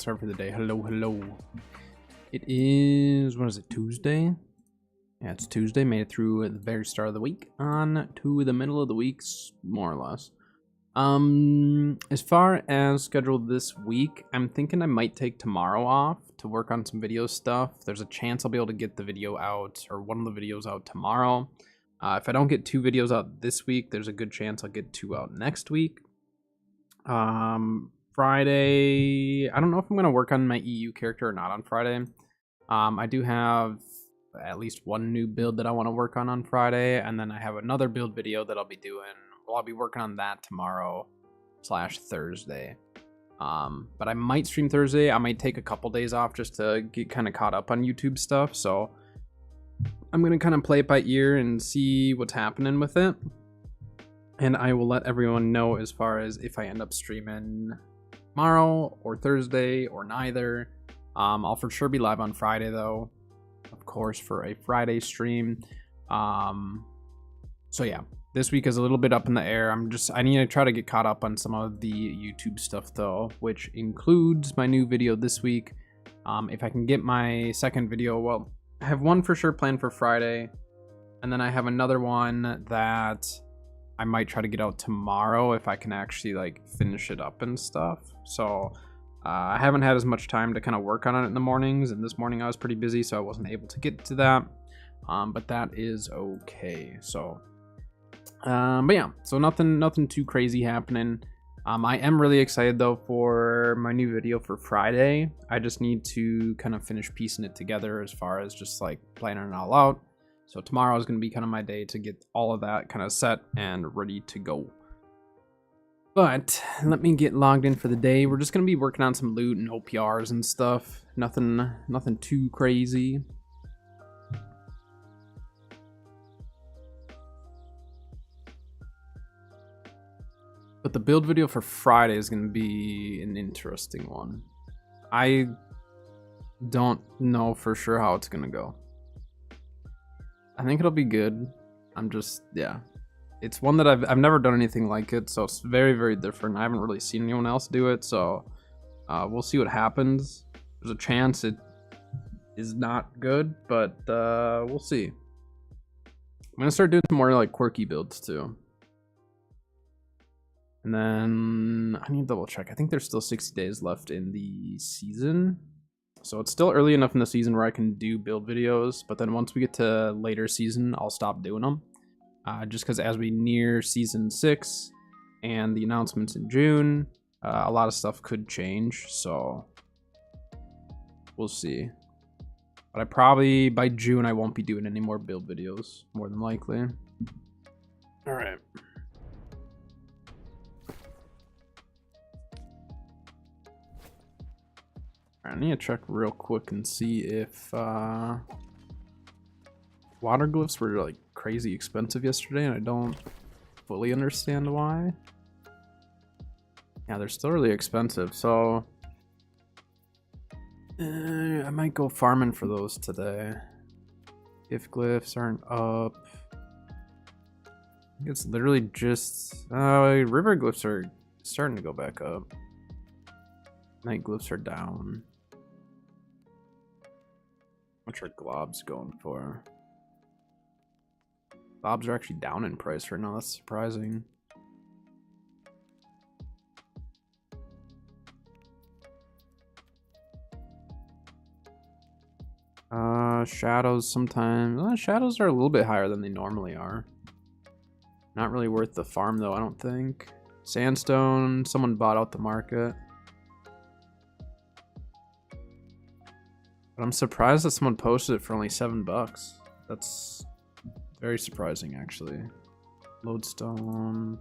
start for the day. Hello. It is, what is it, Tuesday? Yeah, it's Tuesday. Made it through the very start of the week on to the middle of the week, more or less. As far as scheduled this week, I'm thinking I might take tomorrow off to work on some video stuff. There's a chance I'll be able to get the video out, or one of the videos out tomorrow. If I don't get 2 videos out this week, there's a good chance I'll get 2 out next week. Friday, I don't know if I'm going to work on my EU character or not on Friday. I do have at least one new build that I want to work on Friday, and then I have another build video that I'll be doing. Well, I'll be working on that tomorrow/Thursday. But I might stream Thursday. I might take a couple days off just to get kind of caught up on YouTube stuff. So I'm going to kind of play it by ear and see what's happening with it. And I will let everyone know as far as if I end up streaming tomorrow or Thursday or neither. I'll for sure be live on Friday though, of course, for a Friday stream. So yeah, this week is a little bit up in the air. I need to try to get caught up on some of the YouTube stuff though, which includes my new video this week. If I can get my second video, well, I have one for sure planned for Friday, and then I have another one that I might try to get out tomorrow if I can actually like finish it up and stuff. So I haven't had as much time to kind of work on it in the mornings, and this morning I was pretty busy, so I wasn't able to get to that. But that is okay. So but yeah, so nothing too crazy happening. I am really excited though for my new video for Friday. I just need to kind of finish piecing it together as far as just like planning it all out. So tomorrow is going to be kind of my day to get all of that kind of set and ready to go. But let me get logged in for the day. We're just going to be working on some loot and OPRs and stuff. Nothing too crazy. But the build video for Friday is going to be an interesting one. I don't know for sure how it's going to go. I think it'll be good. Yeah. It's one that I've never done anything like it, so it's very, very different. I haven't really seen anyone else do it, so we'll see what happens. There's a chance it is not good, but we'll see. I'm gonna start doing some more like quirky builds too. And then I need to double check. I think there's still 60 days left in the season. So it's still early enough in the season where I can do build videos, but then once we get to later season, I'll stop doing them. Just because as we near season 6 and the announcements in June, a lot of stuff could change, so we'll see. But by June, I won't be doing any more build videos, more than likely. All right. I need to check real quick and see if water glyphs were like crazy expensive yesterday, and I don't fully understand why. Yeah, they're still really expensive, so I might go farming for those today. If glyphs aren't up, I think it's literally just river glyphs are starting to go back up. Night glyphs are down. How much are globs going for? Globs are actually down in price right now. That's surprising. Shadows sometimes. Shadows are a little bit higher than they normally are. Not really worth the farm though, I don't think. Sandstone, someone bought out the market. But I'm surprised that someone posted it for only $7. That's very surprising, actually. Lodestone.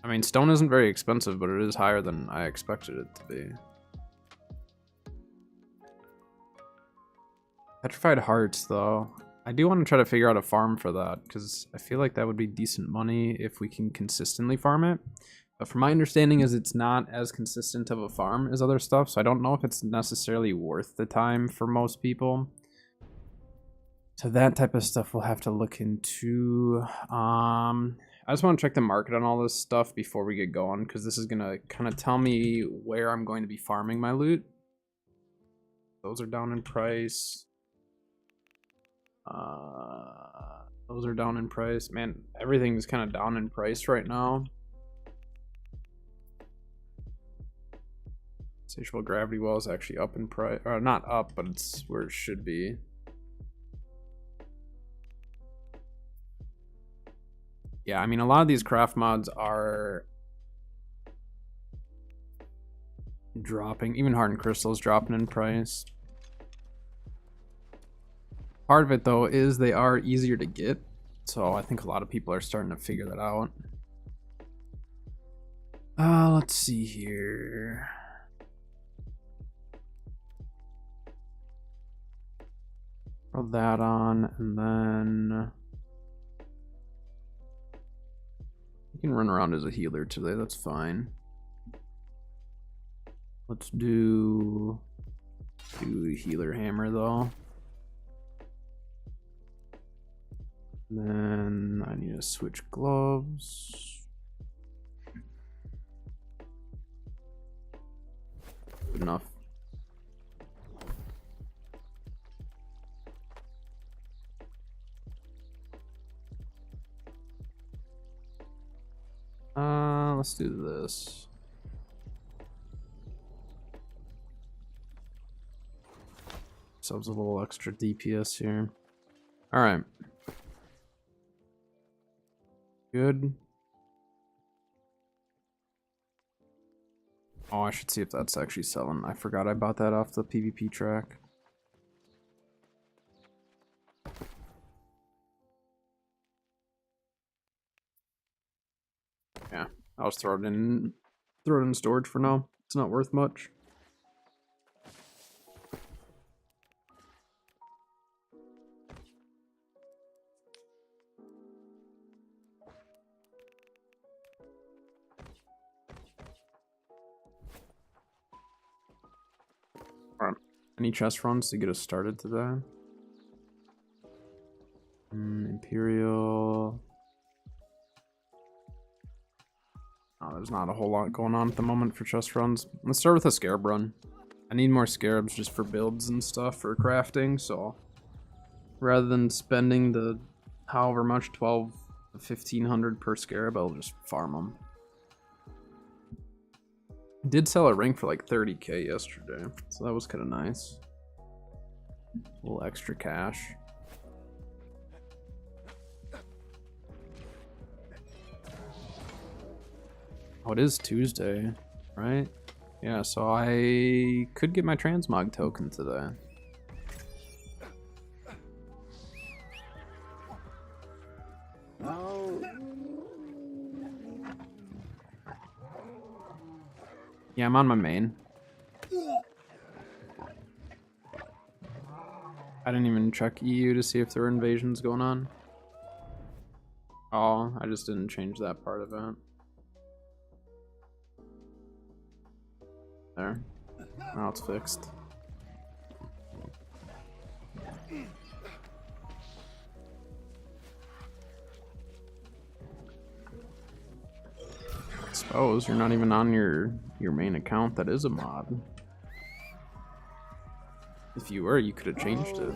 I mean, stone isn't very expensive, but it is higher than I expected it to be. Petrified hearts, though. I do want to try to figure out a farm for that, because I feel like that would be decent money if we can consistently farm it. But from my understanding is it's not as consistent of a farm as other stuff, so I don't know if it's necessarily worth the time for most people. So that type of stuff we'll have to look into. I just want to check the market on all this stuff before we get going, because this is going to kind of tell me where I'm going to be farming my loot. Those are down in price. Those are down in price. Man, everything's kind of down in price right now. Insatiable gravity well is actually up in price. Or not up, but it's where it should be. Yeah, I mean, a lot of these craft mods are dropping. Even hardened crystals dropping in price. Part of it, though, is they are easier to get. So I think a lot of people are starting to figure that out. Let's see here. Throw that on, and then you can run around as a healer today, that's fine. Let's do healer hammer though. And then I need to switch gloves. Good enough. Let's do this. Ourselves a little extra DPS here. All right. Good. Oh, I should see if that's actually selling. I forgot I bought that off the PvP track. Yeah, I'll just throw it in storage for now. It's not worth much. Alright. Any chest runs to get us started today? Imperial. Oh, there's not a whole lot going on at the moment for chest runs. Let's start with a scarab run. I need more scarabs just for builds and stuff for crafting, so rather than spending the however much, 12 to 1500 per scarab, I'll just farm them. Did sell a ring for like 30k yesterday, so that was kind of nice. A little extra cash. Oh, it is Tuesday, right? Yeah, so I could get my transmog token today. Yeah, I'm on my main. I didn't even check EU to see if there were invasions going on. Oh, I just didn't change that part of it. There. Now it's fixed. I suppose you're not even on your main account. That is a mod. If you were, you could have changed it.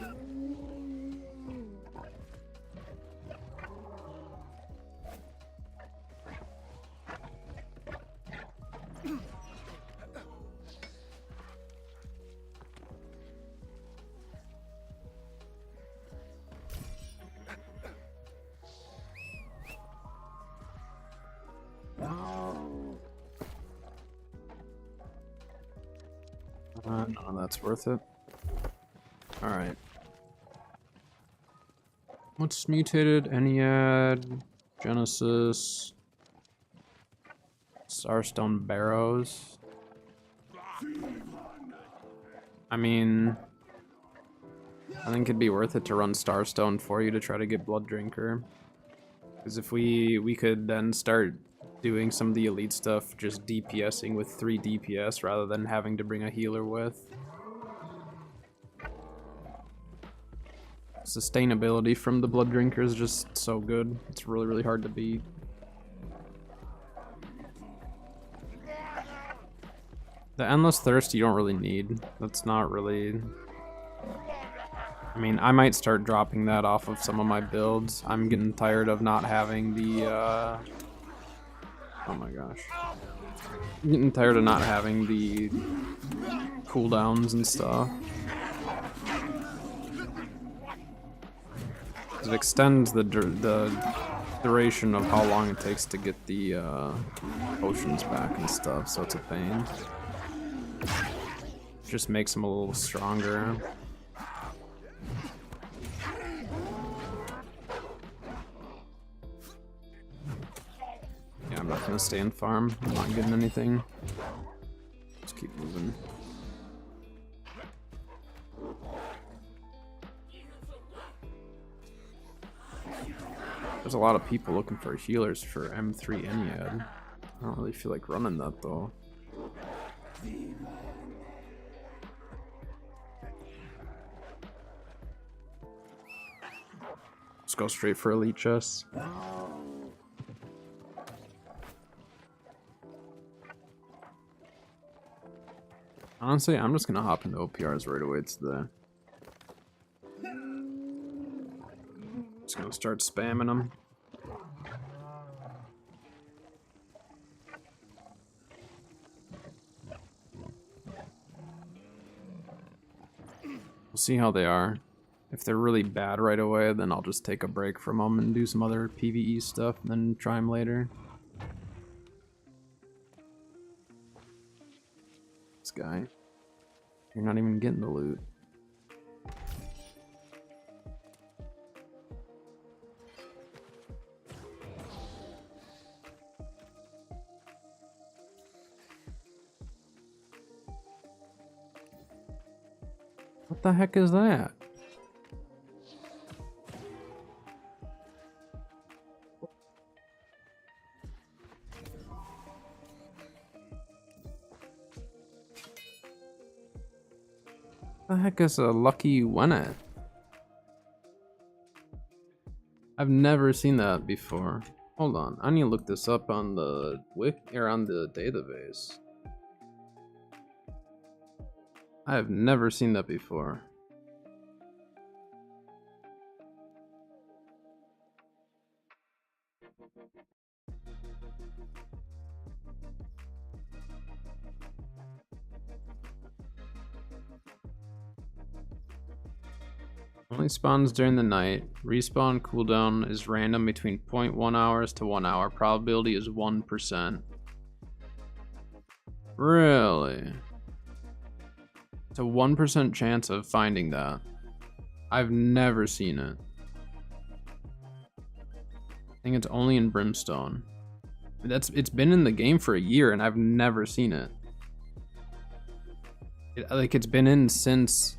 No, that's worth it. Alright. What's mutated? Ennead, Genesis, Starstone Barrows. I mean, I think it'd be worth it to run Starstone for you to try to get Blood Drinker. Because if we could then start doing some of the elite stuff, just DPSing with 3 DPS rather than having to bring a healer with. Sustainability from the Blood Drinker is just so good. It's really, really hard to beat. The Endless Thirst you don't really need. That's not really... I mean, I might start dropping that off of some of my builds. I'm getting tired of not having the, oh my gosh. I'm getting tired of not having the cooldowns and stuff. It extends the duration of how long it takes to get the potions back and stuff, so it's a pain. Just makes them a little stronger. Yeah, I'm not gonna stay and farm. I'm not getting anything. Just keep moving. There's a lot of people looking for healers for M3 Ennead. I don't really feel like running that though. Let's go straight for elite chests. Honestly, I'm just gonna hop into OPRs right away today. Just gonna start spamming them. We'll see how they are. If they're really bad right away, then I'll just take a break from them and do some other PvE stuff, and then try them later. This guy. You're not even getting the loot. What the heck is that? What the heck is a lucky Wennet? I've never seen that before. Hold on, I need to look this up on the wiki or on the database. I have never seen that before. Only spawns during the night. Respawn cooldown is random between 0.1 hours to 1 hour. Probability is 1%. Really? It's a 1% chance of finding that. I've never seen it. I think it's only in Brimstone. It's been in the game for a year and I've never seen it. It's been in since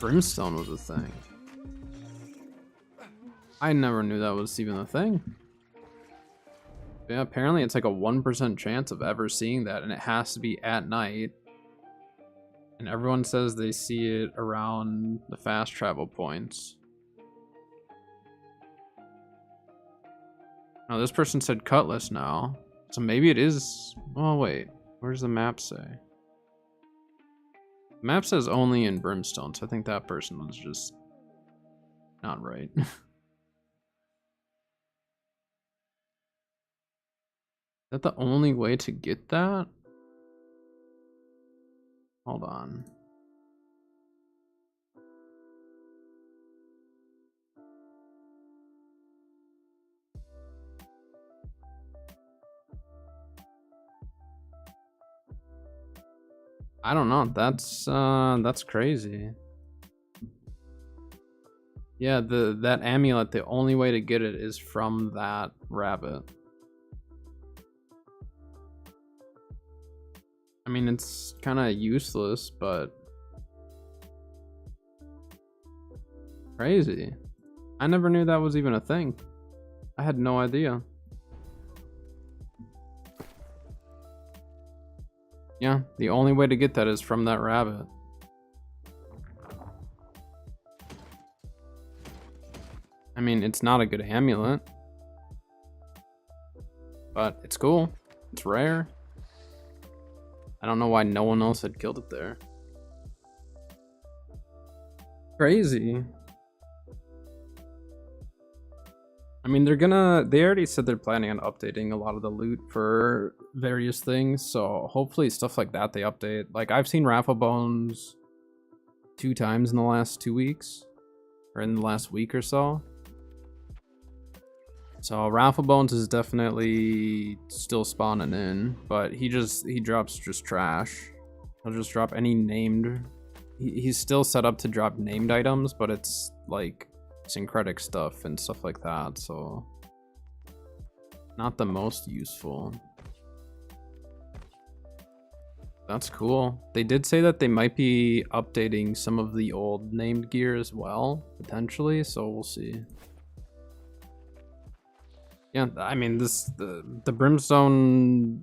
Brimstone was a thing. I never knew that was even a thing. Yeah, apparently it's like a 1% chance of ever seeing that, and it has to be at night. And everyone says they see it around the fast travel points. Now this person said Cutlass now. So maybe it is... Oh wait, where does the map say? The map says only in Brimstone, so I think that person was just not right. Is that the only way to get that? Hold on. I don't know. That's crazy. Yeah, that amulet, the only way to get it is from that rabbit. I mean, it's kind of useless, but crazy. I never knew that was even a thing. I had no idea. Yeah, the only way to get that is from that rabbit. I mean, it's not a good amulet. But it's cool. It's rare. I don't know why no one else had killed it there. Crazy. I mean, they already said they're planning on updating a lot of the loot for various things, so hopefully stuff like that they update. Like, I've seen raffle bones 2 times in the last 2 weeks, or in the last week or so. So raffle bones is definitely still spawning in, but he drops just trash. He'll just drop any named. He's still set up to drop named items, but it's like syncretic stuff and stuff like that, so not the most useful. That's cool. They did say that they might be updating some of the old named gear as well, potentially, so we'll see. Yeah, I mean, the Brimstone's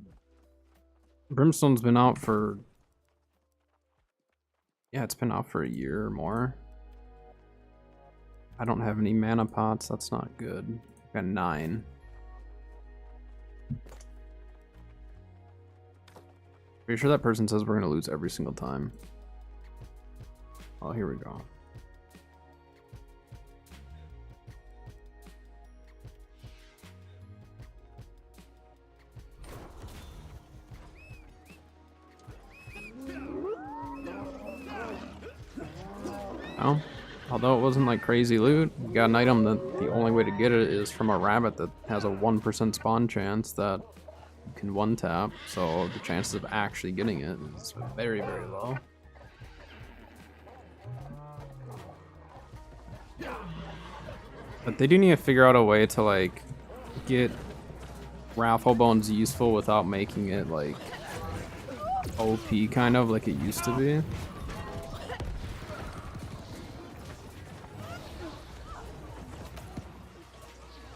been out for, yeah, it's been out for a year or more. I don't have any mana pots, that's not good. I got 9. Pretty sure that person says we're gonna lose every single time. Oh, here we go. Oh, although it wasn't like crazy loot, we got an item that the only way to get it is from a rabbit that has a 1% spawn chance that you can 1-tap, so the chances of actually getting it is very, very low. But they do need to figure out a way to like get raffle bones useful without making it like OP kind of like it used to be.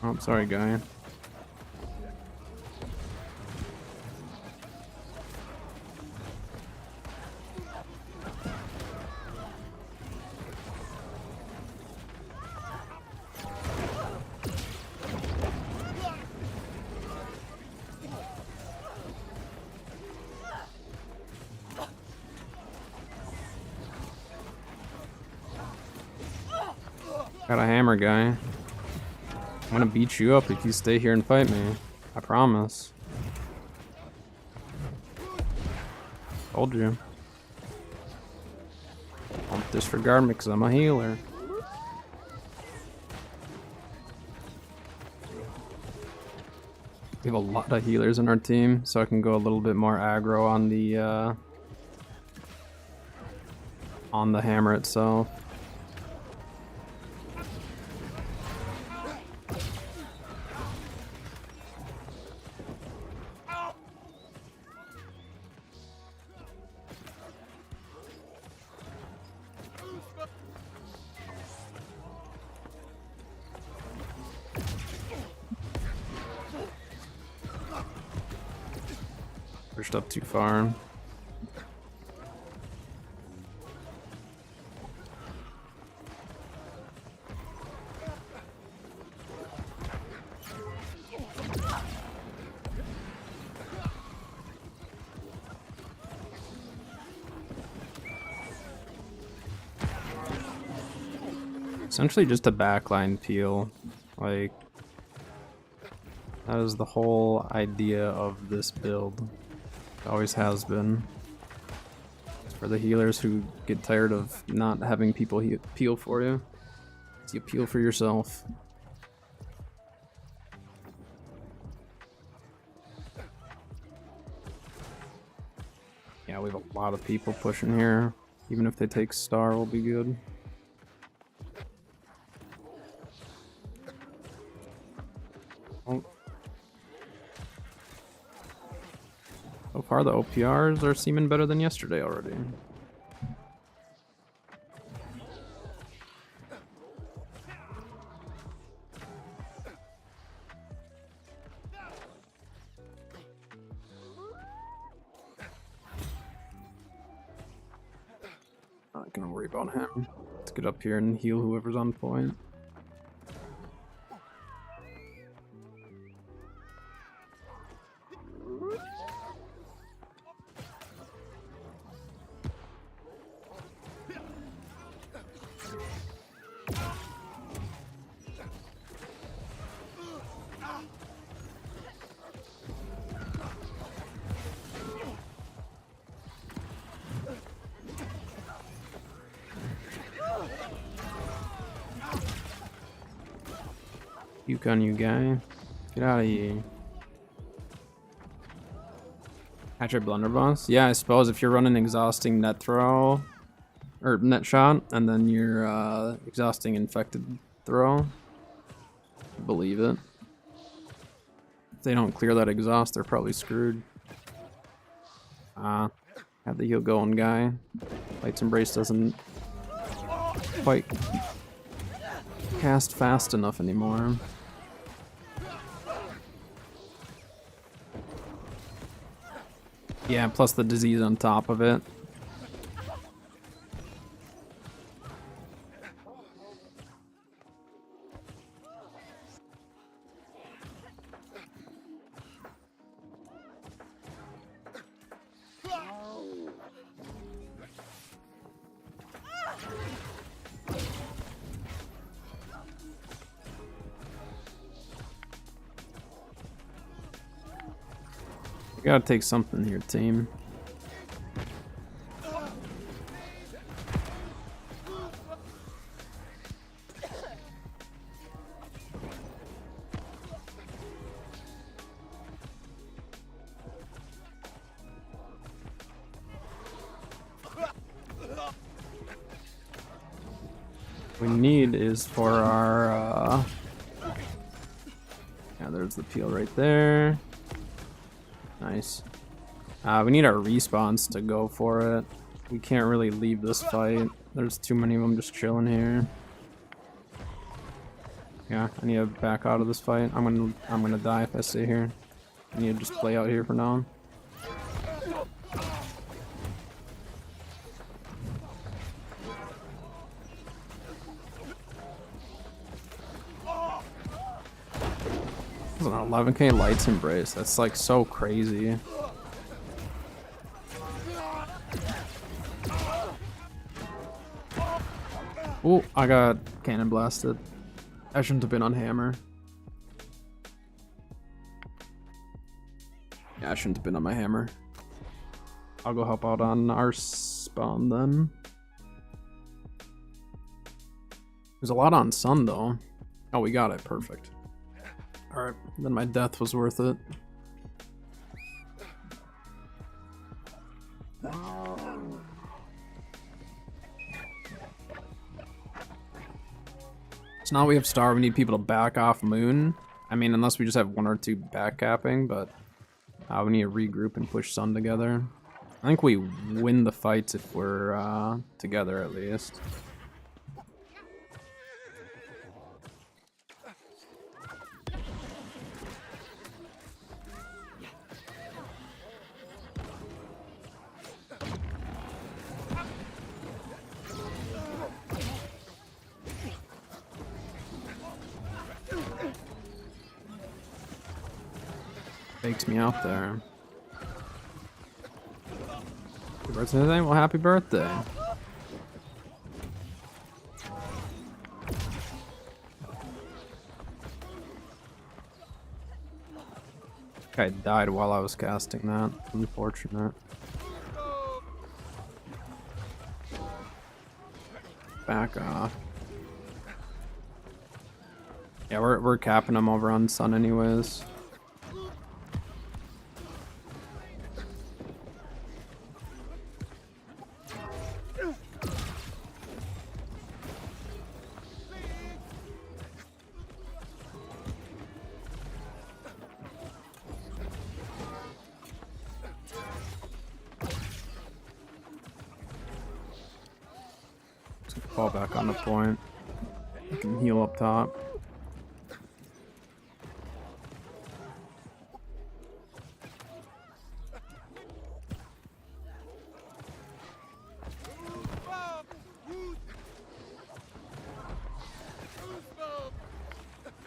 Oh, I'm sorry, guy. Got a hammer, guy. I'm gonna beat you up if you stay here and fight me. I promise. Told you. Don't disregard me because I'm a healer. We have a lot of healers in our team, so I can go a little bit more aggro on the hammer itself. Pushed up too far. Essentially just a backline peel. Like, that is the whole idea of this build. It always has been. It's for the healers who get tired of not having people peel for you. So you peel for yourself. Yeah, we have a lot of people pushing here. Even if they take star, we'll be good. Oh. So far, the OPRs are seeming better than yesterday already. Not gonna worry about him. Let's get up here and heal whoever's on point. Puke on you, guy. Get out of here. Hatchet blunderbuss? Yeah, I suppose if you're running exhausting net throw or net shot, and then you're exhausting infected throw, believe it. If they don't clear that exhaust, they're probably screwed. Have the heal going, guy. Light's Embrace doesn't quite cast fast enough anymore. Yeah, plus the disease on top of it. We gotta take something here, team. We need is for our yeah, there's the peel right there. Nice. We need our respawns to go for it. We can't really leave this fight. There's too many of them just chilling here. Yeah, I need to back out of this fight. I'm gonna die if I stay here. I need to just play out here for now. It's an 11k Light's Embrace. That's like so crazy. Oh, I got cannon blasted. I shouldn't have been on hammer. Yeah, I shouldn't have been on my hammer. I'll go help out on our spawn then. There's a lot on sun though. Oh, we got it. Perfect. Alright, then my death was worth it. So now we have star, we need people to back off moon. I mean, unless we just have one or two back capping, but we need to regroup and push sun together. I think we win the fights if we're together at least. Takes me out there. Happy birthday today? Well, happy birthday. I died while I was casting that. Unfortunate. Back off. Yeah, we're capping them over on sun anyways. Fall back on the point. I can heal up top.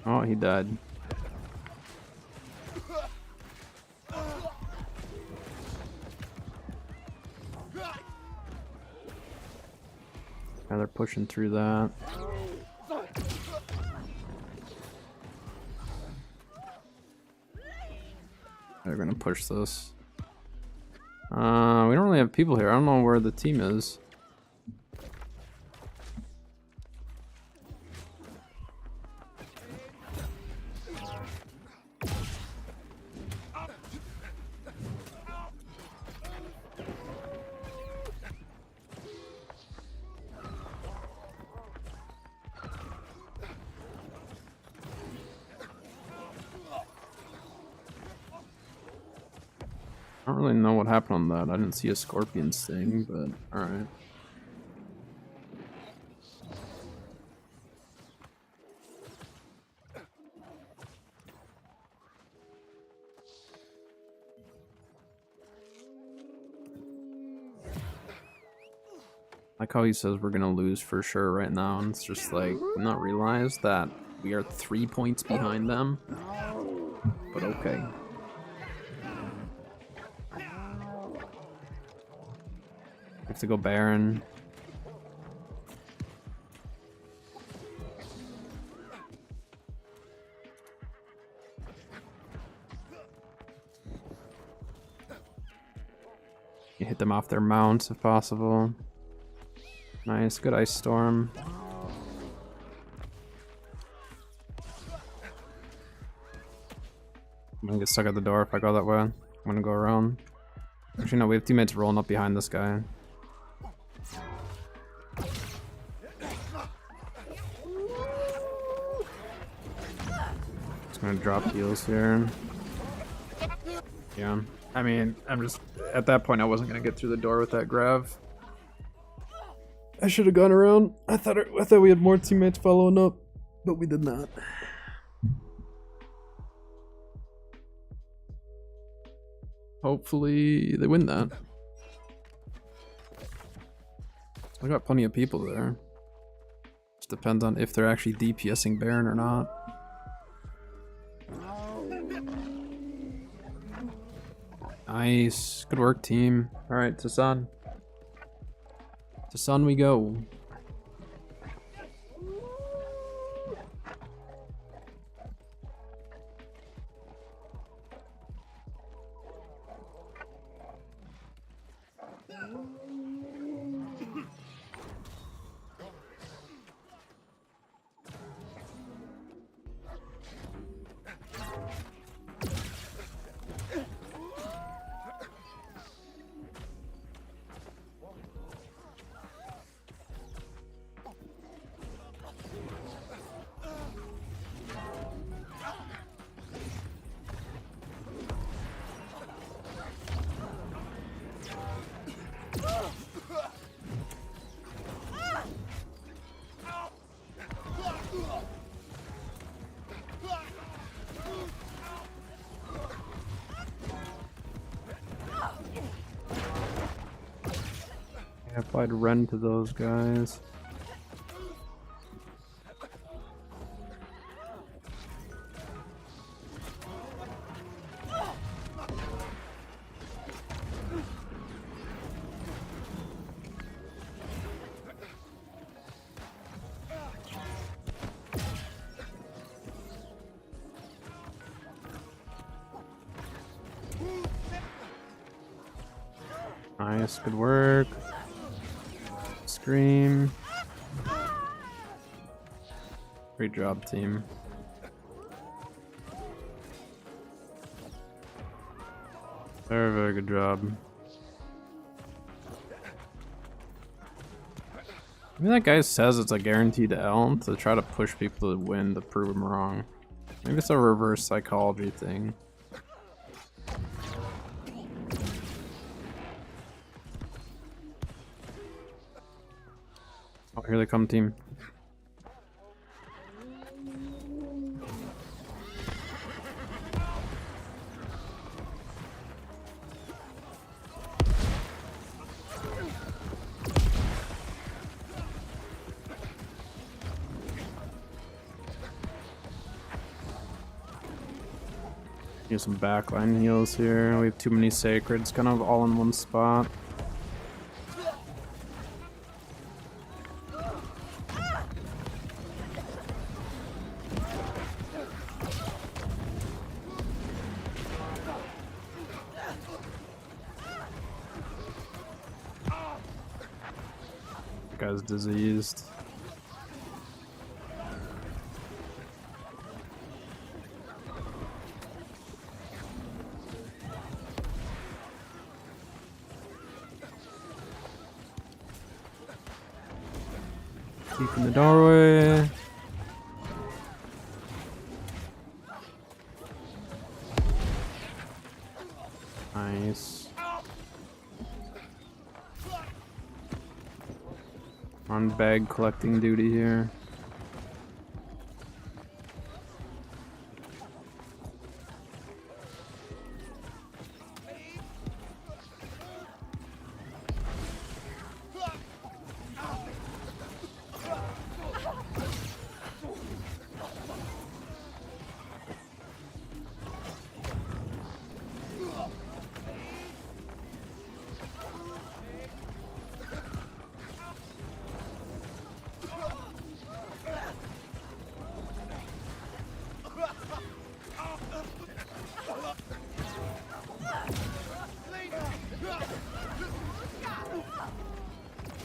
Oh, he died. Yeah, they're pushing through that. They're gonna push this. We don't really have people here. I don't know where the team is. don't really know what happened on that. I didn't see a scorpion sting, but alright. Like how he says we're gonna lose for sure right now, and it's just like, not realize that we are 3 points behind them. But okay. Have to go Baron. You hit them off their mounts if possible. Nice, good ice storm. I'm gonna get stuck at the door if I go that way. I'm gonna go around. Actually, no, we have teammates rolling up behind this guy. Just gonna drop heals here. Yeah, I mean, I'm just at that point I wasn't gonna get through the door with that grav. I should have gone around. I thought we had more teammates following up, but we did not. Hopefully they win that. I got plenty of people there. Just depends on if they're actually DPSing Baron or not. Nice. Good work, team. Alright, to Sun. To Sun we go. I applied Ren to those guys. Nice, good work. Scream. Great job, team. Very, very good job. I mean, that guy says it's a guaranteed L to try to push people to win to prove him wrong. Maybe it's a reverse psychology thing. Oh, here they come, team. Use some backline heals here. We have too many sacreds, kind of all in one spot. Guy's diseased. Keep in the doorway. Nice. On bag collecting duty here.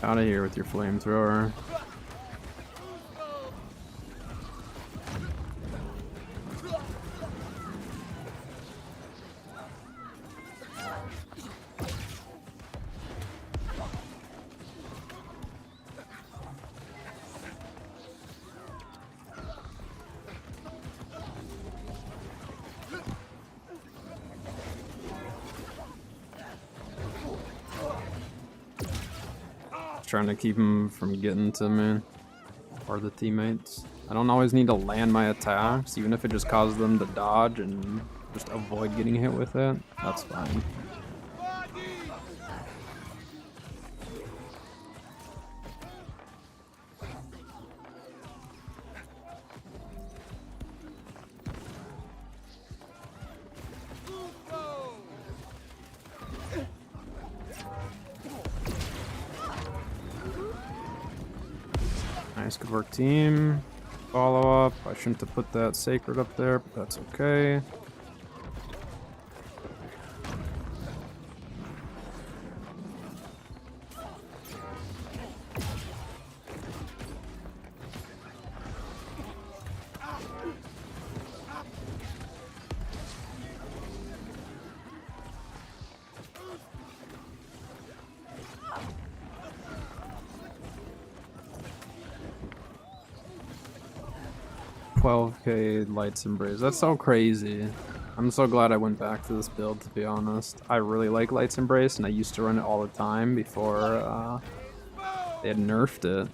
Out of here with your flamethrower. Trying to keep him from getting to me or the teammates. I don't always need to land my attacks, even if it just causes them to dodge and just avoid getting hit with it. That's fine. Nice, good work, team. Follow up. I shouldn't have put that sacred up there, but that's okay. $12K Lights Embrace. That's so crazy. I'm so glad I went back to this build, to be honest. I really like Lights Embrace, and I used to run it all the time before they had nerfed it.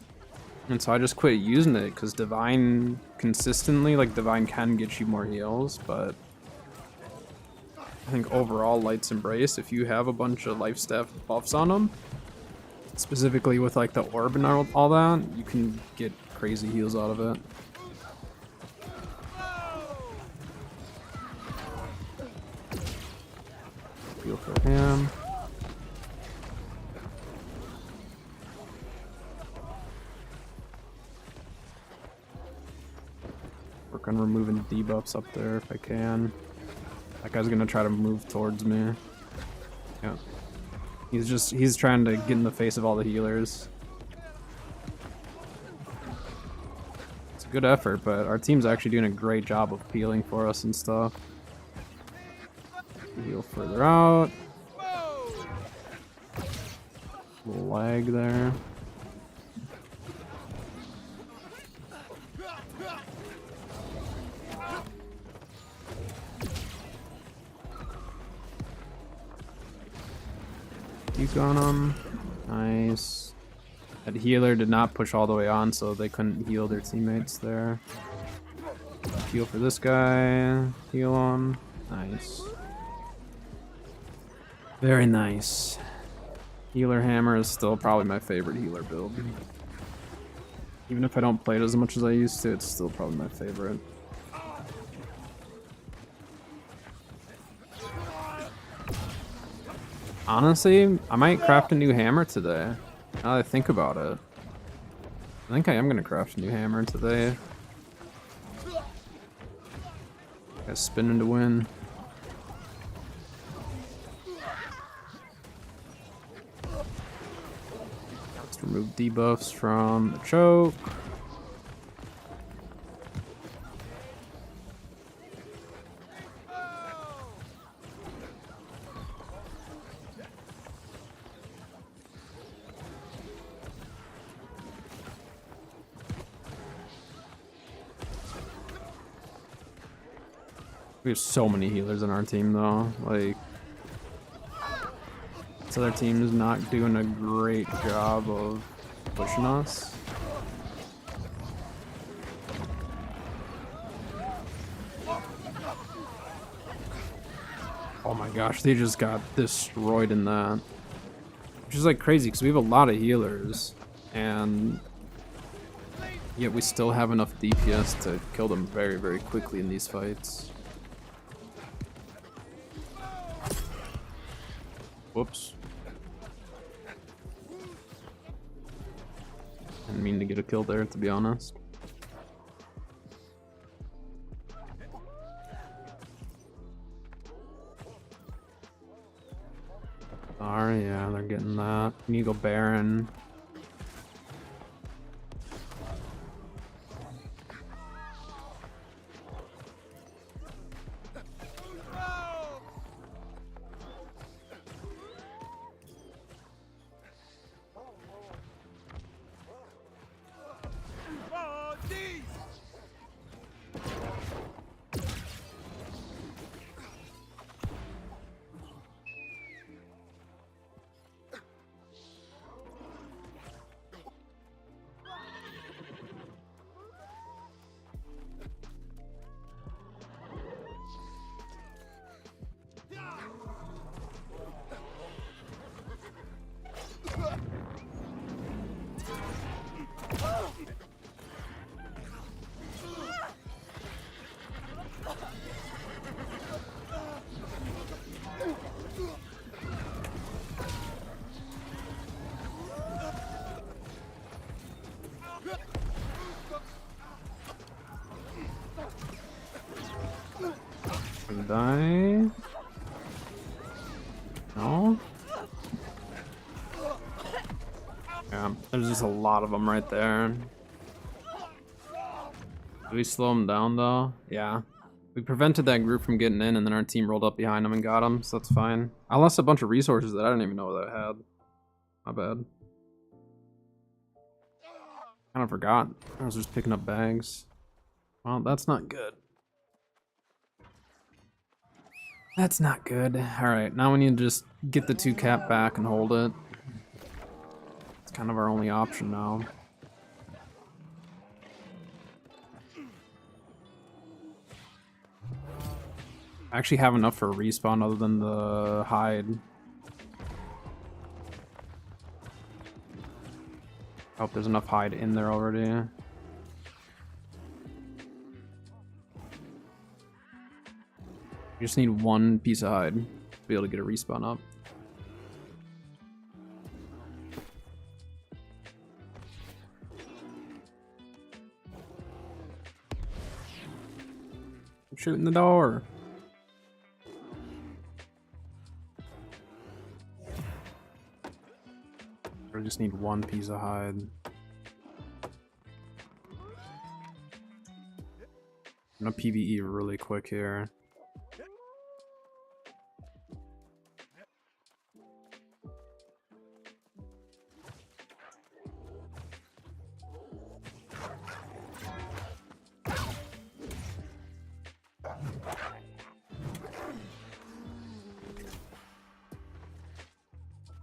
And so I just quit using it, because Divine consistently, like Divine can get you more heals, but I think overall Lights Embrace, if you have a bunch of life staff buffs on them, specifically with like the orb and all that, you can get crazy heals out of it. Heal for him. Work on removing debuffs up there if I can. That guy's gonna try to move towards me. Yeah. He's trying to get in the face of all the healers. It's a good effort, but our team's actually doing a great job of peeling for us and stuff. Heal further out. Little lag there. Keep on him. Nice. That healer did not push all the way on, so they couldn't heal their teammates there. Heal for this guy. Heal him. Nice. Very nice. Healer Hammer is still probably my favorite healer build. Even if I don't play it as much as I used to, it's still probably my favorite. Honestly, I might craft a new hammer today. Now that I think about it. I think I am gonna craft a new hammer today. Got spinning to win. Let's remove debuffs from the choke. We have so many healers on our team though, like This other team is not doing a great job of pushing us. Oh my gosh, they just got destroyed in that. Which is like crazy because we have a lot of healers, and yet we still have enough DPS to kill them very, very quickly in these fights. Whoops. Didn't mean to get a kill there, to be honest. Sorry, yeah, they're getting that. We need to go Baron. Die. No. Yeah, there's just a lot of them right there. Did we slow them down though? Yeah. We prevented that group from getting in, and then our team rolled up behind them and got them, so that's fine. I lost a bunch of resources that I didn't even know that I had. My bad. Kind of forgot. I was just picking up bags. Well, that's not good. That's not good. Alright, now we need to just get the 2 cap back and hold it. It's kind of our only option now. I actually have enough for a respawn other than the hide. I hope there's enough hide in there already. You just need 1 piece of hide to be able to get a respawn up. I'm shooting the door. I just need 1 piece of hide. I'm gonna PvE really quick here.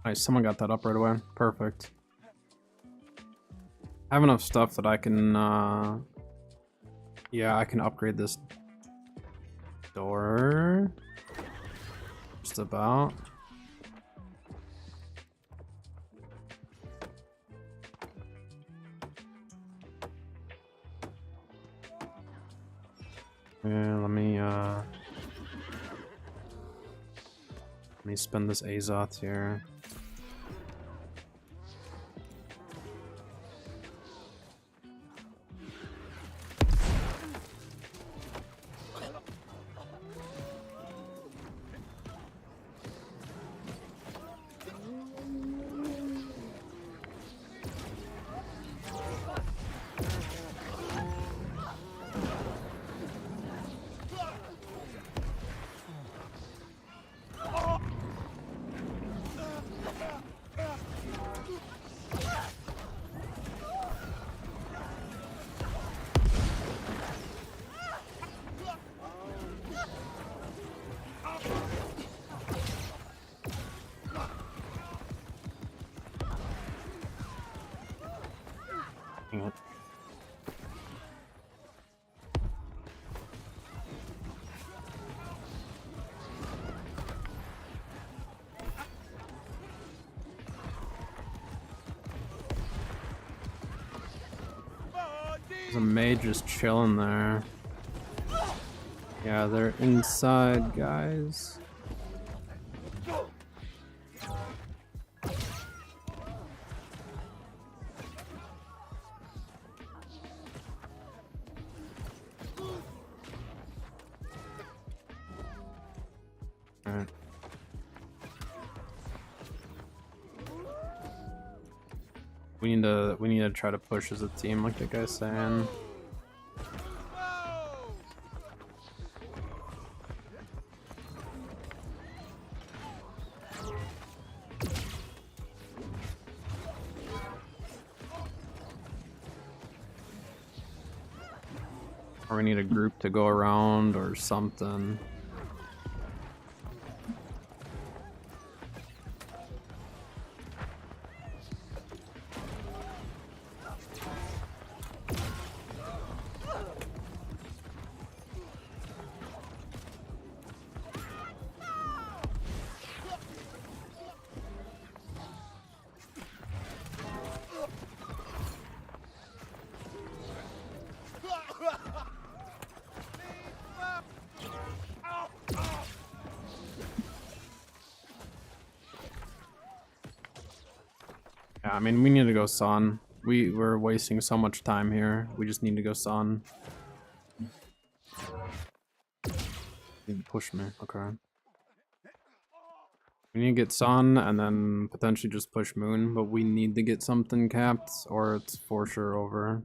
Nice, someone got that up right away. Perfect. I have enough stuff that I can, yeah, I can upgrade this door. Just about. Yeah, let me spend this Azoth here. There's a mage just chilling there. Yeah, they're inside, guys. Alright. We need to try to push as a team, like the guy's saying. Or we need a group to go around or something. Yeah, I mean, we need to go Sun. We're wasting so much time here. We just need to go Sun. Need to push me. Okay. We need to get Sun and then potentially just push Moon, but we need to get something capped or it's for sure over.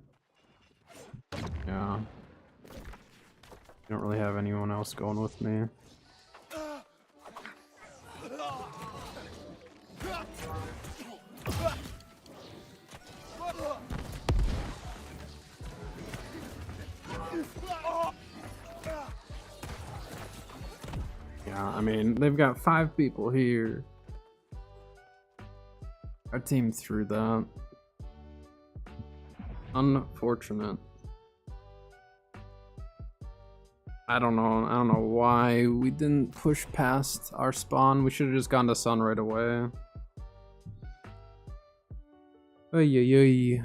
Yeah. I don't really have anyone else going with me. Yeah, I mean, they've got 5 people here. Our team threw that. Unfortunate. I don't know why we didn't push past our spawn. We should have just gone to Sun right away. Ay, ay, ay.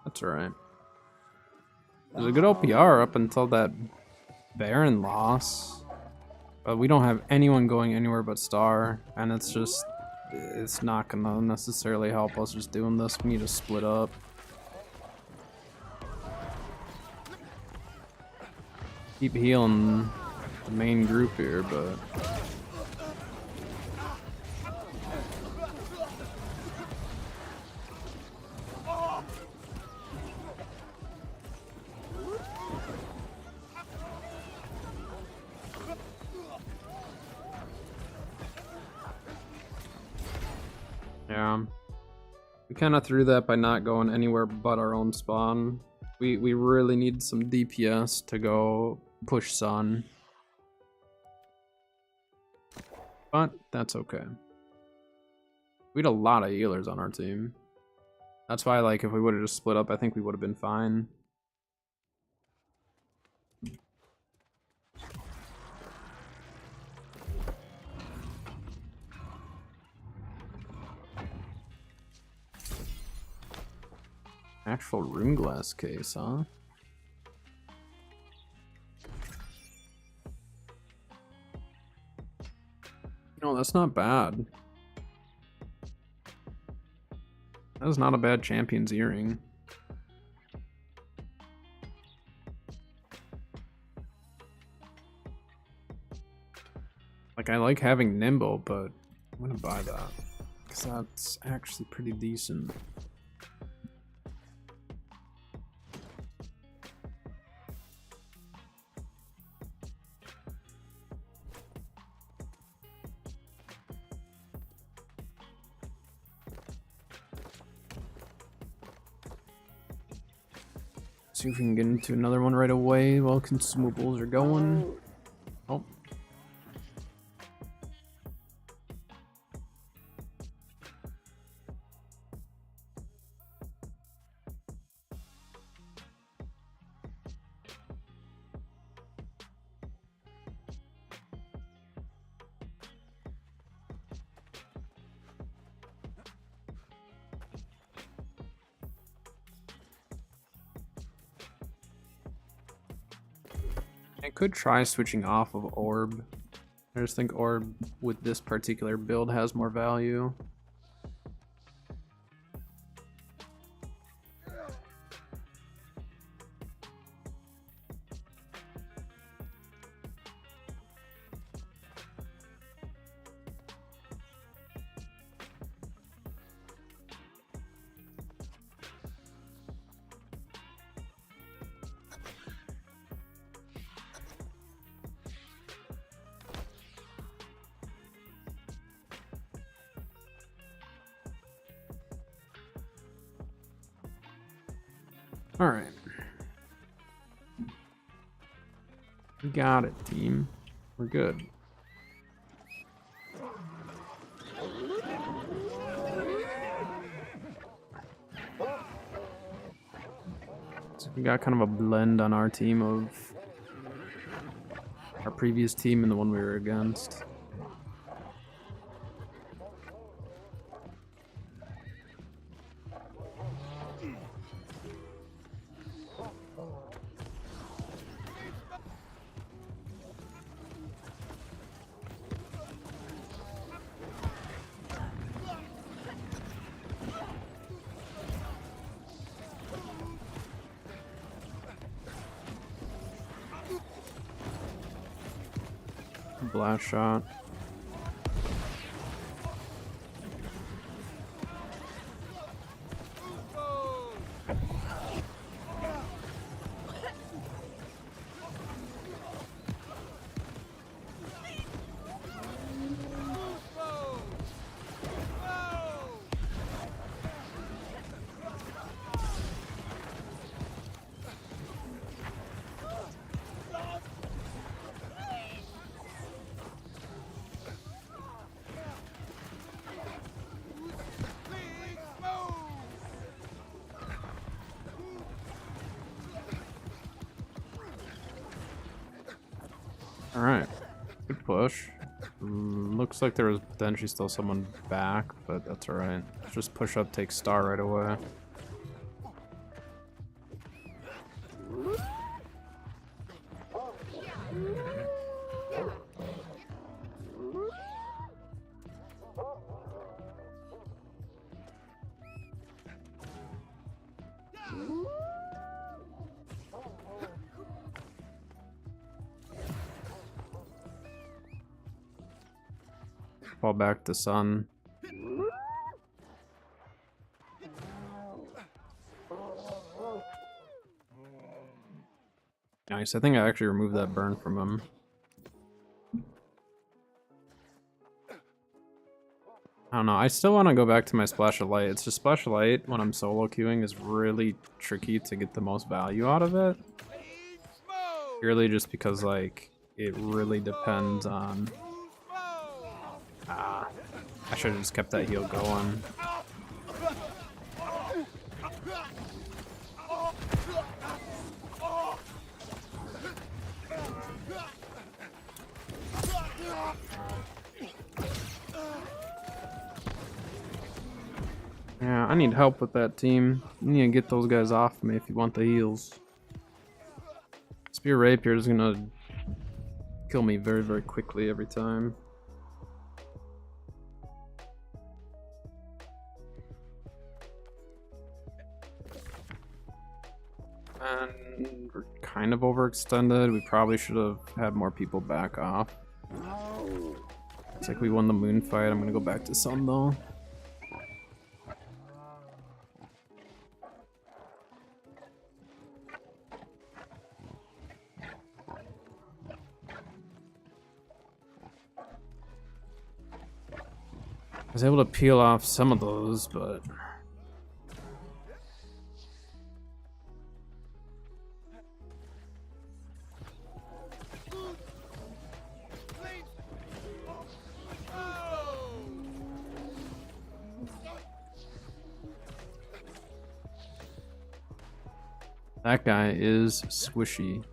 That's alright. It was a good OPR up until that Baron loss. But we don't have anyone going anywhere but Star. And it's just... it's not gonna necessarily help us just doing this. We need to split up. Keep healing the main group here, but... yeah. We kind of threw that by not going anywhere but our own spawn. We really need some DPS to go push Sun. But that's okay. We had a lot of healers on our team. That's why, like, if we would have just split up, I think we would have been fine. Actual rune glass case, huh? No, that's not bad. That is not a bad champion's earring. Like, I like having nimble, but I'm gonna buy that. Because that's actually pretty decent. See if we can get into another one right away while consumables are going. Oh. I could try switching off of orb. I just think orb with this particular build has more value. All right. We got it, team. We're good. So we got kind of a blend on our team of our previous team and the one we were against. Blast shot. All right, good push. Looks like there was potentially still someone back, but that's all right. Just push up, take star right away. Fall back to sun. Nice. I think I actually removed that burn from him. I don't know. I still want to go back to my splash of light. It's just splash of light when I'm solo queuing is really tricky to get the most value out of it. Purely just because like it really depends on. I should have just kept that heal going. Yeah, I need help with that team. You need to get those guys off me if you want the heals. Spear Rapier is gonna kill me very, very quickly every time. And we're kind of overextended. We probably should have had more people back off. It's like we won the moon fight. I'm gonna go back to sun though. I was able to peel off some of those, but that guy is squishy.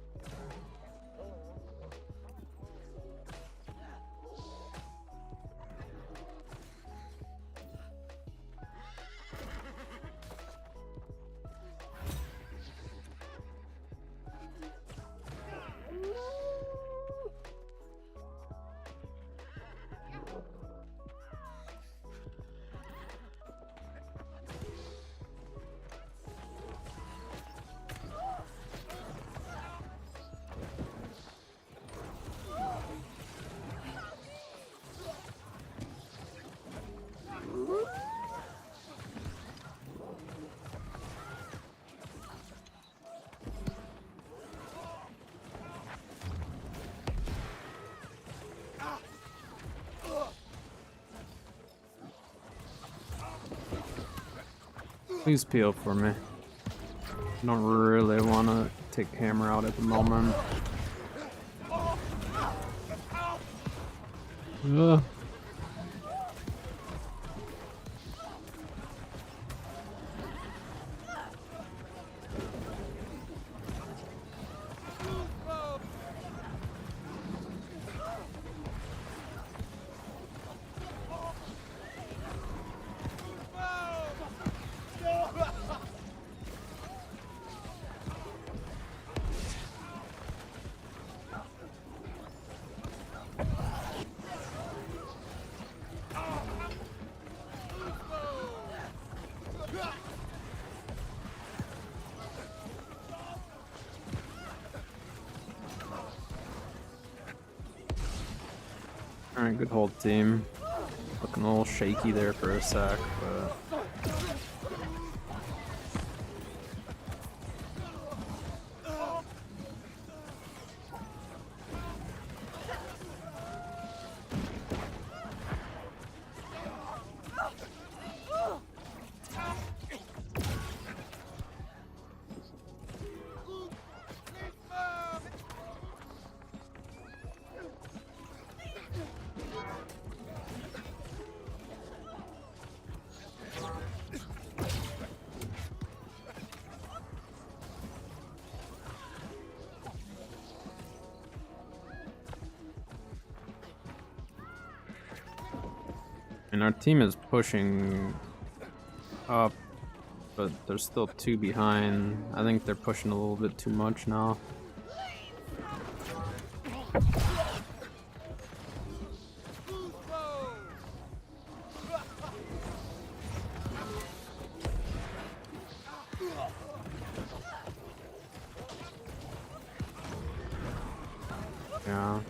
Please peel for me. I don't really want to take hammer out at the moment. Ugh. Alright, good hold, team. Looking a little shaky there for a sec, but... And our team is pushing up, but there's still 2 behind. I think they're pushing a little bit too much now. Yeah.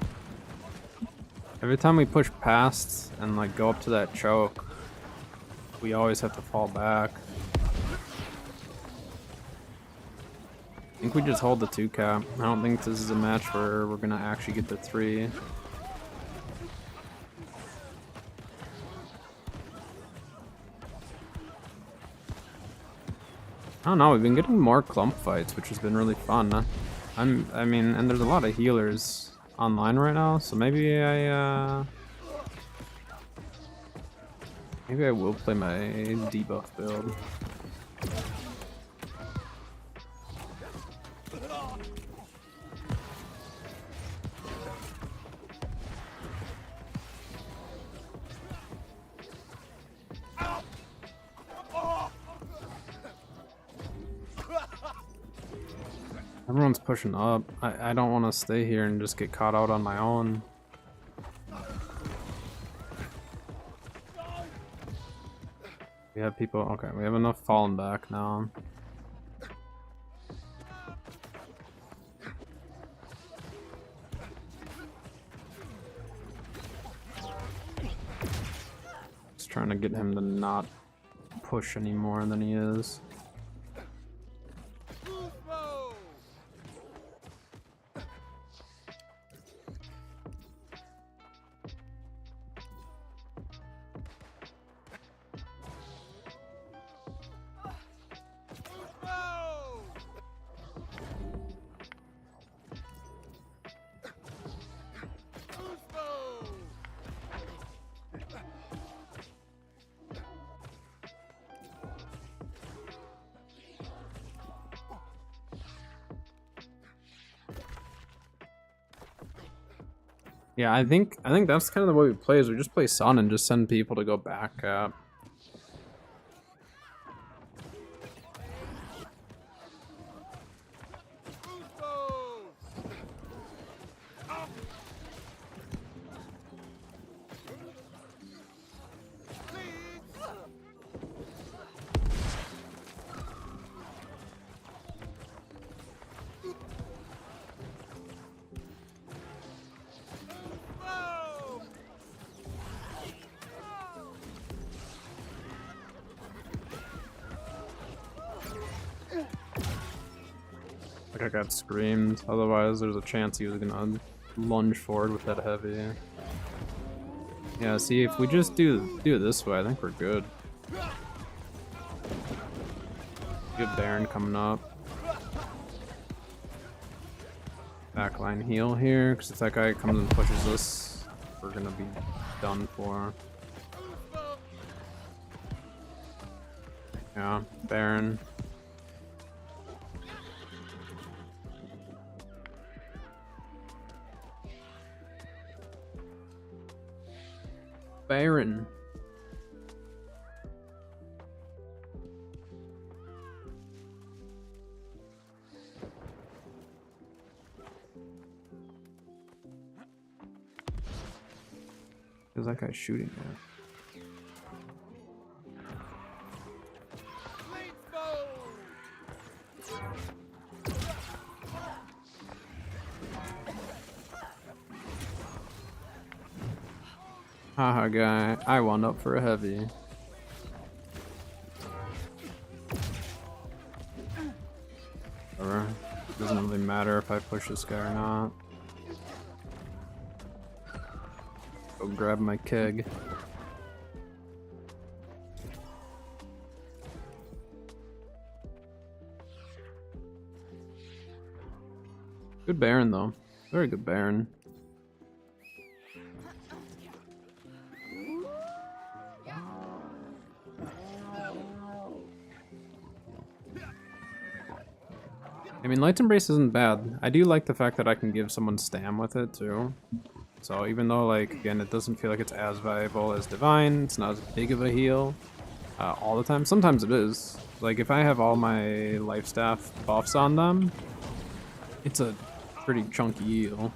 Every time we push past and like go up to that choke, we always have to fall back. I think we just hold the 2 cap. I don't think this is a match where we're gonna actually get the 3. I don't know, we've been getting more clump fights, which has been really fun. I mean, and there's a lot of healers online right now, so maybe I will play my debuff build. Everyone's pushing up. I don't want to stay here and just get caught out on my own. We have people. Okay, we have enough falling back now. Just trying to get him to not push any more than he is. Yeah, I think that's kind of the way we play, is we just play Sun and just send people to go back up. Like I got screamed, otherwise there's a chance he was gonna lunge forward with that heavy. Yeah, see, if we just do it this way, I think we're good. Good Baron coming up. Backline heal here, because if that guy comes and pushes us, we're gonna be done for. Yeah, Baron. Baron. Who's that guy shooting at? Haha, guy. I wound up for a heavy. Whatever. Doesn't really matter if I push this guy or not. Go grab my keg. Good Baron though. Very good Baron. I mean, Light's Embrace isn't bad. I do like the fact that I can give someone stam with it too. So even though, like, again, it doesn't feel like it's as valuable as Divine, it's not as big of a heal all the time. Sometimes it is. Like, if I have all my life staff buffs on them, it's a pretty chunky heal.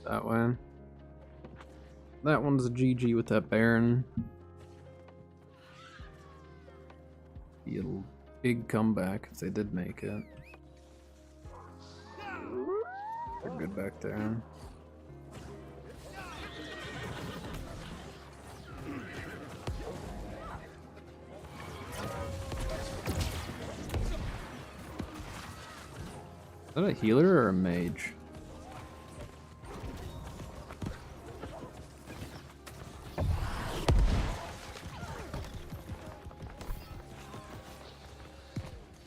That way. That one's a GG with that Baron. Be a big comeback if they did make it. They're good back there. Is that a healer or a mage?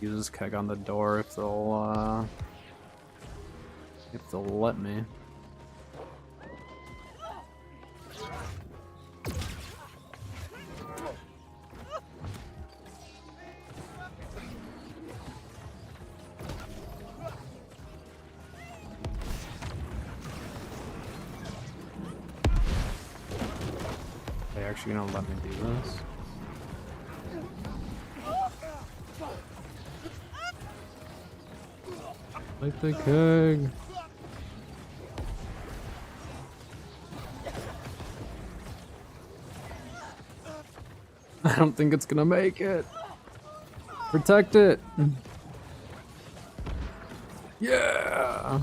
Use this keg on the door if they'll let me. They actually gonna let me do this? Like the keg. I don't think it's gonna make it. Protect it. Yeah.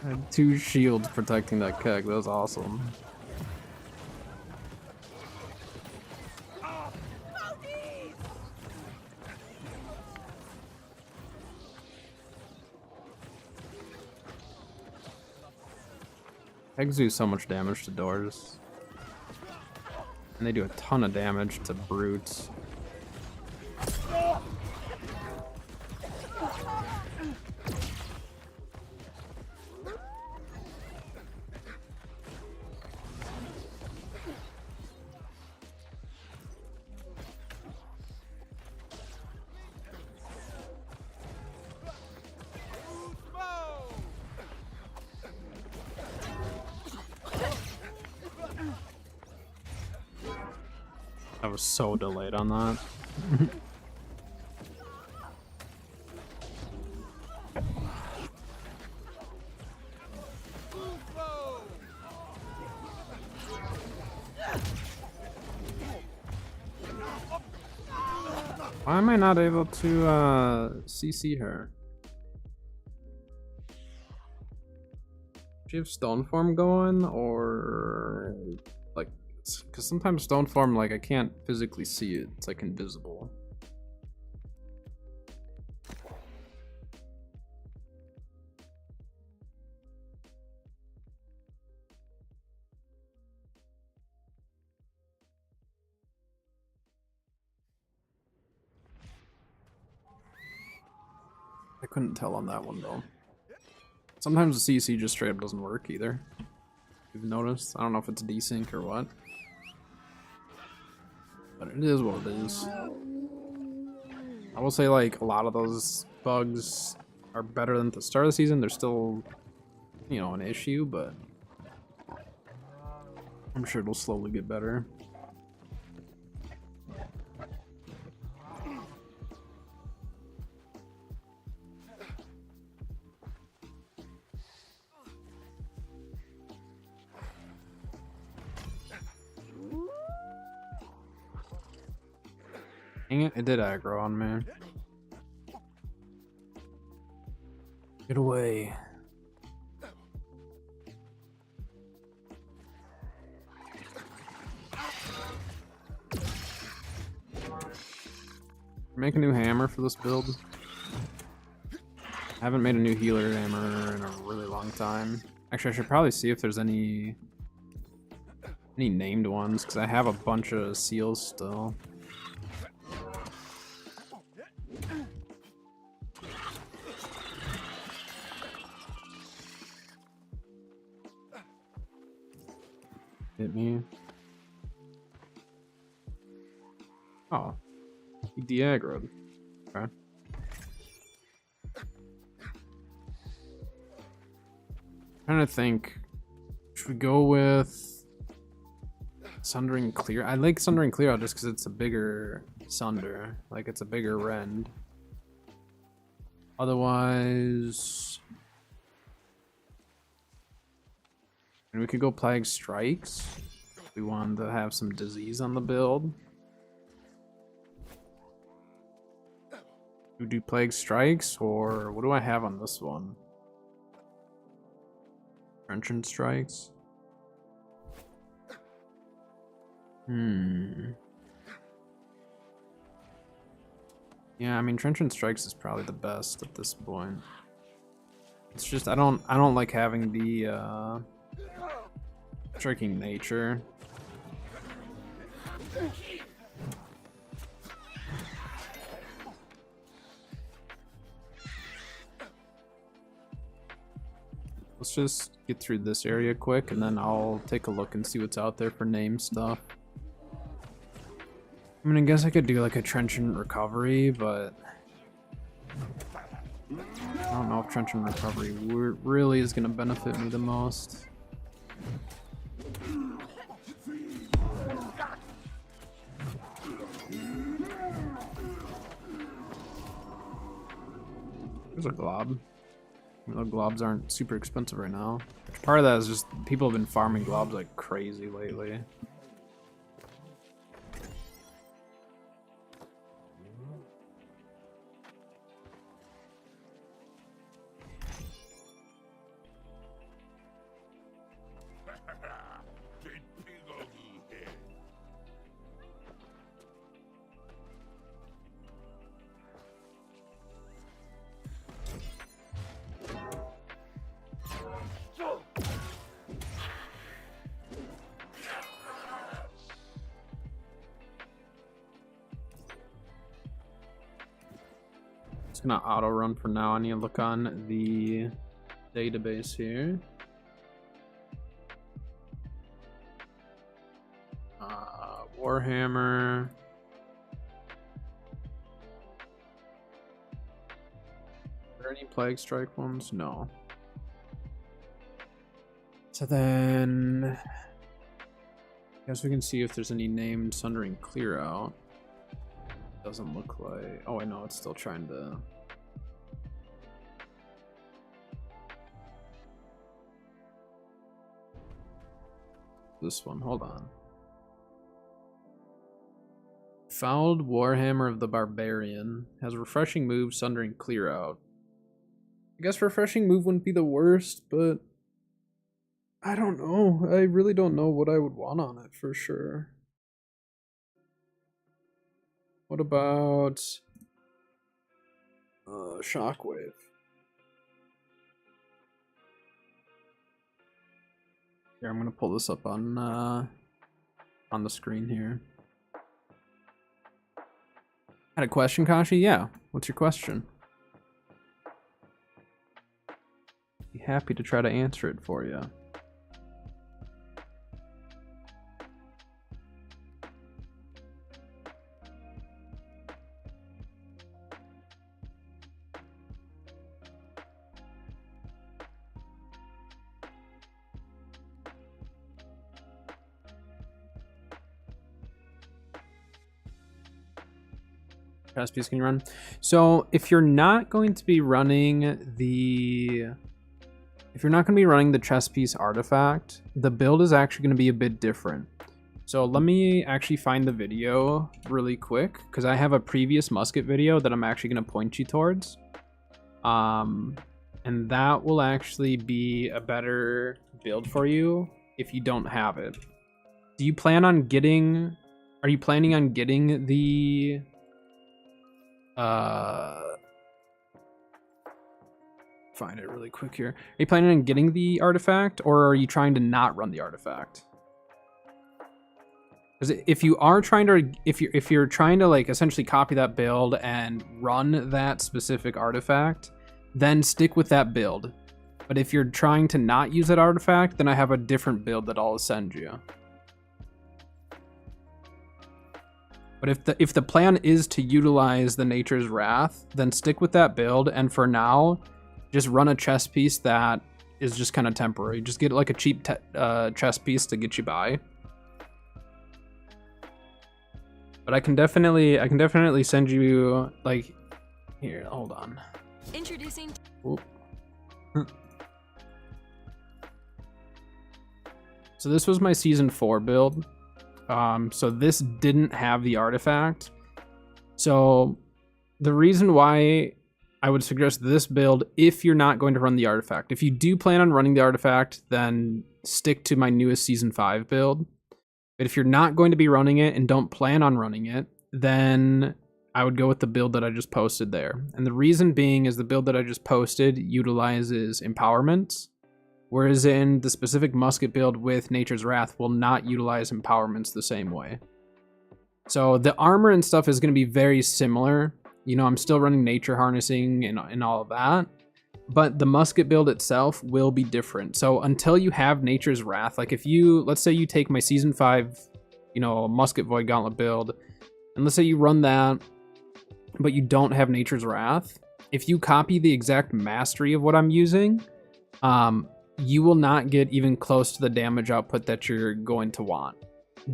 I had 2 shields protecting that keg. That was awesome. Kegs do so much damage to doors. And they do a ton of damage to brutes. I was so delayed on that. Why am I not able to CC her? Do you have stone form going, or like, because sometimes stone form, like, I can't physically see it. It's like invisible. I couldn't tell on that one though. Sometimes the CC just straight up doesn't work either. You've noticed? I don't know if it's desync or what. But it is what it is. I will say, like, a lot of those bugs are better than at the start of the season. They're still, you know, an issue, but I'm sure it'll slowly get better. Dang it, it did aggro on me. Get away. Make a new hammer for this build. I haven't made a new healer hammer in a really long time. Actually, I should probably see if there's any named ones, because I have a bunch of seals still. Hit me. Oh. He de-aggroed. Okay. Trying to think. Should we go with Sundering Clear? I like Sundering Clear out just because it's a bigger Sunder. Like, it's a bigger rend. Otherwise... And we could go Plague Strikes. If we wanted to have some disease on the build. We do Plague Strikes, or what do I have on this one? Trenchant Strikes? Yeah, I mean, Trenchant Strikes is probably the best at this point. It's just I don't like having the striking nature. Let's just get through this area quick, and then I'll take a look and see what's out there for name stuff. I mean, I guess I could do like a Trenchant Recovery, but I don't know if Trenchant Recovery really is going to benefit me the most. There's a glob. The globs aren't super expensive right now. Part of that is just people have been farming globs like crazy lately. It's gonna auto run for now. I need to look on the database here. Warhammer. Are there any Plague Strike ones? No. So then, I guess we can see if there's any named Sundering Clear out. Doesn't look like. Oh, I know it's still trying to. This one, hold on. Fouled Warhammer of the Barbarian has refreshing move, Sundering Clear out. I guess refreshing move wouldn't be the worst, but I don't know. I really don't know what I would want on it for sure. What about Shockwave? Here, I'm gonna pull this up on the screen here. Had a question, Kashi? Yeah. What's your question? Be happy to try to answer it for you. Chess piece can you run? So if you're not going to be running the chess piece artifact, the build is actually going to be a bit different. So let me actually find the video really quick, because I have a previous musket video that I'm actually going to point you towards. And that will actually be a better build for you if you don't have it. Are you planning on getting the find it really quick here. Are you planning on getting the artifact, or are you trying to not run the artifact? Because if you are trying to, if you're trying to like essentially copy that build and run that specific artifact, then stick with that build. But if you're trying to not use that artifact, then I have a different build that I'll send you. But if the plan is to utilize the Nature's Wrath, then stick with that build, and for now, just run a chess piece that is just kind of temporary. Just get like a cheap chess piece to get you by. But I can definitely send you like here. Hold on. Introducing. Oop. So this was my season 4 build. So this didn't have the artifact. So the reason why I would suggest this build, if you're not going to run the artifact, if you do plan on running the artifact, then stick to my newest season 5 build. But if you're not going to be running it and don't plan on running it, then I would go with the build that I just posted there. And the reason being is the build that I just posted utilizes empowerments, whereas in the specific musket build with Nature's Wrath will not utilize empowerments the same way. So the armor and stuff is going to be very similar. You know, I'm still running nature harnessing and all of that, but the musket build itself will be different. So until you have Nature's Wrath, like if you, let's say you take my season 5, you know, musket void gauntlet build, and let's say you run that, but you don't have Nature's Wrath, if you copy the exact mastery of what I'm using, you will not get even close to the damage output that you're going to want.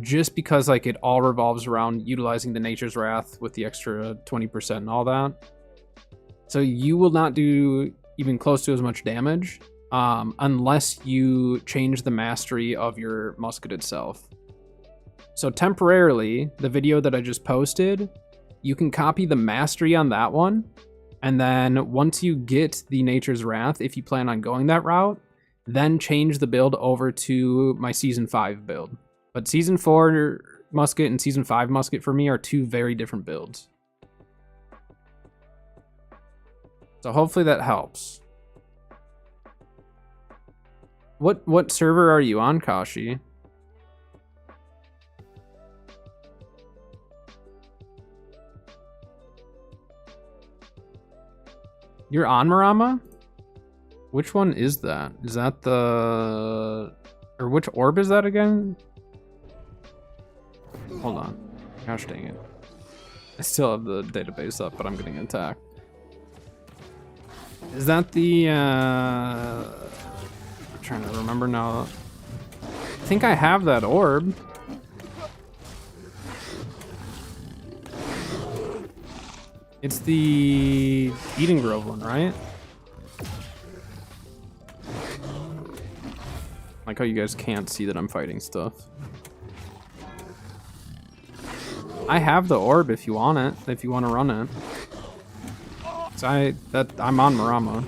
Just because like it all revolves around utilizing the Nature's Wrath with the extra 20% and all that. So you will not do even close to as much damage unless you change the mastery of your musket itself. So temporarily, the video that I just posted, you can copy the mastery on that one. And then once you get the Nature's Wrath, if you plan on going that route, then change the build over to my season 5 build. But season 4 musket and season 5 musket for me are two very different builds. So hopefully that helps. What server are you on, Kashi? You're on Marama? Which one is that? Is that the... Or which orb is that again? Hold on. Gosh dang it. I still have the database up, but I'm getting attacked. Is that the... I'm trying to remember now. I think I have that orb. It's the Eden Grove one, right? Like how you guys can't see that I'm fighting stuff. I have the orb if you want it, if you want to run it. So I'm on Marama.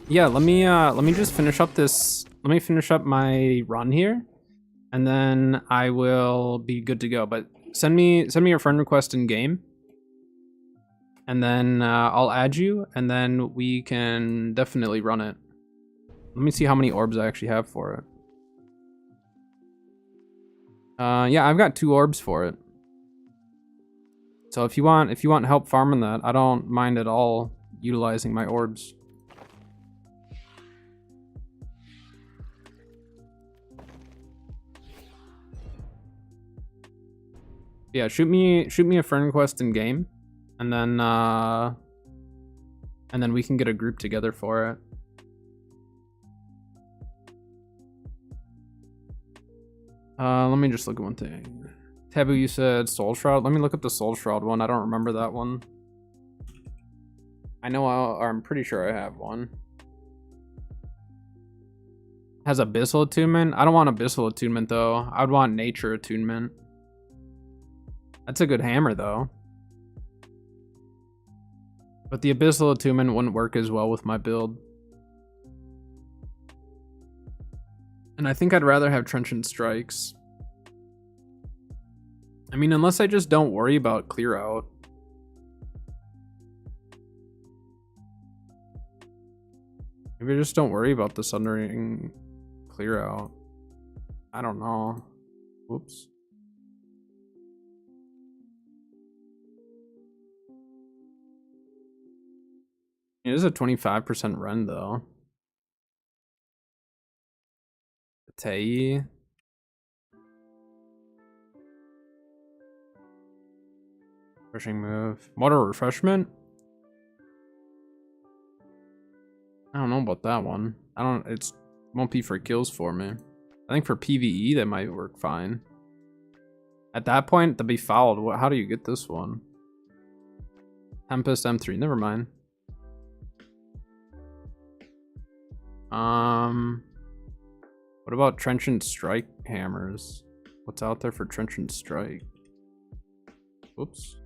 Yeah, let me just finish up this. Let me finish up my run here, and then I will be good to go. But send me your friend request in game, and then I'll add you, and then we can definitely run it. Let me see how many orbs I actually have for it. Yeah, I've got 2 orbs for it. So if you want help farming that, I don't mind at all utilizing my orbs. Yeah, shoot me a friend request in game, and then we can get a group together for it. Let me just look at one thing. Taboo, you said Soul Shroud. Let me look up the Soul Shroud one. I don't remember that one. I know, or I'm pretty sure I have one. Has Abyssal attunement? I don't want Abyssal attunement though. I'd want Nature attunement. That's a good hammer though. But the Abyssal attunement wouldn't work as well with my build. And I think I'd rather have Trenchant Strikes. I mean, unless I just don't worry about clear out. Maybe I just don't worry about the Sundering clear out. I don't know. Whoops. It is a 25% run though. Tei. Pushing move. Water refreshment? I don't know about that one. It's won't be for kills for me. I think for PvE that might work fine. At that point, to be fouled, how do you get this one? Tempest M3, never mind. What about Trenchant Strike hammers? What's out there for Trenchant Strike? Whoops.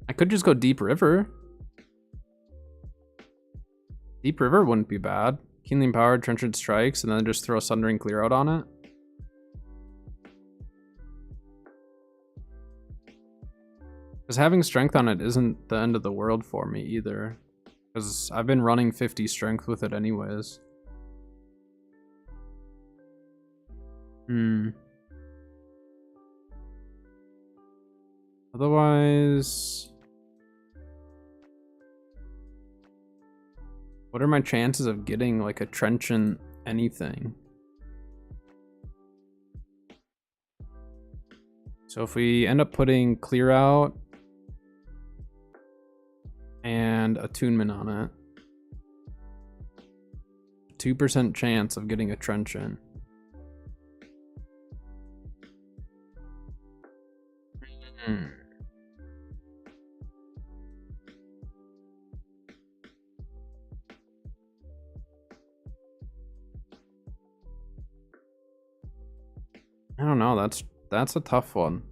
I could just go Deep River. Deep River wouldn't be bad. Keenly Empowered, Trenchant Strikes, and then just throw Sundering Clear Out on it. Because having strength on it isn't the end of the world for me either. Because I've been running 50 strength with it anyways. Otherwise... what are my chances of getting like a Trenchant anything? So if we end up putting Clear Out and Attunement on it, 2% chance of getting a Trenchant. I don't know. That's a tough one.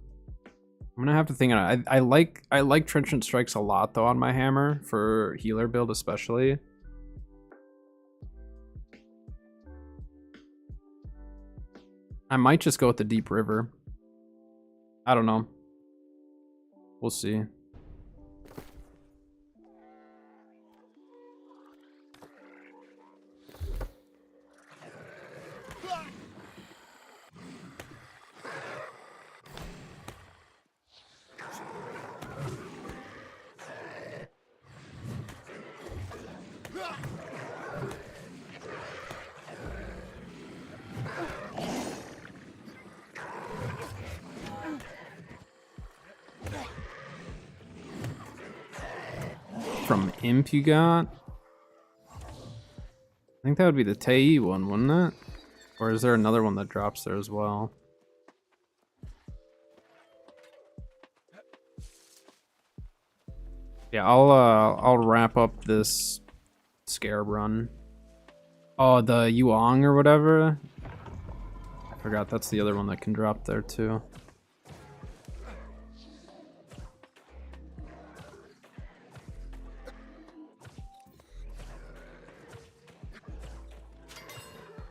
I'm gonna have to think on it. I like Trenchant Strikes a lot though on my hammer for healer build especially. I might just go with the Deep River. I don't know. We'll see. From Imp you got? I think that would be the Tei one, wouldn't it? Or is there another one that drops there as well? Yeah, I'll wrap up this Scarab run Oh, the Yuang or whatever? I forgot that's the other one that can drop there too.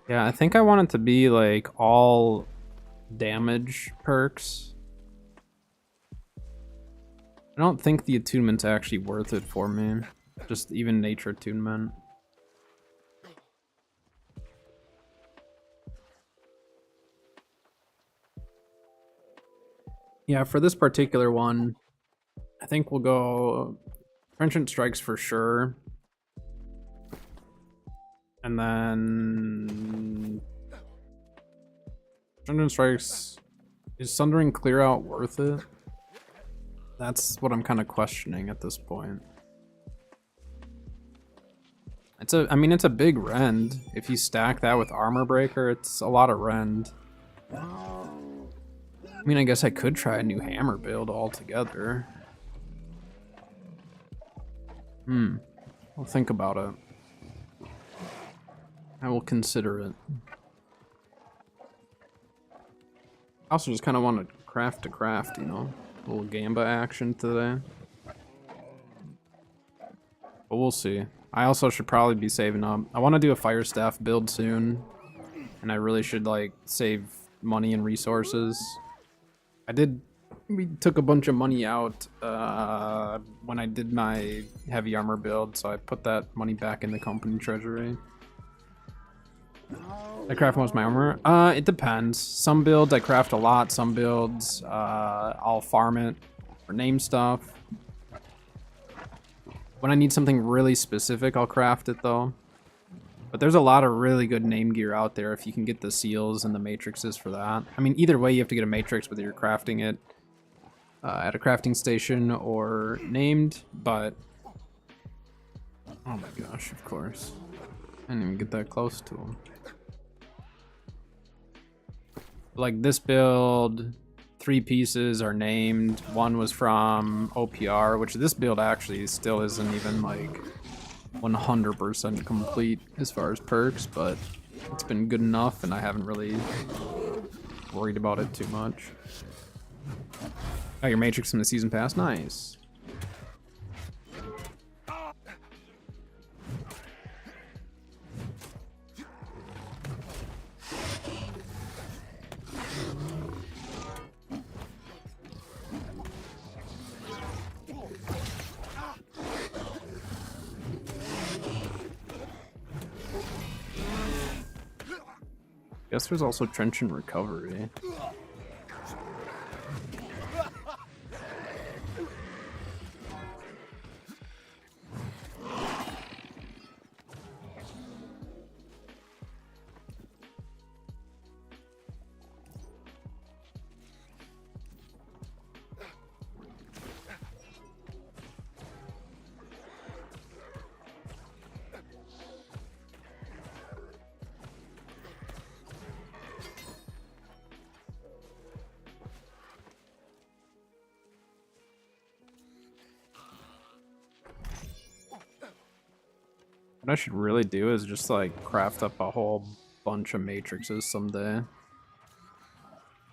Yeah, I think I want it to be like all damage perks. I don't think the attunement's actually worth it for me. Just even nature attunement. Yeah, for this particular one, I think we'll go Trenchant Strikes for sure. And then Trenchant Strikes, is Sundering Clear Out worth it? That's what I'm kind of questioning at this point. I mean, it's a big rend. If you stack that with Armor Breaker, it's a lot of rend. I mean, I guess I could try a new hammer build altogether. I'll think about it. I will consider it. I also just kind of want to craft, you know? A little Gamba action today. But we'll see. I also should probably be saving up. I want to do a Fire Staff build soon. And I really should, like, save money and resources. We took a bunch of money out when I did my heavy armor build, so I put that money back in the company treasury. I craft most of my armor. It depends. Some builds I craft a lot, some builds I'll farm it or name stuff. When I need something really specific, I'll craft it though. But there's a lot of really good name gear out there if you can get the seals and the matrices for that. I mean, either way, you have to get a matrix whether you're crafting it at a crafting station or named, but... Oh my gosh, of course. I didn't even get that close to him. Like this build, 3 pieces are named. One was from OPR, which this build actually still isn't even like 100% complete as far as perks, but it's been good enough and I haven't really worried about it too much. Oh, your matrix from the season pass, nice. Guess there's also Trenchant Recovery. What I should really do is just like craft up a whole bunch of matrices someday.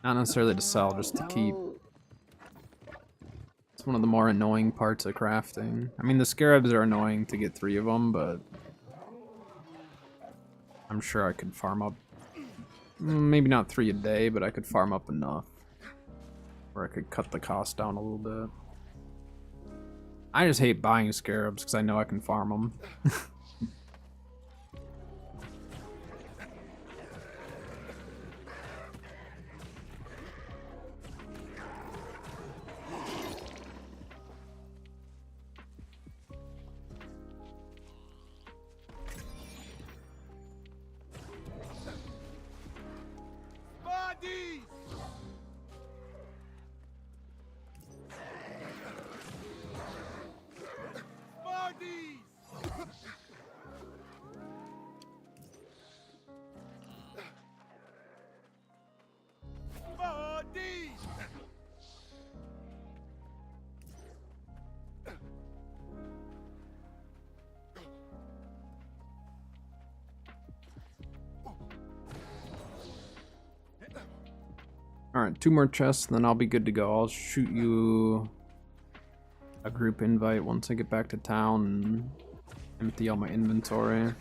Not necessarily to sell, just to keep. It's one of the more annoying parts of crafting. I mean, the scarabs are annoying to get 3 of them, but I'm sure I could farm up, maybe not 3 a day, but I could farm up enough where I could cut the cost down a little bit. I just hate buying scarabs because I know I can farm them. Alright, 2 more chests, and then I'll be good to go. I'll shoot you a group invite once I get back to town and empty all my inventory.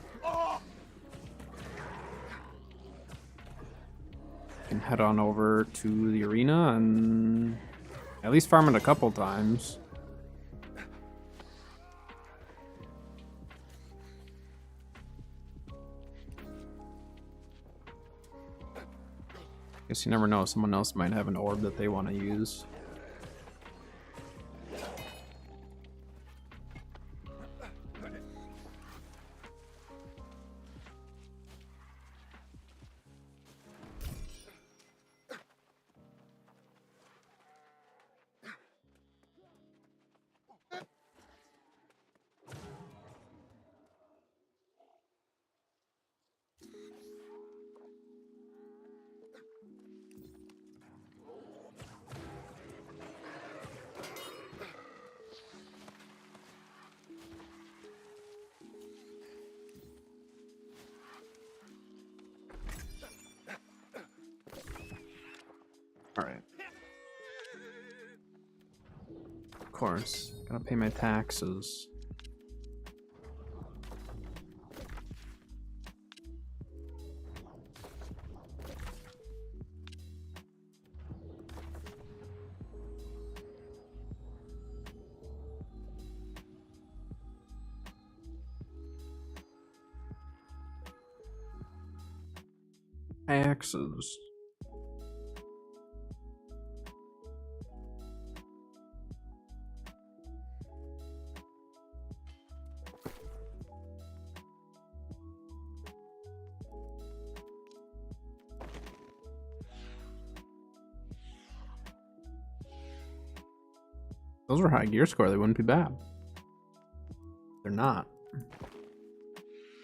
Can head on over to the arena and at least farm it a couple times. Guess you never know, someone else might have an orb that they want to use. Alright. Of course, gotta pay my taxes. Taxes. Those were high gear score, they wouldn't be bad. They're not.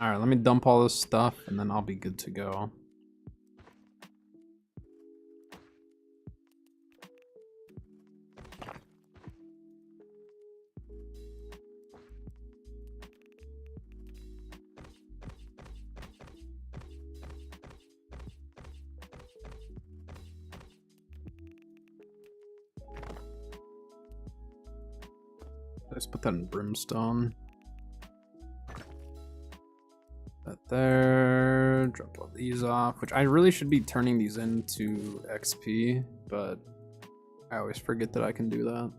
Alright, let me dump all this stuff and then I'll be good to go. Let's put that in brimstone. That there. Drop all these off, which I really should be turning these into XP, but I always forget that I can do that.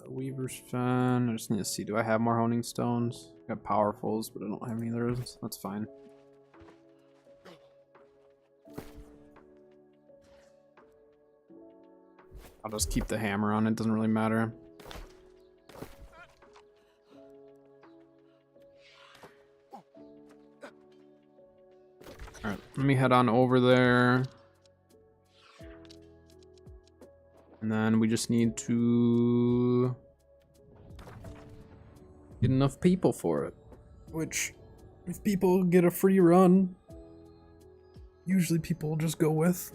Weaver's Fen. I just need to see, do I have more honing stones? I got powerfuls, but I don't have any of those. That's fine. I'll just keep the hammer on, it doesn't really matter. Alright, let me head on over there. And then we just need to get enough people for it. Which, if people get a free run, usually people will just go with.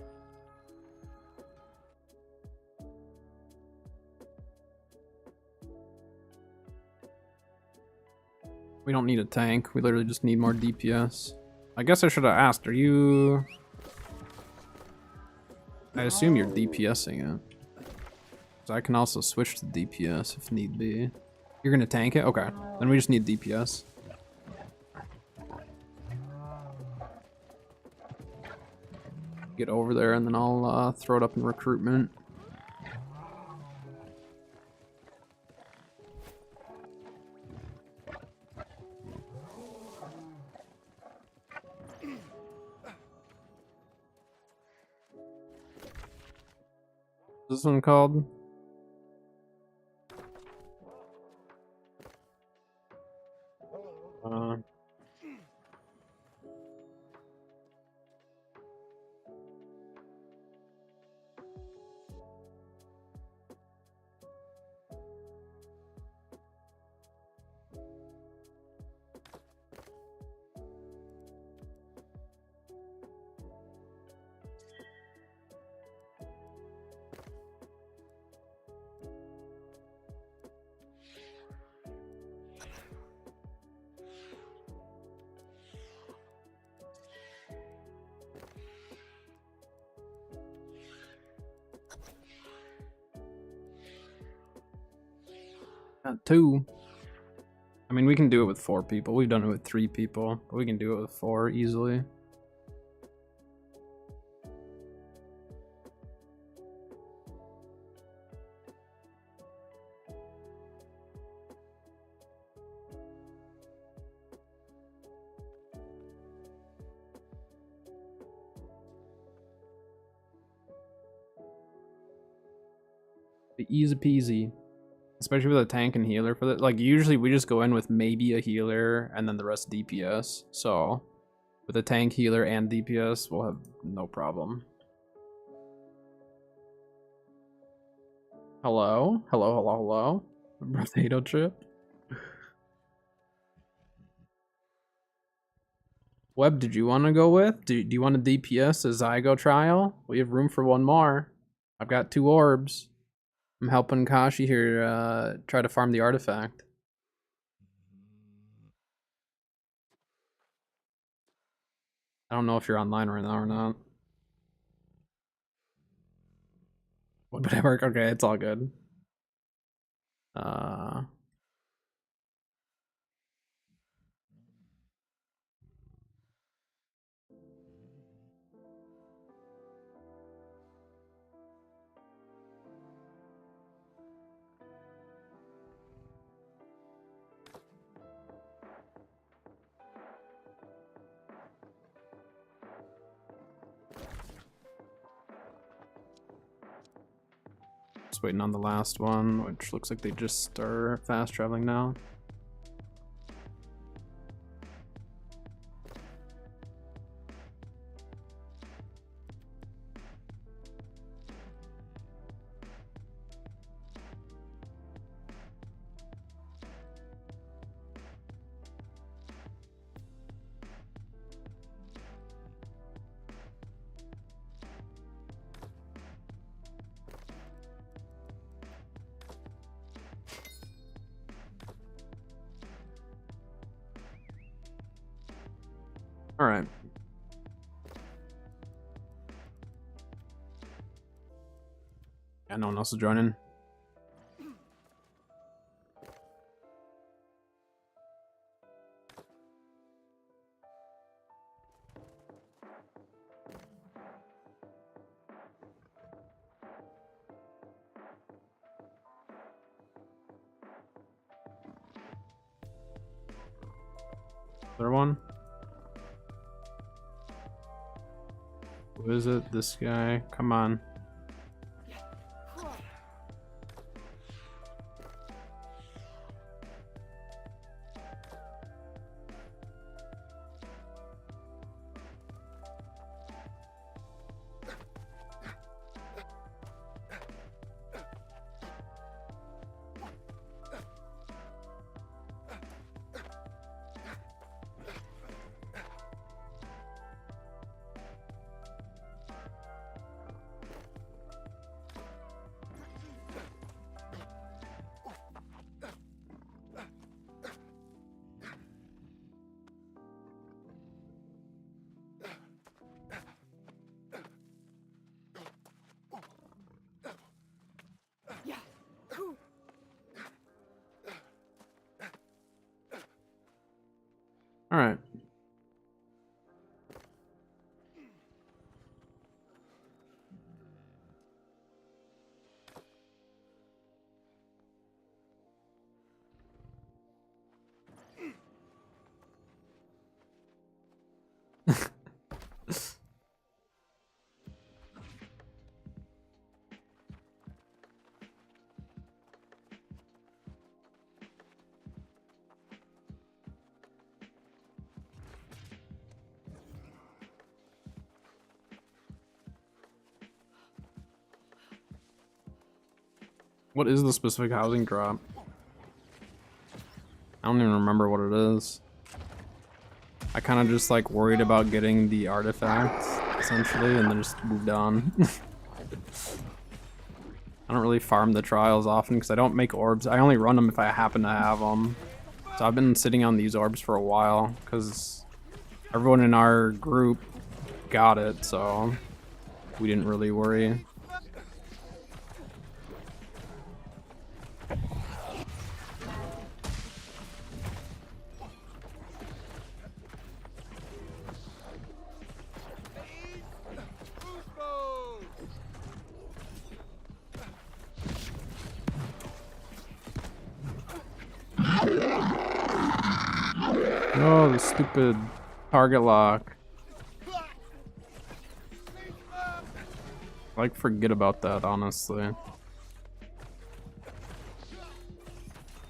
We don't need a tank, we literally just need more DPS. I guess I should have asked, are you... I assume you're DPSing it. So I can also switch to DPS if need be. You're gonna tank it? Okay. Then we just need DPS. Get over there and then I'll throw it up in recruitment. What's this one called? Got 2. I mean, we can do it with 4 people. We've done it with 3 people, but we can do it with 4 easily. Easy peasy. Especially with a tank and healer for that. Like, usually we just go in with maybe a healer and then the rest DPS. So, with a tank, healer, and DPS, we'll have no problem. Hello? Hello, hello, hello? Potato chip? Web, did you want to go with? Do you want a DPS, a Zygo trial? We have room for 1 more. I've got 2 orbs. I'm helping Kashi here try to farm the artifact. I don't know if you're online right now or not. Whatever, okay, it's all good. Just waiting on the last one, which looks like they just are fast traveling now. All right. Yeah, no one else is joining. Other one? Who is it? This guy? Come on. All right. What is the specific housing drop? I don't even remember what it is. I kind of just like worried about getting the artifact, essentially, and then just moved on. I don't really farm the trials often because I don't make orbs. I only run them if I happen to have them. So I've been sitting on these orbs for a while because everyone in our group got it, so we didn't really worry. Oh, the stupid target lock. Like, forget about that, honestly.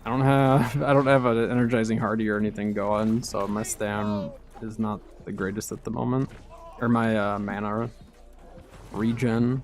I don't have an energizing hardy or anything going, so my stam is not the greatest at the moment. Or my mana regen.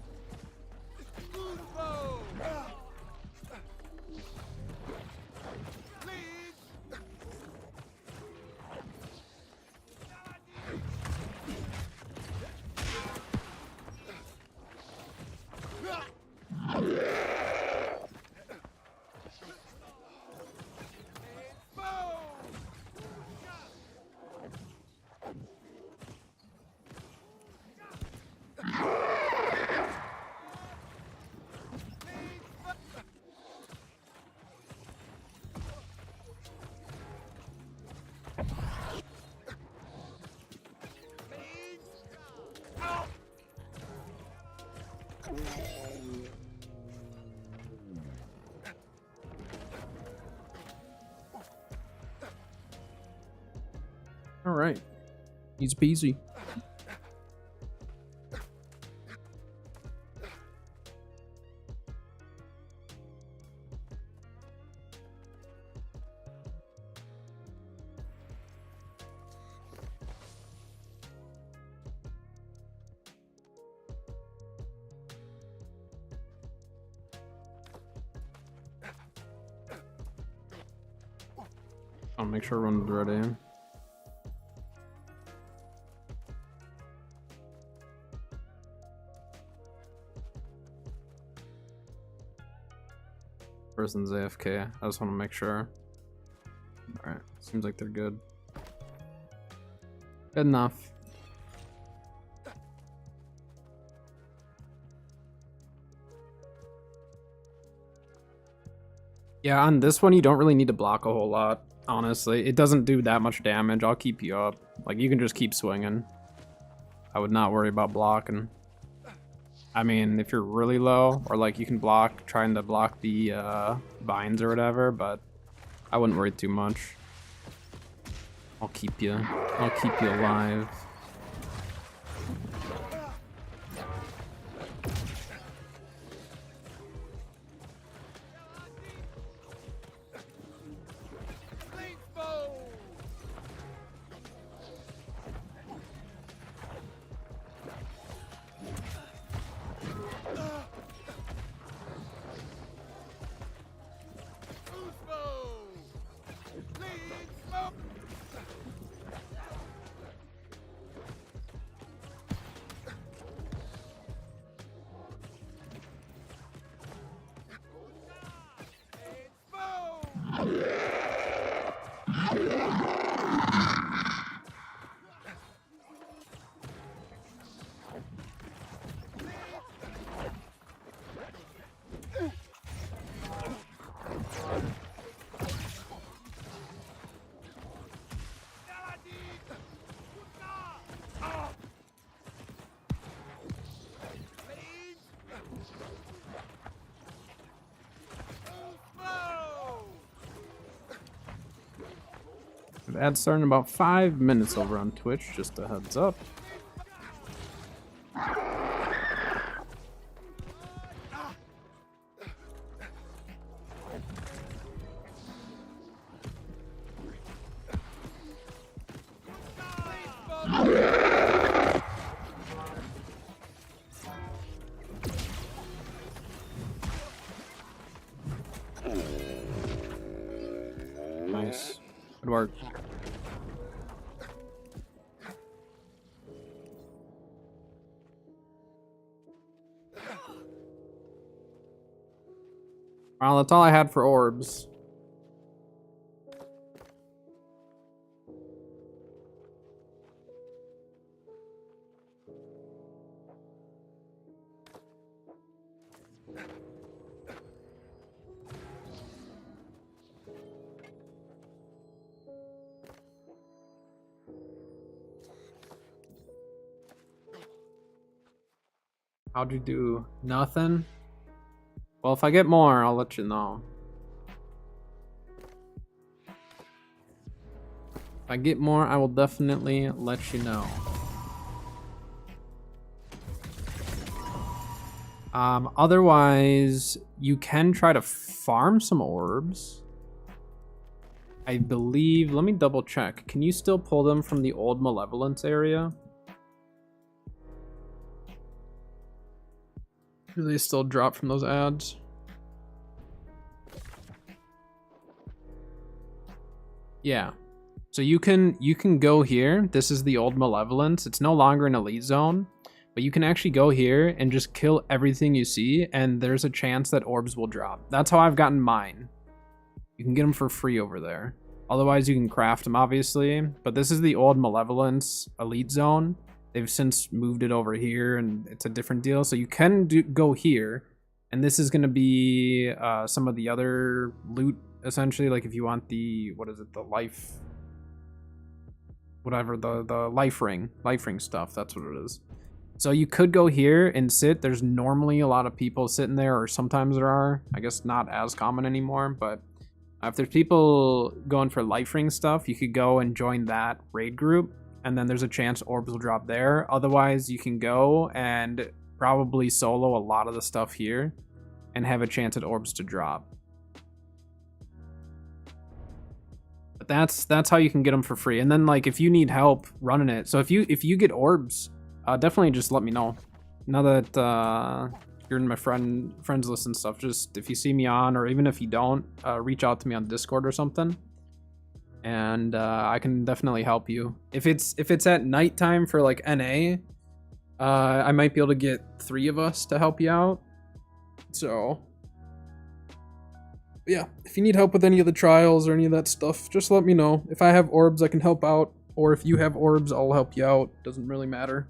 All right, easy peasy. I'll make sure everyone's ready. Person's AFK. I just want to make sure. Alright, seems like they're good. Good enough. Yeah, on this one, you don't really need to block a whole lot, honestly. It doesn't do that much damage. I'll keep you up. Like, you can just keep swinging. I would not worry about blocking. I mean, if you're really low, or like you can block, trying to block the vines or whatever, but I wouldn't worry too much. I'll keep you alive. Ads start in about 5 minutes over on Twitch, just a heads up. Nice. Good work. Well, that's all I had for orbs. How'd you do? Nothing? Well, if I get more, I'll let you know. If I get more, I will definitely let you know. Otherwise, you can try to farm some orbs. I believe, let me double check. Can you still pull them from the old Malevolence area? Do they still drop from those ads? Yeah. So you can go here. This is the old Malevolence. It's no longer an elite zone, but you can actually go here and just kill everything you see, and there's a chance that orbs will drop. That's how I've gotten mine. You can get them for free over there. Otherwise, you can craft them, obviously. But this is the old Malevolence elite zone. They've since moved it over here, and it's a different deal. So you can go here, and this is going to be some of the other loot, essentially. Like if you want the, what is it, the life, whatever, the life ring stuff. That's what it is. So you could go here and sit. There's normally a lot of people sitting there, or sometimes there are. I guess not as common anymore, but if there's people going for life ring stuff, you could go and join that raid group, and then there's a chance orbs will drop there. Otherwise, you can go and probably solo a lot of the stuff here and have a chance at orbs to drop. But that's how you can get them for free. And then, like, if you need help running it, so if you get orbs, definitely just let me know. Now that you're in my friends list and stuff, just if you see me on, or even if you don't, reach out to me on Discord or something, and I can definitely help you. If it's at nighttime for like NA, I might be able to get 3 of us to help you out. So yeah, if you need help with any of the trials or any of that stuff, just let me know. If I have orbs, I can help out, or if you have orbs, I'll help you out. Doesn't really matter.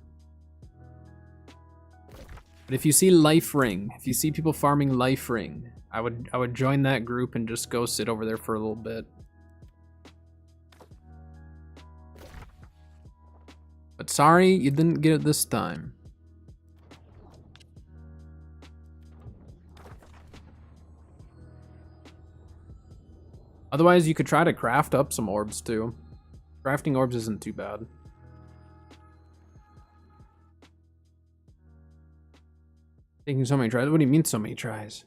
But if you see life ring, if you see people farming life ring, I would join that group and just go sit over there for a little bit. But sorry, you didn't get it this time. Otherwise, you could try to craft up some orbs too. Crafting orbs isn't too bad. Taking so many tries? What do you mean so many tries?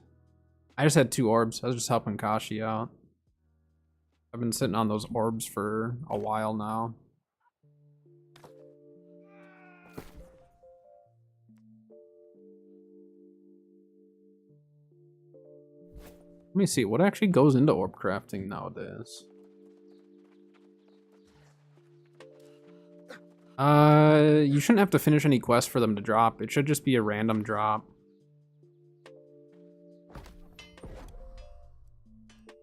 I just had 2 orbs. I was just helping Kashi out. I've been sitting on those orbs for a while now. Let me see, what actually goes into orb crafting nowadays? You shouldn't have to finish any quests for them to drop. It should just be a random drop.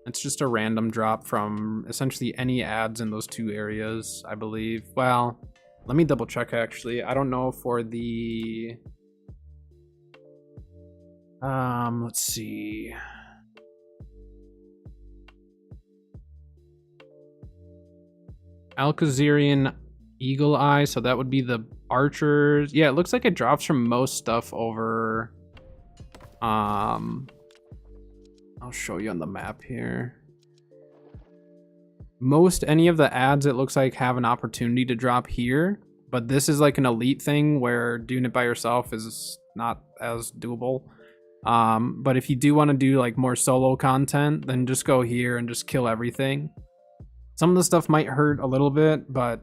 It's just a random drop from essentially any ads in those 2 areas, I believe. Well, let me double check actually. I don't know for the... let's see. Alkazarian Eagle Eye, so that would be the archers. Yeah, it looks like it drops from most stuff over... I'll show you on the map here. Most any of the ads, it looks like, have an opportunity to drop here, but this is like an elite thing where doing it by yourself is not as doable. But if you do want to do like more solo content, then just go here and just kill everything. Some of the stuff might hurt a little bit, but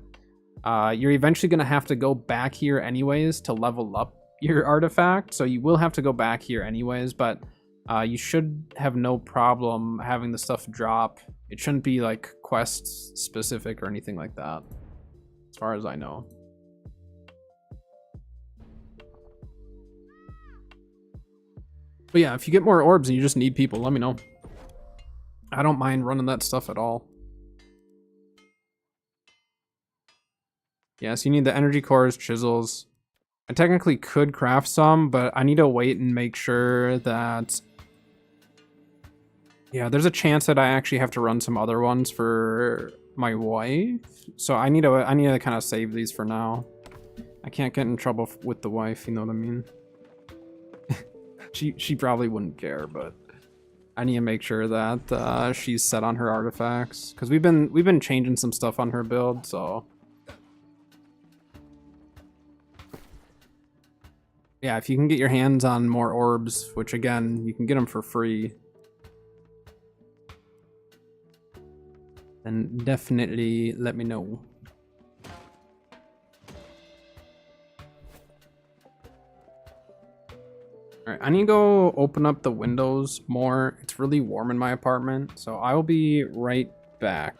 you're eventually going to have to go back here anyways to level up your artifact, so you will have to go back here anyways, but you should have no problem having the stuff drop. It shouldn't be like quest specific or anything like that, as far as I know. But yeah, if you get more orbs and you just need people, let me know. I don't mind running that stuff at all. Yeah, so you need the energy cores, chisels. I technically could craft some, but I need to wait and make sure that... Yeah, there's a chance that I actually have to run some other ones for my wife. So I need to kind of save these for now. I can't get in trouble with the wife, you know what I mean? She probably wouldn't care, but I need to make sure that she's set on her artifacts, because we've been changing some stuff on her build, so yeah, if you can get your hands on more orbs, which again, you can get them for free, then definitely let me know. Alright, I need to go open up the windows more. It's really warm in my apartment, so I will be right back.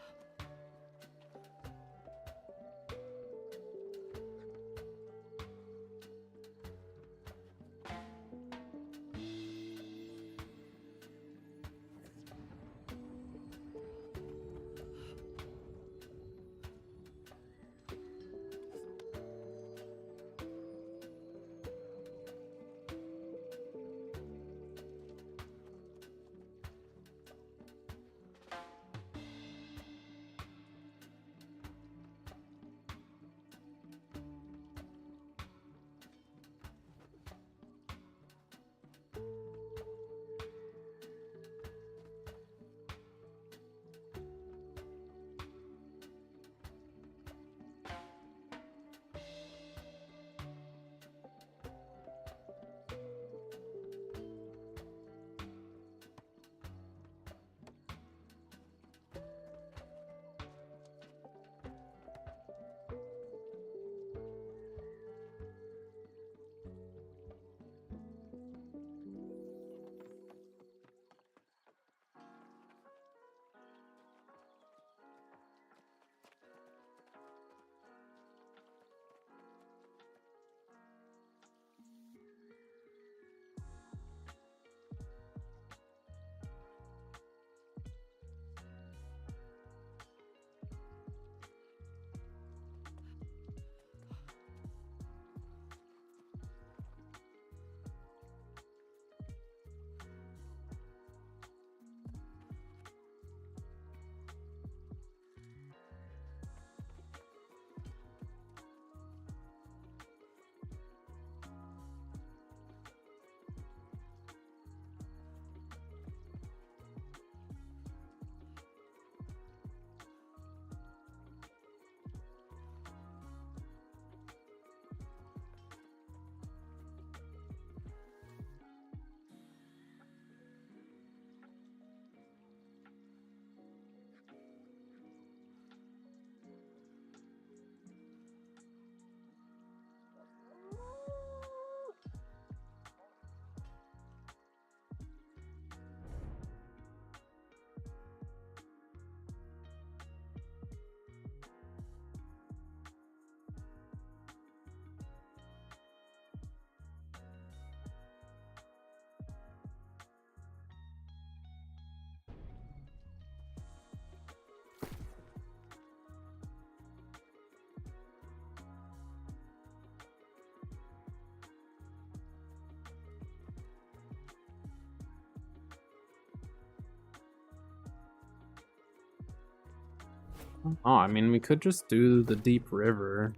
Oh, I mean, we could just do the deep river.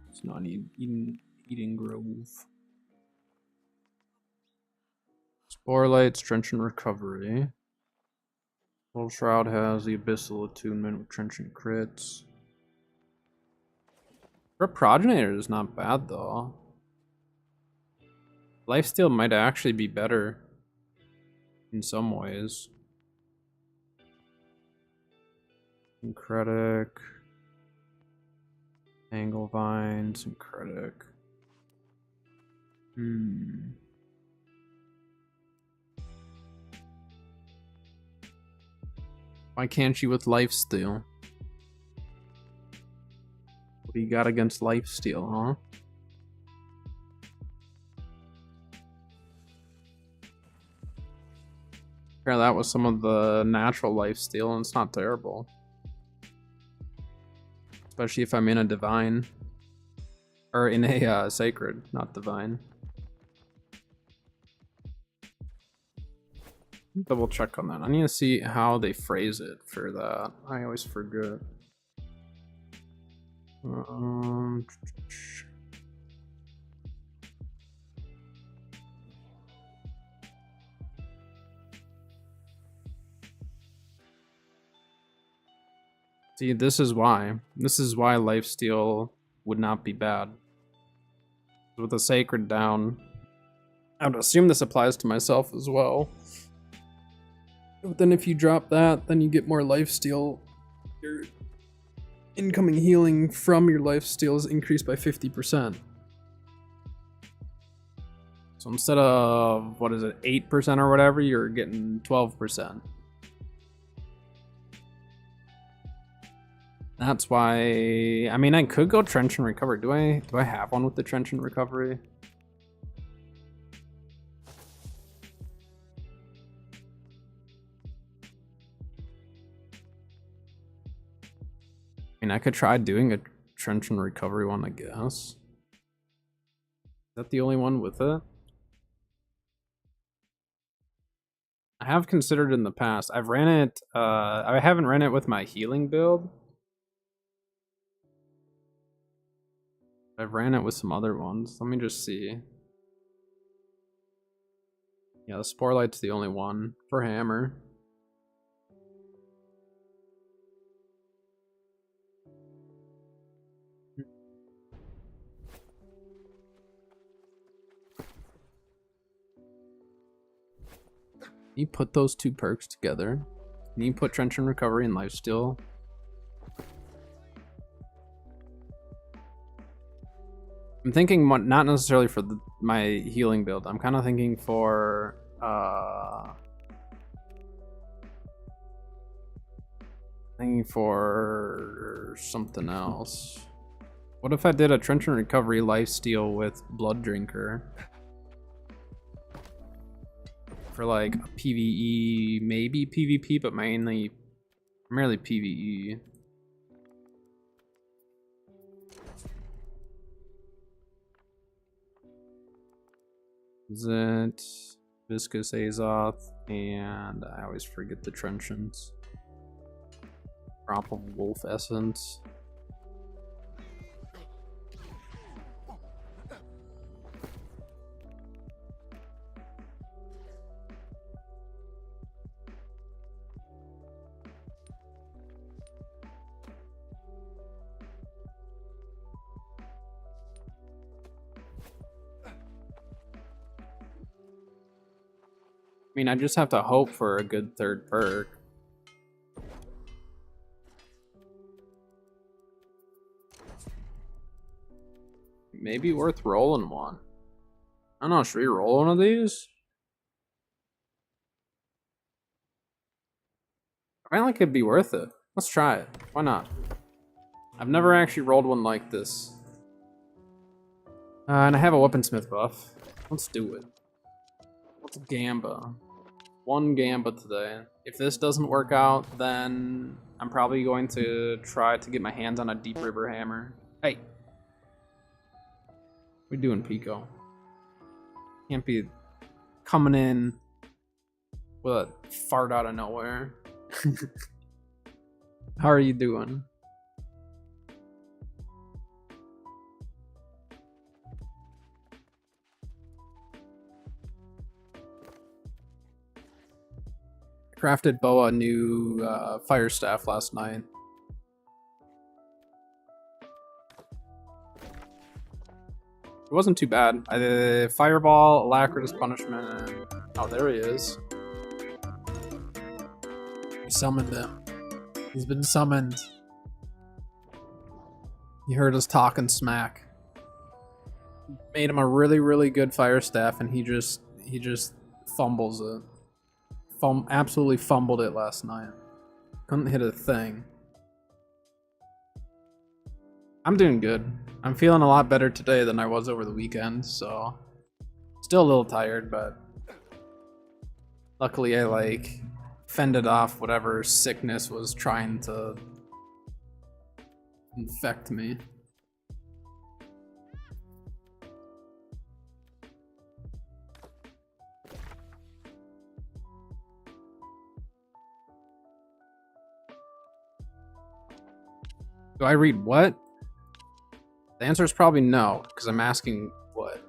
It's not Eden Grove. Spore Lights, Trench and Recovery. Soul Shroud has the Abyssal Attunement with Trench and Crits. For a Progenitor is not bad though. Lifesteal might actually be better in some ways. Syncretic. Anglevine, Syncretic. Why can't you with lifesteal? What do you got against lifesteal, huh? Yeah, that was some of the natural lifesteal, and it's not terrible. Especially if I'm in a divine. Or in a sacred, not divine. Double check on that. I need to see how they phrase it for that. I always forget. See, this is why. This is why lifesteal would not be bad. With a sacred down, I would assume this applies to myself as well. But then if you drop that, then you get more lifesteal. Your incoming healing from your lifesteal is increased by 50%. So instead of, what is it, 8% or whatever, you're getting 12%. That's why, I mean, I could go Trench and Recover. Do I have one with the Trench and Recovery? I mean, I could try doing a Trench and Recovery one, I guess. Is that the only one with it? I have considered in the past. I've ran it, I haven't ran it with my healing build. I've ran it with some other ones. Let me just see. Yeah, the Sporelight's the only one for Hammer. You put those two perks together. And you put Trench and Recovery and Lifesteal. I'm thinking not necessarily for my healing build. I'm kind of thinking for something else. What if I did a Trench and Recovery Lifesteal with Blood Drinker? For like a PvE, maybe PvP, but primarily PvE. Is it Viscous Azoth, and I always forget the Trenchants. Drop of Wolf Essence. I mean, I just have to hope for a good third perk. Maybe worth rolling one. I don't know, should we roll one of these? I feel like it'd be worth it. Let's try it. Why not? I've never actually rolled one like this. And I have a weaponsmith buff. Let's do it. Let's Gamba. One Gamba today. If this doesn't work out, then I'm probably going to try to get my hands on a Deep River Hammer. Hey. What are you doing, Pico? Can't be coming in with a fart out of nowhere. How are you doing? Crafted Boa a new fire staff last night. It wasn't too bad. I did Fireball, Alacritous Punishment, and... oh, there he is. We summoned him. He's been summoned. He heard us talking smack. Made him a really, really good fire staff, and he just fumbles it. Absolutely fumbled it last night. Couldn't hit a thing. I'm doing good. I'm feeling a lot better today than I was over the weekend, so still a little tired, but luckily I like fended off whatever sickness was trying to infect me. Do I read what? The answer is probably no, because I'm asking what.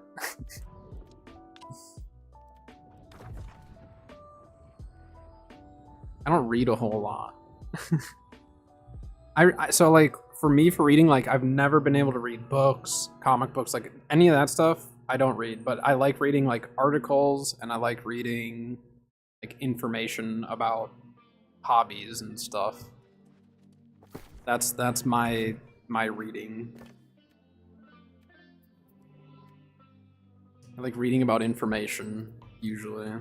I don't read a whole lot. So like for me for reading, like I've never been able to read books, comic books, like any of that stuff. I don't read, but I like reading like articles and I like reading like information about hobbies and stuff. That's my reading. I like reading about information usually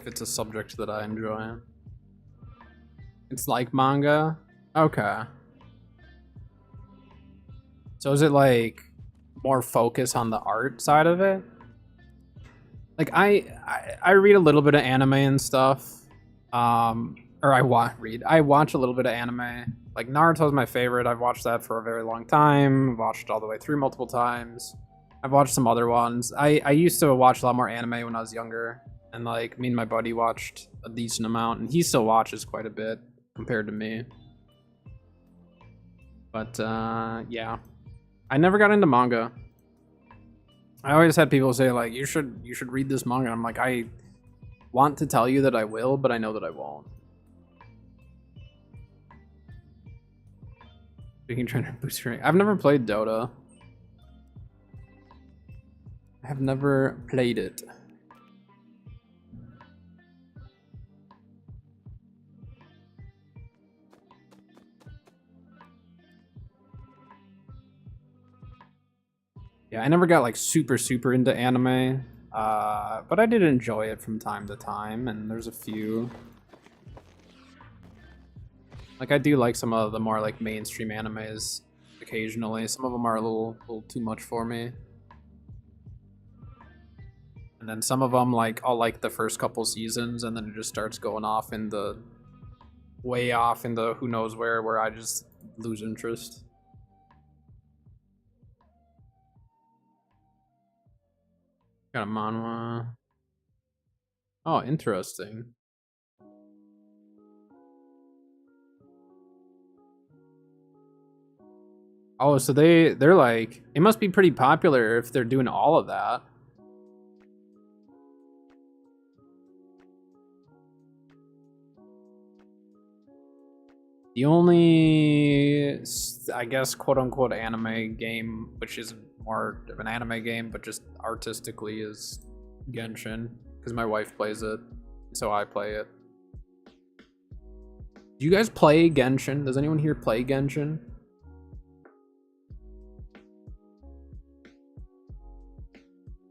if it's a subject that I enjoy. It's like manga. Okay. So is it like more focus on the art side of it? Like I read a little bit of anime and stuff. Or I watch a little bit of anime. Like Naruto's my favorite. I've watched that for a very long time. I've watched it all the way through multiple times. I've watched some other ones. I used to watch a lot more anime when I was younger, and like me and my buddy watched a decent amount, and he still watches quite a bit compared to me. But yeah, I never got into manga. I always had people say like you should read this manga. I'm like, I want to tell you that I will, but I know that I won't. Speaking trainer boost rank. I've never played Dota. I have never played it. Yeah, I never got like super into anime, but I did enjoy it from time to time, and there's a few. Like I do like some of the more like mainstream animes occasionally. Some of them are a little too much for me. And then some of them like I'll like the first couple seasons, and then it just starts going off in the way off in the who knows where I just lose interest. Got a manhwa. Oh, interesting. Oh, so they're like it must be pretty popular if they're doing all of that. The only, I guess, quote unquote anime game, which is more of an anime game, but just artistically, is Genshin, because my wife plays it, so I play it. Do you guys play Genshin? Does anyone here play Genshin?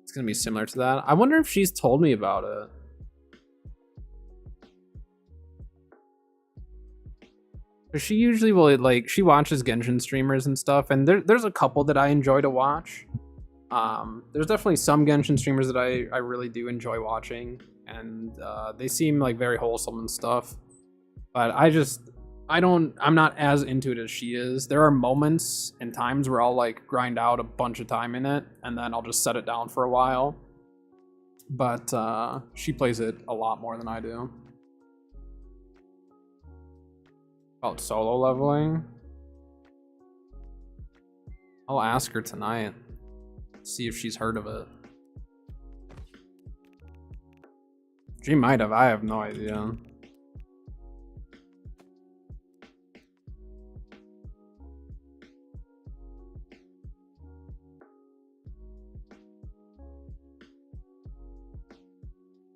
It's gonna be similar to that. I wonder if she's told me about it. She usually will like she watches Genshin streamers and stuff, and there's a couple that I enjoy to watch. There's definitely some Genshin streamers that I really do enjoy watching, and they seem like very wholesome and stuff. But I'm not as into it as she is. There are moments and times where I'll like grind out a bunch of time in it, and then I'll just set it down for a while. But she plays it a lot more than I do. About solo leveling? I'll ask her tonight. See if she's heard of it. She might have, I have no idea.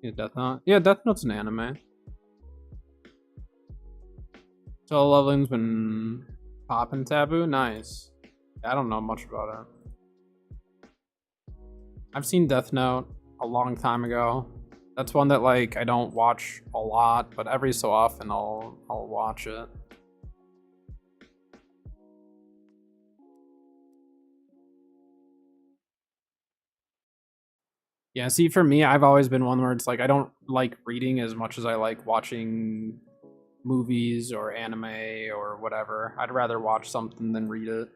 Yeah, Death Note. Yeah, Death Note's an anime. Solo leveling's been poppin' taboo? Nice. I don't know much about it. I've seen Death Note a long time ago. That's one that like I don't watch a lot, but every so often I'll watch it. Yeah, see for me, I've always been one where it's like I don't like reading as much as I like watching movies or anime or whatever. I'd rather watch something than read it.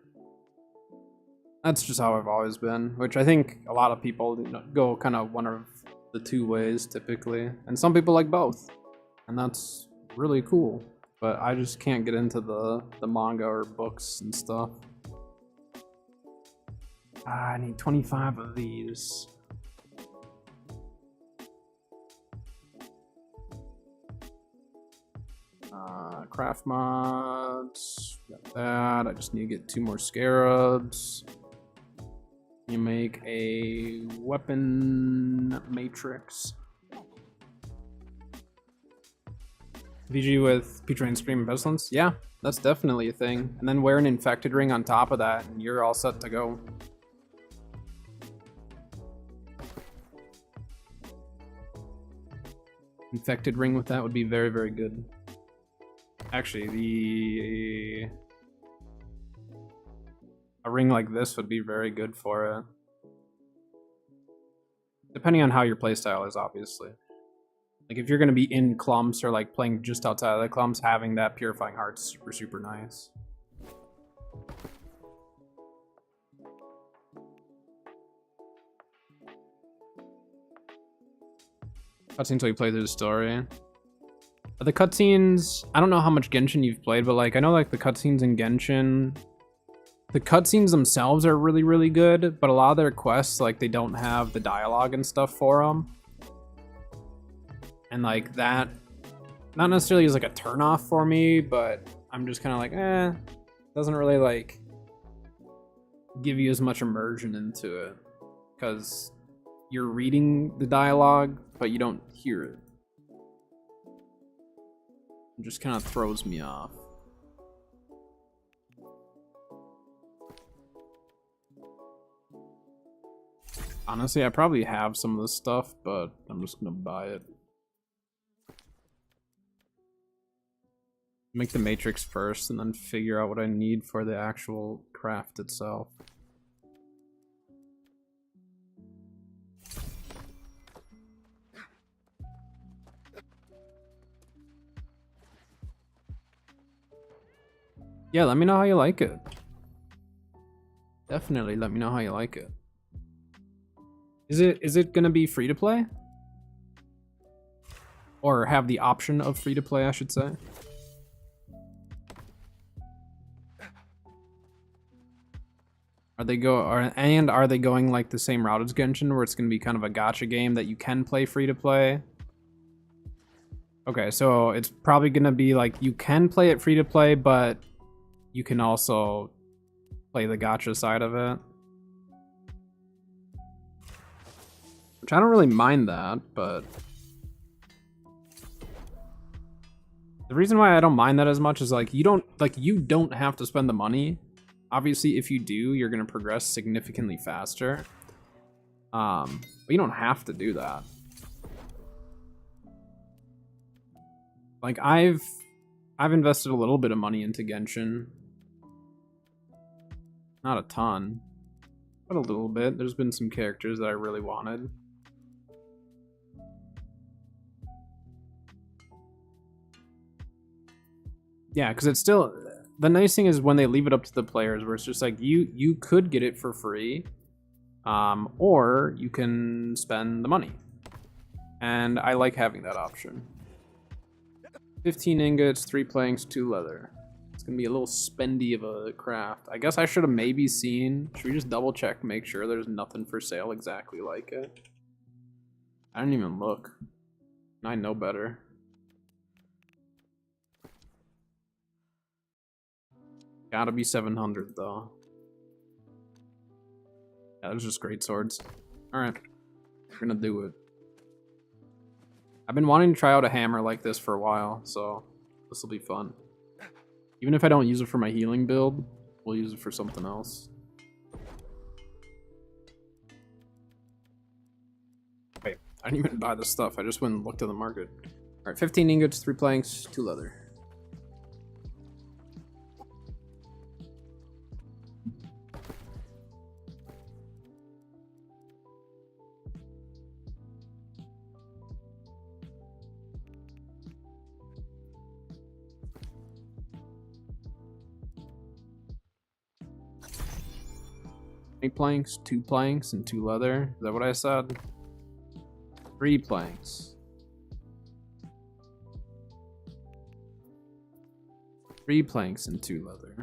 That's just how I've always been, which I think a lot of people go kind of one of the two ways typically, and some people like both, and that's really cool. But I just can't get into the manga or books and stuff. I need 25 of these. Craft mods. Got that. I just need to get 2 more scarabs. You make a weapon matrix. VG with Putrine Scream and Pestilence? Yeah, that's definitely a thing. And then wear an infected ring on top of that, and you're all set to go. Infected ring with that would be very, very good. Actually, a ring like this would be very good for it. Depending on how your playstyle is, obviously. Like, if you're going to be in clumps or, like, playing just outside of the clumps, having that Purifying Heart's super, super nice. Cutscenes until you play through the story. The cutscenes, I don't know how much Genshin you've played, but, like, I know, like, the cutscenes in Genshin... The cutscenes themselves are really, really good, but a lot of their quests, like, they don't have the dialogue and stuff for them. And, like, that, not necessarily is, like, a turn-off for me, but I'm just kind of like, doesn't really, like, give you as much immersion into it. Because you're reading the dialogue, but you don't hear it. It just kind of throws me off. Honestly, I probably have some of this stuff, but I'm just gonna buy it. Make the matrix first and then figure out what I need for the actual craft itself. Yeah, let me know how you like it. Definitely let me know how you like it. Is it gonna be free to play? Or have the option of free to play, I should say. Are they going like the same route as Genshin, where it's gonna be kind of a gacha game that you can play free to play? Okay, so it's probably gonna be like you can play it free to play, but you can also play the gacha side of it. Which I don't really mind that, but the reason why I don't mind that as much is like you don't have to spend the money. Obviously, if you do, you're gonna progress significantly faster. But you don't have to do that. Like I've invested a little bit of money into Genshin. Not a ton, but a little bit. There's been some characters that I really wanted. Yeah, because it's still... The nice thing is when they leave it up to the players, where it's just like, you could get it for free, or you can spend the money. And I like having that option. 15 ingots, 3 planks, 2 leather. It's gonna be a little spendy of a craft. I guess I should have maybe seen... Should we just double check, make sure there's nothing for sale exactly like it? I didn't even look. I know better. Gotta be 700 though. Yeah, those are just great swords. Alright, we're gonna do it. I've been wanting to try out a hammer like this for a while, so this will be fun. Even if I don't use it for my healing build, we'll use it for something else. Wait, I didn't even buy this stuff, I just went and looked at the market. Alright, 15 ingots, 3 planks, 2 leather. Planks, 2 planks, and 2 leather. Is that what I said? 3 planks. 3 planks and 2 leather.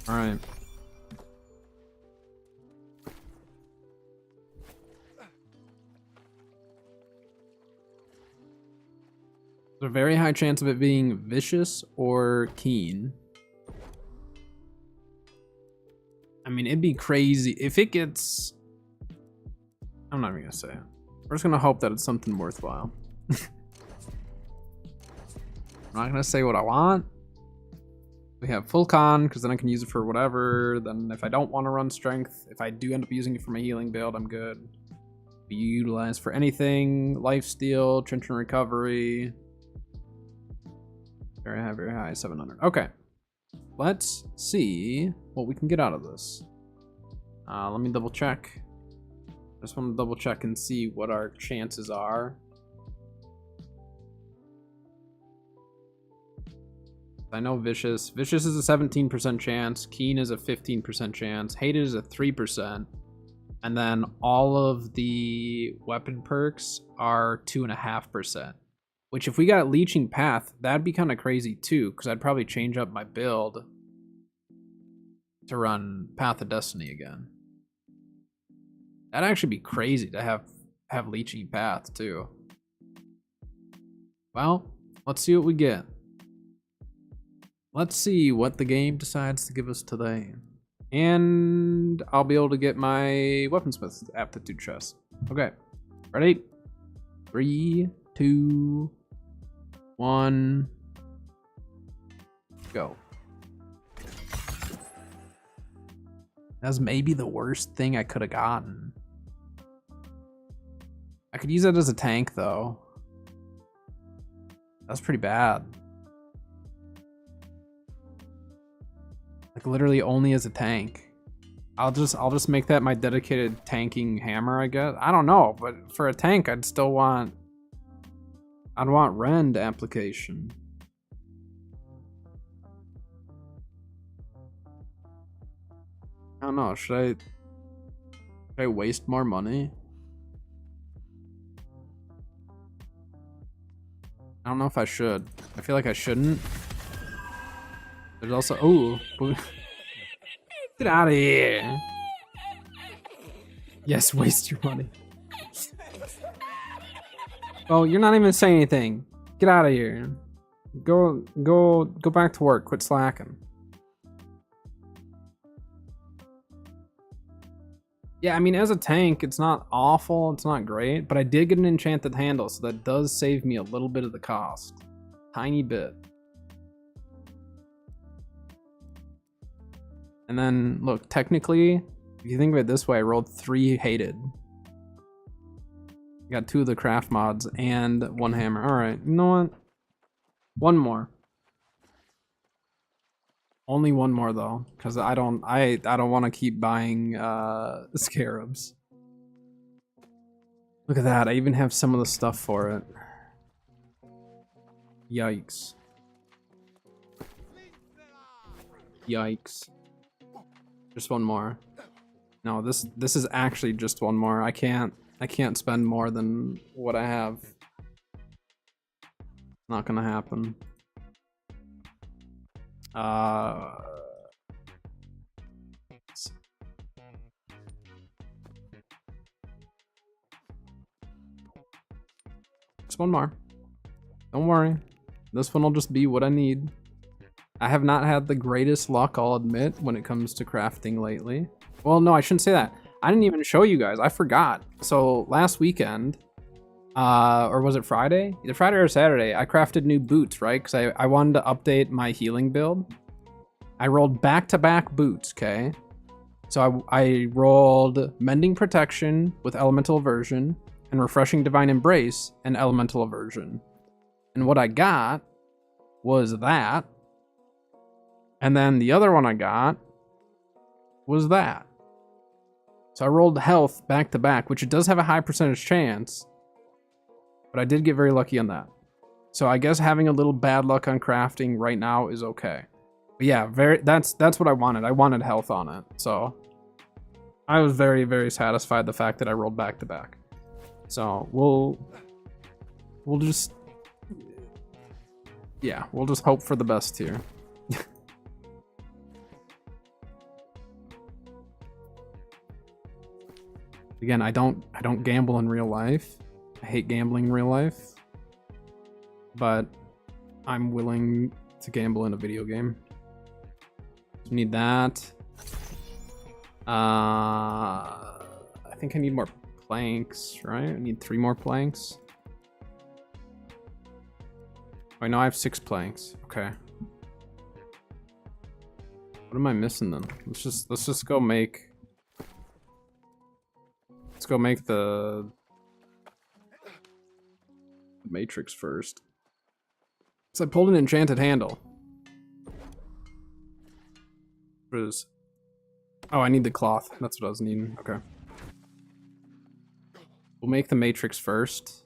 Alright. There's a very high chance of it being vicious or keen. I mean, it'd be crazy if it gets... I'm not even gonna say it. We're just gonna hope that it's something worthwhile. I'm not gonna say what I want. We have full con, because then I can use it for whatever. Then if I don't want to run strength, if I do end up using it for my healing build, I'm good. Be utilized for anything. Lifesteal, trench and recovery. Very high, 700. Okay. Let's see what we can get out of this. Let me double check. Just want to double check and see what our chances are. I know Vicious. Vicious is a 17% chance. Keen is a 15% chance. Hated is a 3%. And then all of the weapon perks are 2.5%. Which if we got Leeching Path, that'd be kind of crazy too, because I'd probably change up my build to run Path of Destiny again. That'd actually be crazy to have Leeching Path too. Well, let's see what we get. Let's see what the game decides to give us today. And I'll be able to get my Weaponsmith aptitude chest. Okay, ready? 3, 2, 1, go. That's maybe the worst thing I could have gotten. I could use it as a tank though. That's pretty bad. Like literally only as a tank. I'll just make that my dedicated tanking hammer, I guess. I don't know, but for a tank I'd want rend application. I don't know, should I waste more money? I don't know if I should. I feel like I shouldn't. There's also, oh, get out of here. Yes, waste your money. Oh, you're not even saying anything. Get out of here. Go back to work. Quit slacking. Yeah, I mean, as a tank, it's not awful. It's not great, but I did get an enchanted handle, so that does save me a little bit of the cost. Tiny bit. And then, look, technically, if you think of it this way, I rolled 3 hated. Got 2 of the craft mods and 1 hammer. All right, you know what? 1 more. Only 1 more though, because I don't want to keep buying scarabs. Look at that! I even have some of the stuff for it. Yikes! Yikes! Just 1 more. No, this is actually just 1 more. I can't spend more than what I have. Not gonna happen. Just 1 more. Don't worry. This one will just be what I need. I have not had the greatest luck, I'll admit, when it comes to crafting lately. Well, no, I shouldn't say that. I didn't even show you guys. I forgot. So last weekend, or was it Friday? Either Friday or Saturday, I crafted new boots, right? Because I wanted to update my healing build. I rolled back-to-back boots, okay? So I rolled Mending Protection with Elemental Aversion and Refreshing Divine Embrace and Elemental Aversion. And what I got was that. And then the other one I got was that. So I rolled health back-to-back, which it does have a high percentage chance. But I did get very lucky on that. So I guess having a little bad luck on crafting right now is okay. But yeah, that's what I wanted. I wanted health on it. So I was very, very satisfied the fact that I rolled back to back. So we'll just, yeah, we'll just hope for the best here. Again, I don't gamble in real life. I hate gambling in real life. but I'm willing to gamble in a video game. Need that. I think I need more planks, right? I need 3 more planks. Oh, now I have 6 planks. Okay. What am I missing then? Let's just go make. Let's go make the matrix first. So I pulled an enchanted handle. What is? Oh, I need the cloth. That's what I was needing. Okay. We'll make the matrix first.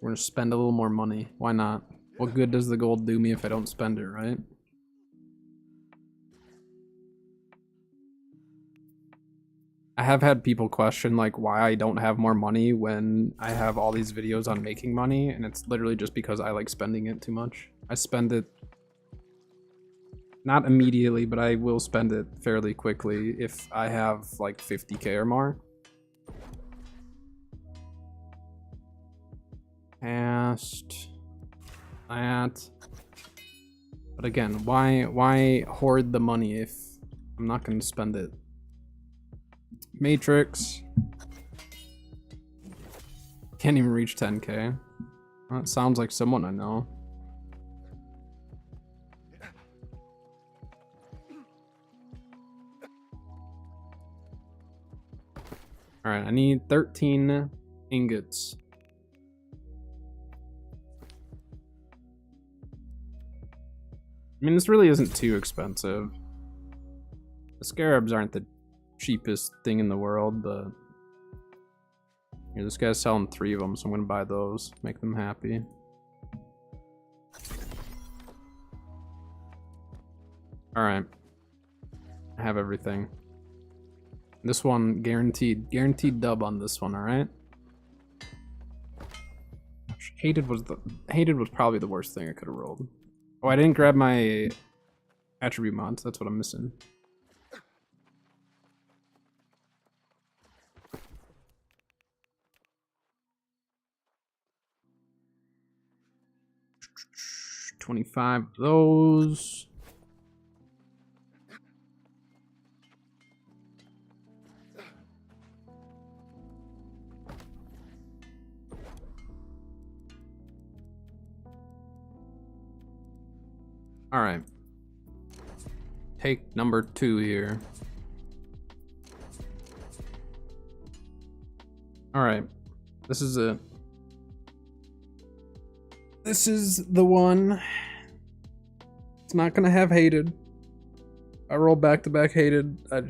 We're gonna spend a little more money. Why not? What good does the gold do me if I don't spend it, right? I have had people question like why I don't have more money when I have all these videos on making money, and it's literally just because I like spending it too much. I spend it not immediately, but I will spend it fairly quickly if I have like 50k or more. Past that. But again, why hoard the money if I'm not going to spend it? Matrix. Can't even reach 10k. That sounds like someone I know. Alright, I need 13 ingots. I mean, this really isn't too expensive. The scarabs aren't the cheapest thing in the world, but here, this guy's selling 3 of them, so I'm gonna buy those, make them happy. Alright. I have everything. This one, guaranteed dub on this one, alright? Hated was probably the worst thing I could have rolled. Oh, I didn't grab my attribute mods, that's what I'm missing. $25 of those. All right. Take number 2 here. All right. This is it. This is the one. It's not gonna have hated. I roll back-to-back hated. I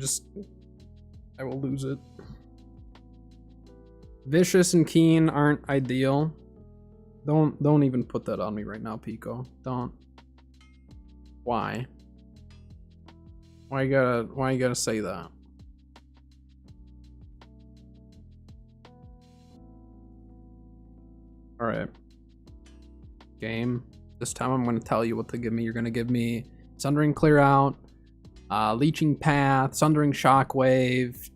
will lose it. Vicious and keen aren't ideal. Don't even put that on me right now, Pico. Don't. Why? Why you gotta say that? All right. Game. This time I'm going to tell you what to give me. You're going to give me Sundering Clear Out, Leeching Path, Sundering Shockwave,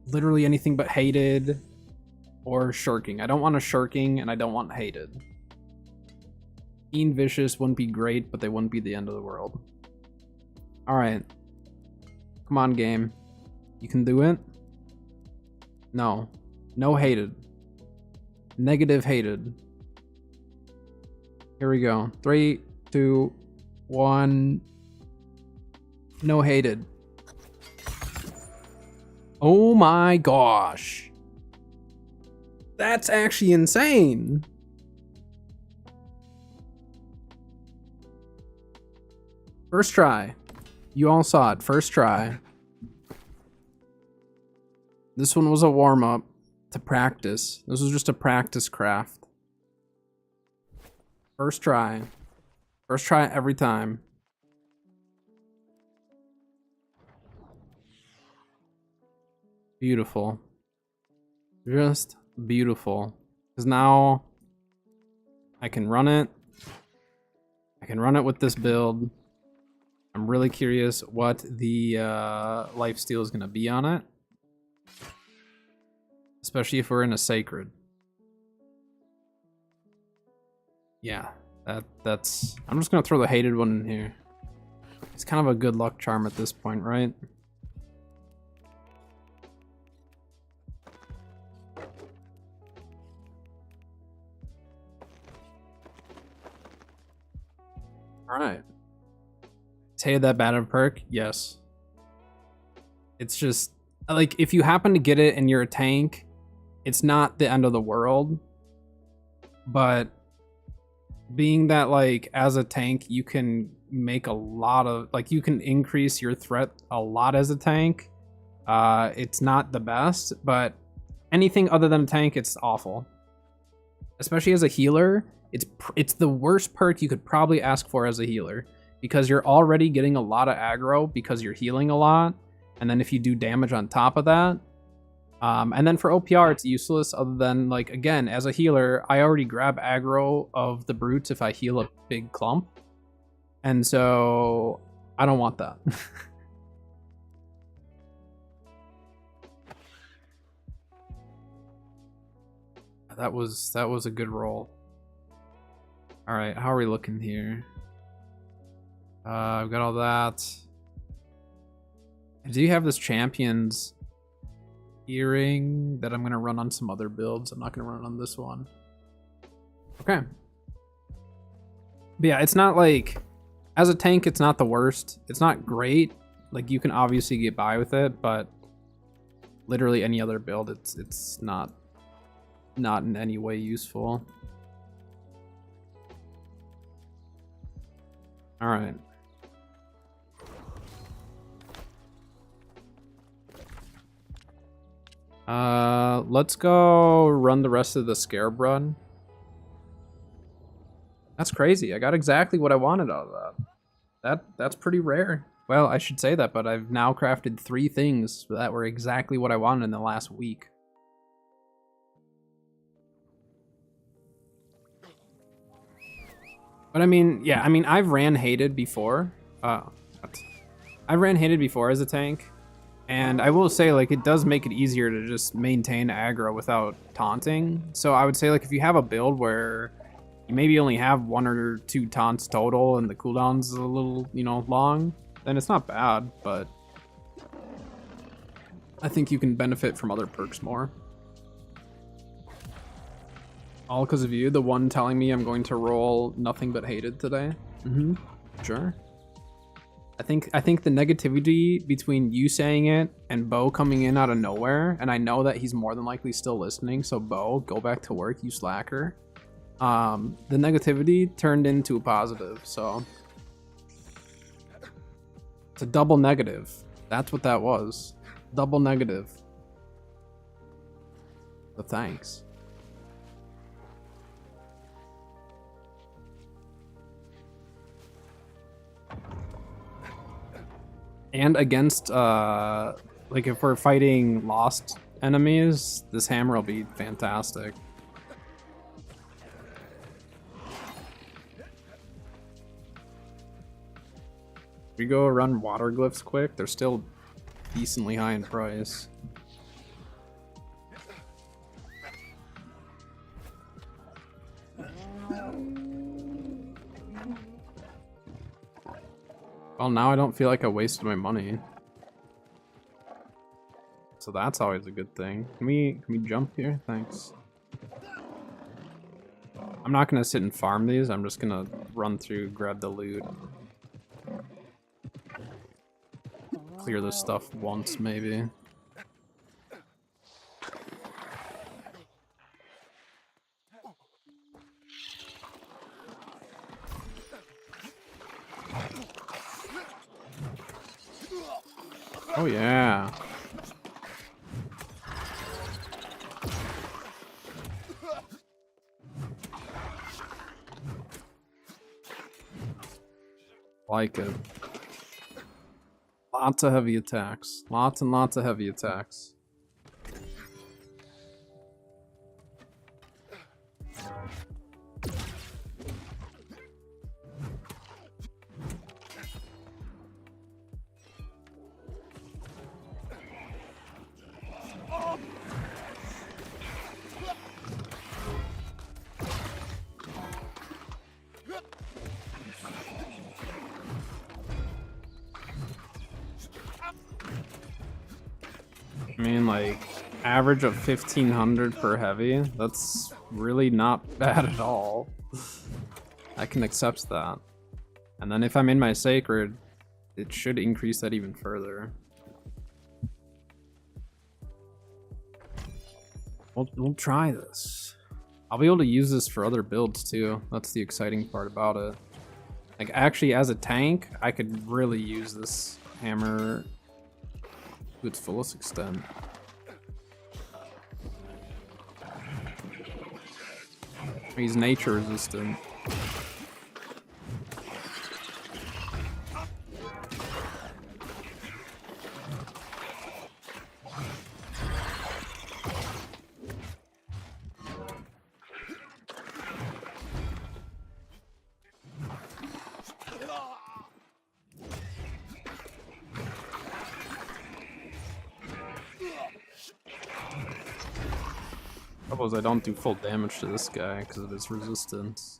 literally anything but hated or shirking. I don't want a shirking and I don't want hated. Keen Vicious wouldn't be great, but they wouldn't be the end of the world. Alright. Come on, game. You can do it? No. No hated. Negative hated. Here we go. 3, 2, 1. No hated. Oh my gosh. That's actually insane. First try. You all saw it. First try. This one was a warm-up to practice. This was just a practice craft. First try. First try every time. Beautiful. Just beautiful. Because now I can run it. I can run it with this build. I'm really curious what the lifesteal is going to be on it. Especially if we're in a sacred. Yeah, that's... I'm just gonna throw the hated one in here. It's kind of a good luck charm at this point, right? Alright. Is hated that bad of a perk? Yes. It's just, like, if you happen to get it and you're a tank, it's not the end of the world. But being that, like, as a tank, you can make a lot of, like, you can increase your threat a lot as a tank. It's not the best, but anything other than a tank, it's awful. Especially as a healer, it's the worst perk you could probably ask for as a healer, because you're already getting a lot of aggro because you're healing a lot, and then if you do damage on top of that, and then for OPR, it's useless other than, like, again, as a healer, I already grab aggro of the brutes if I heal a big clump. And so I don't want that. That was a good roll. All right, how are we looking here? I've got all that. I do have this champions earring that I'm gonna run on some other builds. I'm not gonna run on this one. Okay. But yeah, it's not like, as a tank, it's not the worst. It's not great. Like, you can obviously get by with it, but literally any other build, it's not in any way useful. All right. Let's go run the rest of the scarab run. That's crazy. I got exactly what I wanted out of that. That's pretty rare. Well, I should say that, but I've now crafted 3 things that were exactly what I wanted in the last week. But I mean, yeah, I mean, I've ran hated before. I ran hated before as a tank. And I will say, like, it does make it easier to just maintain aggro without taunting. So I would say, like, if you have a build where you maybe only have 1 or 2 taunts total and the cooldown's a little, you know, long, then it's not bad, but I think you can benefit from other perks more. All because of you, the one telling me I'm going to roll nothing but hated today. Mm-hmm. Sure. I think the negativity between you saying it and Bo coming in out of nowhere, and I know that he's more than likely still listening, so Bo, go back to work, you slacker. The negativity turned into a positive, so it's a double negative. That's what that was. Double negative. So thanks. And against, like, if we're fighting lost enemies, this hammer will be fantastic. We go run water glyphs quick. They're still decently high in price. Well, now I don't feel like I wasted my money. So that's always a good thing. Can we jump here? Thanks. I'm not gonna sit and farm these. I'm just gonna run through, grab the loot. Clear this stuff once, maybe. Oh yeah. Like it. Lots of heavy attacks. Lots and lots of heavy attacks. I mean, like, average of 1500 per heavy. That's really not bad at all. I can accept that. And then if I'm in my sacred, it should increase that even further. We'll try this. I'll be able to use this for other builds too. That's the exciting part about it. Like, actually, as a tank, I could really use this hammer to its fullest extent. He's nature resistant. Suppose I don't do full damage to this guy because of his resistance.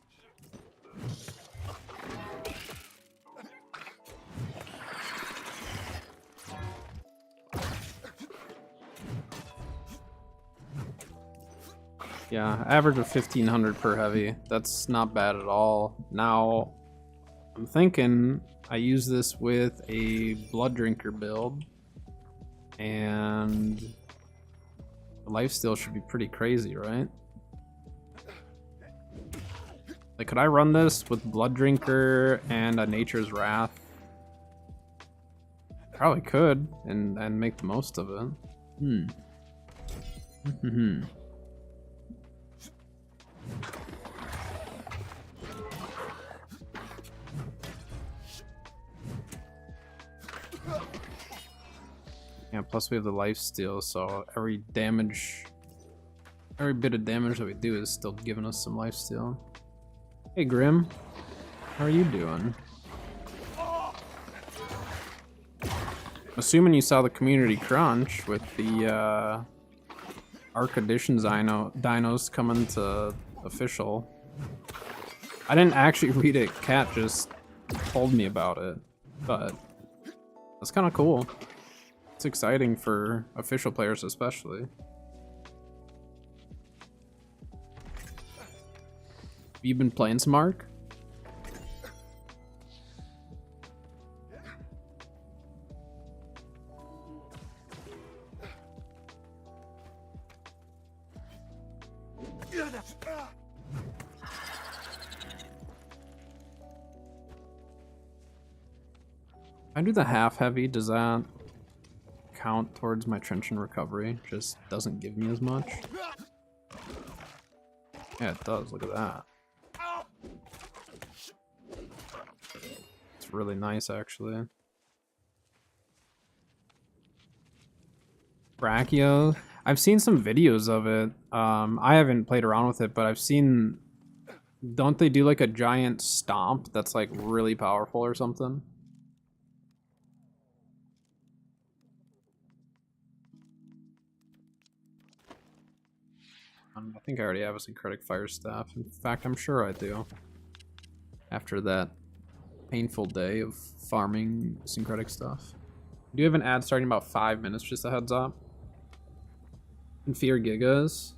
Yeah, average of 1500 per heavy. That's not bad at all. Now, I'm thinking I use this with a Blood Drinker build, and the lifesteal should be pretty crazy, right? Like, could I run this with Blood Drinker and a Nature's Wrath? Probably could, and make the most of it. Yeah, plus we have the lifesteal, so every bit of damage that we do is still giving us some lifesteal. Hey Grim, how are you doing? Assuming you saw the community crunch with the Arc Editions dinos coming to official. I didn't actually read it, Kat just told me about it, but that's kind of cool. It's exciting for official players especially. Have you been playing some Arc? I do the half heavy, does that count towards my trench and recovery? Just doesn't give me as much. Yeah, it does. Look at that. It's really nice, actually. Brachio. I've seen some videos of it. I haven't played around with it, but I've seen... Don't they do like a giant stomp that's like really powerful or something? I think I already have a Syncretic Fire Staff. In fact, I'm sure I do. After that painful day of farming Syncretic stuff. I do have an ad starting in about 5 minutes, just a heads up. And Fear Gigas.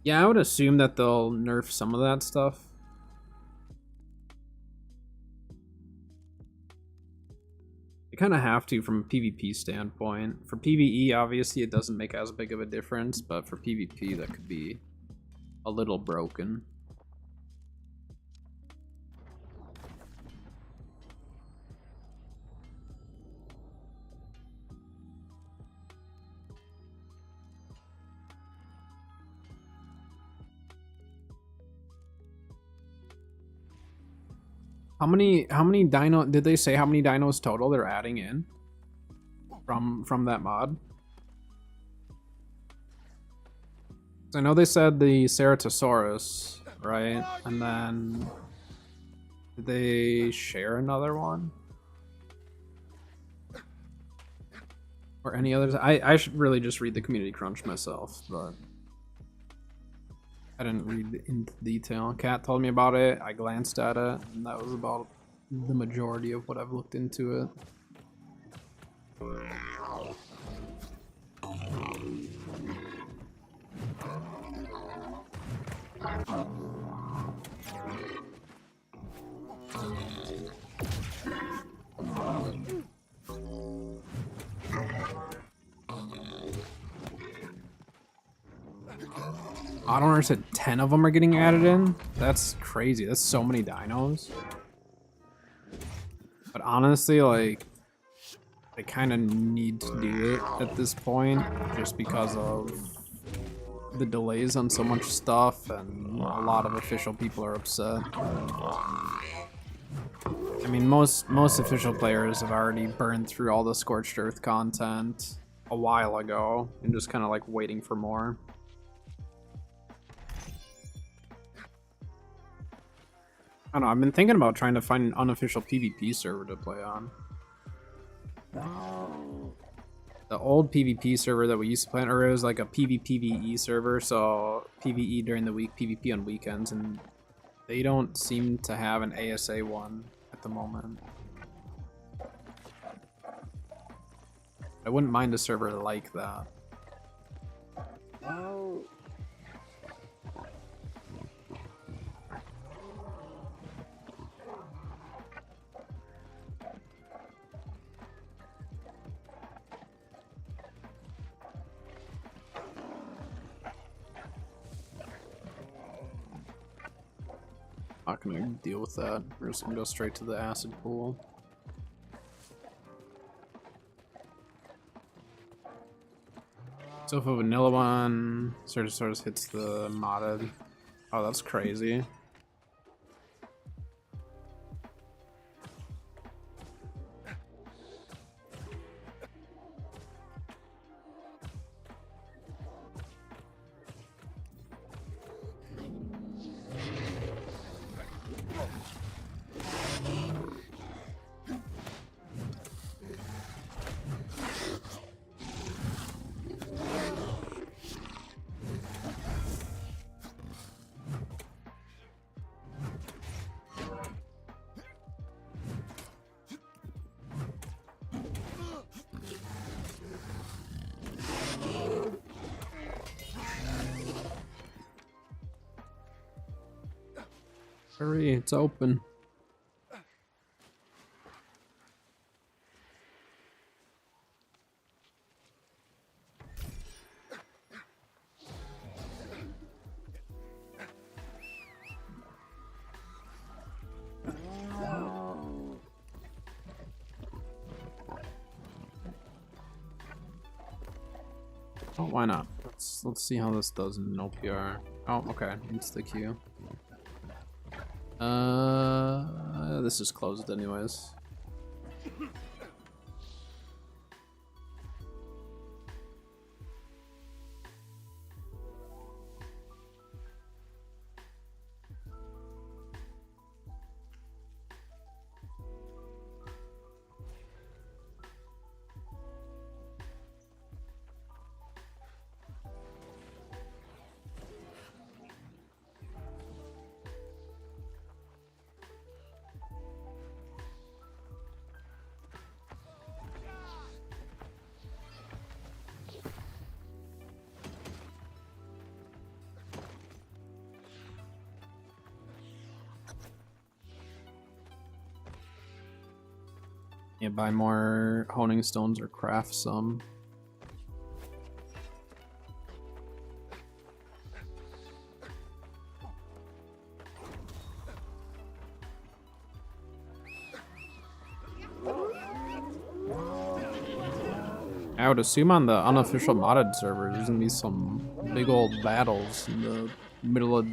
Yeah, I would assume that they'll nerf some of that stuff. They kind of have to from a PvP standpoint. For PvE, obviously, it doesn't make as big of a difference, but for PvP, that could be a little broken. How many dino did they say how many dinos total they're adding in from that mod? I know they said the Ceratosaurus, right? And then did they share another one? Or any others? I should really just read the community crunch myself, but I didn't read into detail. Kat told me about it, I glanced at it, and that was about the majority of what I've looked into it. Auto Hunter said 10 of them are getting added in. That's crazy. That's so many dinos. But honestly, like, they kind of need to do it at this point just because of the delays on so much stuff, and a lot of official people are upset. I mean, most official players have already burned through all the Scorched Earth content a while ago and just kind of like waiting for more. I don't know, I've been thinking about trying to find an unofficial PvP server to play on. The old PvP server that we used to play on, or it was like a PvPvE server, so PvE during the week, PvP on weekends, and they don't seem to have an ASA one at the moment. I wouldn't mind a server like that. Not gonna deal with that. We're just gonna go straight to the acid pool. So if a vanilla one sort of hits the modded. Oh, that's crazy. Hurry, it's open. Oh, why not? Let's see how this does in an OPR. Oh, okay, it's the queue. This is closed anyways. Yeah, buy more honing stones or craft some. I would assume on the unofficial modded server there's gonna be some big old battles in the middle of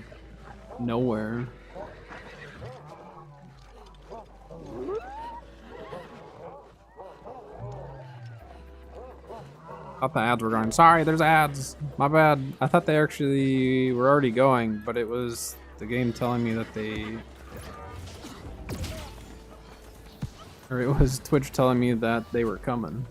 nowhere. Thought the ads were going. Sorry, there's ads. My bad. I thought they actually were already going, but it was the game telling me that they... Or it was Twitch telling me that they were coming.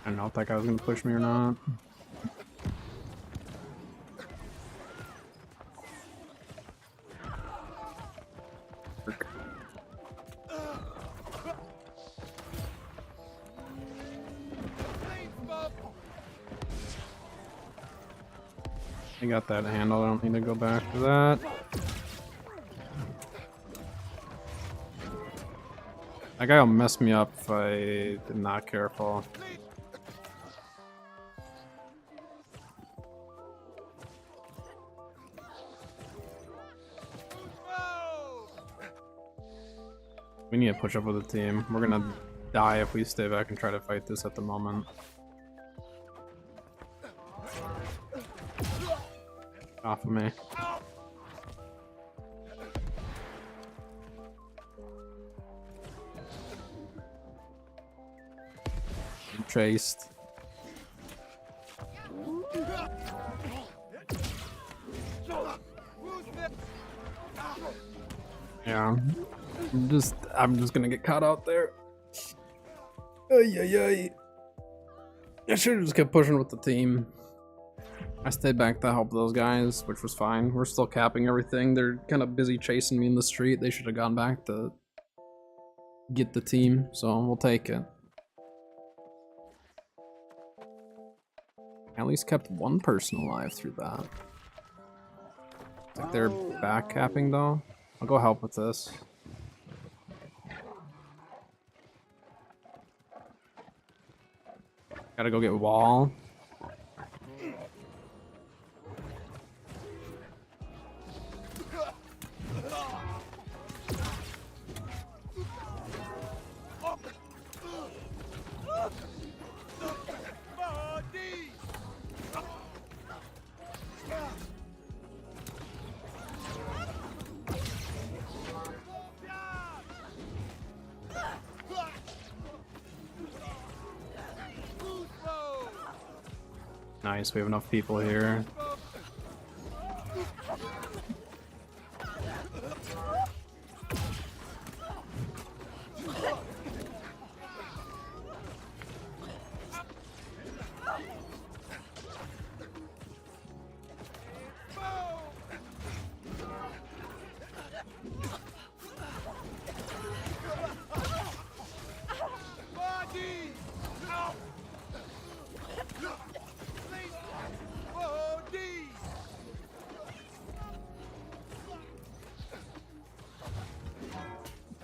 I don't know if that guy was gonna push me or not. Frick. I got that handle. I don't need to go back to that. That guy will mess me up if I am not careful. We need to push up with the team. We're gonna die if we stay back and try to fight this at the moment. Off of me. I'm chased. Yeah. I'm just gonna get caught out there. Ay, ay, ay. I should have just kept pushing with the team. I stayed back to help those guys, which was fine. We're still capping everything. They're kind of busy chasing me in the street. They should have gone back to get the team, so we'll take it. At least kept one person alive through that. It's like they're back capping though. I'll go help with this. Gotta go get wall. Nice, we have enough people here.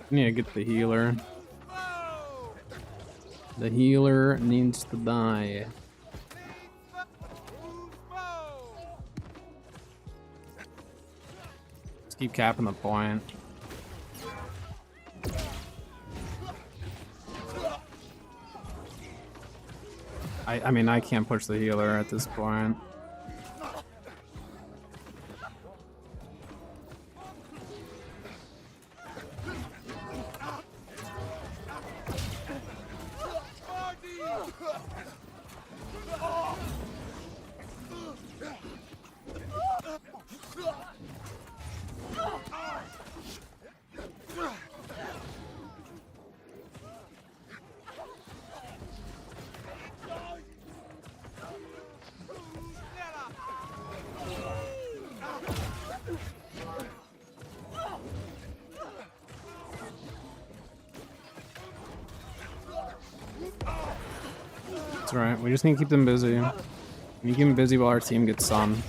I need to get the healer. The healer needs to die. Let's keep capping the point. I mean, I can't push the healer at this point. That's right, we just need to keep them busy. We need to keep them busy while our team gets sun.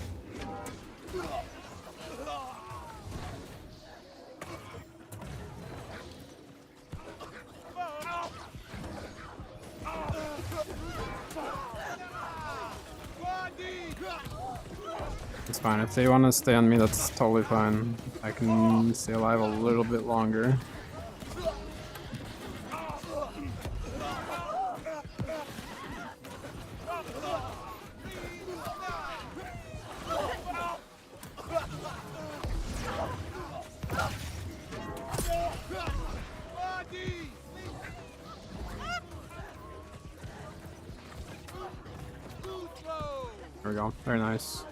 It's fine, if they want to stay on me, that's totally fine. I can stay alive a little bit longer. There we go. Very nice.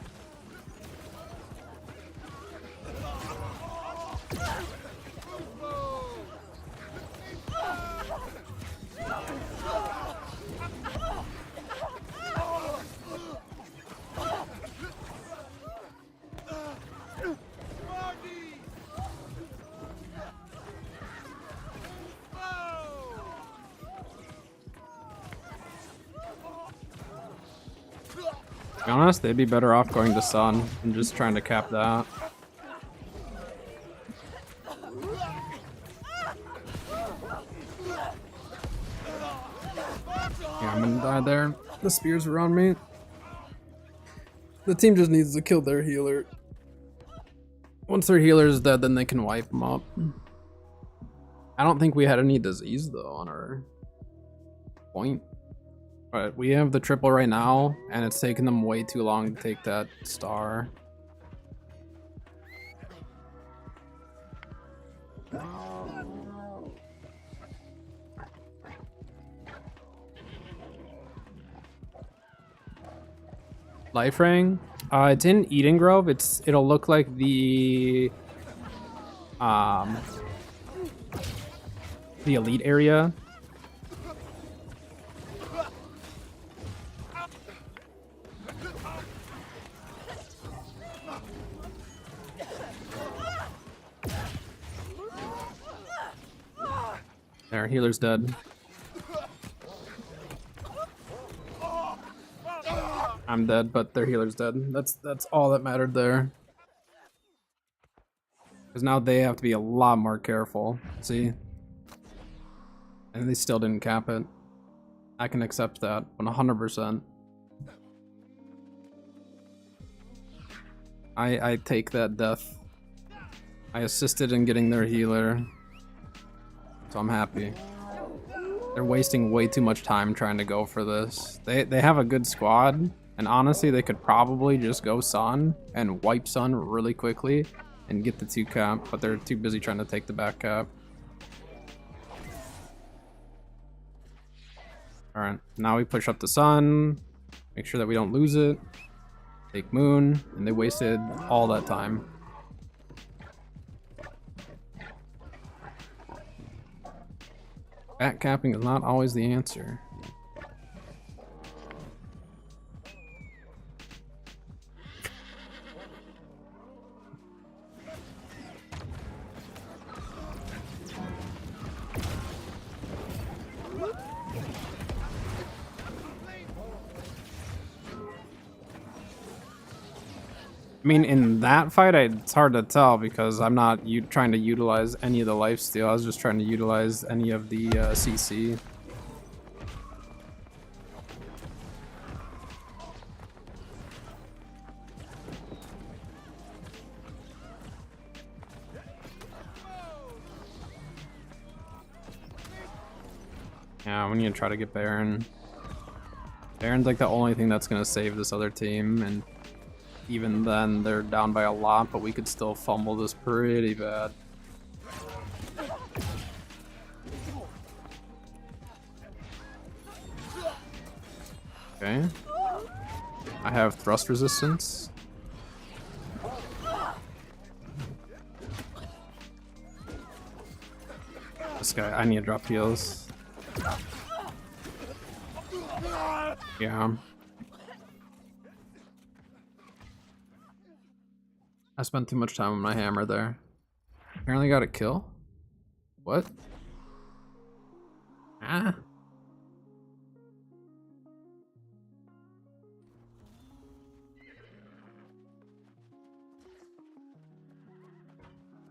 be honest, they'd be better off going to Sun and just trying to cap that. Yeah, I'm gonna die there. The spears are on me. The team just needs to kill their healer. Once their healer is dead, then they can wipe them up. I don't think we had any disease though on our point. But we have the triple right now, and it's taken them way too long to take that star. Life ring? It's in Eden Grove. It'll look like the elite area. There, healer's dead. I'm dead, but their healer's dead. That's all that mattered there. Because now they have to be a lot more careful. See? And they still didn't cap it. I can accept that 100%. I take that death. I assisted in getting their healer. So I'm happy. They're wasting way too much time trying to go for this. They have a good squad, and honestly they could probably just go Sun and wipe Sun really quickly and get the 2 cap, but they're too busy trying to take the back cap. Alright, now we push up the Sun, make sure that we don't lose it, take Moon, and they wasted all that time. Back capping is not always the answer. I mean, in that fight, it's hard to tell because I'm not trying to utilize any of the lifesteal. I was just trying to utilize any of the CC. Yeah, we need to try to get Baron. Baron's like the only thing that's gonna save this other team, and even then, they're down by a lot, but we could still fumble this pretty bad. Okay. I have thrust resistance. This guy, I need to drop heals. Yeah. I spent too much time on my hammer there. Apparently got a kill? What? Ah.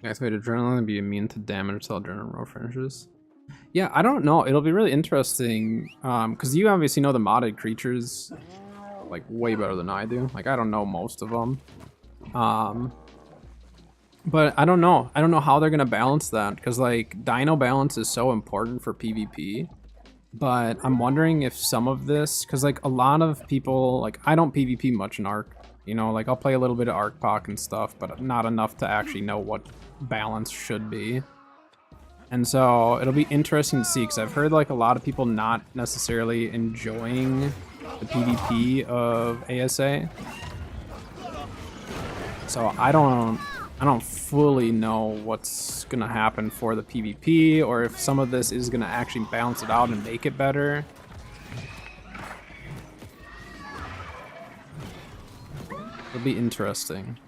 Activate adrenaline and be immune to damage till adrenaline row finishes. Yeah, I don't know. It'll be really interesting. Because you obviously know the modded creatures like way better than I do. Like I don't know most of them. But I don't know. I don't know how they're gonna balance that because like dino balance is so important for PvP. But I'm wondering if some of this, because like a lot of people, like I don't PvP much in Arc. You know, like I'll play a little bit of Arc Poc and stuff, but not enough to actually know what balance should be. And so it'll be interesting to see because I've heard like a lot of people not necessarily enjoying the PvP of ASA. So I don't fully know what's gonna happen for the PvP or if some of this is gonna actually balance it out and make it better. It'll be interesting.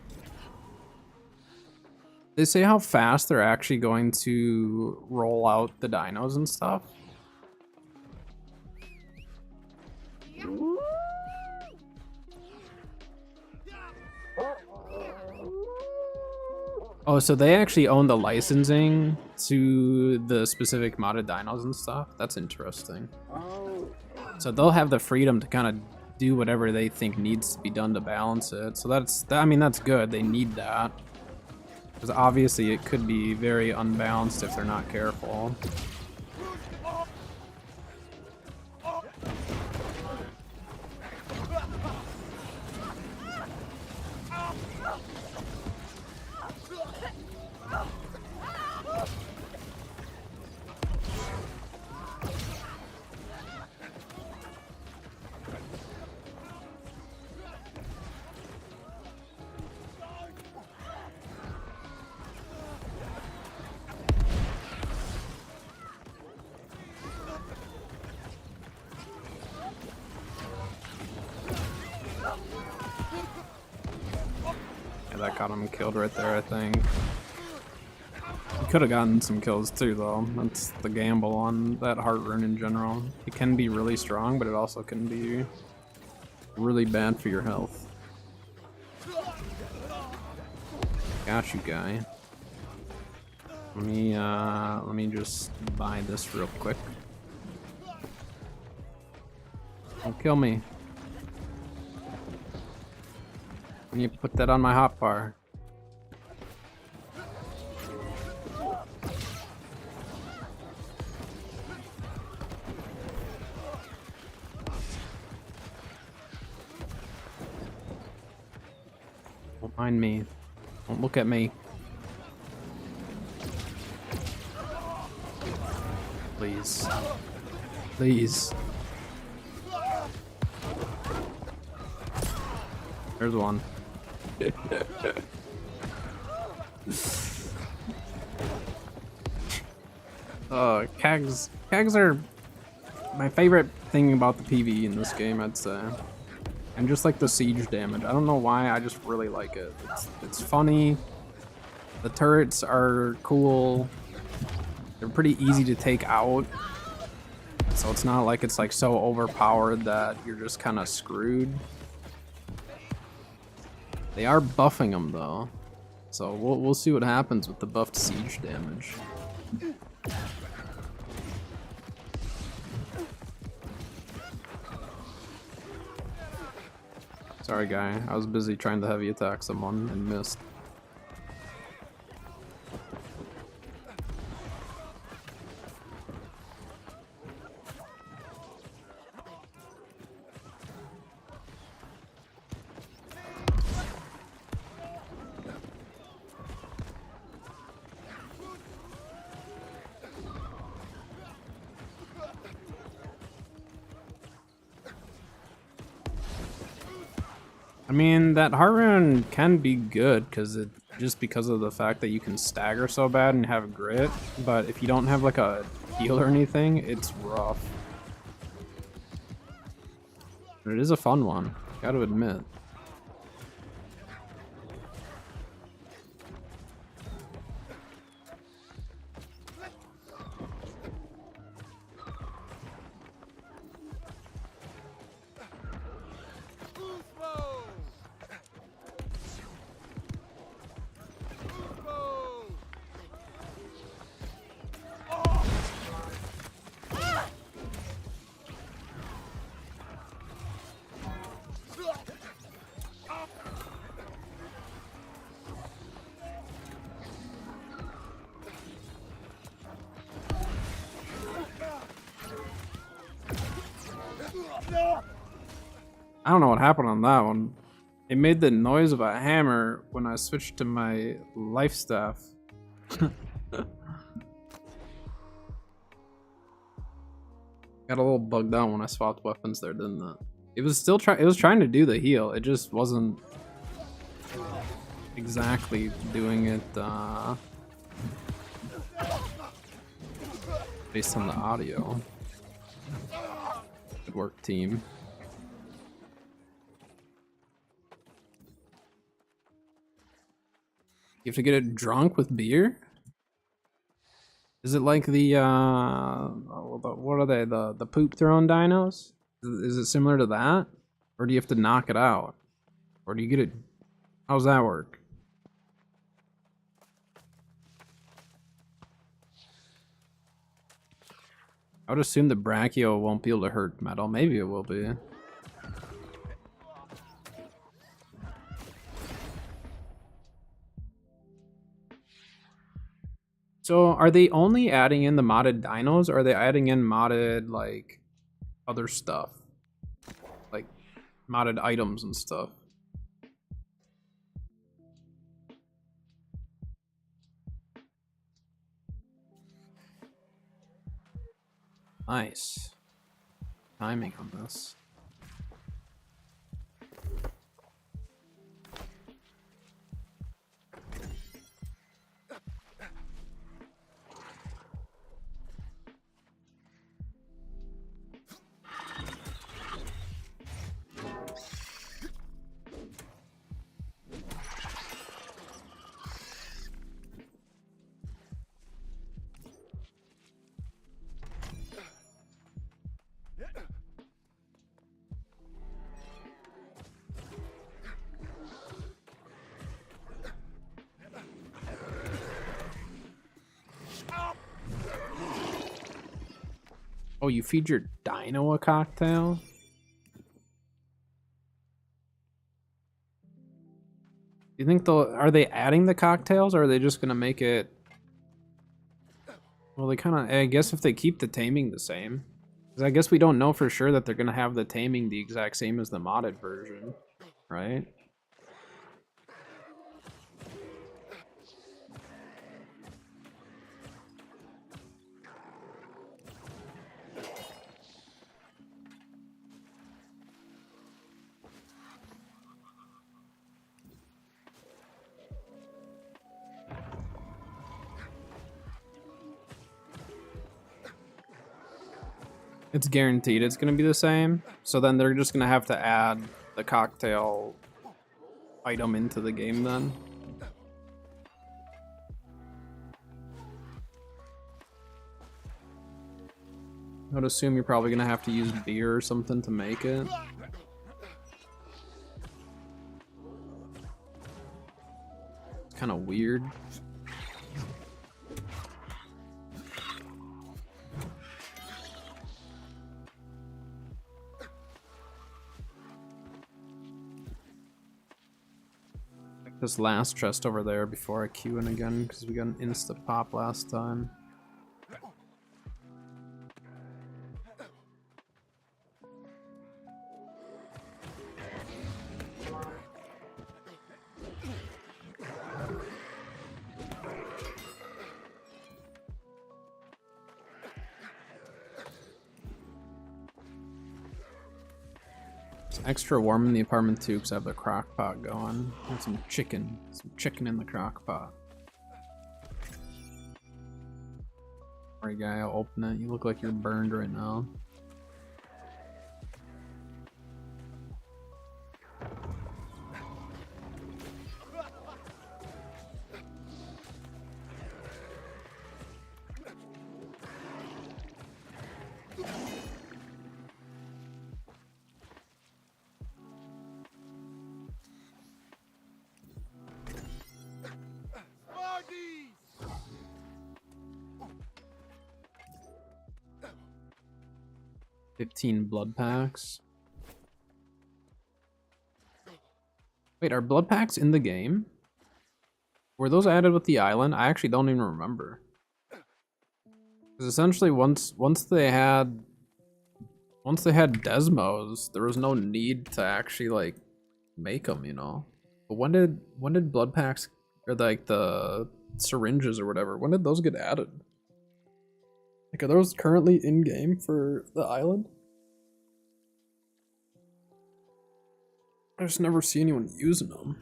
They say how fast they're actually going to roll out the dinos and stuff. Oh, so they actually own the licensing to the specific modded dinos and stuff? That's interesting. So they'll have the freedom to kind of do whatever they think needs to be done to balance it. So I mean, that's good. They need that. Because obviously it could be very unbalanced if they're not careful. That got him killed right there, I think. He could have gotten some kills too, though. That's the gamble on that heart rune in general. It can be really strong, but it also can be really bad for your health. Got you, guy. Let me just buy this real quick. Don't kill me. When you put that on my hotbar. Don't mind me. Don't look at me. Please. Please. There's one. Cags are my favorite thing about the PvE in this game, I'd say. And just like the siege damage. I don't know why, I just really like it. It's funny. The turrets are cool. They're pretty easy to take out. So it's not like it's like so overpowered that you're just kind of screwed. They are buffing them though, so we'll see what happens with the buffed siege damage. Sorry, guy. I was busy trying to heavy attack someone and missed. I mean, that heart rune can be good just because of the fact that you can stagger so bad and have grit, but if you don't have like a heal or anything, it's rough. But it is a fun one, gotta admit. I don't know what happened on that one. It made the noise of a hammer when I switched to my life staff. Got a little bugged out when I swapped weapons there, didn't it? It was still trying to do the heal. It just wasn't exactly doing it based on the audio. Good work, team. You have to get it drunk with beer? Is it like the what are they, the poop throwing dinos? Is it similar to that? Or do you have to knock it out? Or do you get it, how does that work? I would assume the Brachio won't be able to hurt metal. Maybe it will be. So are they only adding in the modded dinos, or are they adding in modded, like, other stuff? Like, modded items and stuff? Nice. Timing on this. Oh, you feed your dino a cocktail? Do you think they'll... Are they adding the cocktails, or are they just gonna make it... Well, they kind of... I guess if they keep the taming the same. Because I guess we don't know for sure that they're gonna have the taming the exact same as the modded version. Right? It's guaranteed it's gonna be the same. So then they're just gonna have to add the cocktail item into the game then. I would assume you're probably gonna have to use beer or something to make it. It's kind of weird. This last chest over there before I queue in again, because we got an insta pop last time. It's extra warm in the apartment too, because I have the crock pot going. And some chicken in the crock pot. Alright guy, I'll open it. You look like you're burned right now. $15 blood packs. Wait, are blood packs in the game? Were those added with the island? I actually don't even remember. Because essentially, once they had Desmos, there was no need to actually like make them, you know. But when did blood packs, or like the syringes or whatever, when did those get added? Like, are those currently in game for the island? I just never see anyone using them.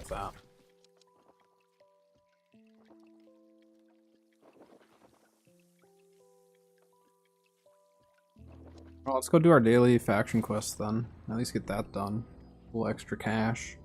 with that. Well, let's go do our daily faction quest then. At least get that done. A little extra cash.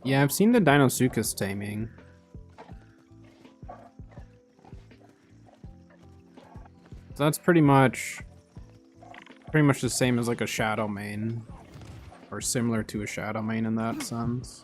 Yeah, I've seen the Deinosuchus taming. So that's pretty much the same as like a shadow main, or similar to a shadow main in that sense.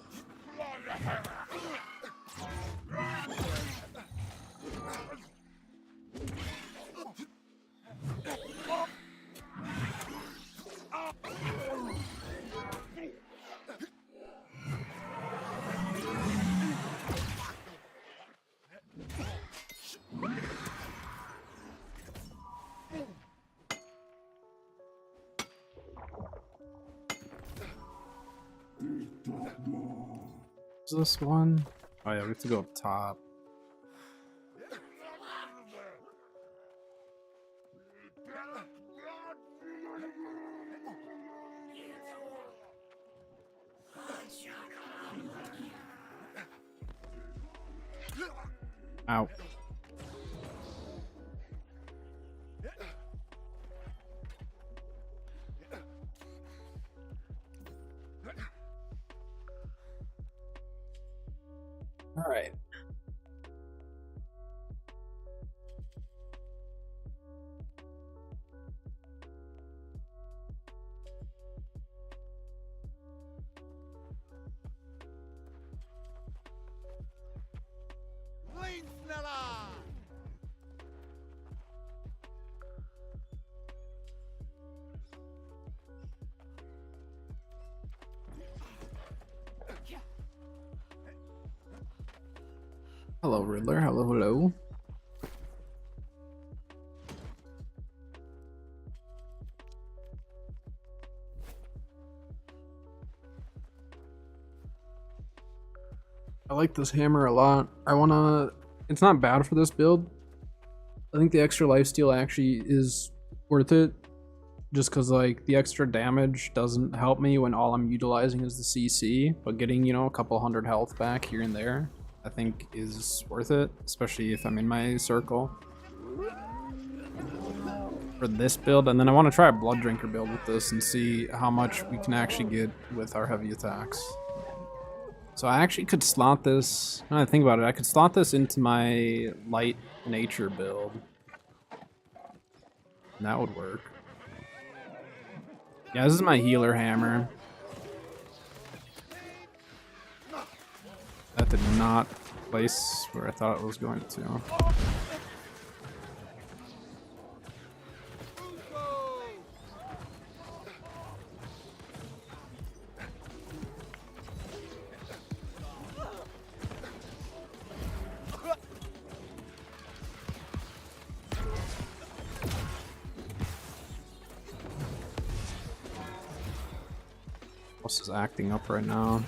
Is this one? Oh yeah, we have to go up top. Ow. All right. Hello, Riddler. Hello, hello. I like this hammer a lot. It's not bad for this build. I think the extra lifesteal actually is worth it. Just because, like, the extra damage doesn't help me when all I'm utilizing is the CC. But getting, you know, a couple hundred health back here and there, I think is worth it. Especially if I'm in my circle. For this build. And then I want to try a Blood Drinker build with this and see how much we can actually get with our heavy attacks. So I actually could slot this, now that I think about it, I could slot this into my light nature build. And that would work. Yeah, this is my healer hammer. That did not place where I thought it was going to. Boss is acting up right now.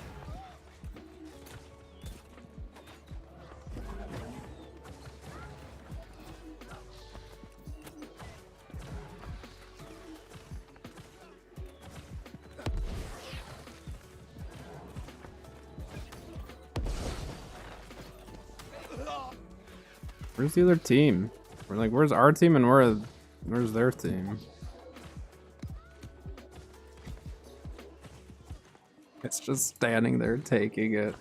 Where's the other team? We're like, where's our team and where's their team? It's just standing there taking it.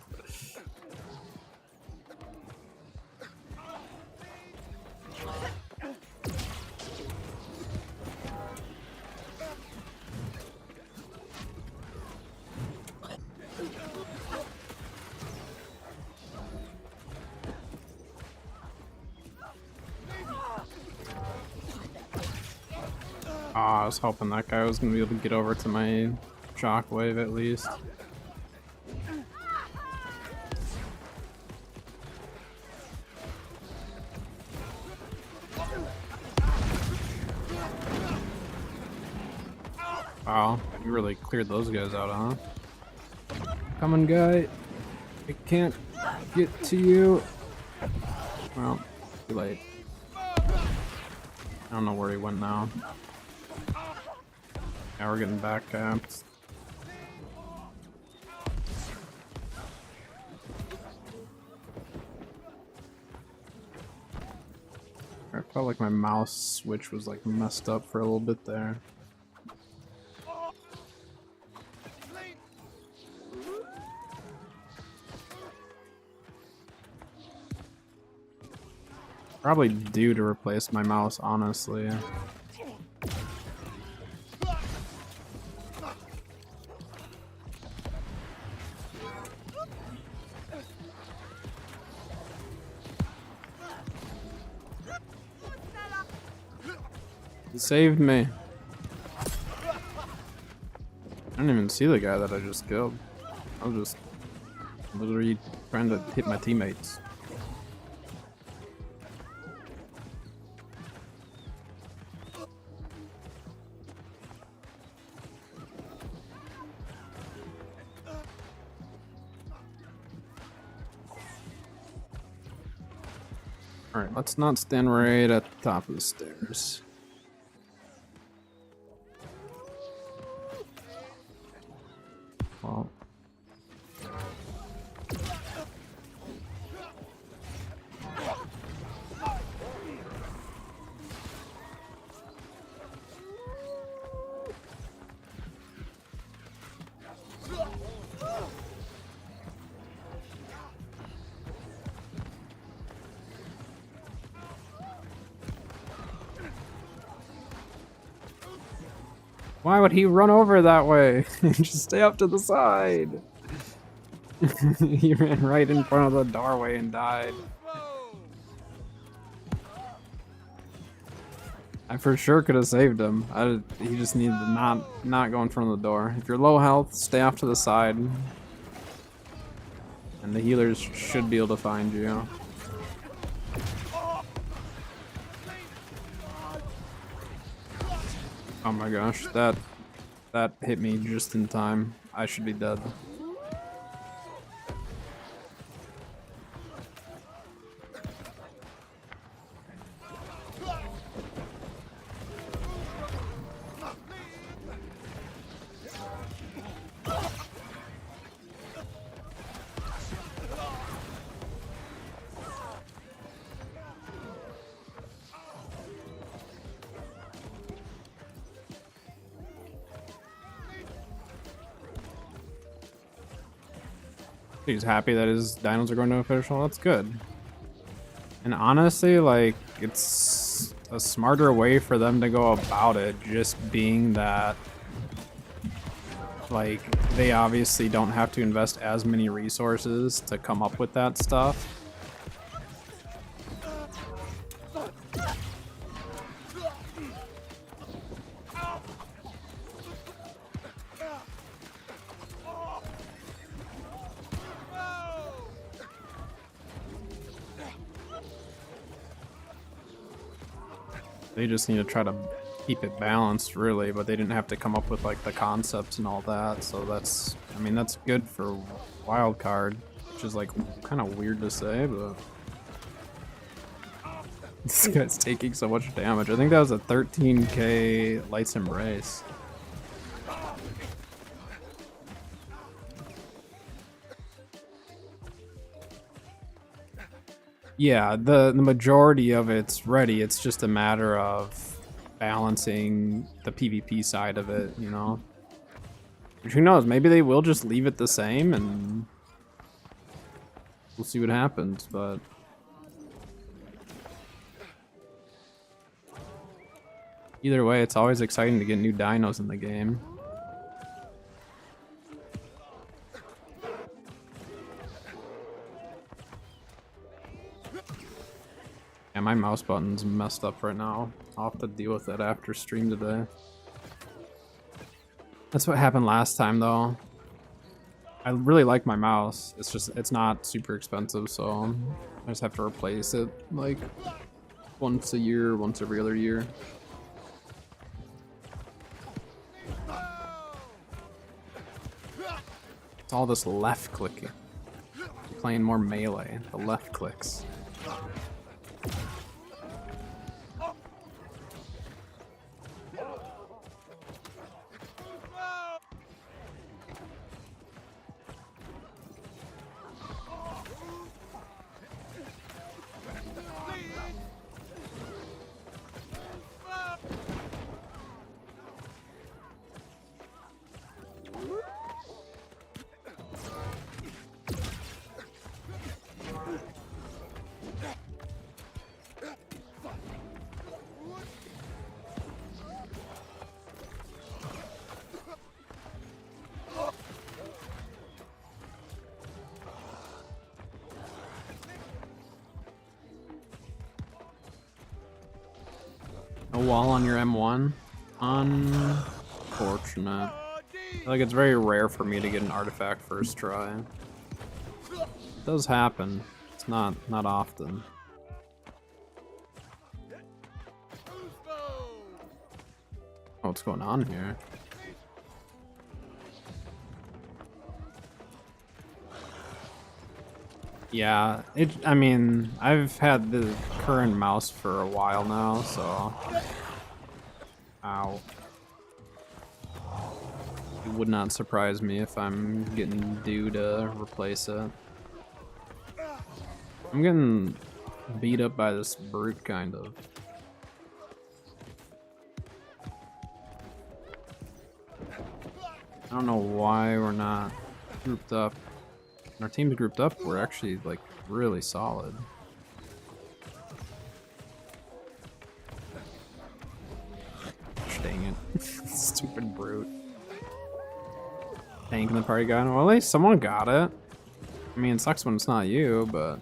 I was hoping that guy was gonna be able to get over to my shockwave at least. Wow, you really cleared those guys out, huh? Coming, guy. I can't get to you. Well, too late. I don't know where he went now. Now we're getting back capped. I felt like my mouse switch was like messed up for a little bit there. Probably due to replace my mouse, honestly. He saved me. I didn't even see the guy that I just killed. I was just literally trying to hit my teammates. Alright, let's not stand right at the top of the stairs. Well. Why would he run over that way? Just stay up to the side. He ran right in front of the doorway and died. I for sure could have saved him. He just needed to not go in front of the door. If you're low health, stay off to the side. And the healers should be able to find you. Oh my gosh, that hit me just in time. I should be dead. He's happy that his dinos are going to official. That's good. And honestly, like, it's a smarter way for them to go about it, just being that, like, they obviously don't have to invest as many resources to come up with that stuff. They just need to try to keep it balanced, really, but they didn't have to come up with, like, the concepts and all that, so that's, I mean, that's good for wild card, which is, like, kind of weird to say, but this guy's taking so much damage. I think that was a 13k Light's Embrace. Yeah, the majority of it's ready. It's just a matter of balancing the PvP side of it, you know? Which, who knows, maybe they will just leave it the same and we'll see what happens, but either way, it's always exciting to get new dinos in the game. Yeah, my mouse button's messed up right now. I'll have to deal with it after stream today. That's what happened last time though. I really like my mouse. It's just, it's not super expensive, so I just have to replace it like once a year, once every other year. It's all this left clicking. I'm playing more melee, the left clicks. A wall on your M1? Unfortunate. I feel like it's very rare for me to get an artifact first try. It does happen. It's not often. Oh, what's going on here? Yeah, I mean, I've had the current mouse for a while now, so... Ow. It would not surprise me if I'm getting due to replace it. I'm getting beat up by this brute, kind of. I don't know why we're not grouped up. When our team's grouped up, we're actually, like, really solid. Dang it. Stupid brute. Tanking the party guy. Well, at least someone got it. I mean, it sucks when it's not you, but...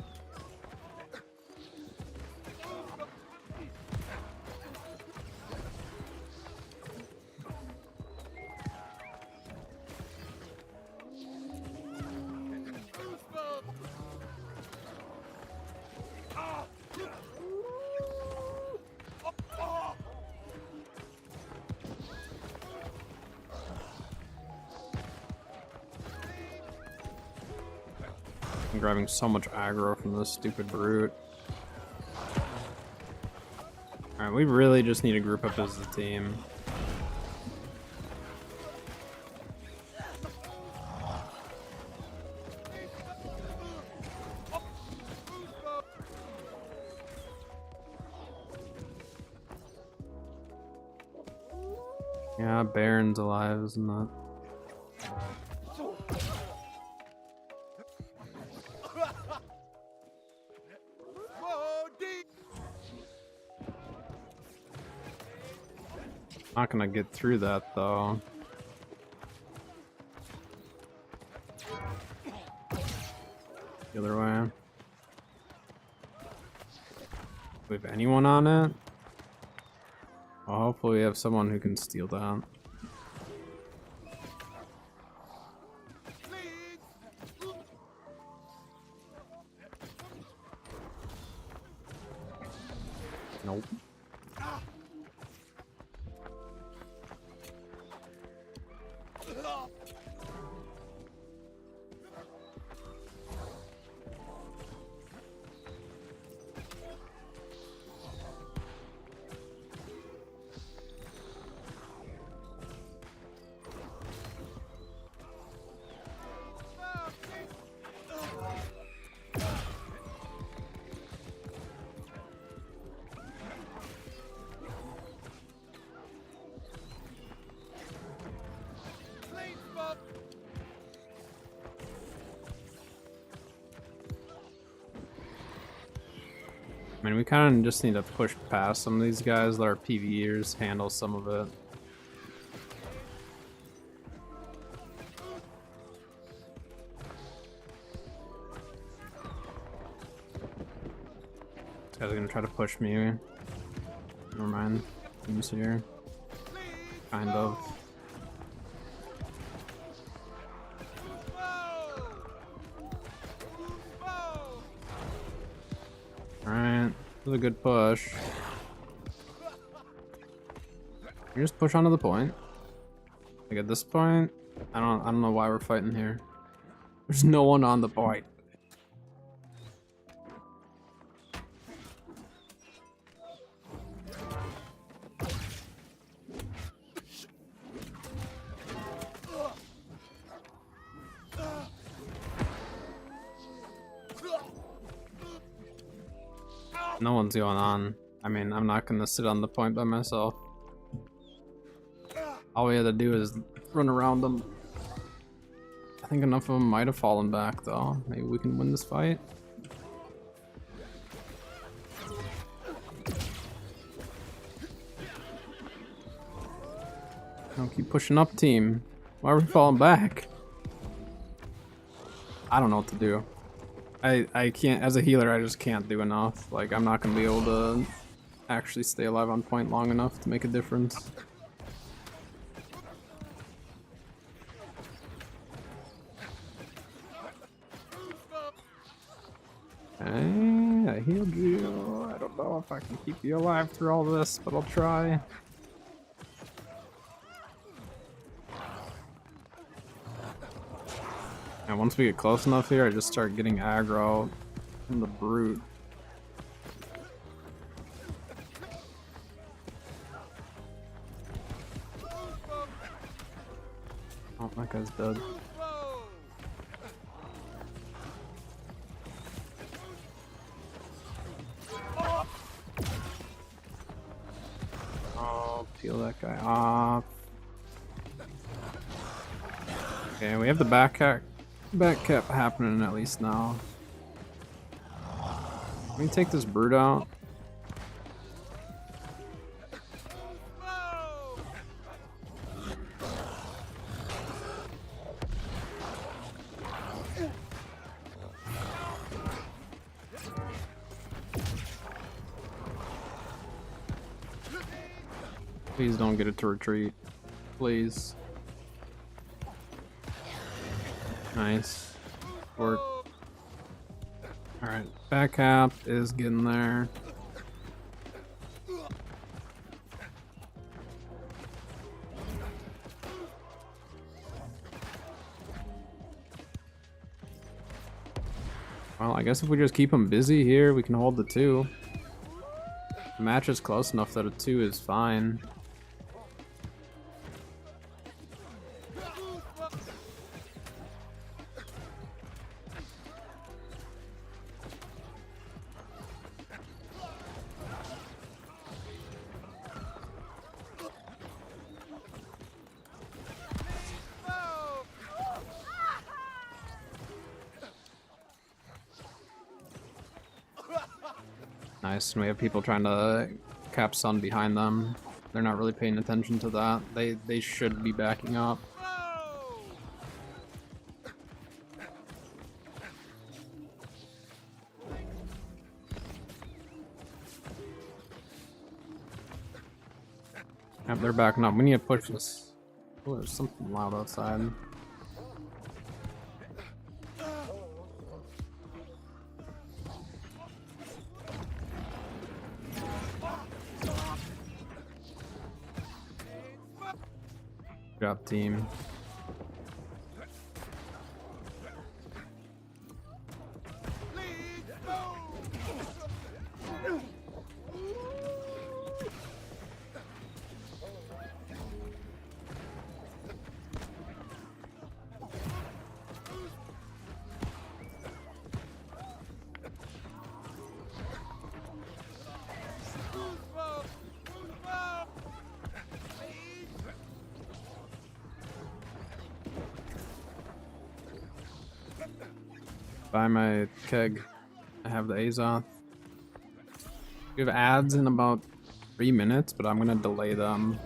I'm grabbing so much aggro from this stupid brute. Alright, we really just need to group up as a team. Yeah, Baron's alive, isn't it? Not gonna get through that though. The other way. Do we have anyone on it? Well, hopefully we have someone who can steal that. Nope. I mean, we kind of just need to push past some of these guys, let our PvEers handle some of it. Guys are gonna try to push me. Never mind. Team's here. Kind of. Alright. This was a good push. You just push onto the point. Like at this point, I don't know why we're fighting here. There's no one on the point. No one's going on. I mean, I'm not gonna sit on the point by myself. All we had to do is run around them. I think enough of them might have fallen back though. Maybe we can win this fight. Don't keep pushing up, team. Why are we falling back? I don't know what to do. I can't, as a healer, I just can't do enough. Like, I'm not gonna be able to actually stay alive on point long enough to make a difference. Okay, I healed you. I don't know if I can keep you alive through all this, but I'll try. And once we get close enough here, I just start getting aggro from the brute. Oh, that guy's dead. Oh, peel that guy off. Okay, we have the back cap happening at least now. Can we take this brute out? Please don't get it to retreat. Please. Nice. Work. Alright, back cap is getting there. Well, I guess if we just keep them busy here, we can hold the 2. The match is close enough that a 2 is fine. Nice, and we have people trying to cap Sun behind them. They're not really paying attention to that. They should be backing up. Yep, they're backing up. We need to push this. Oh, there's something loud outside. Drop team. Buy my keg. I have the Azoth. We have ads in about 3 minutes, but I'm gonna delay them.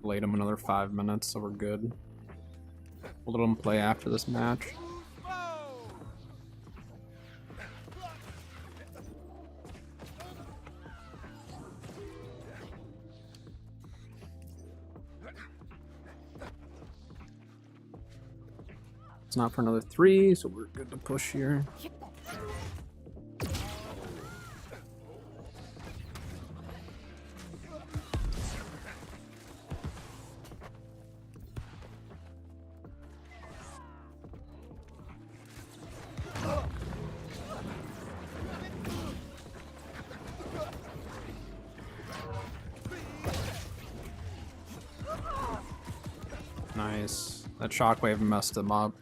Delay them another 5 minutes, so we're good. We'll let them play after this match. It's not for another 3, so we're good to push here. Nice. That shockwave messed him up.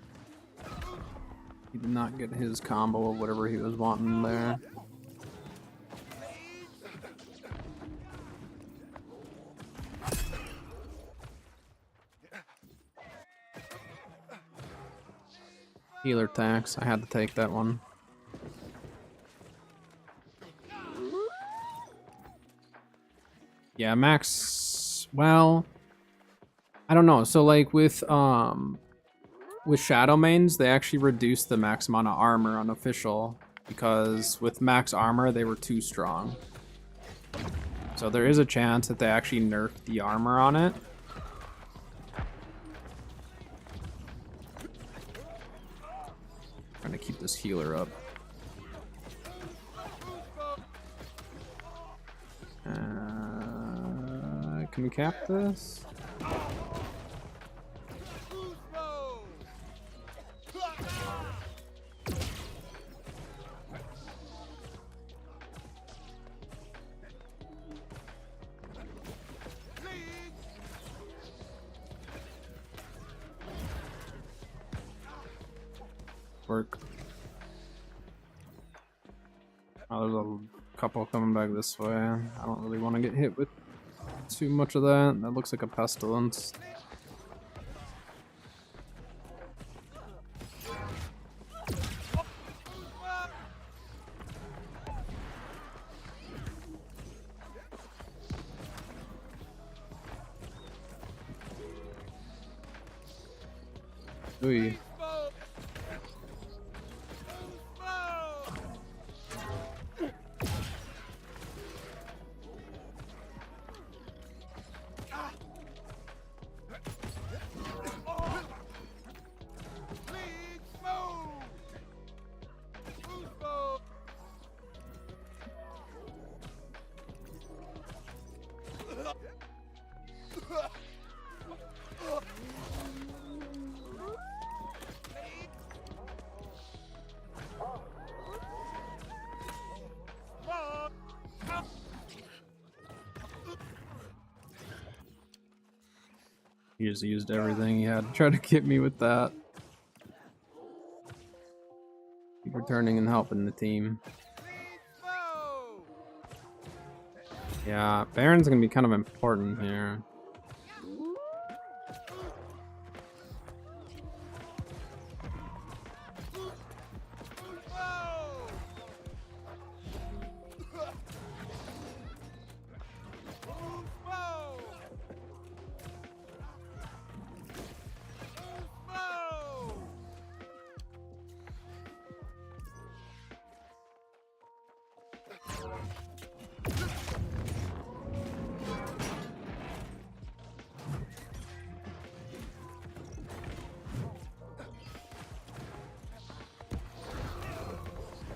He did not get his combo of whatever he was wanting there. Healer tax. I had to take that one. Yeah, max. Well, I don't know. So like with Shadow Mains, they actually reduced the max amount of armor on official because with max armor they were too strong. So there is a chance that they actually nerfed the armor on it. Trying to keep this healer up. Can we cap this? Work. Oh, there's a couple coming back this way. I don't really want to get hit with too much of that. That looks like a pestilence. Ooh. He just used everything he had to try to get me with that. Keep returning and helping the team. Yeah, Baron's gonna be kind of important here.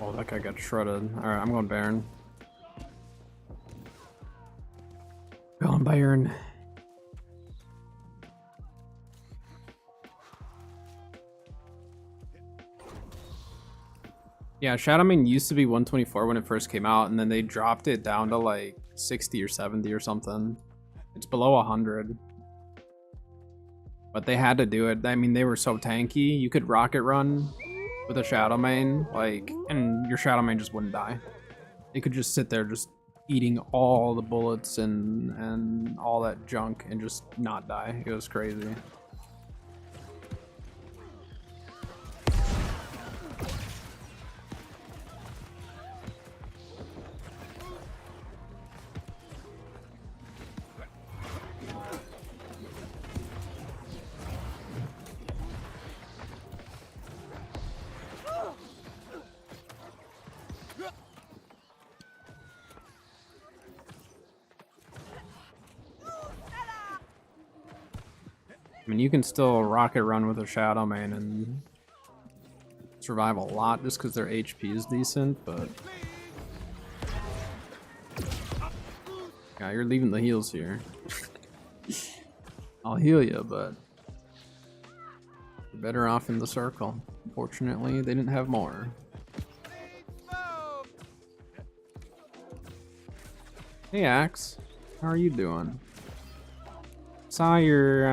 Oh, that guy got shredded. Alright, I'm going Baron. Going Baron. Yeah, Shadowmane used to be 124 when it first came out, and then they dropped it down to like 60 or 70 or something. It's below 100. But they had to do it. I mean, they were so tanky. You could rocket run with a Shadowmane, like, and your Shadowmane just wouldn't die. It could just sit there just eating all the bullets and all that junk and just not die. It was crazy. I mean, you can still rocket run with a Shadowmane and survive a lot just because their HP is decent, but yeah, you're leaving the heals here. I'll heal you, but you're better off in the circle. Unfortunately, they didn't have more. Hey Axe, how are you doing? Saw your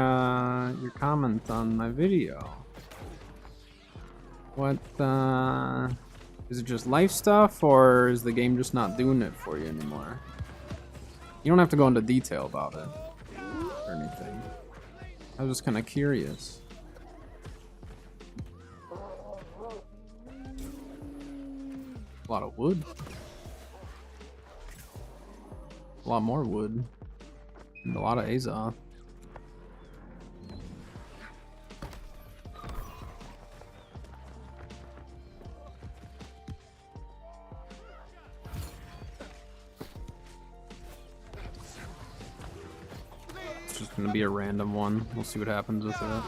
comment on my video. What is it, just life stuff, or is the game just not doing it for you anymore? You don't have to go into detail about it or anything. I was just kind of curious. A lot of wood. A lot more wood. And a lot of Azoth. It's just gonna be a random one. We'll see what happens with it.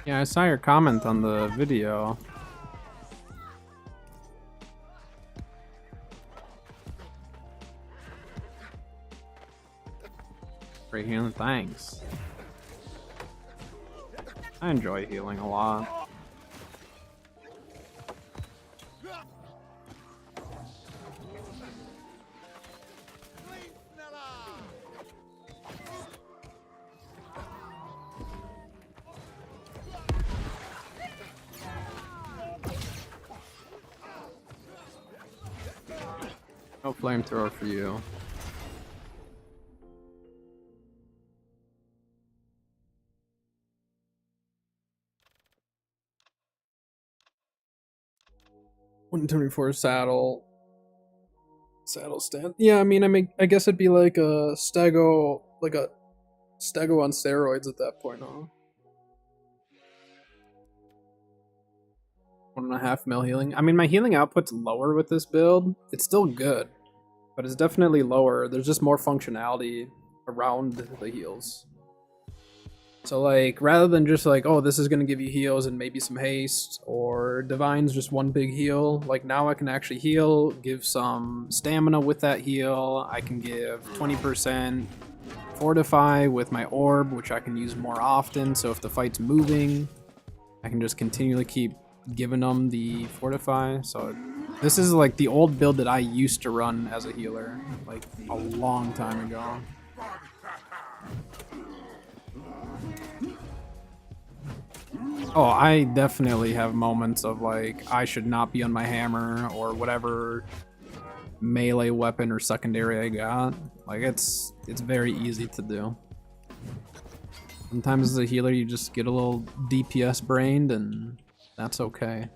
Yeah, I saw your comment on the video. Great healing, thanks. I enjoy healing a lot. No flamethrower for you. $124 saddle stand. Yeah, I mean, I guess it'd be like a stego on steroids at that point, huh? 1.5 mil healing. I mean, my healing output's lower with this build. It's still good, but it's definitely lower. There's just more functionality around the heals. So like, rather than just like, oh, this is gonna give you heals and maybe some haste, or Divine's just one big heal, like now I can actually heal, give some stamina with that heal, I can give 20% fortify with my orb, which I can use more often, so if the fight's moving, I can just continually keep giving them the fortify. So this is like the old build that I used to run as a healer, like a long time ago. Oh, I definitely have moments of like, I should not be on my hammer or whatever melee weapon or secondary I got. Like it's very easy to do. Sometimes as a healer you just get a little DPS brained and that's okay.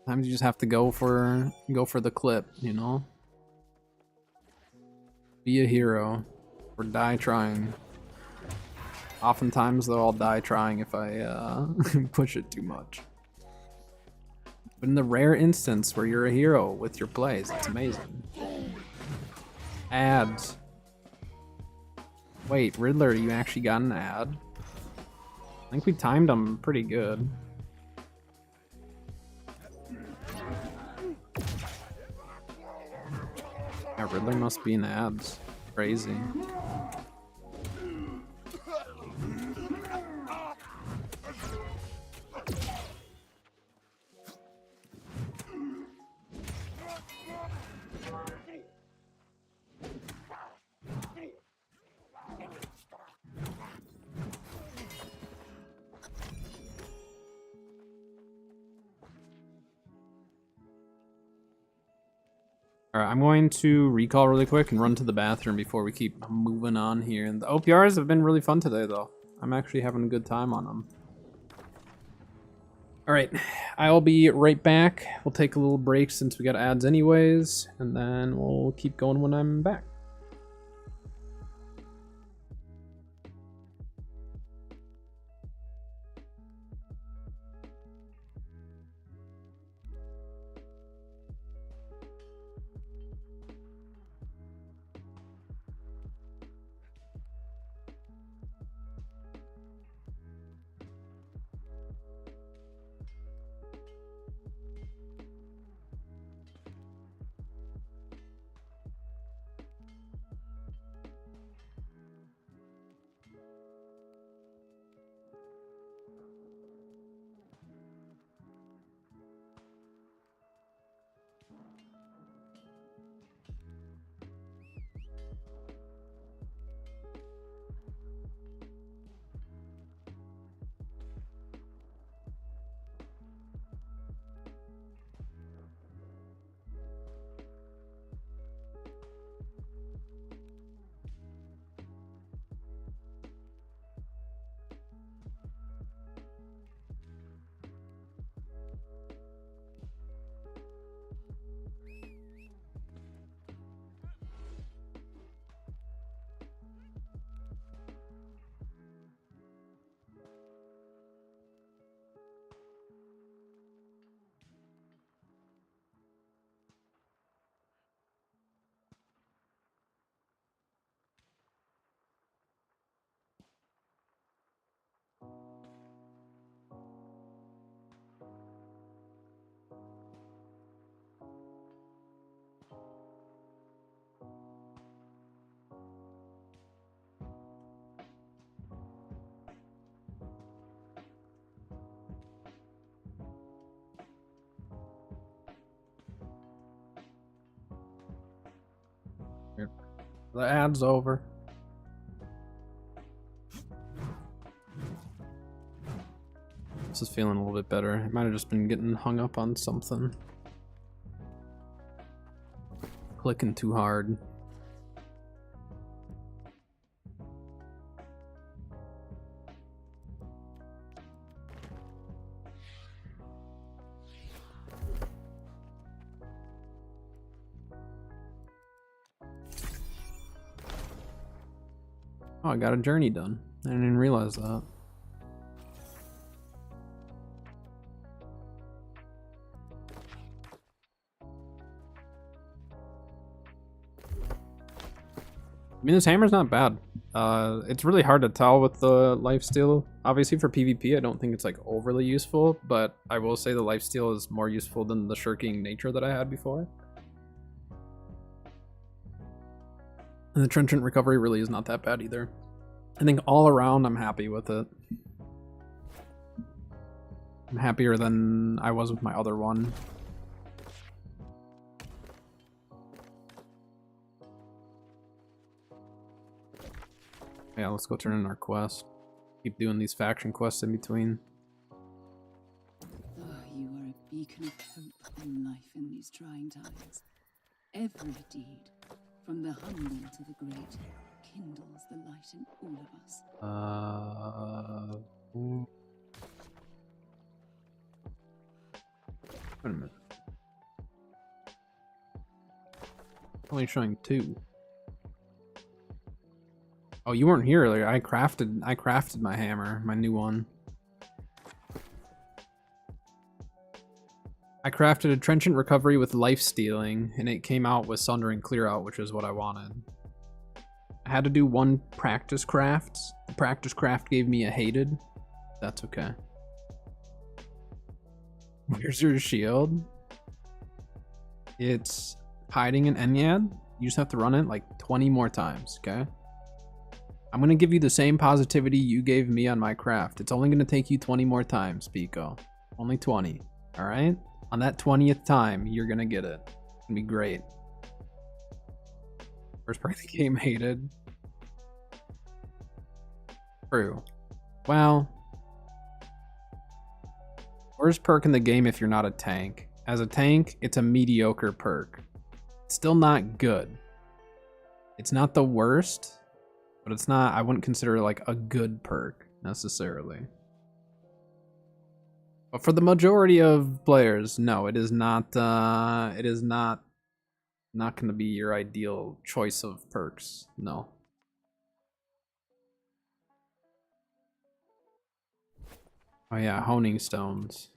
Sometimes you just have to go for the clip, you know? Be a hero or die trying. Oftentimes though, I'll die trying if I push it too much. But in the rare instance where you're a hero with your plays, it's amazing. Ads. Wait, Riddler, you actually got an ad? I think we timed them pretty good. Yeah, Riddler must be in ads. Crazy. All right, I'm going to recall really quick and run to the bathroom before we keep moving on here. And the OPRs have been really fun today, though. I'm actually having a good time on them. All right, I'll be right back. We'll take a little break since we got ads anyways, and then we'll keep going when I'm back. The ad's over. This is feeling a little bit better. I might have just been getting hung up on something. Clicking too hard. Oh, I got a journey done. I didn't even realize that. I mean, this hammer's not bad. It's really hard to tell with the lifesteal. Obviously for PvP, I don't think it's like overly useful, but I will say the lifesteal is more useful than the shirking nature that I had before. And the trenchant recovery really is not that bad either. I think all around I'm happy with it. I'm happier than I was with my other one. Yeah, let's go turn in our quest. Keep doing these faction quests in between. Oh, you are a beacon of hope and life in these trying times. Every deed, from the humble to the great, kindles the light in all of us. Wait a minute. Only showing 2. Oh, you weren't here earlier. I crafted my hammer, my new one. I crafted a trenchant recovery with life stealing, and it came out with sundering clear out, which is what I wanted. I had to do 1 practice craft. The practice craft gave me a hated. That's okay. Where's your shield? It's hiding in Enyad. You just have to run it like 20 more times, okay? I'm gonna give you the same positivity you gave me on my craft. It's only gonna take you 20 more times, Pico. Only 20, all right? On that 20th time, you're gonna get it. It's gonna be great. First part of the game hated. True. Well, worst perk in the game if you're not a tank. As a tank, it's a mediocre perk. Still not good. It's not the worst, but it's not, I wouldn't consider it like a good perk necessarily. But for the majority of players, no, it is not not going to be your ideal choice of perks. No. Oh yeah, honing stones.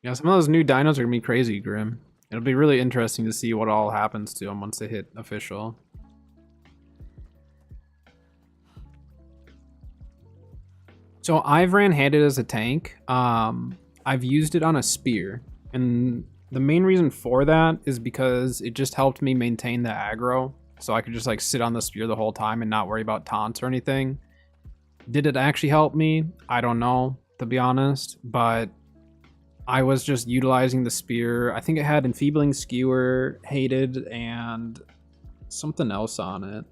Yeah, some of those new dinos are gonna be crazy, Grim. It'll be really interesting to see what all happens to them once they hit official. So I've ran-handed as a tank. I've used it on a spear, and the main reason for that is because it just helped me maintain the aggro, so I could just like sit on the spear the whole time and not worry about taunts or anything. Did it actually help me? I don't know, to be honest, but I was just utilizing the spear. I think it had Enfeebling Skewer, Hated, and something else on it.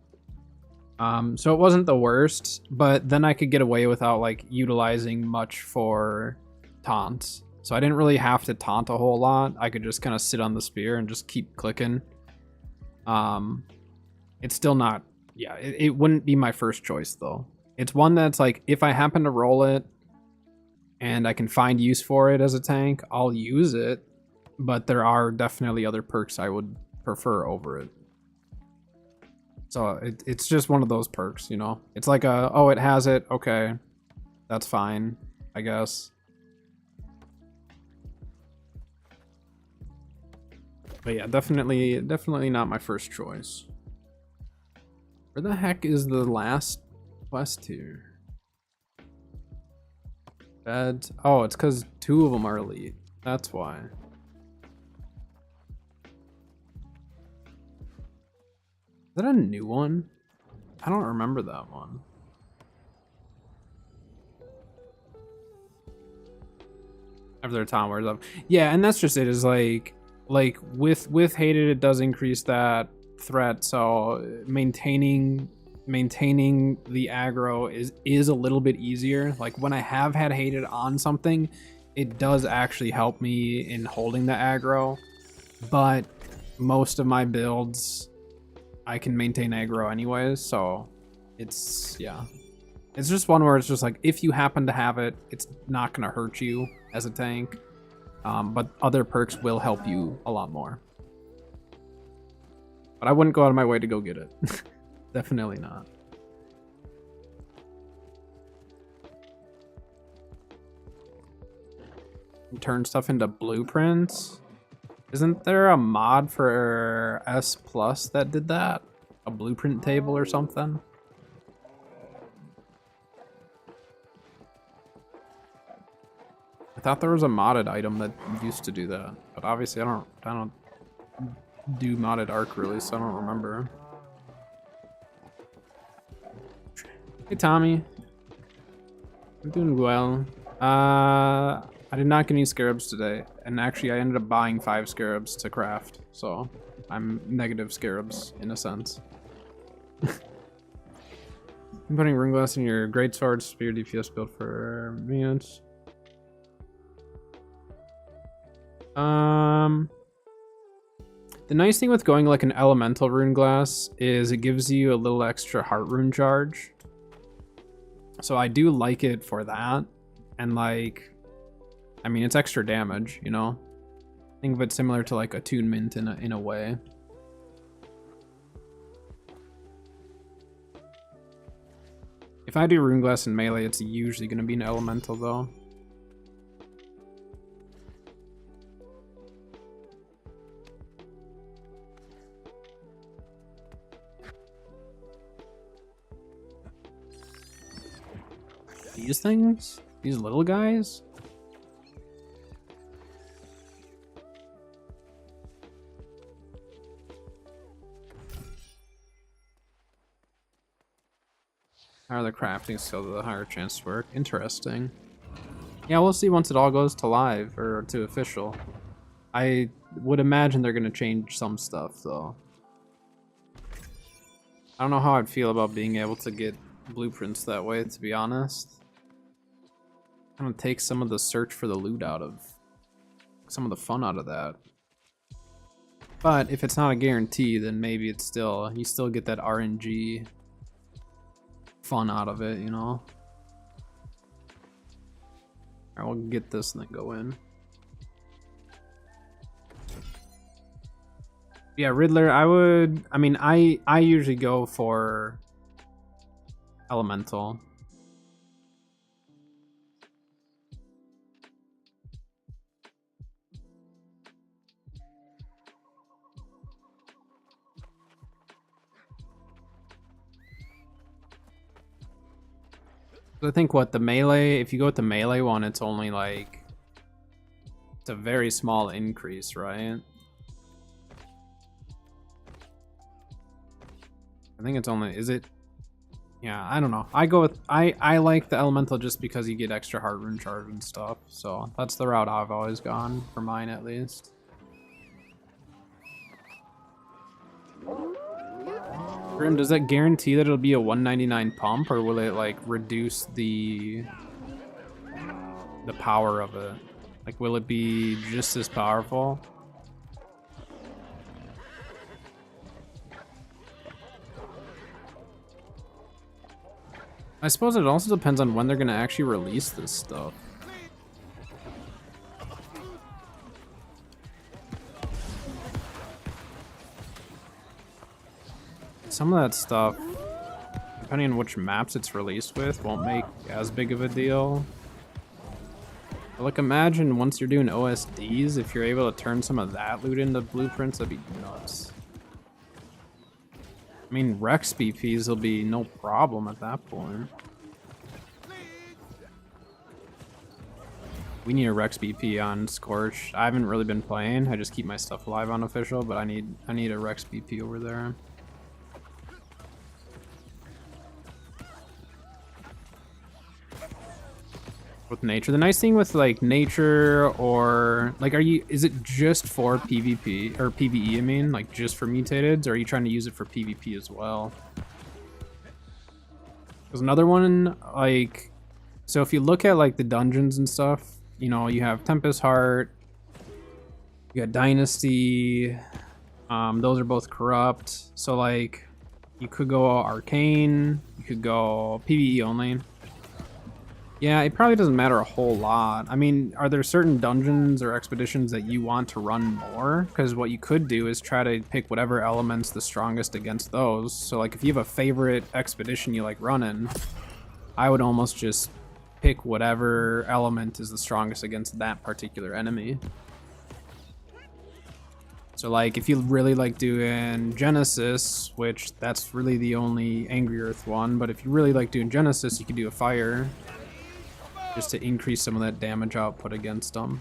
So it wasn't the worst, but then I could get away without like utilizing much for taunts. So I didn't really have to taunt a whole lot. I could just kind of sit on the spear and just keep clicking. It's still not, yeah, it wouldn't be my first choice though. It's one that's like, if I happen to roll it and I can find use for it as a tank, I'll use it. But there are definitely other perks I would prefer over it. So it's just one of those perks, you know? It's like a, oh, it has it, okay. That's fine, I guess. But yeah, definitely not my first choice. Where the heck is the last quest here? Beds. Oh, it's because 2 of them are elite. That's why. Is that a new one? I don't remember that one. After their time wears up. Yeah, and that's just it, is like with Hated, it does increase that threat, so maintaining the aggro is a little bit easier. Like when I have had Hated on something, it does actually help me in holding the aggro, but most of my builds I can maintain aggro anyways, so it's, yeah. It's just one where it's just like, if you happen to have it, it's not gonna hurt you as a tank, but other perks will help you a lot more. But I wouldn't go out of my way to go get it. Definitely not. Turn stuff into blueprints? Isn't there a mod for S Plus that did that? A blueprint table or something? I thought there was a modded item that used to do that, but obviously I don't do modded Arc really, so I don't remember. Hey Tommy, I'm doing well. I did not get any scarabs today, and actually I ended up buying 5 scarabs to craft, so I'm negative scarabs in a sense. I'm putting Ring Glass in your Greatsword Spear DPS build for minions. The nice thing with going like an elemental rune glass is it gives you a little extra heart rune charge. So I do like it for that. And like, I mean, it's extra damage, you know? Think of it similar to like attunement in a way. If I do rune glass in melee, it's usually going to be an elemental though. These things? These little guys? How are the crafting skills with a higher chance to work? Interesting. Yeah, we'll see once it all goes to live, or to official. I would imagine they're gonna change some stuff, though. I don't know how I'd feel about being able to get blueprints that way, to be honest. kind of take some of the search for the loot out of, some of the fun out of that. But if it's not a guarantee, then maybe it's still, you still get that RNG fun out of it, you know? Alright, we'll get this and then go in. Yeah, Riddler, I usually go for Elemental. I think what the melee, if you go with the melee one, it's only like, it's a very small increase, right? I think it's only, is it? Yeah, I don't know. I go with, I like the elemental just because you get extra heart rune charge and stuff. So that's the route I've always gone, for mine at least. Grim, does that guarantee that it'll be a 199 pump, or will it like reduce the power of it? Like, will it be just as powerful? I suppose it also depends on when they're gonna actually release this stuff. Some of that stuff, depending on which maps it's released with, won't make as big of a deal. But like, imagine once you're doing OSDs, if you're able to turn some of that loot into blueprints, that'd be nuts. I mean, Rex BPs will be no problem at that point. We need a Rex BP on Scorch. I haven't really been playing. I just keep my stuff alive on official, but I need a Rex BP over there. With nature, the nice thing with like nature, or like, is it just for PvP or PvE? I mean, like just for mutated, or are you trying to use it for PvP as well? There's another one, like, so if you look at like the dungeons and stuff, you know, you have Tempest Heart, you got Dynasty, those are both corrupt. So like, you could go Arcane, you could go PvE only. Yeah, it probably doesn't matter a whole lot. I mean, are there certain dungeons or expeditions that you want to run more? Because what you could do is try to pick whatever element's the strongest against those. So like, if you have a favorite expedition you like running, I would almost just pick whatever element is the strongest against that particular enemy. So like, if you really like doing Genesis, which that's really the only Angry Earth one, but if you really like doing Genesis, you could do a fire, just to increase some of that damage output against them.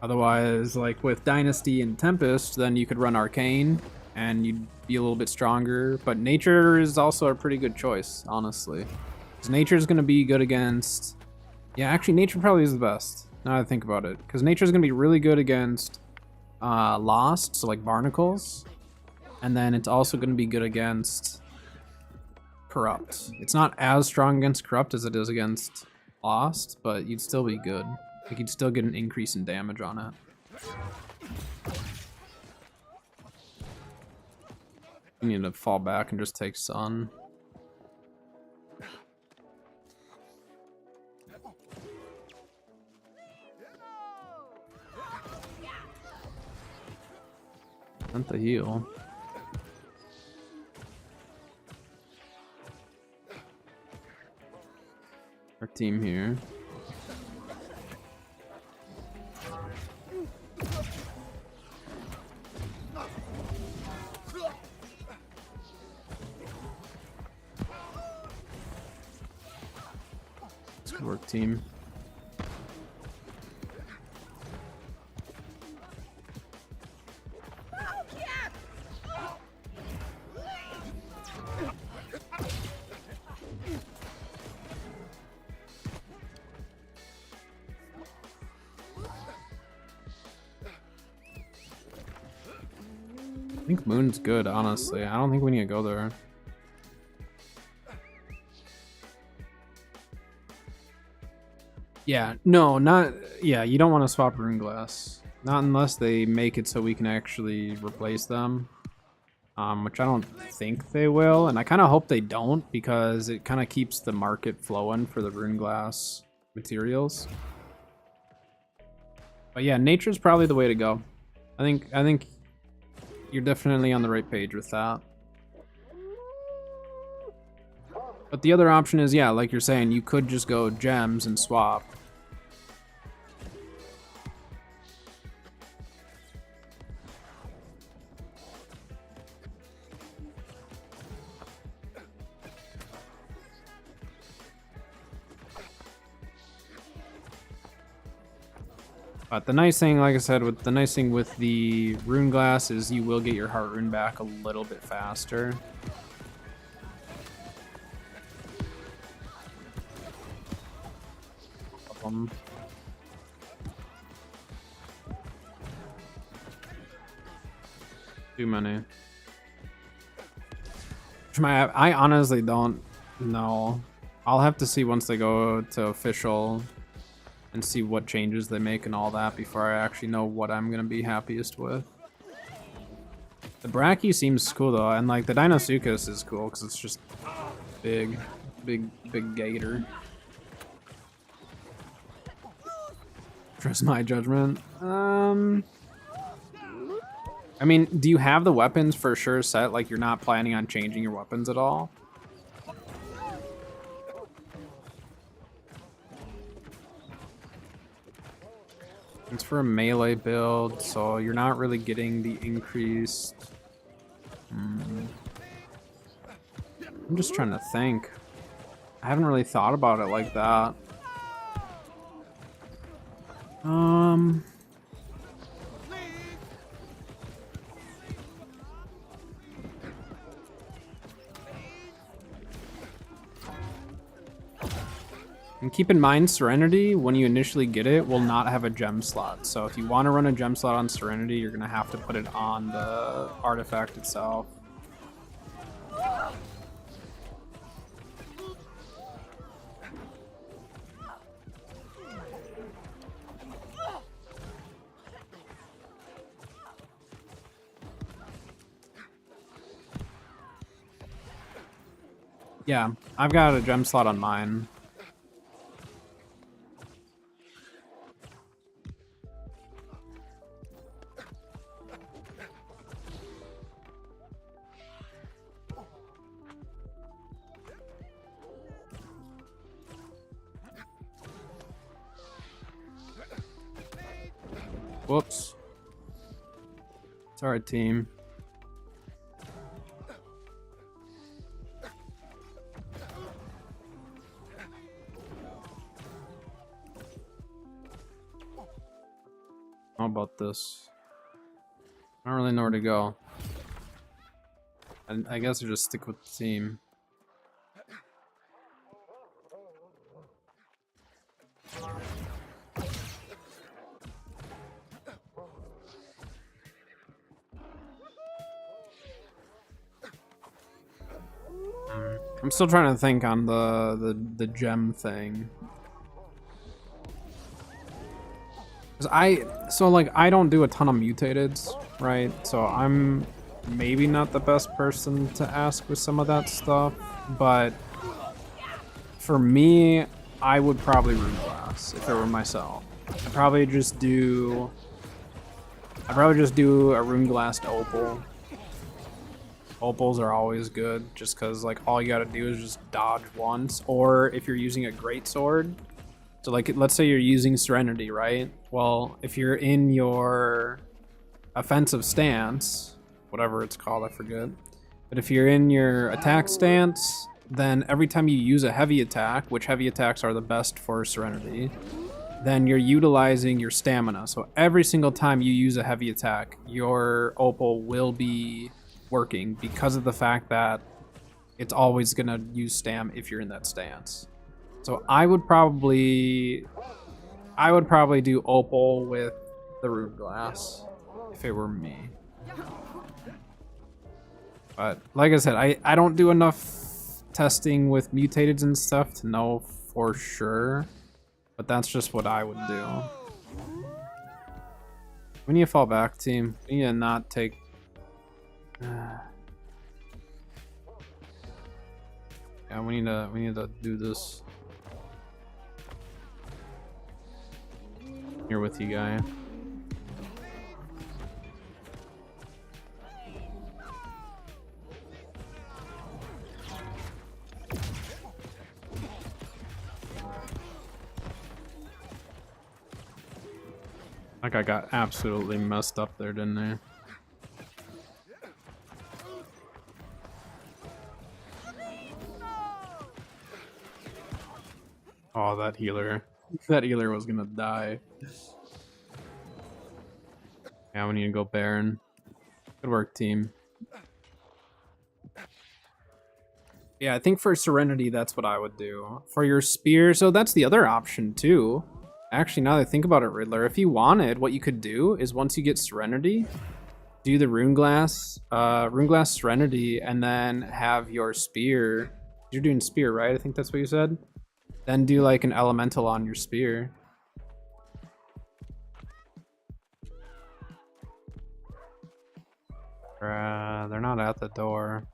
Otherwise, like with Dynasty and Tempest, then you could run Arcane, and you'd be a little bit stronger. But Nature is also a pretty good choice, honestly. Because Nature is going to be good against... Yeah, actually, Nature probably is the best, now that I think about it. Because Nature is going to be really good against Lost, so like Barnacles. And then it's also going to be good against Corrupt. It's not as strong against Corrupt as it is against Lost, but you'd still be good. Like, you'd still get an increase in damage on it. You need to fall back and just take Sun. Sent the heal. Our team here. Good work, team. I think Moon's good, honestly. I don't think we need to go there. Yeah, no, not yeah. You don't want to swap rune glass, not unless they make it so we can actually replace them. Which I don't think they will, and I kind of hope they don't because it kind of keeps the market flowing for the rune glass materials. But yeah, nature's probably the way to go. I think you're definitely on the right page with that. But the other option is, yeah, like you're saying, you could just go gems and swap. But the nice thing, like I said, with the nice thing with the rune glass is you will get your heart rune back a little bit faster. Too many. I honestly don't know. I'll have to see once they go to official and see what changes they make and all that before I actually know what I'm gonna be happiest with. The Bracky seems cool though, and like the Deinosuchus is cool because it's just big gator. Trust my judgment. I mean, do you have the weapons for sure set? Like you're not planning on changing your weapons at all? It's for a melee build, so you're not really getting the increased... I'm just trying to think. I haven't really thought about it like that. And keep in mind, Serenity, when you initially get it, will not have a gem slot. So if you want to run a gem slot on Serenity, you're going to have to put it on the artifact itself. Yeah, I've got a gem slot on mine. Whoops. Sorry, team. How about this? I don't really know where to go. I guess I'll just stick with the team. I'm still trying to think on the gem thing. So like I don't do a ton of mutateds, right? So I'm maybe not the best person to ask with some of that stuff, but for me, I would probably rune glass if it were myself. I'd probably just do a rune glassed opal. Opals are always good just because like all you gotta do is just dodge once, or if you're using a greatsword. So like let's say you're using Serenity, right? Well, if you're in your offensive stance, whatever it's called, I forget. But if you're in your attack stance, then every time you use a heavy attack, which heavy attacks are the best for Serenity, then you're utilizing your stamina. So every single time you use a heavy attack, your opal will be working because of the fact that it's always gonna use stam if you're in that stance. So I would probably do opal with the rune glass if it were me. But like I said, I don't do enough testing with mutateds and stuff to know for sure. But that's just what I would do. We need to fall back, team. We need to not take... Yeah, we need to do this. Here with you, guy. Like I got absolutely messed up there, didn't I? Oh, that healer. That healer was gonna die. Yeah, we need to go Baron. Good work, team. Yeah, I think for Serenity, that's what I would do. For your spear, so that's the other option too. Actually, now that I think about it, Riddler, if you wanted, what you could do is once you get Serenity, do the Runeglass Serenity, and then have your spear. You're doing spear, right? I think that's what you said. Then do like an elemental on your spear. They're not at the door.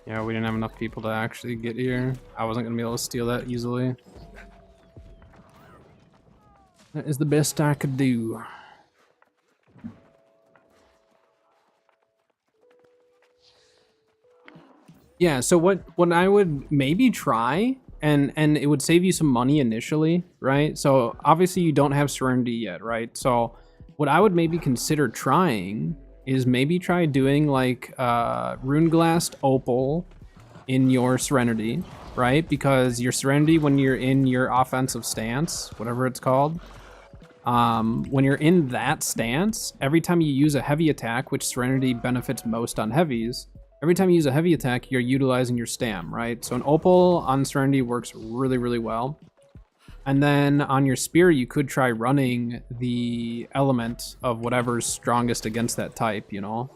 Yeah, we didn't have enough people to actually get here. I wasn't gonna be able to steal that easily. That is the best I could do. Yeah, so what I would maybe try, and it would save you some money initially, right? So obviously you don't have Serenity yet, right? So what I would maybe consider trying is maybe try doing like Runeglassed Opal in your Serenity, right? Because your Serenity, when you're in your offensive stance, whatever it's called, when you're in that stance, every time you use a heavy attack, which Serenity benefits most on heavies, every time you use a heavy attack, you're utilizing your stam, right? So an Opal on Serenity works really, really well. And then on your spear, you could try running the element of whatever's strongest against that type, you know?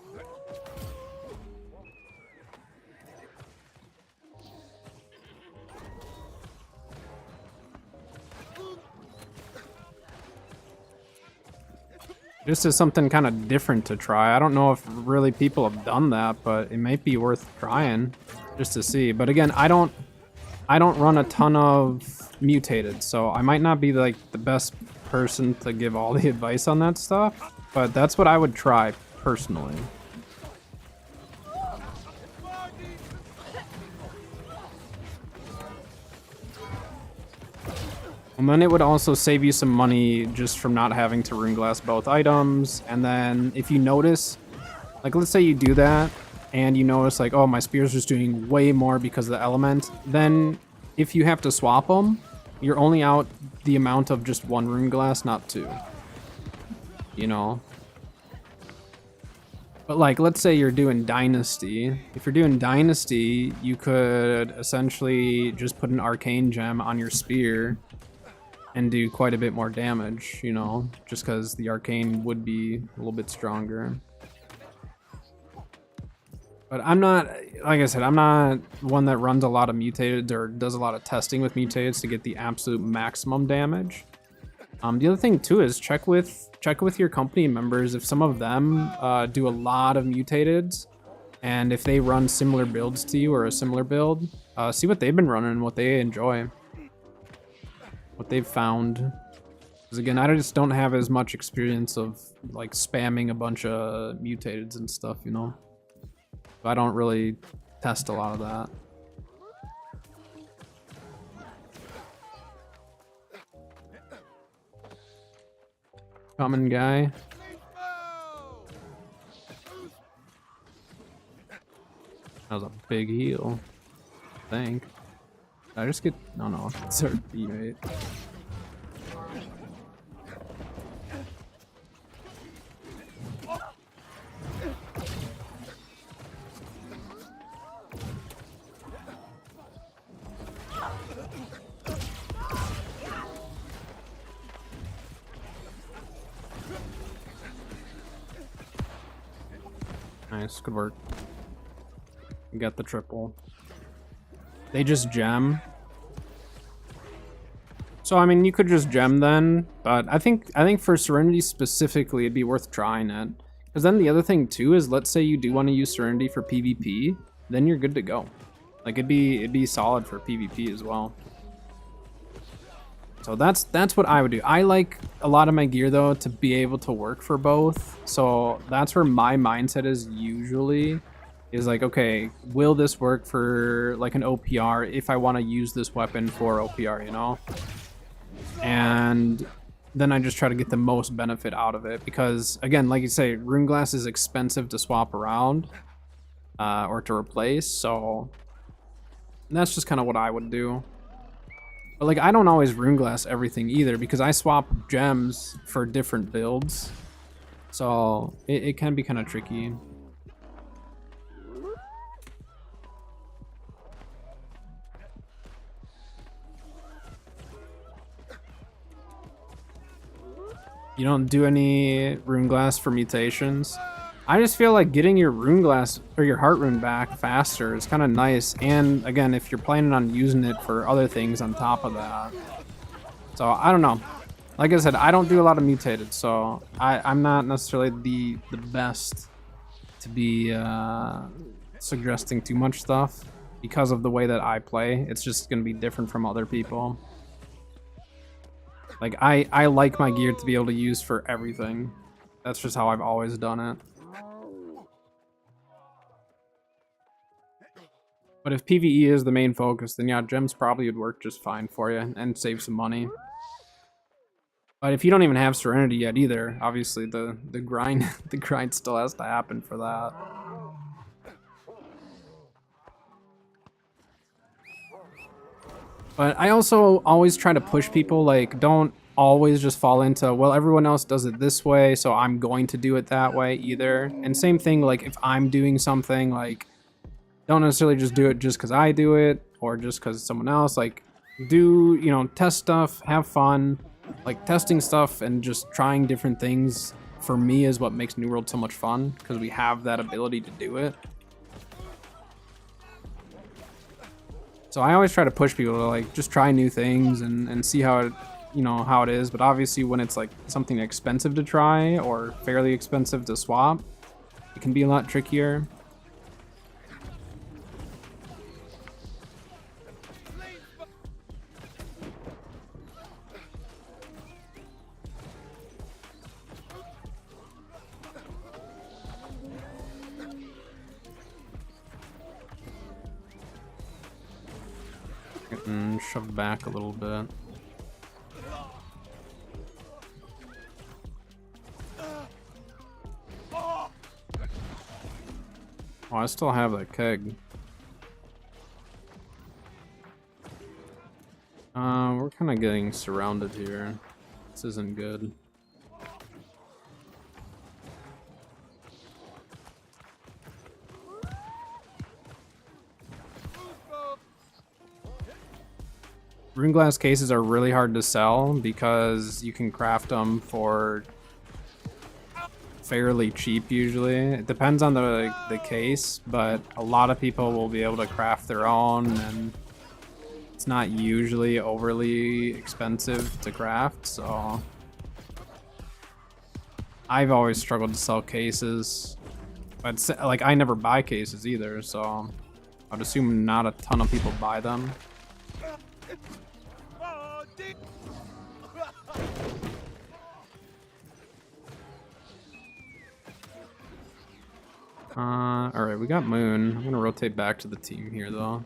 Just as something kind of different to try. I don't know if really people have done that, but it might be worth trying just to see. But again, I don't run a ton of mutated, so I might not be like the best person to give all the advice on that stuff, but that's what I would try personally. And then it would also save you some money just from not having to Runeglass both items. And then if you notice, like let's say you do that and you notice like, oh, my spear's just doing way more because of the element, then if you have to swap them, you're only out the amount of just one Runeglass, not two. You know? But like, let's say you're doing Dynasty. If you're doing Dynasty, you could essentially just put an Arcane Gem on your spear and do quite a bit more damage, you know, just because the Arcane would be a little bit stronger. But I'm not, like I said, I'm not one that runs a lot of mutated or does a lot of testing with mutated to get the absolute maximum damage. The other thing too is check with your company members if some of them do a lot of mutateds, and if they run similar builds to you or a similar build, see what they've been running and what they enjoy, what they've found. Because again, I just don't have as much experience of like spamming a bunch of mutateds and stuff, you know. I don't really test a lot of that. Common guy. That was a big heal, I think. Did I just get... No, it's our teammate. Nice, good work. You got the triple. They just gem. So I mean, you could just gem then, but I think for Serenity specifically, it'd be worth trying it. Because then the other thing too is, let's say you do want to use Serenity for PvP, then you're good to go. Like it'd be solid for PvP as well. So that's what I would do. I like a lot of my gear though to be able to work for both. So that's where my mindset is usually. Is like, okay, will this work for like an OPR if I want to use this weapon for OPR, you know? And then I just try to get the most benefit out of it because, again, like you say, Rune Glass is expensive to swap around or to replace, so that's just kind of what I would do. But like, I don't always Rune Glass everything either because I swap gems for different builds, so it can be kind of tricky. You don't do any Rune Glass for mutations? I just feel like getting your Rune Glass or your Heart Rune back faster is kind of nice. And again, if you're planning on using it for other things on top of that. So I don't know. Like I said, I don't do a lot of mutated, so I'm not necessarily the best to be suggesting too much stuff because of the way that I play. It's just going to be different from other people. Like, I like my gear to be able to use for everything. That's just how I've always done it. But if PvE is the main focus, then yeah, gems probably would work just fine for you and save some money. But if you don't even have Serenity yet either, obviously the grind the grind still has to happen for that. But I also always try to push people, like, don't always just fall into, well, everyone else does it this way, so I'm going to do it that way either. And same thing, like, if I'm doing something, like, don't necessarily just do it just because I do it, or just because someone else, like, do, you know, test stuff, have fun. Like, testing stuff and just trying different things, for me, is what makes New World so much fun, because we have that ability to do it. So I always try to push people to like just try new things and see how it, you know, how it is. But obviously when it's like something expensive to try or fairly expensive to swap, it can be a lot trickier. Getting shoved back a little bit. Oh, I still have that keg. We're kind of getting surrounded here. This isn't good. Rune Glass cases are really hard to sell because you can craft them for fairly cheap usually. It depends on the case, but a lot of people will be able to craft their own, and it's not usually overly expensive to craft, so I've always struggled to sell cases. But like, I never buy cases either, so I'd assume not a ton of people buy them. Alright, we got Moon. I'm gonna rotate back to the team here, though.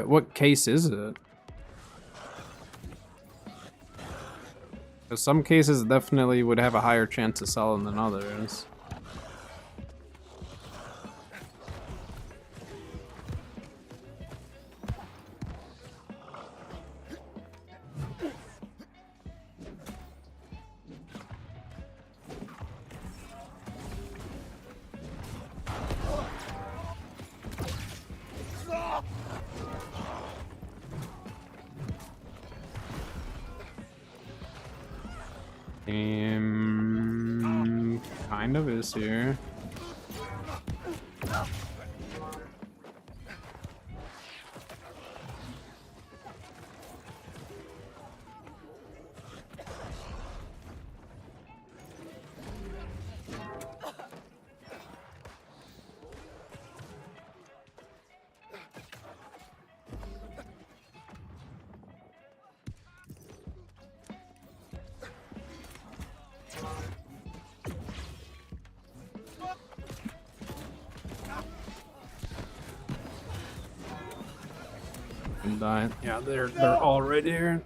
What case is it? Because some cases definitely would have a higher chance of selling than others. Kind of is here. Die. Yeah, they're all right here.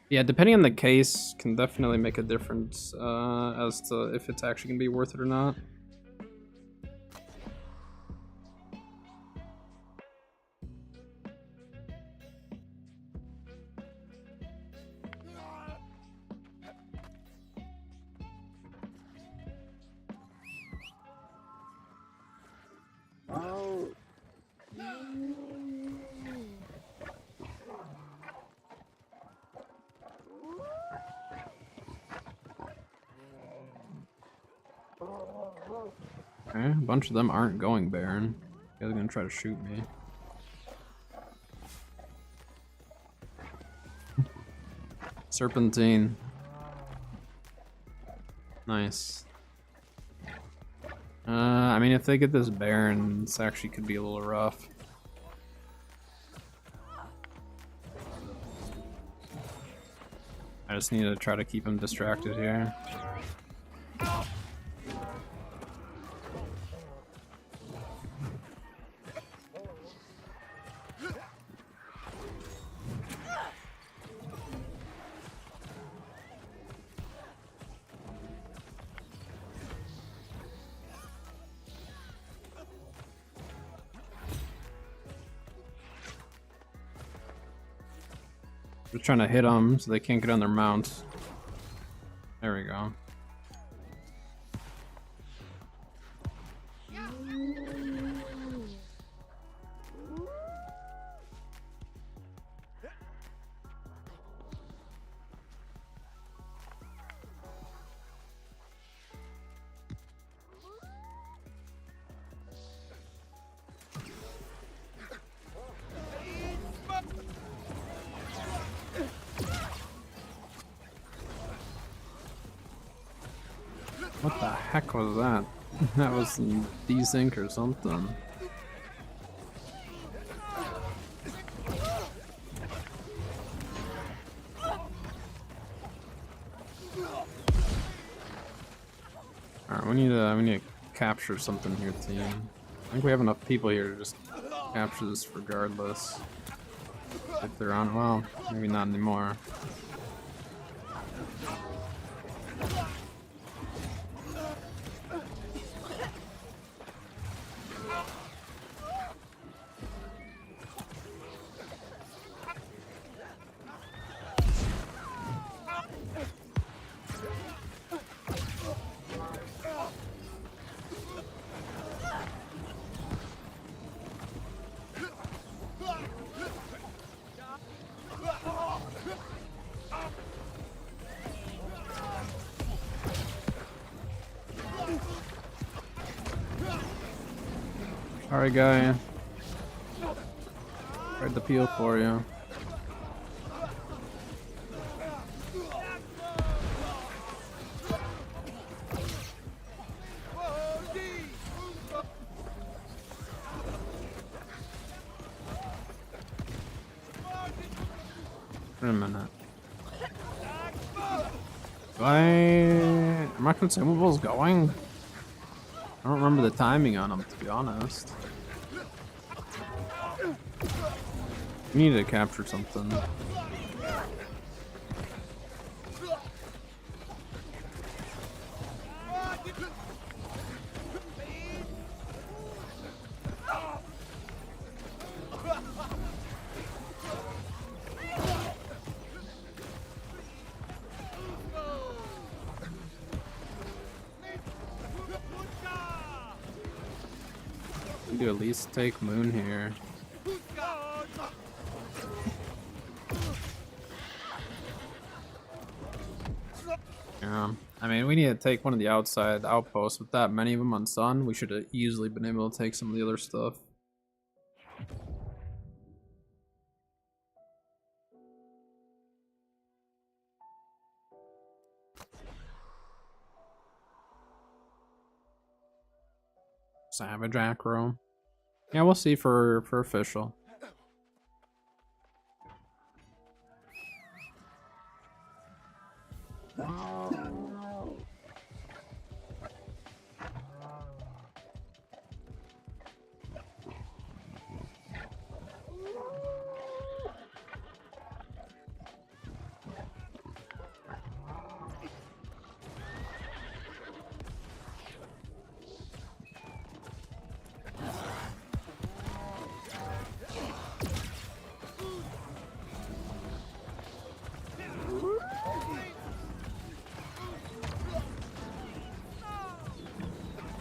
Yeah, depending on the case, can definitely make a difference as to if it's actually gonna be worth it or not. Okay, a bunch of them aren't going Baron. They're gonna try to shoot me. Serpentine. Nice. I mean, if they get this Baron, this actually could be a little rough. I just need to try to keep him distracted here. Just trying to hit them so they can't get on their mounts. There we go. What the heck was that? That was some desync or something. Alright, we need to capture something here, team. I think we have enough people here to just capture this regardless. If they're on, well, maybe not anymore. Alright, guy. Tried the peel for you. Wait a minute. Are my consumables going? I don't remember the timing on them, to be honest. We need to capture something. We need to at least take Moon here. Yeah, I mean, we need to take one of the outside outposts. With that many of them on Sun, we should have easily been able to take some of the other stuff. Savage Acro. Yeah, we'll see for official.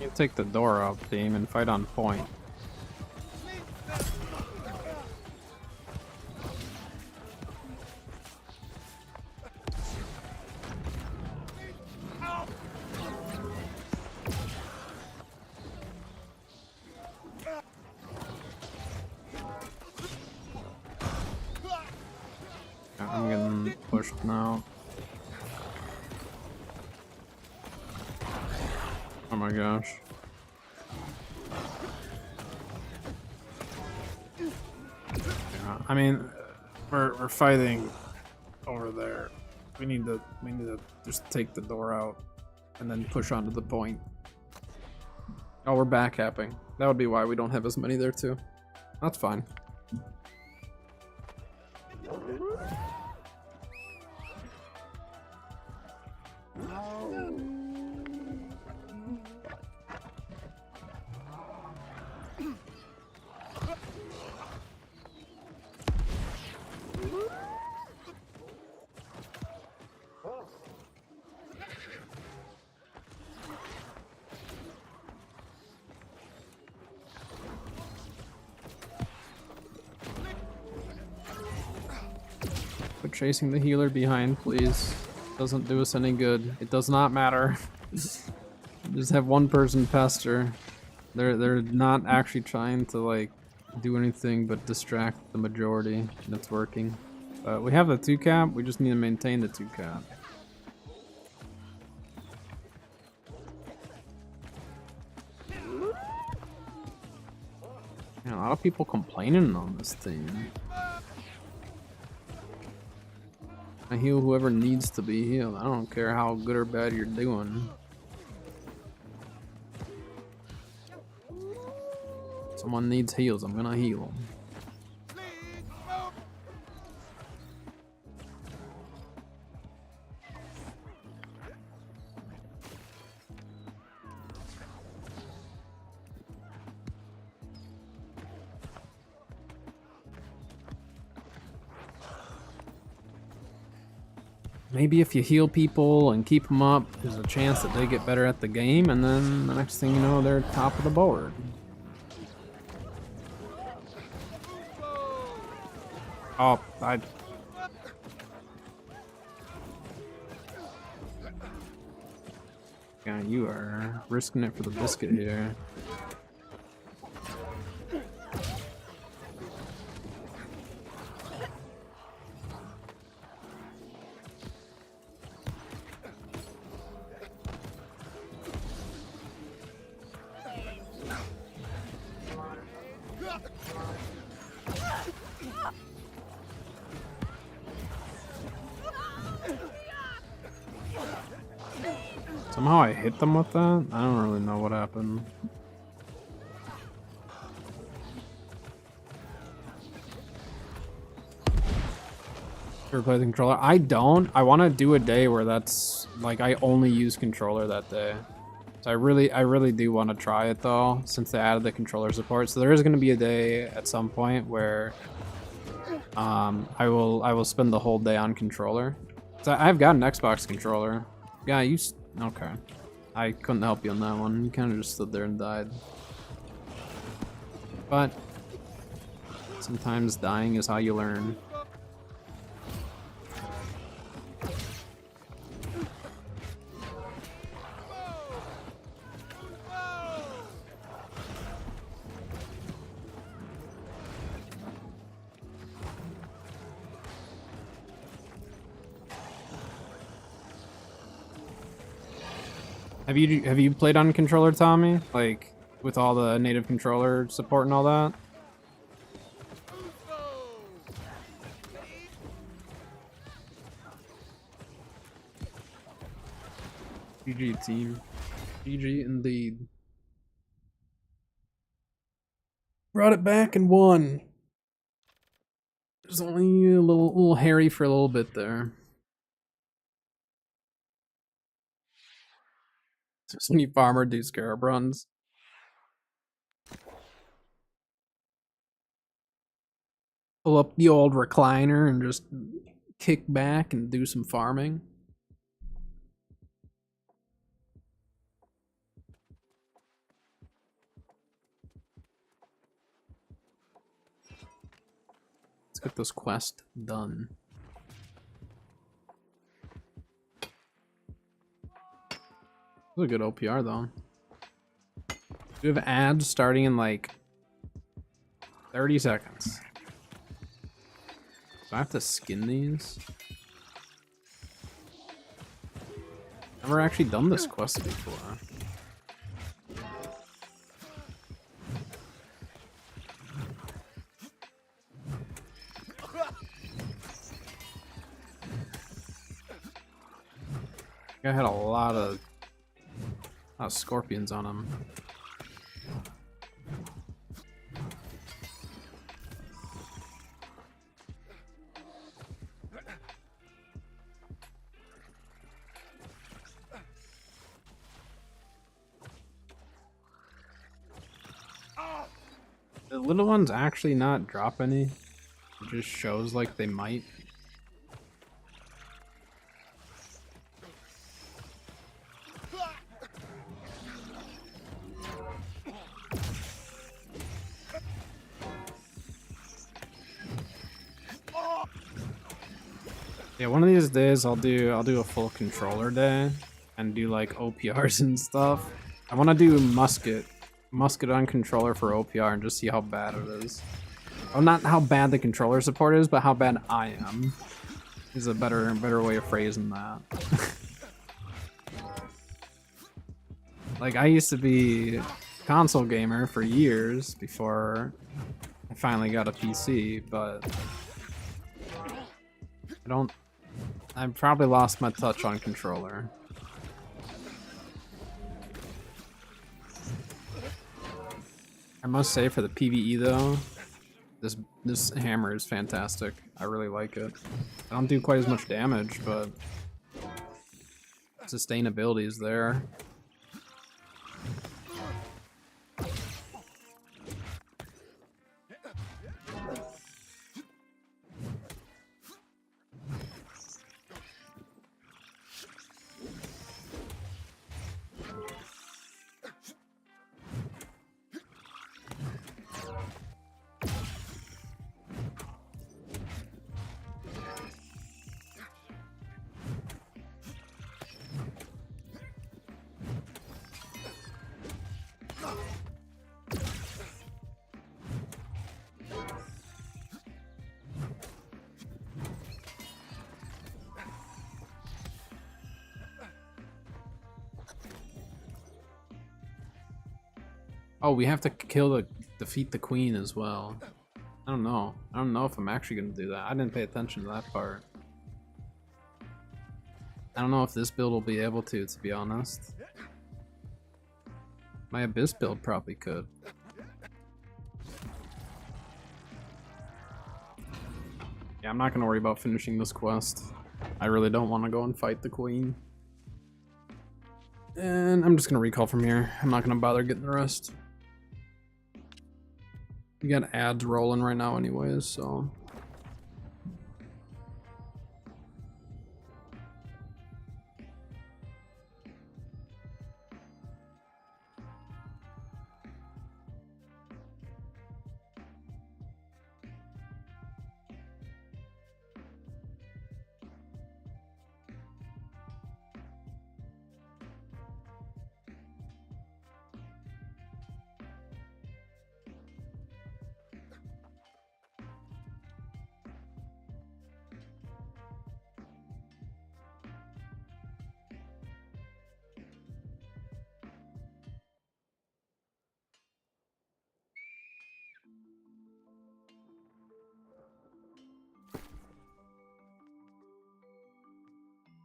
You take the door out, team, and fight on point. I'm getting pushed now. Oh my gosh. Yeah, I mean, we're fighting over there. We need to just take the door out and then push onto the point. Oh, we're back capping. That would be why we don't have as many there too. That's fine. Quit chasing the healer behind, please. Doesn't do us any good. It does not matter. Just have one person pester. They're not actually trying to like do anything but distract the majority, and it's working. But we have the 2 cap. We just need to maintain the 2 cap. Yeah, a lot of people complaining on this thing. I heal whoever needs to be healed. I don't care how good or bad you're doing. Someone needs heals, I'm gonna heal them. Maybe if you heal people and keep them up, there's a chance that they get better at the game, and then the next thing you know, they're top of the board. Oh, yeah, you are risking it for the biscuit here. Somehow I hit them with that? I don't really know what happened. Replace the controller. I don't. I want to do a day where that's like I only use controller that day. So I really do want to try it though, since they added the controller support. So there is going to be a day at some point where I will spend the whole day on controller. So I've got an Xbox controller. Yeah, okay. I couldn't help you on that one. You kind of just stood there and died. But sometimes dying is how you learn. Have you played on controller, Tommy? Like with all the native controller support and all that? GG team. GG indeed. Brought it back and won. It was only a little hairy for a little bit there. Just when you farmer do scarab runs. Pull up the old recliner and just kick back and do some farming. Let's get this quest done. This is a good OPR though. We have ads starting in like 30 seconds. Do I have to skin these? Never actually done this quest before. I had a lot of scorpions on him. The little ones actually not drop any. It just shows like they might. Yeah, one of these days I'll do a full controller day and do like OPRs and stuff. I want to do musket on controller for OPR and just see how bad it is. Well, not how bad the controller support is, but how bad I am. Is a better way of phrasing that. Like I used to be a console gamer for years before I finally got a PC, but I've probably lost my touch on controller. I must say for the PvE though, this hammer is fantastic. I really like it. I don't do quite as much damage, but sustainability is there. Oh, we have to defeat the queen as well. I don't know. I don't know if I'm actually gonna do that. I didn't pay attention to that part. I don't know if this build will be able to be honest. My Abyss build probably could. Yeah, I'm not gonna worry about finishing this quest. I really don't want to go and fight the queen. And I'm just gonna recall from here. I'm not gonna bother getting the rest. We got ads rolling right now anyways, so.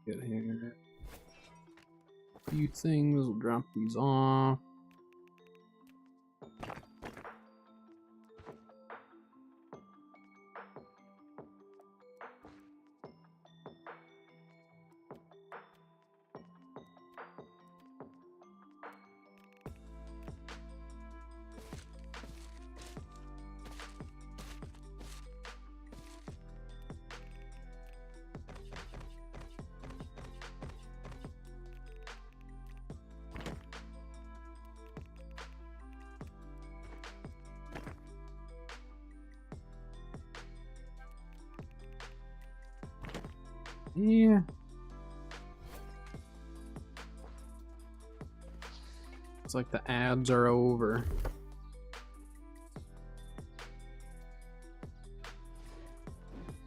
Get here. A few things, we'll drop these off. Yeah. It's like the ads are over.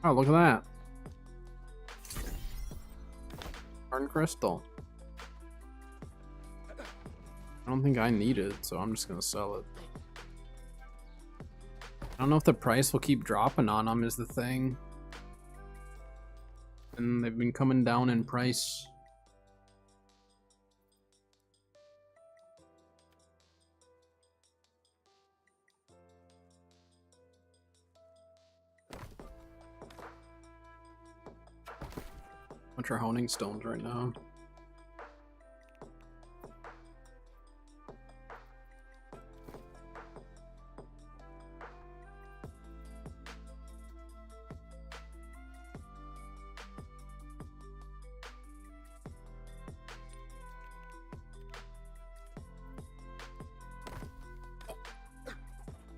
Oh, look at that. Iron crystal. I don't think I need it, so I'm just gonna sell it. I don't know if the price will keep dropping on them is the thing. And they've been coming down in price. Bunch of honing stones right now.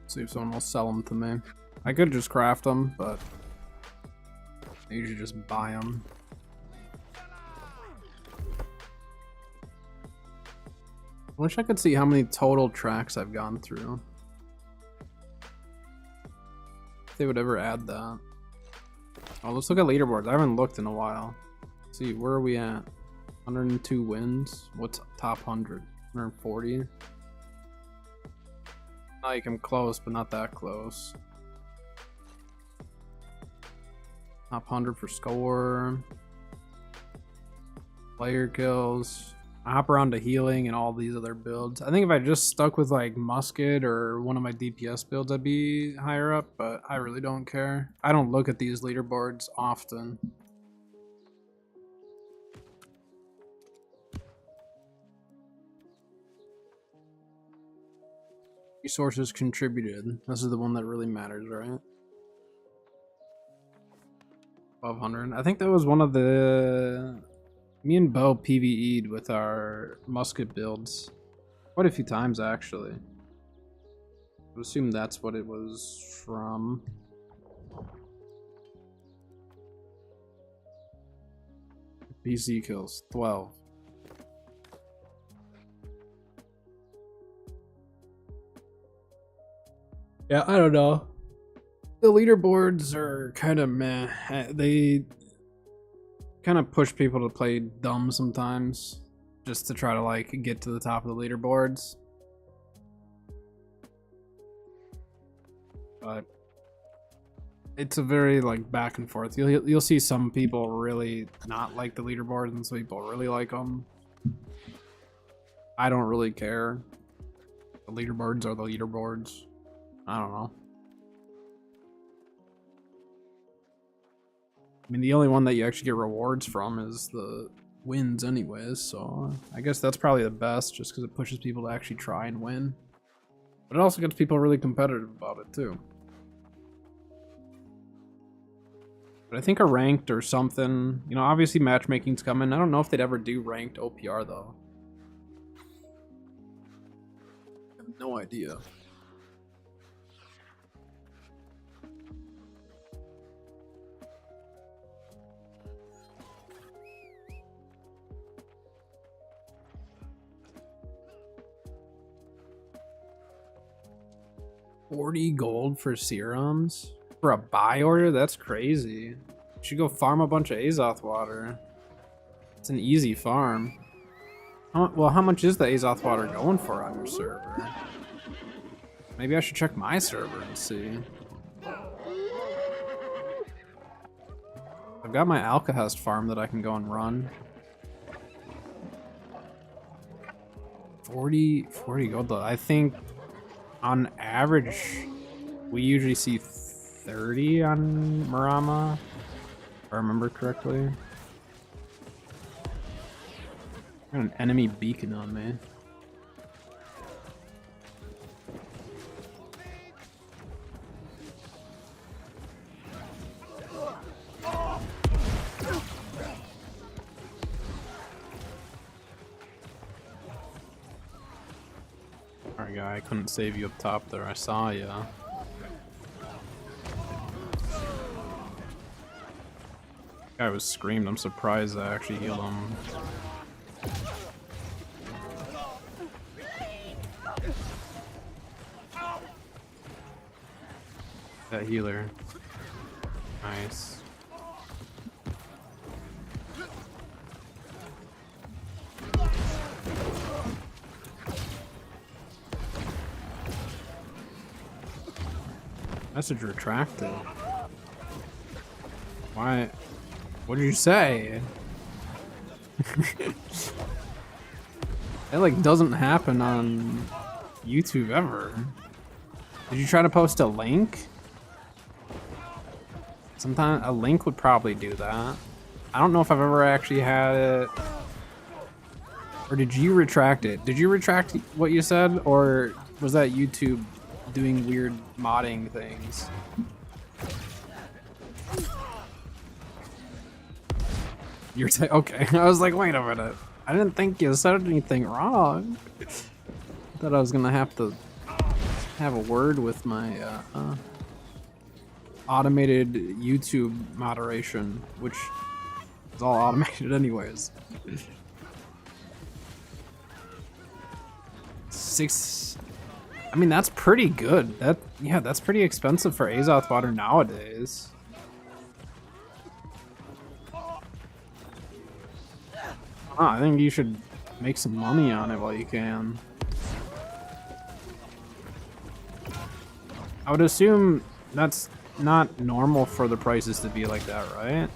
See if someone will sell them to me. I could just craft them, but I usually just buy them. I wish I could see how many total tracks I've gone through. If they would ever add that. Oh, let's look at leaderboards. I haven't looked in a while. Let's see, where are we at? 102 wins. What's top 100? 140? Like I'm close, but not that close. Top 100 for score. Player kills. I hop around to healing and all these other builds. I think if I just stuck with like musket or one of my DPS builds, I'd be higher up, but I really don't care. I don't look at these leaderboards often. Resources contributed. This is the one that really matters, right? 1200. I think that was one of the... Me and Bo PvE'd with our musket builds. Quite a few times, actually. I would assume that's what it was from. PC kills, 12. Yeah, I don't know. The leaderboards are kind of meh. They kind of push people to play dumb sometimes, just to try to like get to the top of the leaderboards. But it's a very like back and forth. You'll see some people really not like the leaderboards, and some people really like them. I don't really care. The leaderboards are the leaderboards. I don't know. I mean, the only one that you actually get rewards from is the wins anyways, so I guess that's probably the best, just because it pushes people to actually try and win. But it also gets people really competitive about it, too. But I think a ranked or something, you know, obviously matchmaking's coming. I don't know if they'd ever do ranked OPR, though. I have no idea. $40 gold for serums? For a buy order? That's crazy. You should go farm a bunch of Azoth water. It's an easy farm. Well, how much is the Azoth water going for on your server? Maybe I should check my server and see. I've got my Alcahest farm that I can go and run. 40 gold though. I think on average we usually see 30 on Murama, if I remember correctly. Got an enemy beacon on me. Alright guy, I couldn't save you up top there, I saw ya. Guy was screamed, I'm surprised I actually healed him. That healer. Nice. Message retracted. Why? What did you say? That like doesn't happen on YouTube ever. Did you try to post a link? Sometimes a link would probably do that. I don't know if I've ever actually had it. Or did you retract it? Did you retract what you said? Or was that YouTube doing weird modding things? You're saying, okay. I was like, wait a minute. I didn't think you said anything wrong. I thought I was gonna have to have a word with my automated YouTube moderation, which is all automated anyways. 6. I mean, that's pretty good. That's pretty expensive for Azoth water nowadays. I think you should make some money on it while you can. I would assume that's not normal for the prices to be like that, right?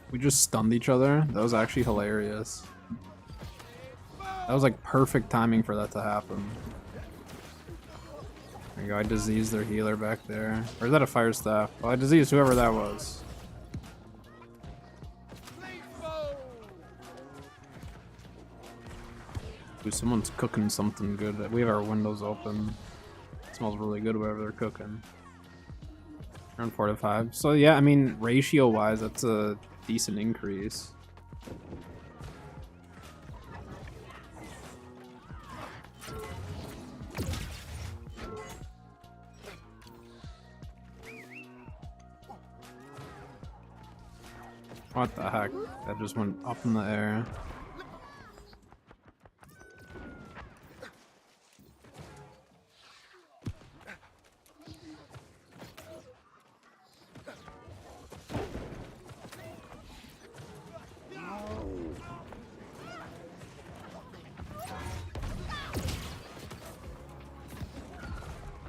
We just stunned each other. That was actually hilarious. That was like perfect timing for that to happen. There you go, I diseased their healer back there. Or is that a fire staff? Well, I diseased whoever that was. Ooh, someone's cooking something good. We have our windows open. It smells really good whatever they're cooking. Around 4 to 5. So yeah, I mean, ratio-wise, that's a decent increase. What the heck? That just went up in the air.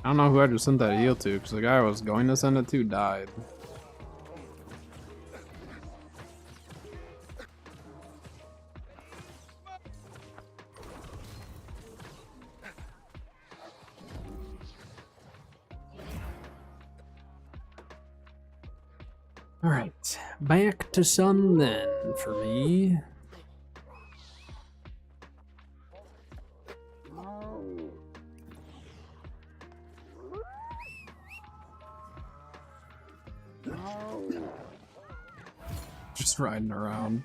I don't know who I just sent that heal to, because the guy I was going to send it to died. Alright, back to sun then for me. Just riding around.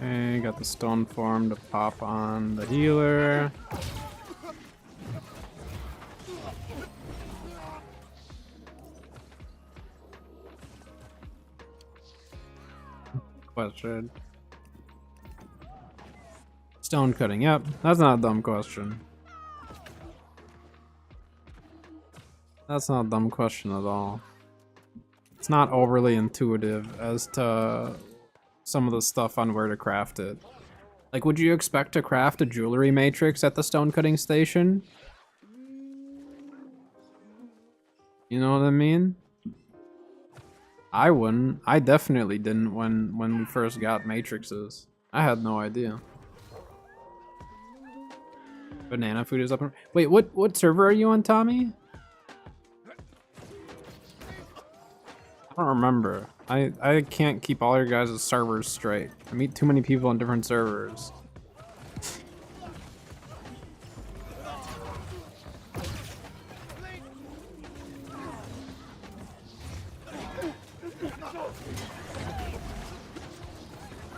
Okay, got the stone form to pop on the healer. Question. Stone cutting, yep. That's not a dumb question. That's not a dumb question at all. It's not overly intuitive as to some of the stuff on where to craft it. Like, would you expect to craft a jewelry matrix at the stone cutting station? You know what I mean? I wouldn't. I definitely didn't when we first got matrices. I had no idea. Banana food is up. Wait, what server are you on, Tommy? I don't remember. I can't keep all your guys' servers straight. I meet too many people on different servers.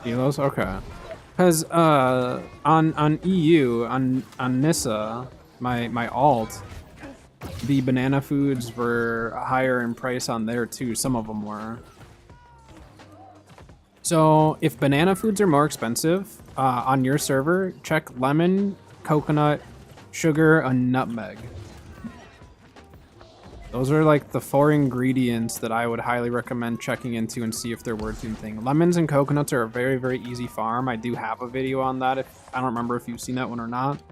Delos? Okay. Cause on EU on Nissa, my alt, the banana foods were higher in price on there too. Some of them were. So if banana foods are more expensive on your server, check lemon, coconut, sugar, and nutmeg. Those are like the 4 ingredients that I would highly recommend checking into and see if they're worth anything. Lemons and coconuts are a very, very easy farm. I do have a video on that. I don't remember if you've seen that one or not.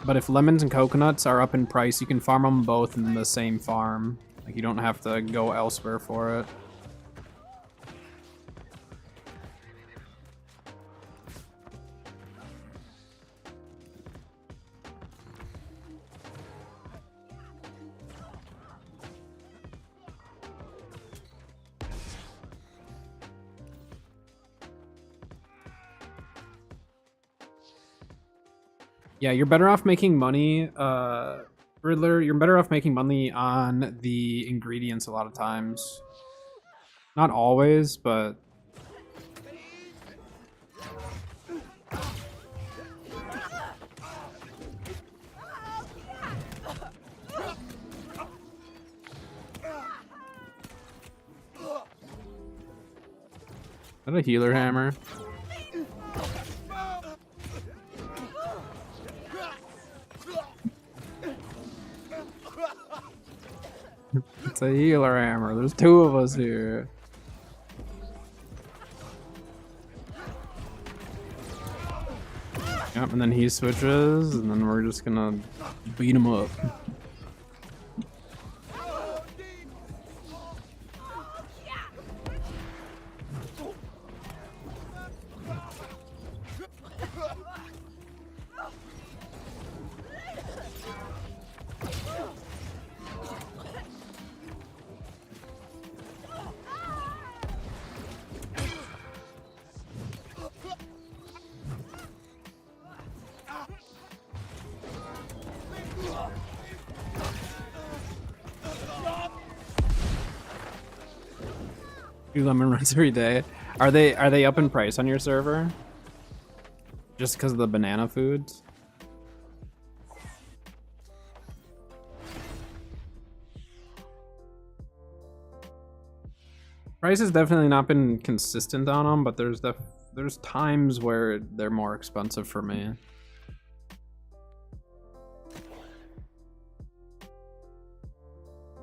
But if lemons and coconuts are up in price, you can farm them both in the same farm. Like, you don't have to go elsewhere for it. Yeah, you're better off making money, Riddler, you're better off making money on the ingredients a lot of times. Not always, but... Is that a healer hammer? It's a healer hammer. There's 2 of us here. Yep, and then he switches, and then we're just gonna beat him up. Do lemon runs every day. Are they up in price on your server? Just because of the banana foods? Price has definitely not been consistent on them, but there's times where they're more expensive for me.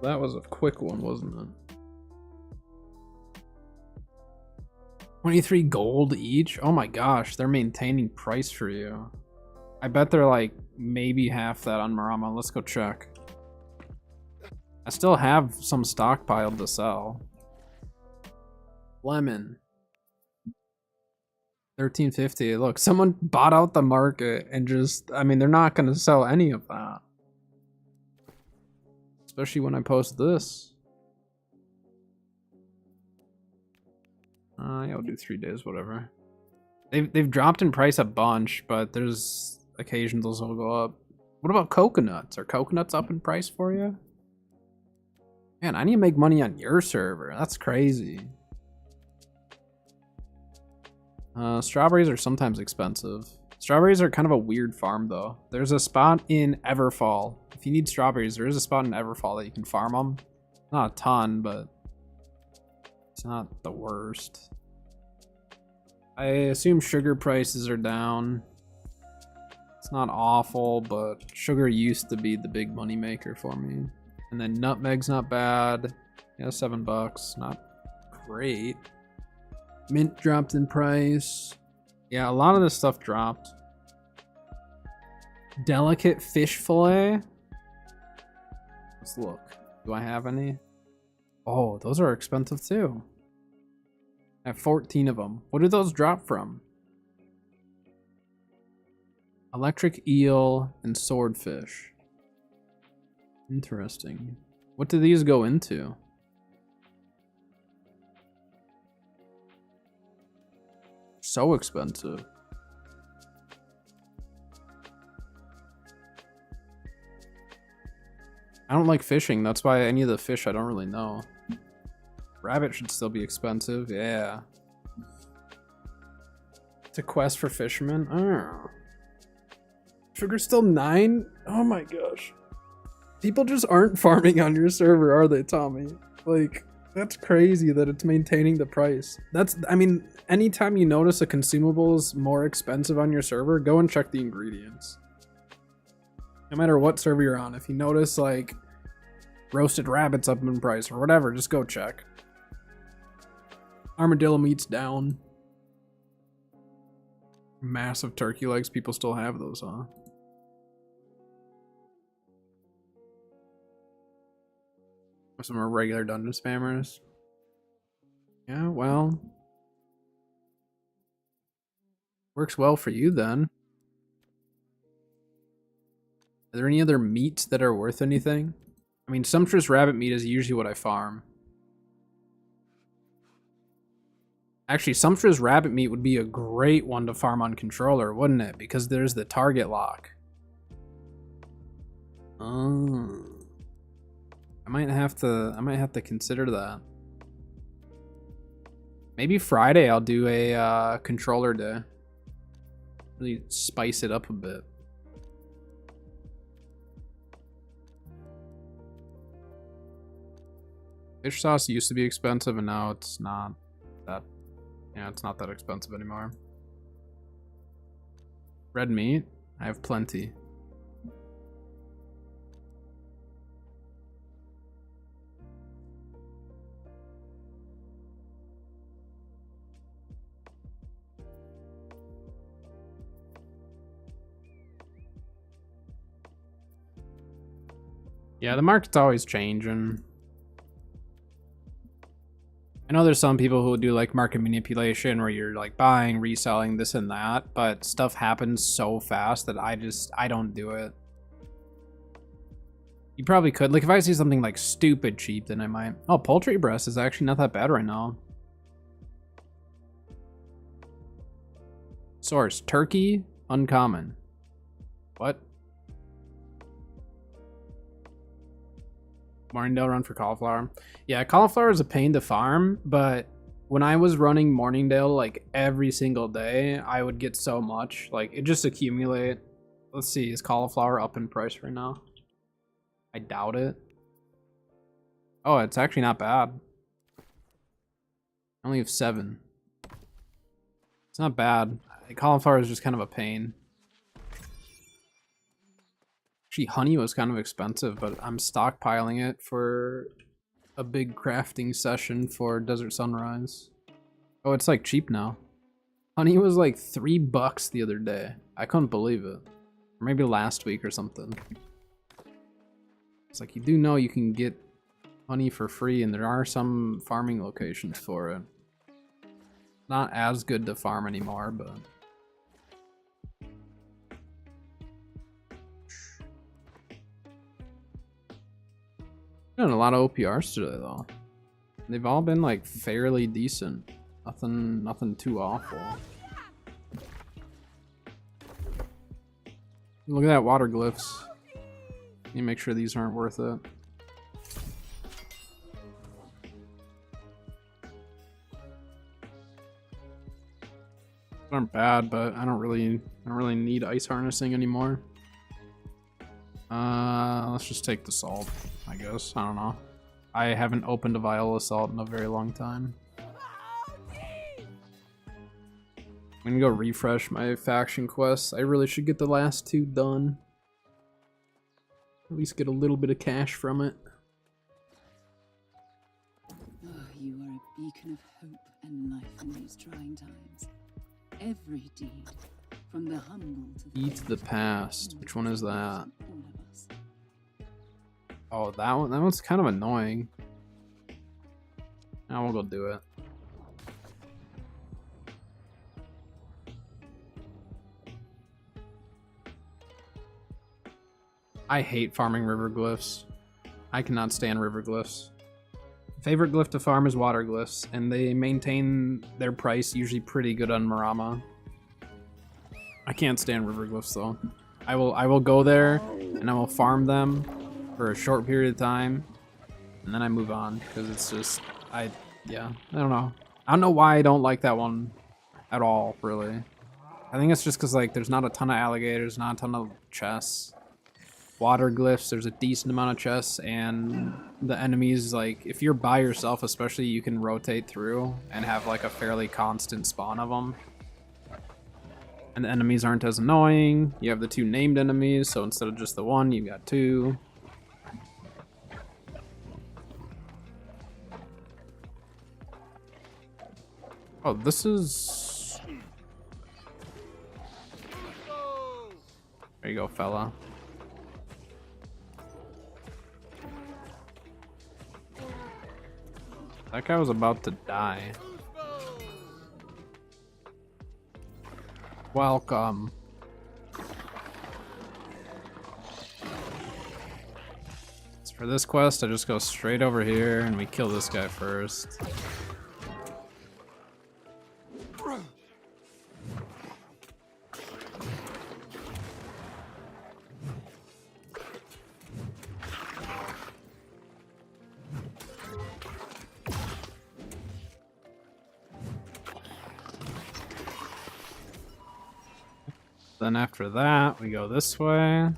That was a quick one, wasn't it? 23 gold each? Oh my gosh, they're maintaining price for you. I bet they're like maybe half that on Marama. Let's go check. I still have some stockpiled to sell. Lemon. 1350. Look, someone bought out the market and just, I mean, they're not going to sell any of that. Especially when I post this. Yeah, I'll do 3 days, whatever. They've dropped in price a bunch, but there's occasions those will go up. What about coconuts? Are coconuts up in price for you? Man, I need to make money on your server. That's crazy. Strawberries are sometimes expensive. Strawberries are kind of a weird farm though. There's a spot in Everfall. If you need strawberries, there is a spot in Everfall that you can farm them. Not a ton, but it's not the worst. I assume sugar prices are down. It's not awful, but sugar used to be the big money maker for me. And then nutmeg's not bad. Yeah, $7. Not great. Mint dropped in price. Yeah, a lot of this stuff dropped. Delicate fish fillet. Let's look. Do I have any? Oh, those are expensive too. I have 14 of them. What did those drop from? Electric eel and swordfish. Interesting. What do these go into? So expensive. I don't like fishing. That's why any of the fish I don't really know. Rabbit should still be expensive. Yeah. It's a quest for fishermen. Oh. Sugar's still 9? Oh my gosh. People just aren't farming on your server, are they, Tommy? Like, that's crazy that it's maintaining the price. I mean, anytime you notice a consumable is more expensive on your server, go and check the ingredients. No matter what server you're on, if you notice like roasted rabbits up in price or whatever, just go check. Armadillo meat's down. Massive turkey legs, people still have those, huh? Some are regular dungeon spammers. Yeah, well. Works well for you then. Are there any other meats that are worth anything? I mean, sumptuous rabbit meat is usually what I farm. Actually, sumptuous rabbit meat would be a great one to farm on controller, wouldn't it? Because there's the target lock. Oh. I might have to consider that. Maybe Friday I'll do a controller day. Really spice it up a bit. Fish sauce used to be expensive and now it's not that, yeah, it's not that expensive anymore. Red meat, I have plenty. Yeah, the market's always changing. I know there's some people who do like market manipulation where you're like buying, reselling, this and that, but stuff happens so fast that I don't do it. You probably could. Like if I see something like stupid cheap, then I might. Oh, poultry breast is actually not that bad right now. Source, turkey, uncommon. What? Morningdale run for cauliflower. Yeah, cauliflower is a pain to farm, but when I was running Morningdale like every single day, I would get so much. Like it just accumulate. Let's see, is cauliflower up in price right now? I doubt it. Oh, it's actually not bad. I only have 7. It's not bad. Cauliflower is just kind of a pain. Actually, honey was kind of expensive, but I'm stockpiling it for a big crafting session for Desert Sunrise. Oh, it's like cheap now. Honey was like $3 the other day. I couldn't believe it. Or maybe last week or something. It's like, you do know you can get honey for free, and there are some farming locations for it. Not as good to farm anymore, but... Done a lot of OPRs today though. They've all been like fairly decent. Nothing too awful. Look at that water glyphs. You make sure these aren't worth it. Aren't bad, but I don't really need ice harnessing anymore. Let's just take the salt, I guess. I don't know. I haven't opened a vial of salt in a very long time. I'm gonna go refresh my faction quests. I really should get the last 2 done. At least get a little bit of cash from it. Oh, you are a beacon of hope and life in these trying times. Every deed, from the humble to the Eat the past. Which one is that? all of us. Oh, that one. That one's kind of annoying. Now we'll go do it. I hate farming river glyphs. I cannot stand river glyphs. Favorite glyph to farm is water glyphs, and they maintain their price usually pretty good on Marama. I can't stand river glyphs though. I will go there and I will farm them for a short period of time, and then I move on because it's just I don't know. I don't know why I don't like that one at all, really. I think it's just because like there's not a ton of alligators, not a ton of chests. Water glyphs, there's a decent amount of chests, and the enemies, like, if you're by yourself especially, you can rotate through and have like a fairly constant spawn of them. And the enemies aren't as annoying. You have the 2 named enemies, so instead of just the 1, you've got 2. Oh, this is... There you go, fella. That guy was about to die. Welcome. So for this quest, I just go straight over here and we kill this guy first. Then after that, we go this way.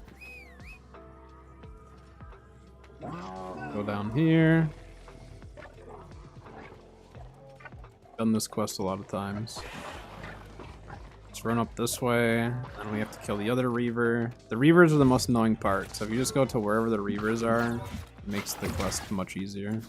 Go down here. Done this quest a lot of times. Let's run up this way, and we have to kill the other Reaver. The Reavers are the most annoying part, so if you just go to wherever the Reavers are, it makes the quest much easier.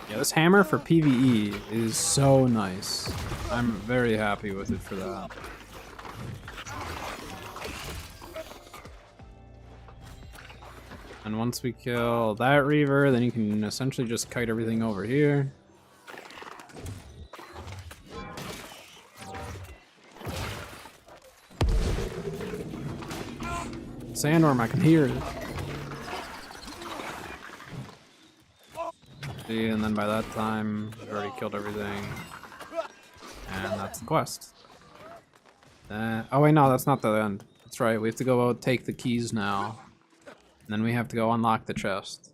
Yeah, this hammer for PvE is so nice. I'm very happy with it for that. And once we kill that Reaver, then you can essentially just kite everything over here. Sandworm, I can hear it. See, and then by that time, we've already killed everything. And that's the quest. Oh wait, no, that's not the end. That's right, we have to go take the keys now. And then we have to go unlock the chest.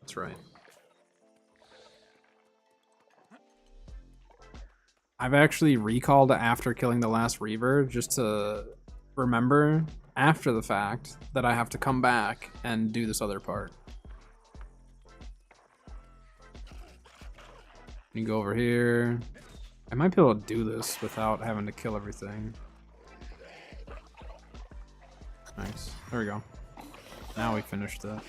That's right. I've actually recalled after killing the last Reaver just to remember after the fact that I have to come back and do this other part. You go over here. I might be able to do this without having to kill everything. Nice. There we go. Now we finished it.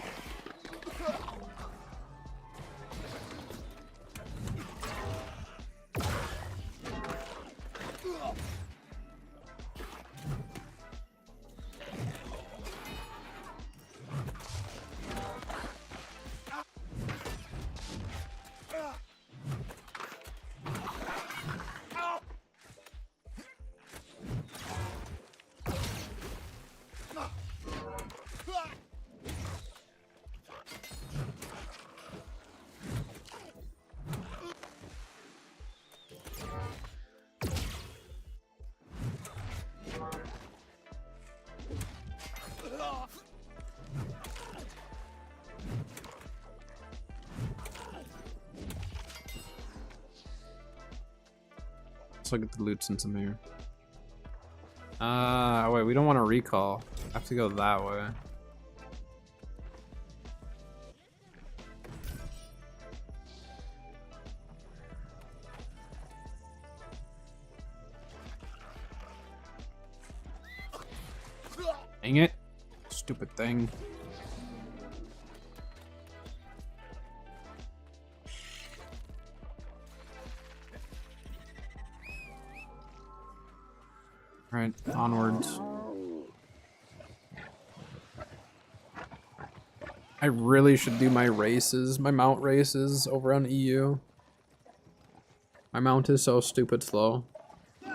let's look at the loot since I'm here. Wait, we don't want to recall. I have to go that way. Dang it. Stupid thing. Alright, onwards. I really should do my races, my mount races over on EU. My mount is so stupid slow. If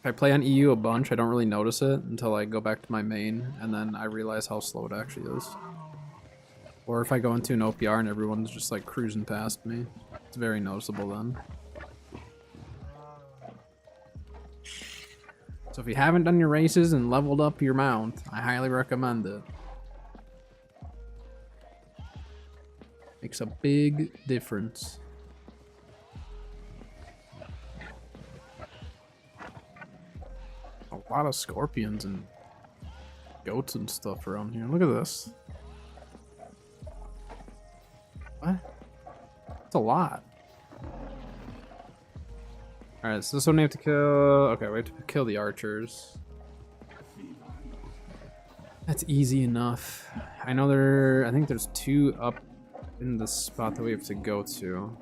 I play on EU a bunch, I don't really notice it until I go back to my main, and then I realize how slow it actually is. Or if I go into an OPR and everyone's just like cruising past me, it's very noticeable then. So if you haven't done your races and leveled up your mount, I highly recommend it. Makes a big difference. A lot of scorpions and goats and stuff around here. Look at this. What? That's a lot. Alright, so this one we have to kill... Okay, we have to kill the archers. That's easy enough. I know I think there's 2 up in the spot that we have to go to.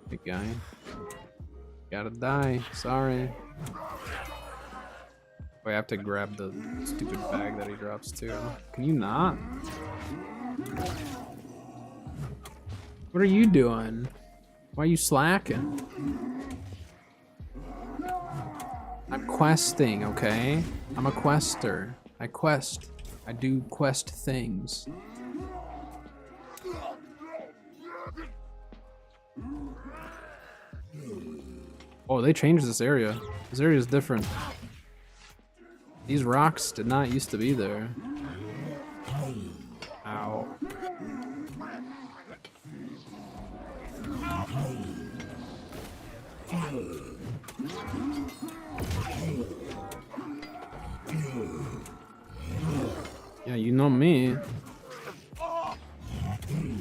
Big guy. Gotta die. Sorry. Wait, I have to grab the stupid bag that he drops too. Can you not? What are you doing? Why are you slacking? I'm questing, okay? I'm a quester. I quest. I do quest things. Oh, they changed this area. This area is different. These rocks did not used to be there. Ow. Yeah, you know me.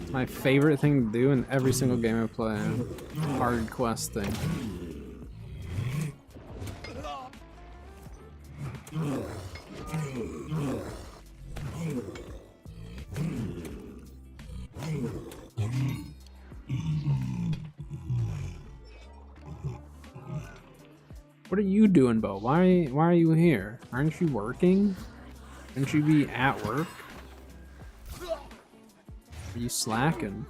My favorite thing to do in every single game I play. Hard questing. What are you doing, Bo? Why are you here? Aren't you working? Shouldn't you be at work? Are you slacking?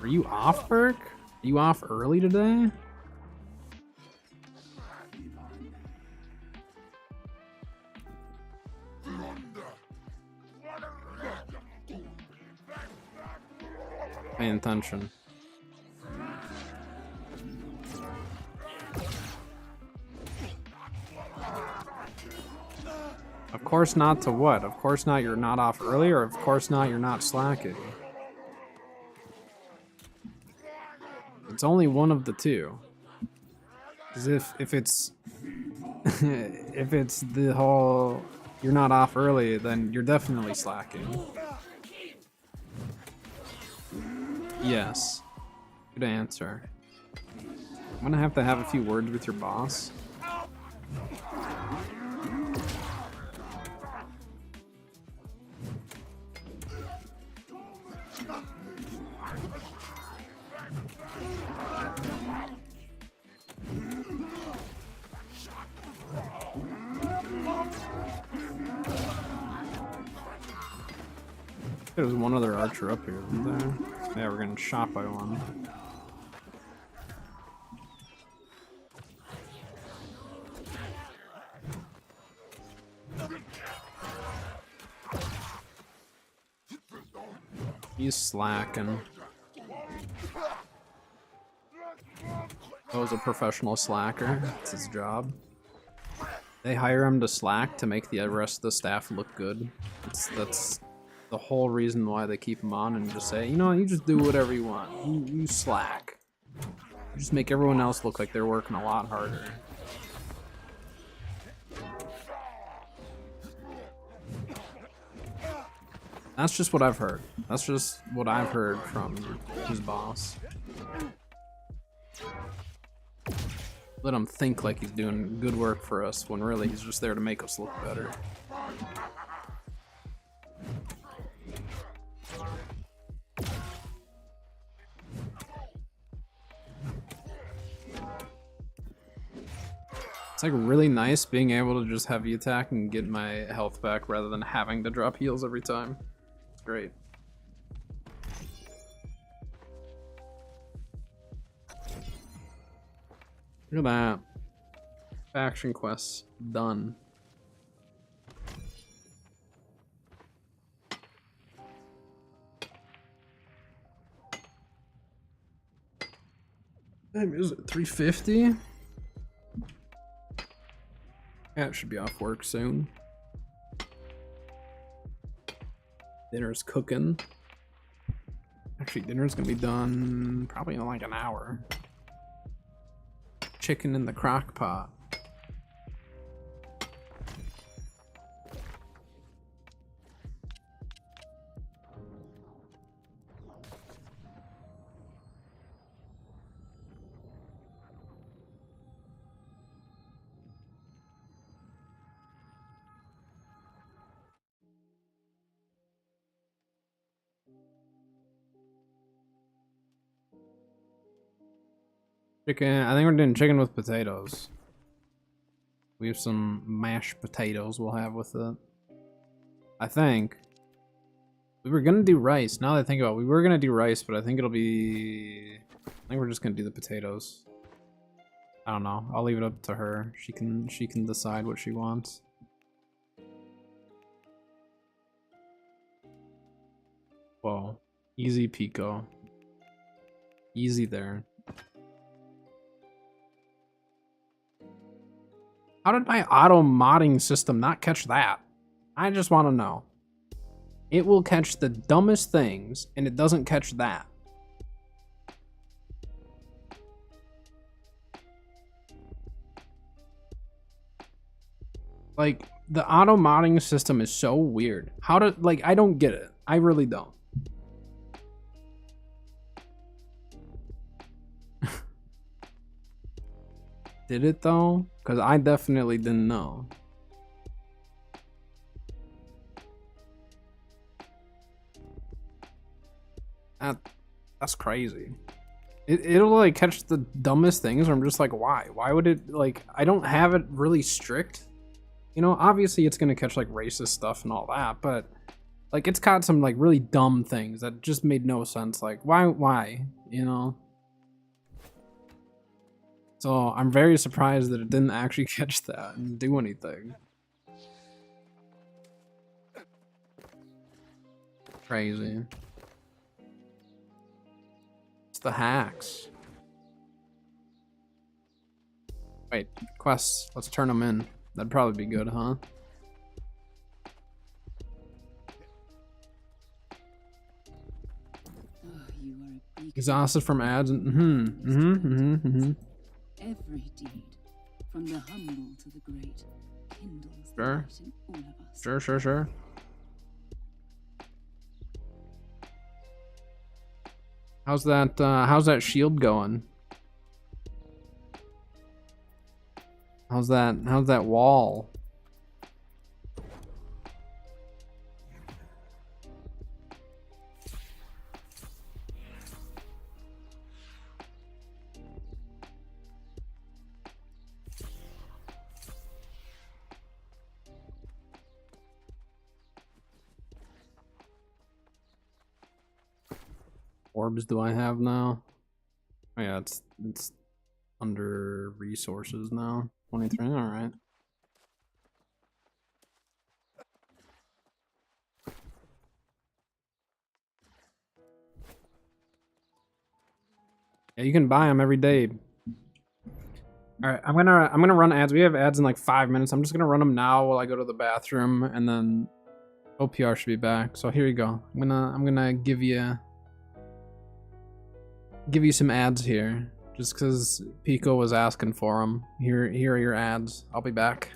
Are you off work? Are you off early today? Paying attention. Of course not to what? Of course not you're not off early, or of course not you're not slacking. It's only one of the two. Because if it's if it's the whole you're not off early, then you're definitely slacking. Yes. Good answer. I'm gonna have to have a few words with your boss. There was one other archer up here, wasn't there? Yeah, we're getting shot by one. He's slacking. was a professional slacker. It's his job. They hire him to slack to make the rest of the staff look good. That's the whole reason why they keep him on and just say, you know, you just do whatever you want. You slack. You just make everyone else look like they're working a lot harder. That's just what I've heard. That's just what I've heard from his boss. Let him think like he's doing good work for us when really he's just there to make us look better. It's like really nice being able to just heavy attack and get my health back rather than having to drop heals every time. It's great. Look at that. Faction quests done. Is it 350? Yeah, it should be off work soon. Dinner's cooking. Actually, dinner's gonna be done probably in like an hour. Chicken in the crock pot. Chicken, I think we're doing chicken with potatoes. We have some mashed potatoes we'll have with it. I think. We were gonna do rice. Now that I think about it, we were gonna do rice, but I think it'll be... I think we're just gonna do the potatoes. I don't know. I'll leave it up to her. She can decide what she wants. Whoa. Easy Pico. Easy there. How did my auto modding system not catch that? I just want to know. It will catch the dumbest things, and it doesn't catch that. Like, the auto modding system is so weird. How did, like, I don't get it. I really don't. Did it though? Because I definitely didn't know. That's crazy. It'll like catch the dumbest things, or I'm just like, why? Why would it, like, I don't have it really strict. You know, obviously it's gonna catch like racist stuff and all that, but like it's caught some like really dumb things that just made no sense. Like, why? You know? So I'm very surprised that it didn't actually catch that and do anything. Crazy. It's the hacks. Wait, quests. Let's turn them in. That'd probably be good, huh? Exhausted from ads and Every deed, from the humble to the great, kindles the Sure. light in all of us. Sure. How's that shield going? How's that wall? Orbs do I have now? Oh yeah, it's under resources now. 23, alright. Yeah, you can buy them every day. All right, I'm gonna run ads. We have ads in like 5 minutes. I'm just gonna run them now while I go to the bathroom, and then OPR should be back. So here you go. I'm gonna give you some ads here, just because Pico was asking for them. Here are your ads. I'll be back.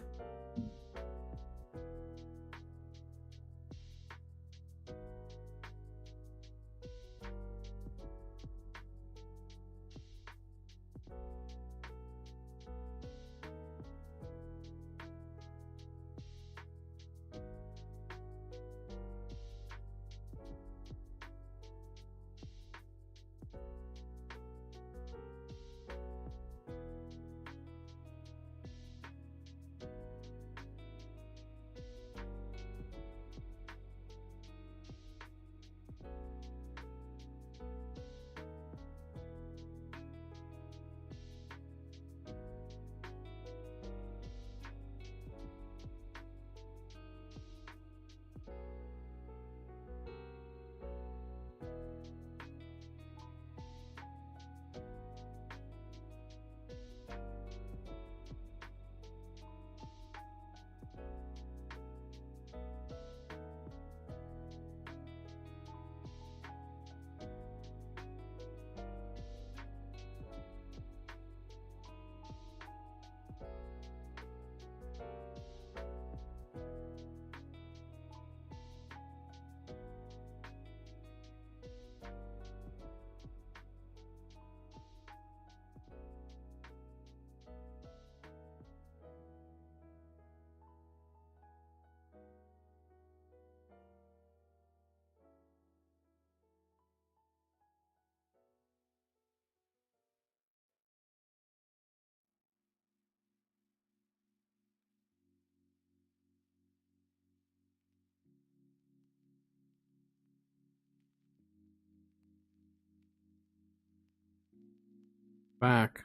Back.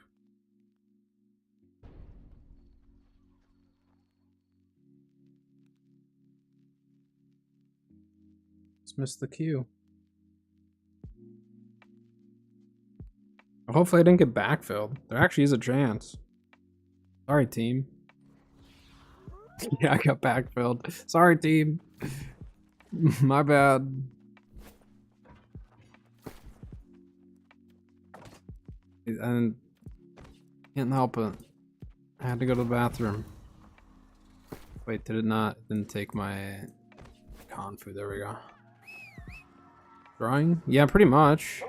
Just missed the queue. Hopefully I didn't get backfilled. There actually is a chance. Sorry, team. Yeah, I got backfilled. Sorry, team. My bad. And can't help it. I had to go to the bathroom. Wait, did it not? It didn't take my con food. There we go. Drawing? Yeah, pretty much.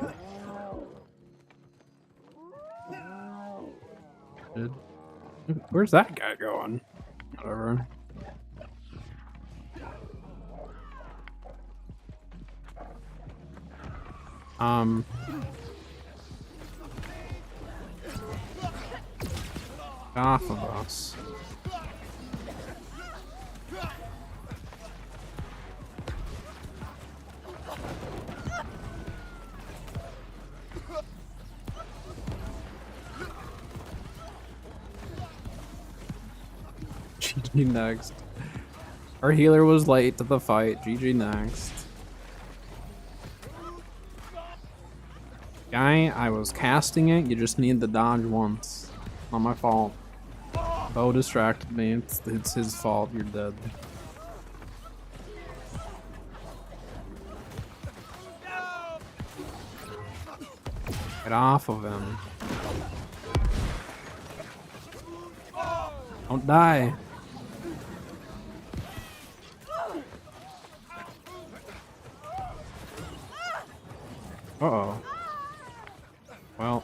Where's that guy going? Whatever. Off of us. GG next. Our healer was late to the fight. GG next. Guy, I was casting it. You just need to dodge once. Not my fault. Bo distracted me. It's his fault. You're dead. Get off of him. Don't die. Uh-oh. Well,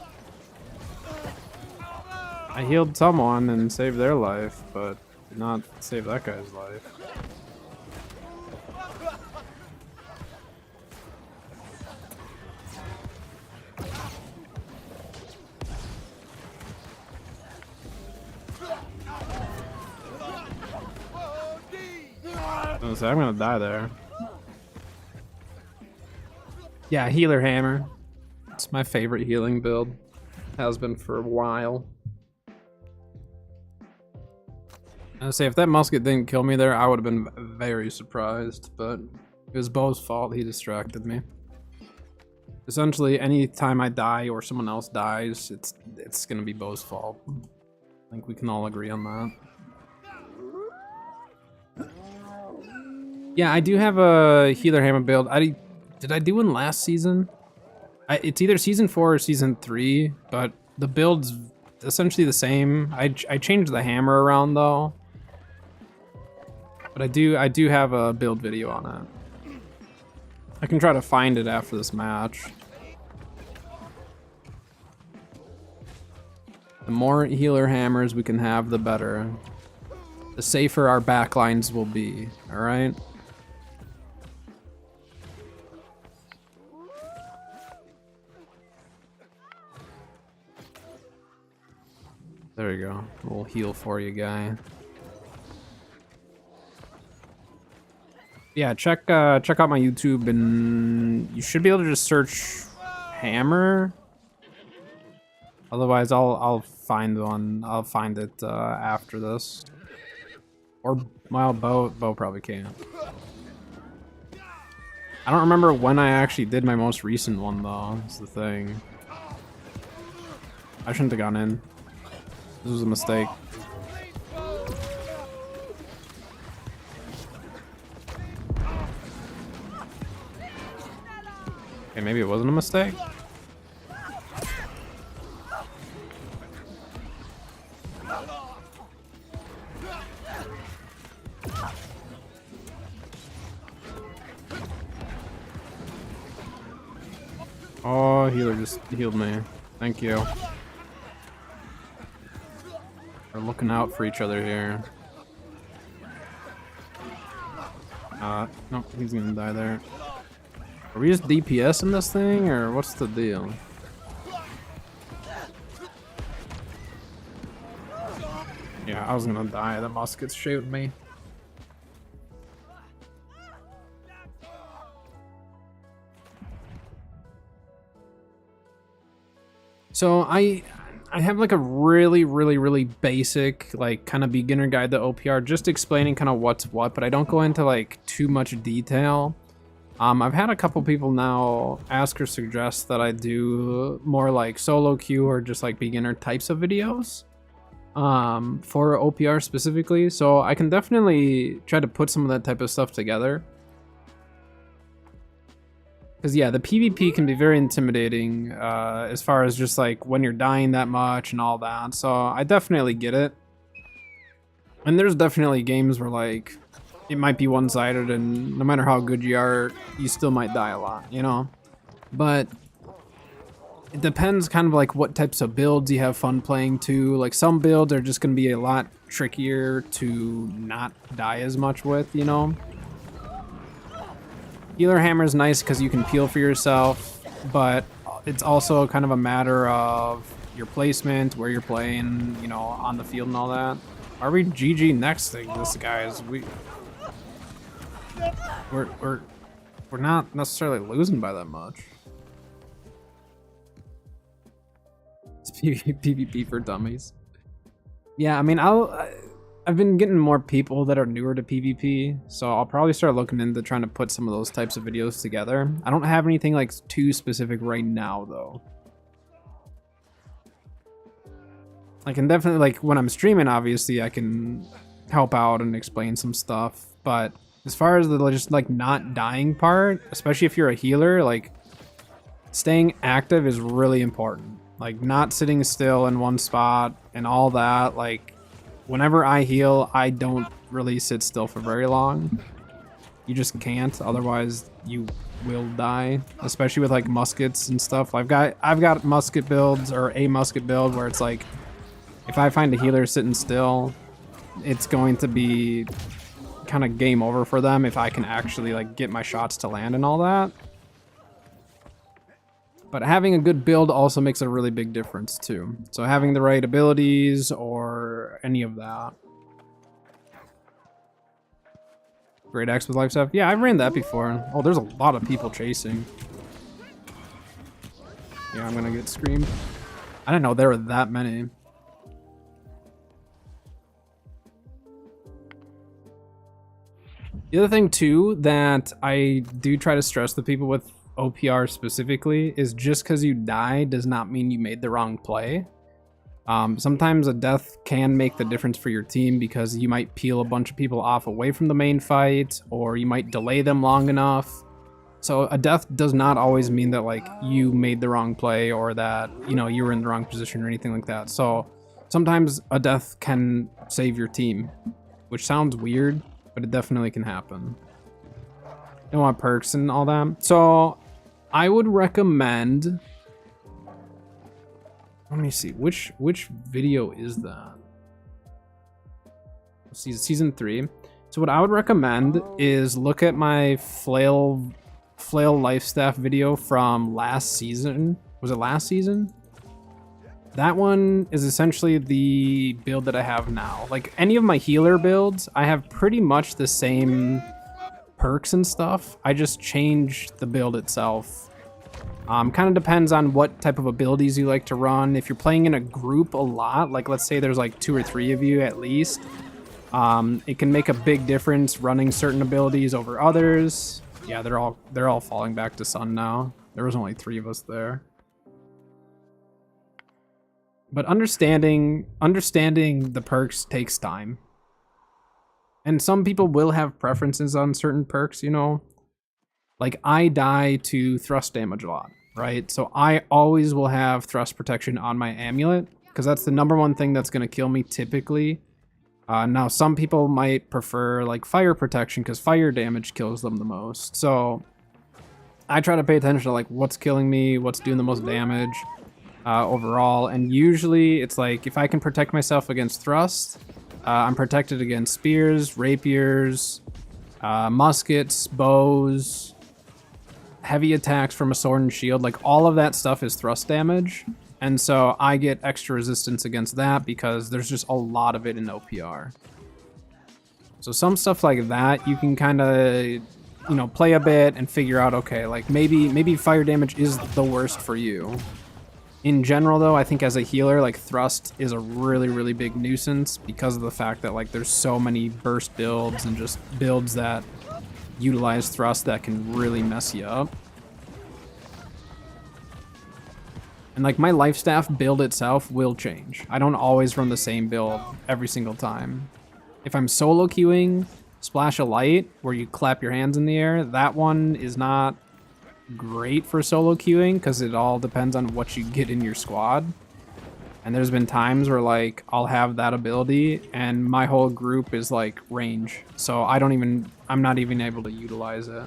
I healed someone and saved their life, but did not save that guy's life. So I'm gonna die there. Yeah, healer hammer. It's my favorite healing build. Has been for a while. I say if that musket didn't kill me there, I would have been very surprised, but it was Bo's fault. He distracted me. Essentially, any time I die or someone else dies, it's gonna be Bo's fault. I think we can all agree on that. Yeah, I do have a healer hammer build. Did I do one last season? It's either season 4 or season 3, but the build's essentially the same. I changed the hammer around though. But I do have a build video on it. I can try to find it after this match. The more healer hammers we can have, the better. The safer our backlines will be, alright? There you go. A little heal for you, guy. Yeah, check out my YouTube, and you should be able to just search hammer. Otherwise, I'll find one. I'll find it after this. Or well, bow probably can't. I don't remember when I actually did my most recent one though. That's the thing. I shouldn't have gone in. This was a mistake. Okay, maybe it wasn't a mistake. Oh, healer just healed me. Thank you. We're looking out for each other here. Nope, he's gonna die there. Are we just DPS in this thing, or what's the deal? Yeah, I was gonna die. The muskets shaved me. So I have like a really basic, like kind of beginner guide to OPR, just explaining kind of what's what, but I don't go into like too much detail. I've had a couple people now ask or suggest that I do more like solo queue or just like beginner types of videos for OPR specifically. So I can definitely try to put some of that type of stuff together. Because yeah, the PvP can be very intimidating as far as just like when you're dying that much and all that. So I definitely get it. And there's definitely games where like it might be one-sided, and no matter how good you are, you still might die a lot, you know? But it depends kind of like what types of builds you have fun playing too. Like some builds are just going to be a lot trickier to not die as much with, you know? Healer hammer is nice because you can peel for yourself, but it's also kind of a matter of your placement, where you're playing, you know, on the field and all that. Are we GG next thing, this guys? We're not necessarily losing by that much. It's PvP for dummies. Yeah, I mean, I've been getting more people that are newer to PvP, so I'll probably start looking into trying to put some of those types of videos together. I don't have anything like too specific right now though. I can definitely, like when I'm streaming, obviously I can help out and explain some stuff, but as far as the just like not dying part, especially if you're a healer, like staying active is really important. Like not sitting still in one spot and all that. Like whenever I heal, I don't really sit still for very long. You just can't, otherwise you will die. Especially with like muskets and stuff. I've got musket builds, or a musket build where it's like if I find a healer sitting still, it's going to be kind of game over for them if I can actually like get my shots to land and all that. But having a good build also makes a really big difference too. So having the right abilities or any of that. Great axe with life stuff. Yeah, I've ran that before. Oh, there's a lot of people chasing. Yeah, I'm gonna get screamed. I didn't know there were that many. The other thing too that I do try to stress to people with OPR specifically is just because you die does not mean you made the wrong play. Sometimes a death can make the difference for your team because you might peel a bunch of people off away from the main fight, or you might delay them long enough. So a death does not always mean that like you made the wrong play or that, you know, you were in the wrong position or anything like that. So sometimes a death can save your team, which sounds weird, but it definitely can happen. You want perks and all that. So I would recommend, let me see, which video is that? Season 3. So what I would recommend is look at my flail life staff video from last season. Was it last season? That one is essentially the build that I have now. Like any of my healer builds, I have pretty much the same perks and stuff. I just change the build itself. Kind of depends on what type of abilities you like to run. If you're playing in a group a lot, like let's say there's like 2 or 3 of you at least, it can make a big difference running certain abilities over others. Yeah, they're all falling back to sun now. There was only 3 of us there. But understanding the perks takes time. And some people will have preferences on certain perks, you know? Like, I die to thrust damage a lot, right? So I always will have thrust protection on my amulet, because that's the #1 thing that's going to kill me typically. Now, some people might prefer, like, fire protection, because fire damage kills them the most. So I try to pay attention to, like, what's killing me, what's doing the most damage overall. And usually it's like, if I can protect myself against thrust, I'm protected against spears, rapiers, muskets, bows, heavy attacks from a sword and shield. Like all of that stuff is thrust damage. And so I get extra resistance against that because there's just a lot of it in OPR. So some stuff like that, you can kind of, you know, play a bit and figure out, okay, like maybe fire damage is the worst for you. In general, though, I think as a healer, like thrust is a really, really big nuisance because of the fact that like there's so many burst builds and just builds that utilize thrust that can really mess you up. And like my life staff build itself will change. I don't always run the same build every single time. If I'm solo queuing Splash of Light, where you clap your hands in the air, that one is not great for solo queuing because it all depends on what you get in your squad. And there's been times where like I'll have that ability and my whole group is like range, so I'm not even able to utilize it.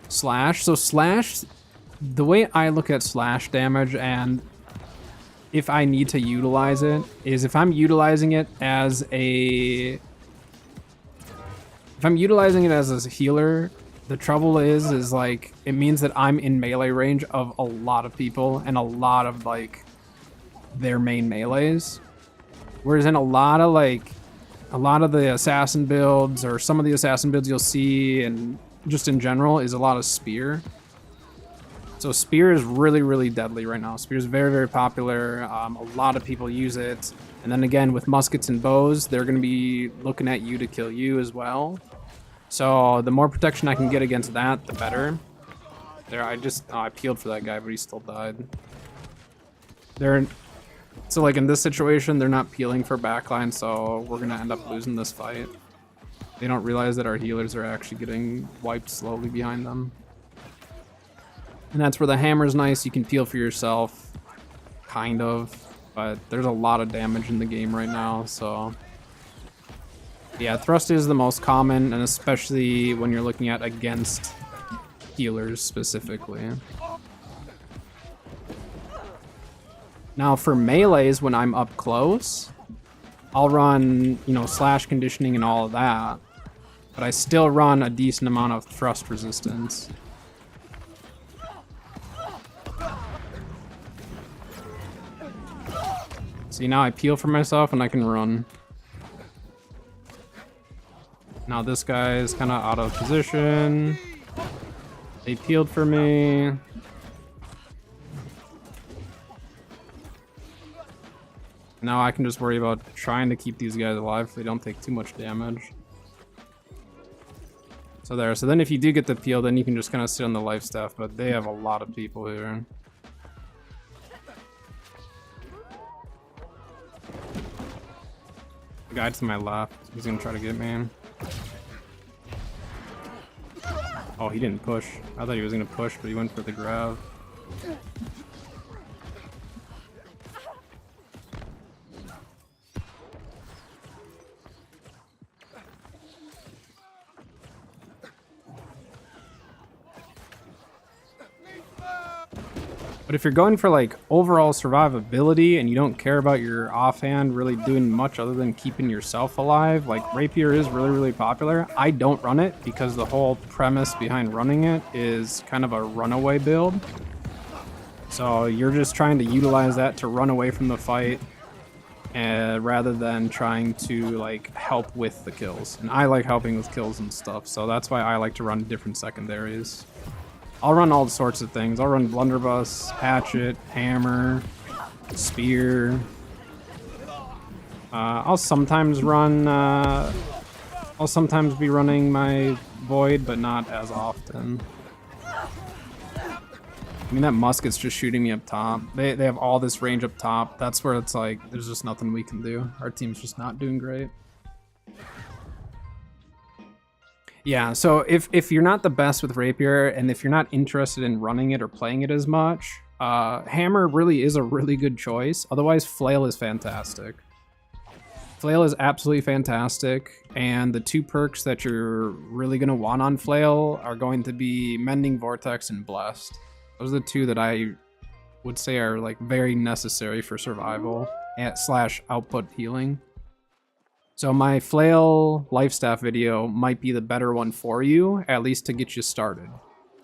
Slash, so slash, the way I look at slash damage and if I need to utilize it is if I'm utilizing it as a healer. The trouble is like, it means that I'm in melee range of a lot of people and a lot of like their main melees. Whereas in a lot of the assassin builds or some of the assassin builds you'll see and just in general is a lot of spear. So spear is really, really deadly right now. Spear is very, very popular. A lot of people use it. And then again, with muskets and bows, they're going to be looking at you to kill you as well. So the more protection I can get against that, the better. There, I peeled for that guy, but he still died. So like in this situation, they're not peeling for backline, so we're gonna end up losing this fight. They don't realize that our healers are actually getting wiped slowly behind them. And that's where the hammer's nice. You can peel for yourself, kind of, but there's a lot of damage in the game right now, so. Yeah, thrust is the most common, and especially when you're looking at against healers specifically. Now for melees, when I'm up close, I'll run, you know, slash conditioning and all of that, but I still run a decent amount of thrust resistance. See, now I peel for myself and I can run. Now this guy is kind of out of position. They peeled for me. Now I can just worry about trying to keep these guys alive so they don't take too much damage. So there. So then if you do get the peel, then you can just kind of sit on the life staff, but they have a lot of people here. Guy to my left. He's gonna try to get me. Oh, he didn't push. I thought he was gonna push, but he went for the grab. But if you're going for like overall survivability and you don't care about your offhand really doing much other than keeping yourself alive, like Rapier is really, really popular. I don't run it because the whole premise behind running it is kind of a runaway build. So you're just trying to utilize that to run away from the fight rather than trying to like help with the kills. And I like helping with kills and stuff, so that's why I like to run different secondaries. I'll run all sorts of things. I'll run blunderbuss, hatchet, hammer, spear. I'll sometimes run. I'll sometimes be running my void, but not as often. I mean, that musket's just shooting me up top. They have all this range up top. That's where it's like there's just nothing we can do. Our team's just not doing great. Yeah, so if you're not the best with Rapier, and if you're not interested in running it or playing it as much, Hammer really is a really good choice. Otherwise, Flail is fantastic. Flail is absolutely fantastic, and the two perks that you're really going to want on Flail are going to be Mending Vortex and Blessed. Those are the two that I would say are like very necessary for survival / output healing. So my Flail Lifestaff video might be the better one for you, at least to get you started.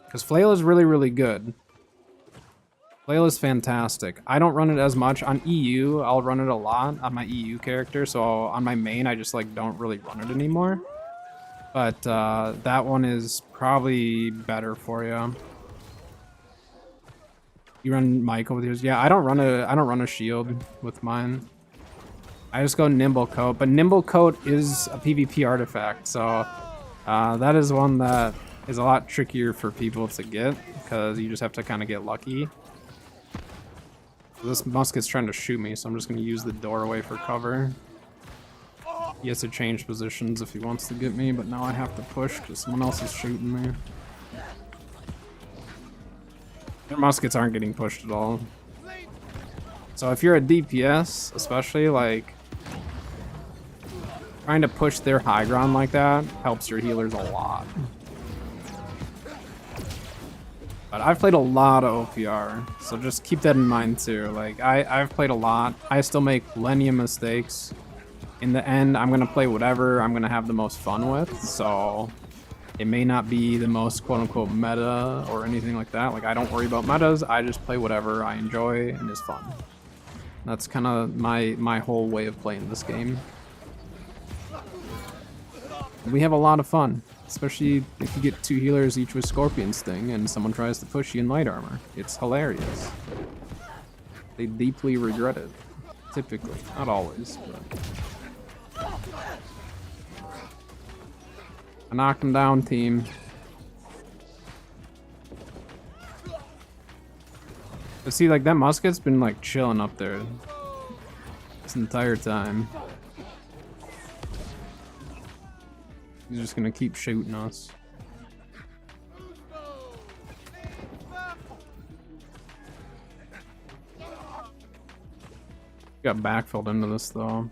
Because Flail is really, really good. Flail is fantastic. I don't run it as much. On EU, I'll run it a lot on my EU character, so on my main, I just like don't really run it anymore. But that one is probably better for you. You run Michael with yours? Yeah, I don't run a shield with mine. I just go Nimble Coat, but Nimble Coat is a PvP artifact, so that is one that is a lot trickier for people to get, because you just have to kind of get lucky. So this musket's trying to shoot me, so I'm just going to use the doorway for cover. He has to change positions if he wants to get me, but now I have to push because someone else is shooting me. Their muskets aren't getting pushed at all. So if you're a DPS, especially, like, trying to push their high ground like that helps your healers a lot. But I've played a lot of OPR, so just keep that in mind too. Like, I've played a lot. I still make plenty of mistakes. In the end, I'm gonna play whatever I'm gonna have the most fun with, so it may not be the most quote-unquote meta or anything like that. Like, I don't worry about metas, I just play whatever I enjoy and is fun. That's kind of my whole way of playing this game. We have a lot of fun, especially if you get two healers each with Scorpion Sting and someone tries to push you in light armor. It's hilarious. They deeply regret it. Typically. Not always, but... I knocked him down, team. But see, like, that musket's been, like, chilling up there this entire time. He's just gonna keep shooting us. Got backfilled into this, though.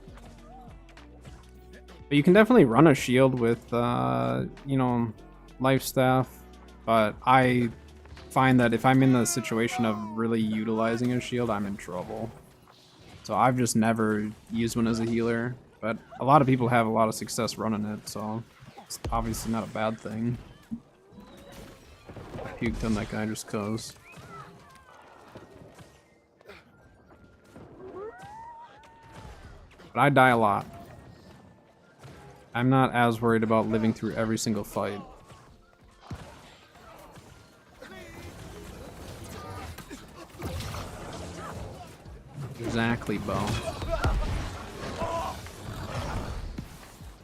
But you can definitely run a shield with, you know, life staff. But I find that if I'm in the situation of really utilizing a shield, I'm in trouble. So I've just never used one as a healer. But a lot of people have a lot of success running it, so it's obviously not a bad thing. I puked on that guy just cause. But I die a lot. I'm not as worried about living through every single fight. Exactly, Bo.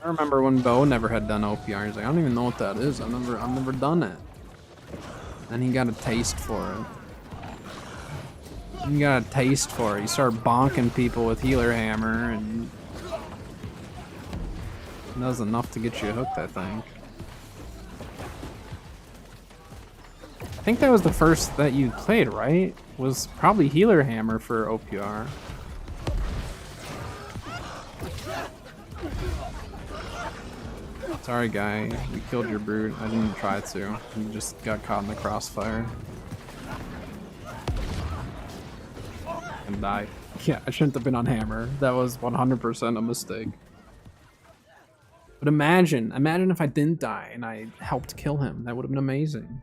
I remember when Bo never had done OPR. He's like, I don't even know what that is. I've never done it. And he got a taste for it. He got a taste for it. He started bonking people with healer hammer, and That was enough to get you hooked, I think. I think that was the first that you played, right? Was probably Healer Hammer for OPR. Sorry, guy. You killed your brute. I didn't try to. You just got caught in the crossfire. And died. Yeah, I shouldn't have been on Hammer. That was 100% a mistake. But imagine if I didn't die and I helped kill him. That would have been amazing.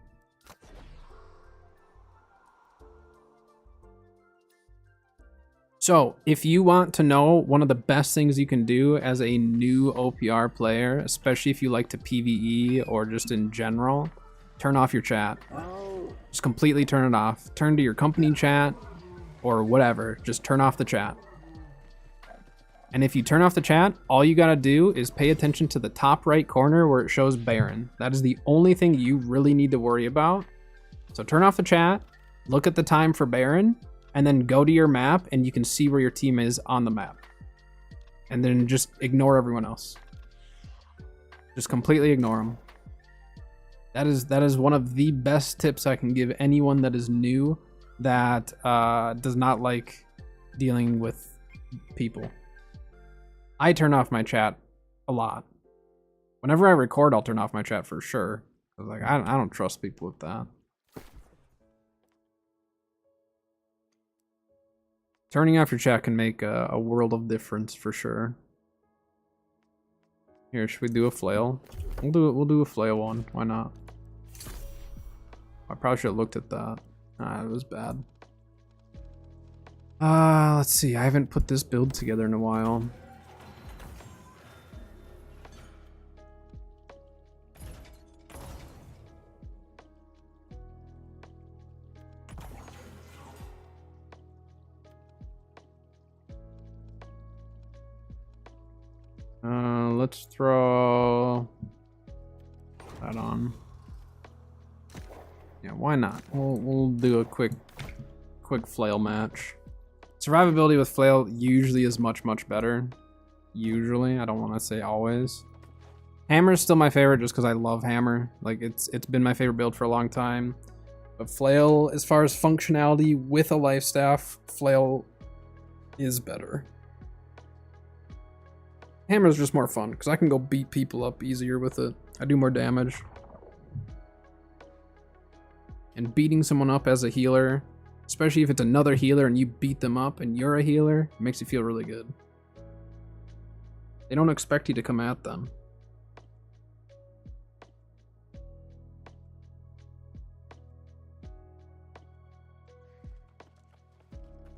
So, if you want to know one of the best things you can do as a new OPR player, especially if you like to PvE or just in general, turn off your chat. Just completely turn it off. Turn to your company chat or whatever. Just turn off the chat. And if you turn off the chat, all you gotta do is pay attention to the top right corner where it shows Baron. That is the only thing you really need to worry about. So turn off the chat, look at the time for Baron, and then go to your map and you can see where your team is on the map. And then just ignore everyone else. Just completely ignore them. That is one of the best tips I can give anyone that is new that does not like dealing with people. I turn off my chat a lot. Whenever I record, I'll turn off my chat for sure. Like I don't trust people with that. Turning off your chat can make a world of difference for sure. Here, should we do a flail? We'll do a flail one. Why not? I probably should have looked at that. It was bad. Let's see. I haven't put this build together in a while. Let's throw that on. Yeah, why not? We'll do a quick flail match. Survivability with flail usually is much better. Usually, I don't want to say always. Hammer is still my favorite just because I love hammer. Like it's been my favorite build for a long time. But flail, as far as functionality with a life staff, flail is better. Hammer's just more fun, because I can go beat people up easier with it. I do more damage. And beating someone up as a healer, especially if it's another healer and you beat them up and you're a healer, it makes you feel really good. They don't expect you to come at them.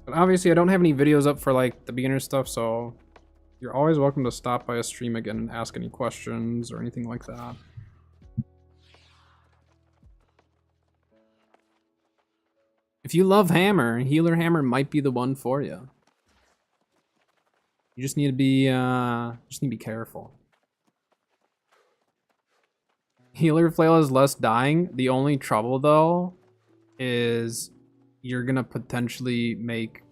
But obviously I don't have any videos up for like the beginner stuff, so you're always welcome to stop by a stream again and ask any questions or anything like that. If you love hammer, healer hammer might be the one for you. You just need to be careful. Healer flail is less dying. The only trouble though is you're gonna potentially make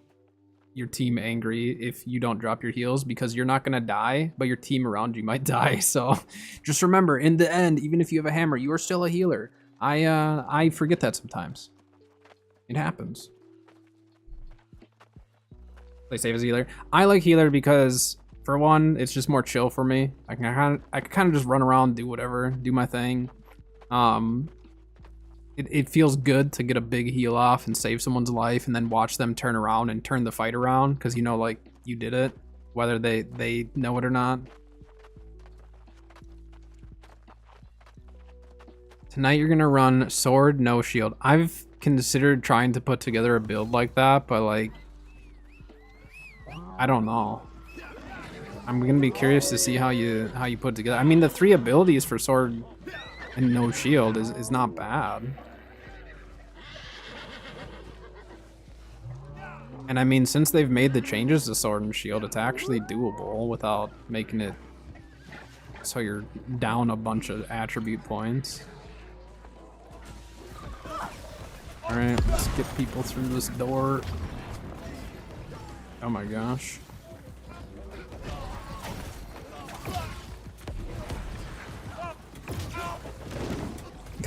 your team angry if you don't drop your heals, because you're not gonna die, but your team around you might die. So just remember, in the end, even if you have a hammer, you are still a healer. I forget that sometimes. It happens. Play safe as healer. I like healer because, for one, it's just more chill for me. I can kind of just run around, do whatever, do my thing. It feels good to get a big heal off and save someone's life and then watch them turn around and turn the fight around, because you know, like, you did it, whether they know it or not. Tonight you're gonna run sword, no shield. I've considered trying to put together a build like that, but like, I don't know. I'm gonna be curious to see how you put it together. I mean, the 3 abilities for sword and no shield is not bad. And I mean, since they've made the changes to sword and shield, it's actually doable without making it so you're down a bunch of attribute points. Alright, let's get people through this door. Oh my gosh.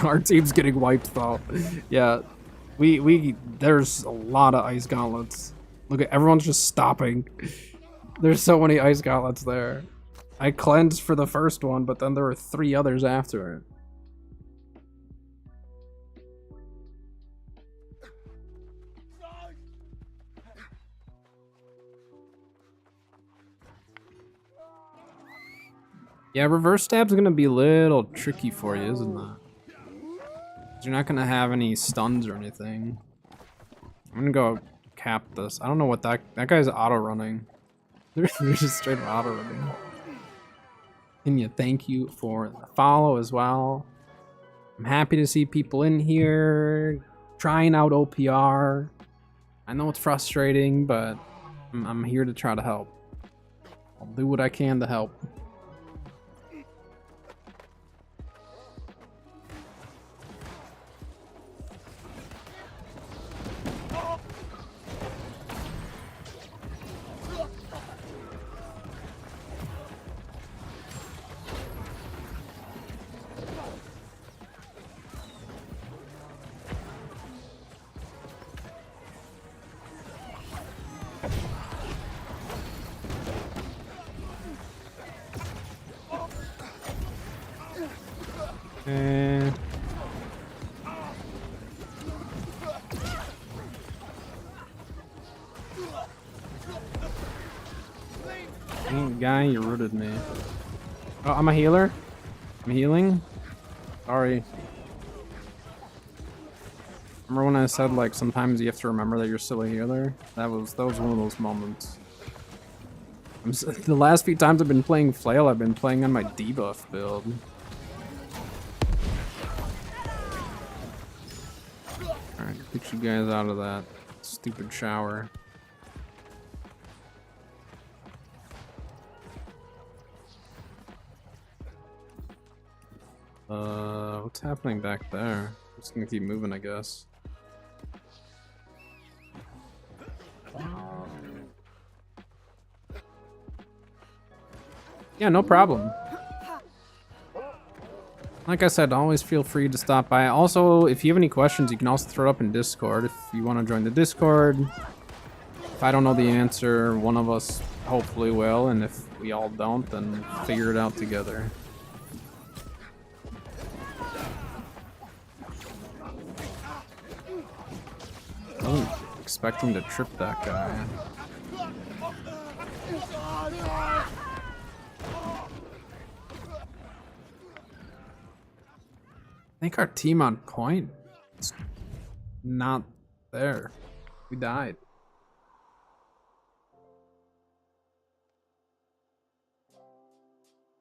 Our team's getting wiped though. Yeah, there's a lot of ice gauntlets. Look at everyone's just stopping. There's so many ice gauntlets there. I cleansed for the first one, but then there were 3 others after it. Yeah, reverse stab's gonna be a little tricky for you, isn't that? You're not gonna have any stuns or anything. I'm gonna go cap this. I don't know what that guy's auto running. They're just straight up auto running. Can you thank you for the follow as well? I'm happy to see people in here trying out OPR. I know it's frustrating, but I'm here to try to help. I'll do what I can to help. Guy, you rooted me. Oh, I'm a healer? I'm healing? Sorry. Remember when I said, like, sometimes you have to remember that you're still a healer? That was one of those moments. The last few times I've been playing Flail, I've been playing on my debuff build. Alright, get you guys out of that stupid shower. What's happening back there? I'm just gonna keep moving, I guess. Yeah, no problem. Like I said, always feel free to stop by. Also, if you have any questions, you can also throw it up in Discord if you want to join the Discord. If I don't know the answer, one of us hopefully will, and if we all don't, then figure it out together. I wasn't expecting to trip that guy. I think our team on point is not there. We died.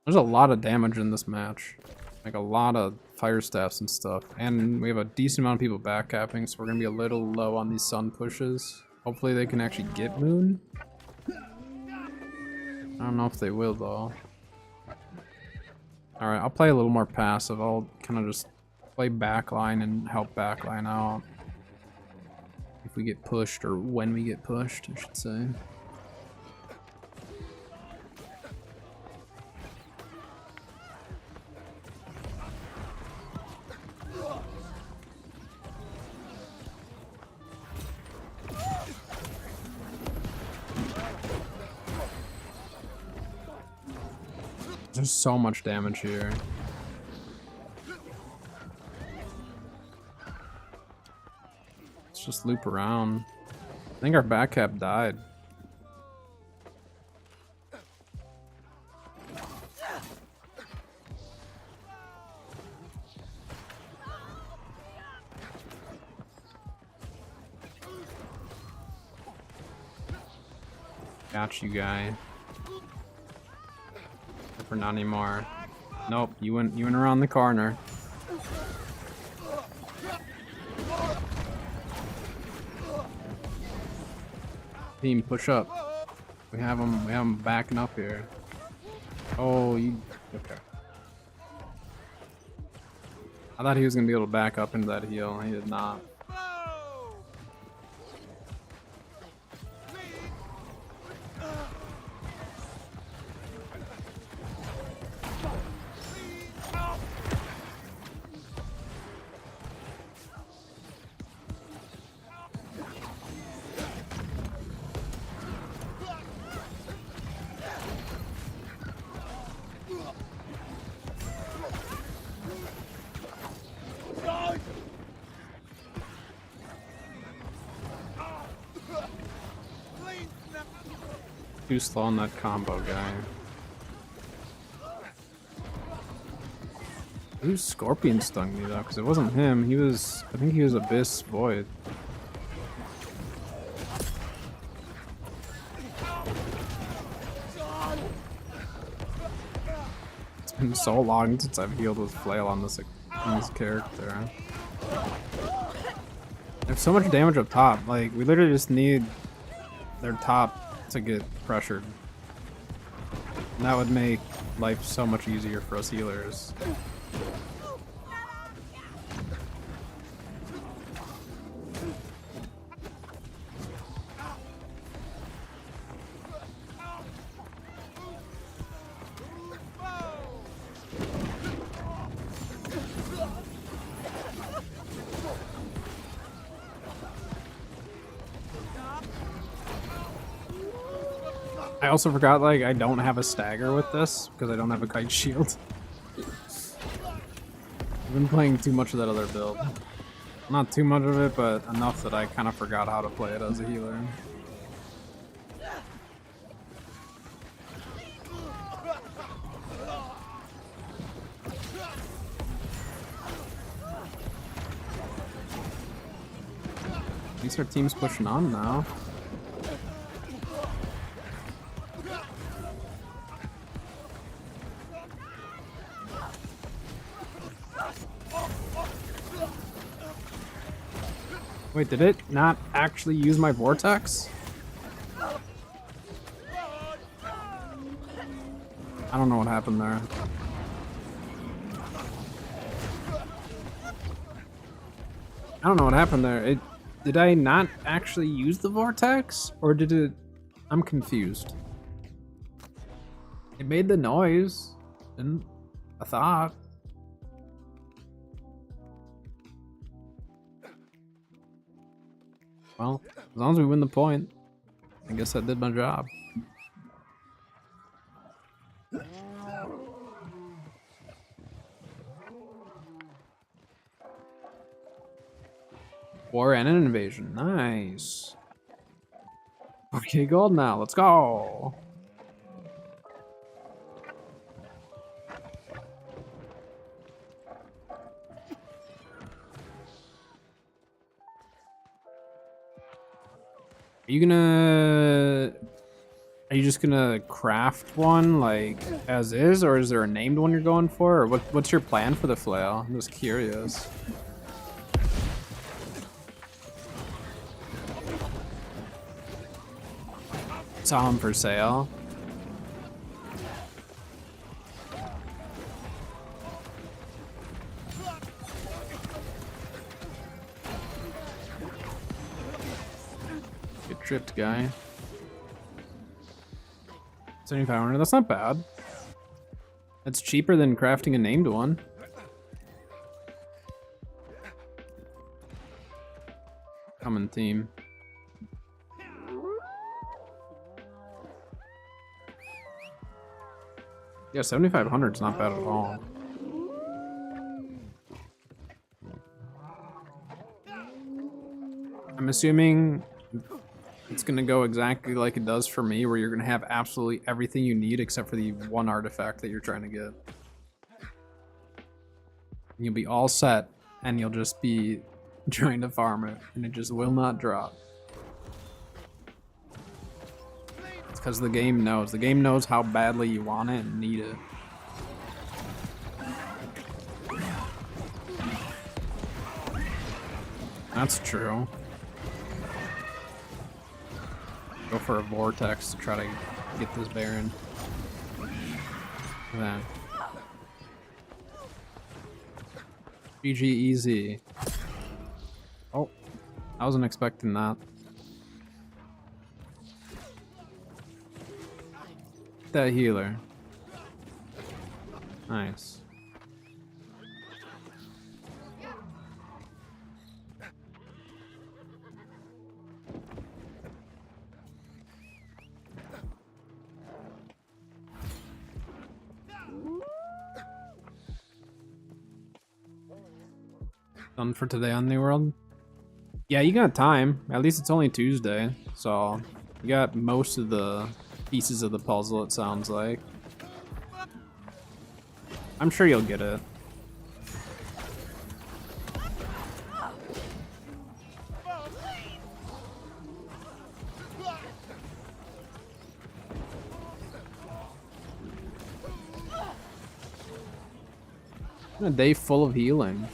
There's a lot of damage in this match. Like a lot of fire staffs and stuff. And we have a decent amount of people backcapping, so we're gonna be a little low on these sun pushes. Hopefully they can actually get Moon. I don't know if they will though. Alright, I'll play a little more passive. I'll kind of just play backline and help backline out. If we get pushed, or when we get pushed, I should say. There's so much damage here. Let's just loop around. I think our back cap died. Got you, guy. For not anymore. Nope, you went around the corner. Team, push up. We have them backing up here. Oh, you okay. I thought he was gonna be able to back up into that heal. He did not. Too slow on that combo guy. Who's Scorpion stung me though? Because it wasn't him. He was. I think he was Abyss Void. It's been so long since I've healed with Flail on this character. There's so much damage up top. Like, we literally just need their top to get pressured. And that would make life so much easier for us healers. I also forgot, like, I don't have a stagger with this because I don't have a kite shield. I've been playing too much of that other build. Not too much of it, but enough that I kind of forgot how to play it as a healer. At least our team's pushing on now. Wait, did it not actually use my vortex? I don't know what happened there. I don't know what happened there. Did I not actually use the vortex? Or did it... I'm confused. It made the noise. Didn't... I thought. Well, as long as we win the point, I guess I did my job. War and an invasion. Nice. Okay, gold now. Let's go. Are you just gonna craft one like as is, or is there a named one you're going for, or what's your plan for the flail? I'm just curious. Saw them for sale. Get tripped, guy. 7,500, that's not bad. That's cheaper than crafting a named one. Common theme. Yeah, 7,500 is not bad at all. I'm assuming it's gonna go exactly like it does for me, where you're gonna have absolutely everything you need except for the one artifact that you're trying to get. And you'll be all set, and you'll just be trying to farm it, and it just will not drop. It's because the game knows. The game knows how badly you want it and need it. That's true. Go for a vortex to try to get this Baron. Then GG easy. Oh, I wasn't expecting that. That healer. Nice. Done for today on New World? Yeah, you got time. At least it's only Tuesday, so you got most of the pieces of the puzzle, it sounds like. I'm sure you'll get it. A day full of healing.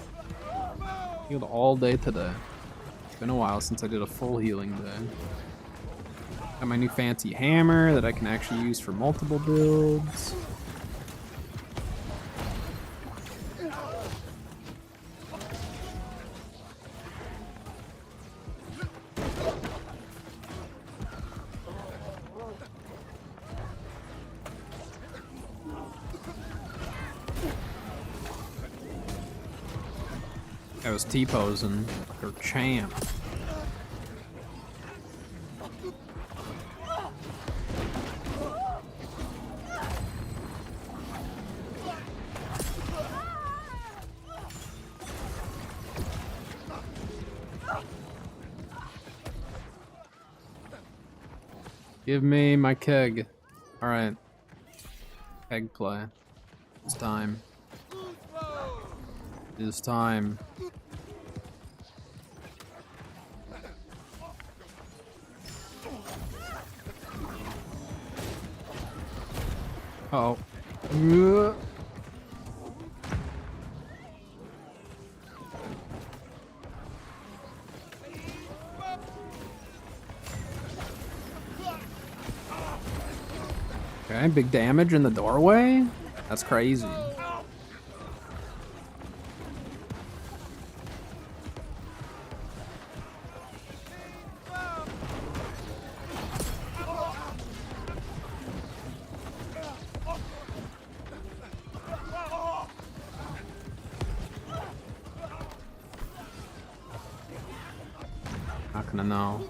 Healed all day today. It's been a while since I did a full healing day. Got my new fancy hammer that I can actually use for multiple builds. I was T-posing like her champ. Give me my keg. Alright. Keg play. It's time. It is time. Uh oh. Okay, big damage in the doorway? That's crazy. Not gonna know.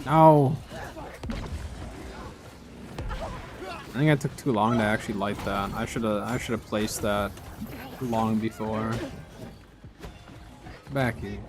No. I think I took too long to actually light that. I should have placed that long before. Backy.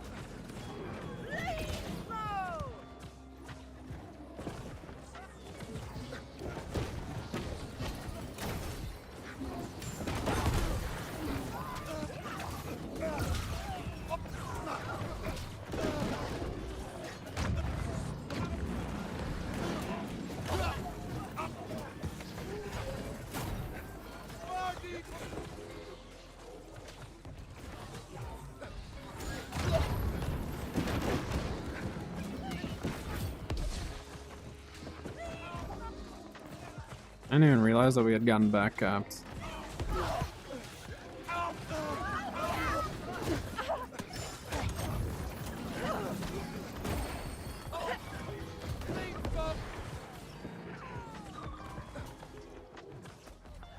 I didn't even realize that we had gotten back capped.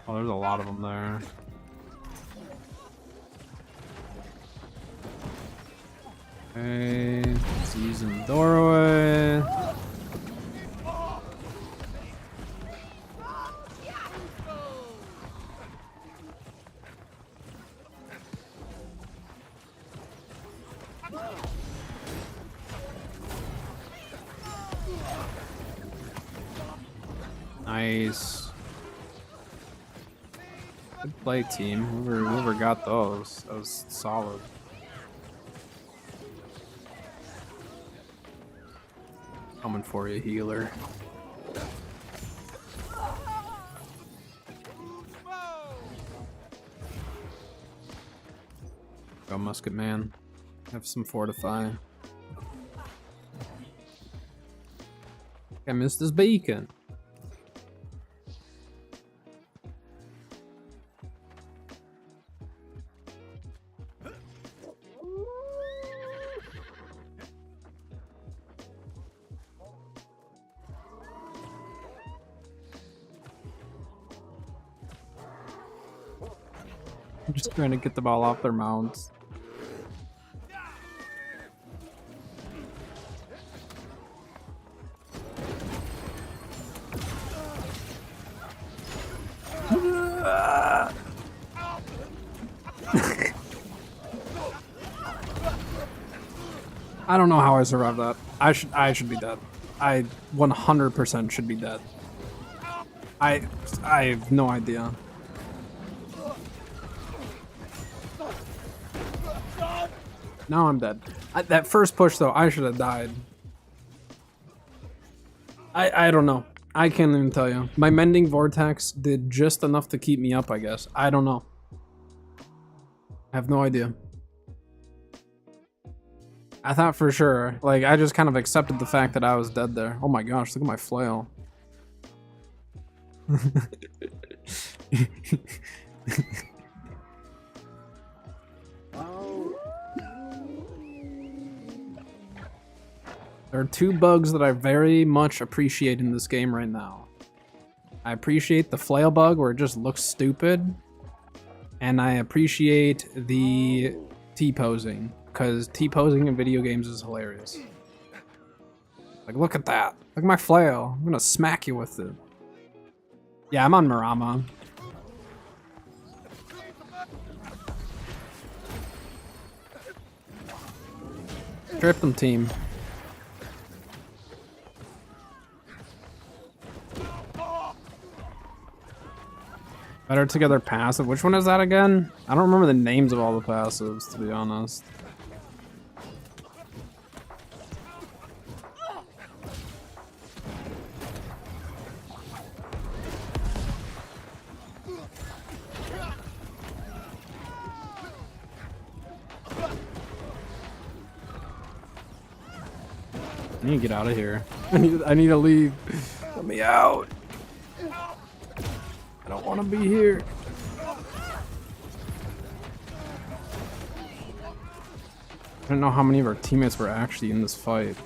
Oh, there's a lot of them there. Okay, let's use the doorway. Nice. Good play, team. Whoever got those, that was solid. Coming for you, healer. Go, musket man. Have some fortify. I missed his beacon. I'm just trying to get the ball off their mounts. I don't know how I survived that. I should be dead. I 100% should be dead. I have no idea. Now I'm dead. That first push though, I should have died. I don't know. I can't even tell you. My mending vortex did just enough to keep me up, I guess. I don't know. I have no idea. I thought for sure, like, I just kind of accepted the fact that I was dead there. Oh my gosh, look at my flail. There are two bugs that I very much appreciate in this game right now. I appreciate the flail bug where it just looks stupid. And I appreciate the T-posing, because T-posing in video games is hilarious. Like, look at that. Look at my flail. I'm gonna smack you with it. Yeah, I'm on Marama. Trip them, team. Better Together passive. Which one is that again? I don't remember the names of all the passives, to be honest. I need to get out of here. I need to leave. Let me out. I don't want to be here. I don't know how many of our teammates were actually in this fight.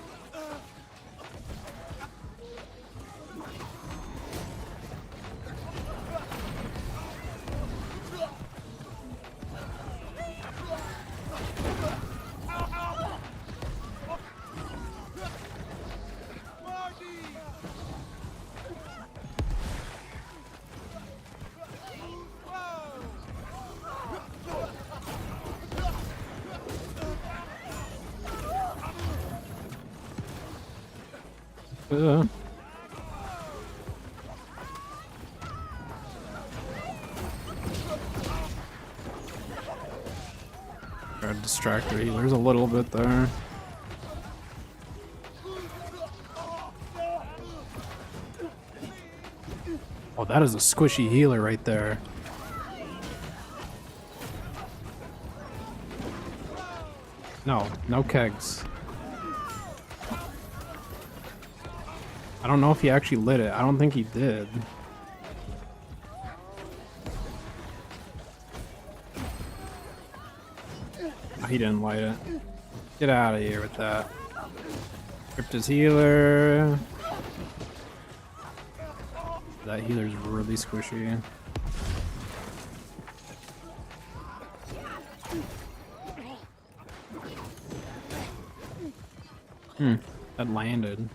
Try to distract her healers a little bit there. Oh, that is a squishy healer right there. No, no kegs. I don't know if he actually lit it. I don't think he did. Oh, he didn't light it. Get out of here with that. Ripped his healer. That healer's really squishy. That landed.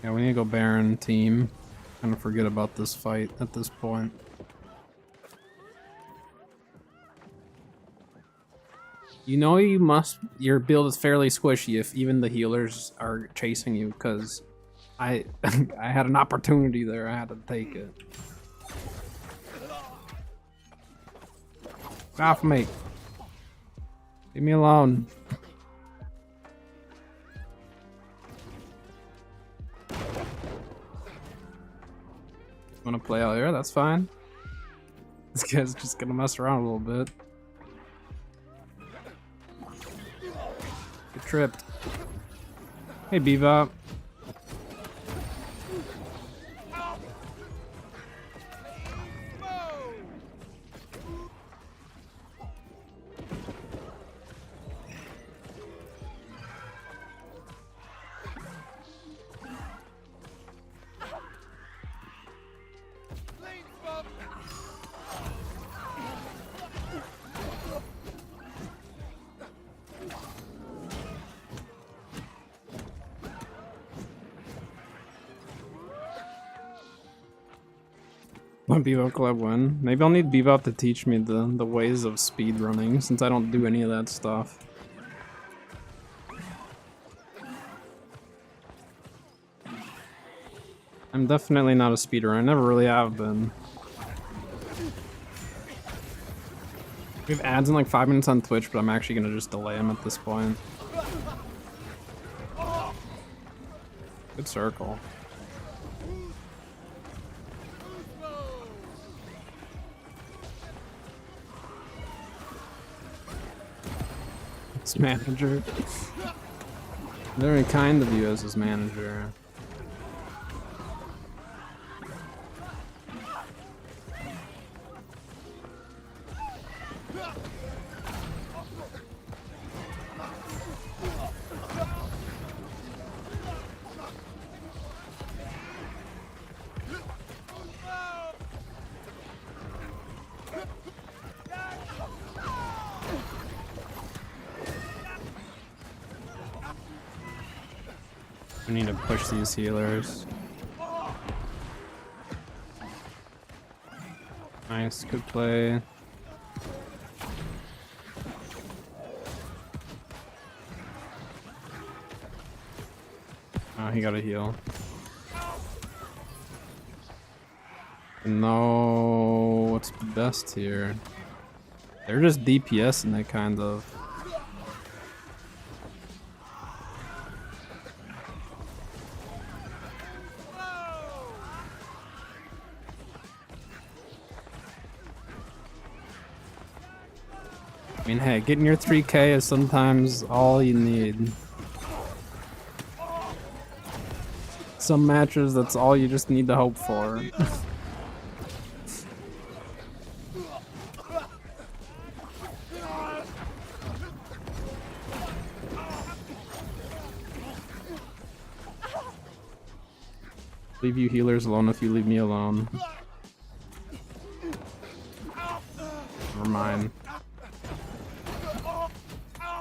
Yeah, we need to go Baron team. Kind of forget about this fight at this point. You know your build is fairly squishy if even the healers are chasing you, because I had an opportunity there, I had to take it. Get off me. Leave me alone. Want to play out here? That's fine. This guy's just gonna mess around a little bit. Get tripped. Hey, Bebop. Let Bebop Club win. Maybe I'll need Bebop to teach me the ways of speed running, since I don't do any of that stuff. I'm definitely not a speedrunner. I never really have been. We have ads in like 5 minutes on Twitch, but I'm actually gonna just delay them at this point. Good circle. It's manager. Very kind of you as his manager. We need to push these healers. Nice, good play. Oh, he got a heal. No, what's best here? They're just DPSing it, kind of. I mean, hey, getting your 3K is sometimes all you need. Some matches, that's all you just need to hope for. Leave you healers alone if you leave me alone. Never mind.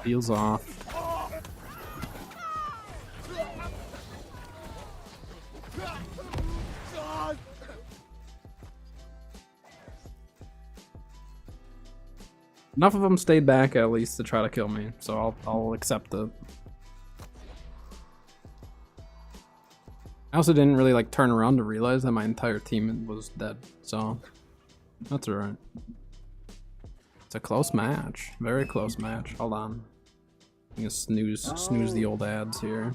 Heals off. Enough of them stayed back at least to try to kill me, so I'll accept it. I also didn't really like turn around to realize that my entire team was dead, so that's alright. It's a close match, very close match. Hold on, I'm gonna snooze the old ads here.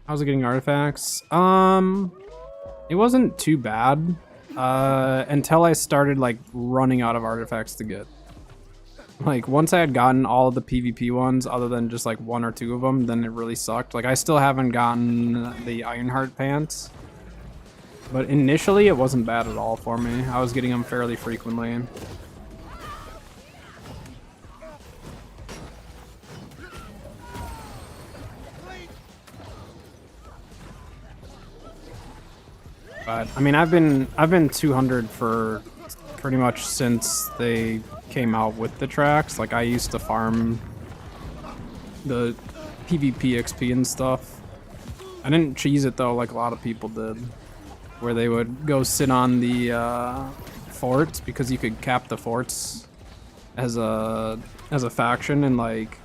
How's it getting artifacts? It wasn't too bad until I started like running out of artifacts to get. Like, once I had gotten all of the PvP ones, other than just like 1 or 2 of them, then it really sucked. Like, I still haven't gotten the Ironheart pants. But initially, it wasn't bad at all for me. I was getting them fairly frequently. But, I mean, I've been 200 for pretty much since they came out with the tracks. Like, I used to farm the PvP XP and stuff. I didn't cheese it though like a lot of people did, where they would go sit on the forts because you could cap the forts as a faction and like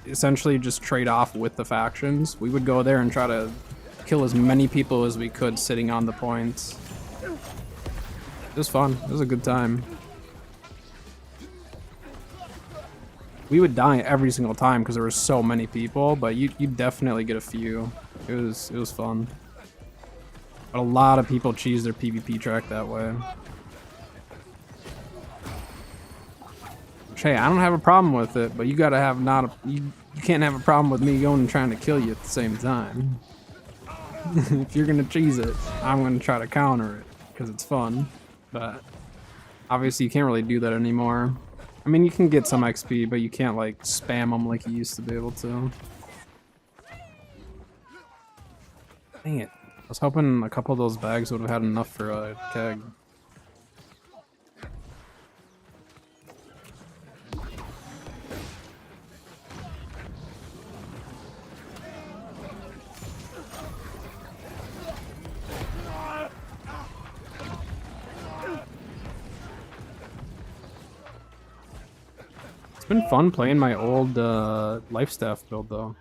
essentially just trade off with the factions. We would go there and try to kill as many people as we could sitting on the points. It was fun. It was a good time. We would die every single time because there were so many people, but you definitely get a few. It was fun. But a lot of people cheese their PvP track that way. Which, hey, I don't have a problem with it, but you gotta have you can't have a problem with me going and trying to kill you at the same time. If you're gonna cheese it, I'm gonna try to counter it because it's fun. But obviously you can't really do that anymore. I mean, you can get some XP, but you can't like spam them like you used to be able to. Dang it. I was hoping a couple of those bags would have had enough for a keg. been fun playing my old life staff build though.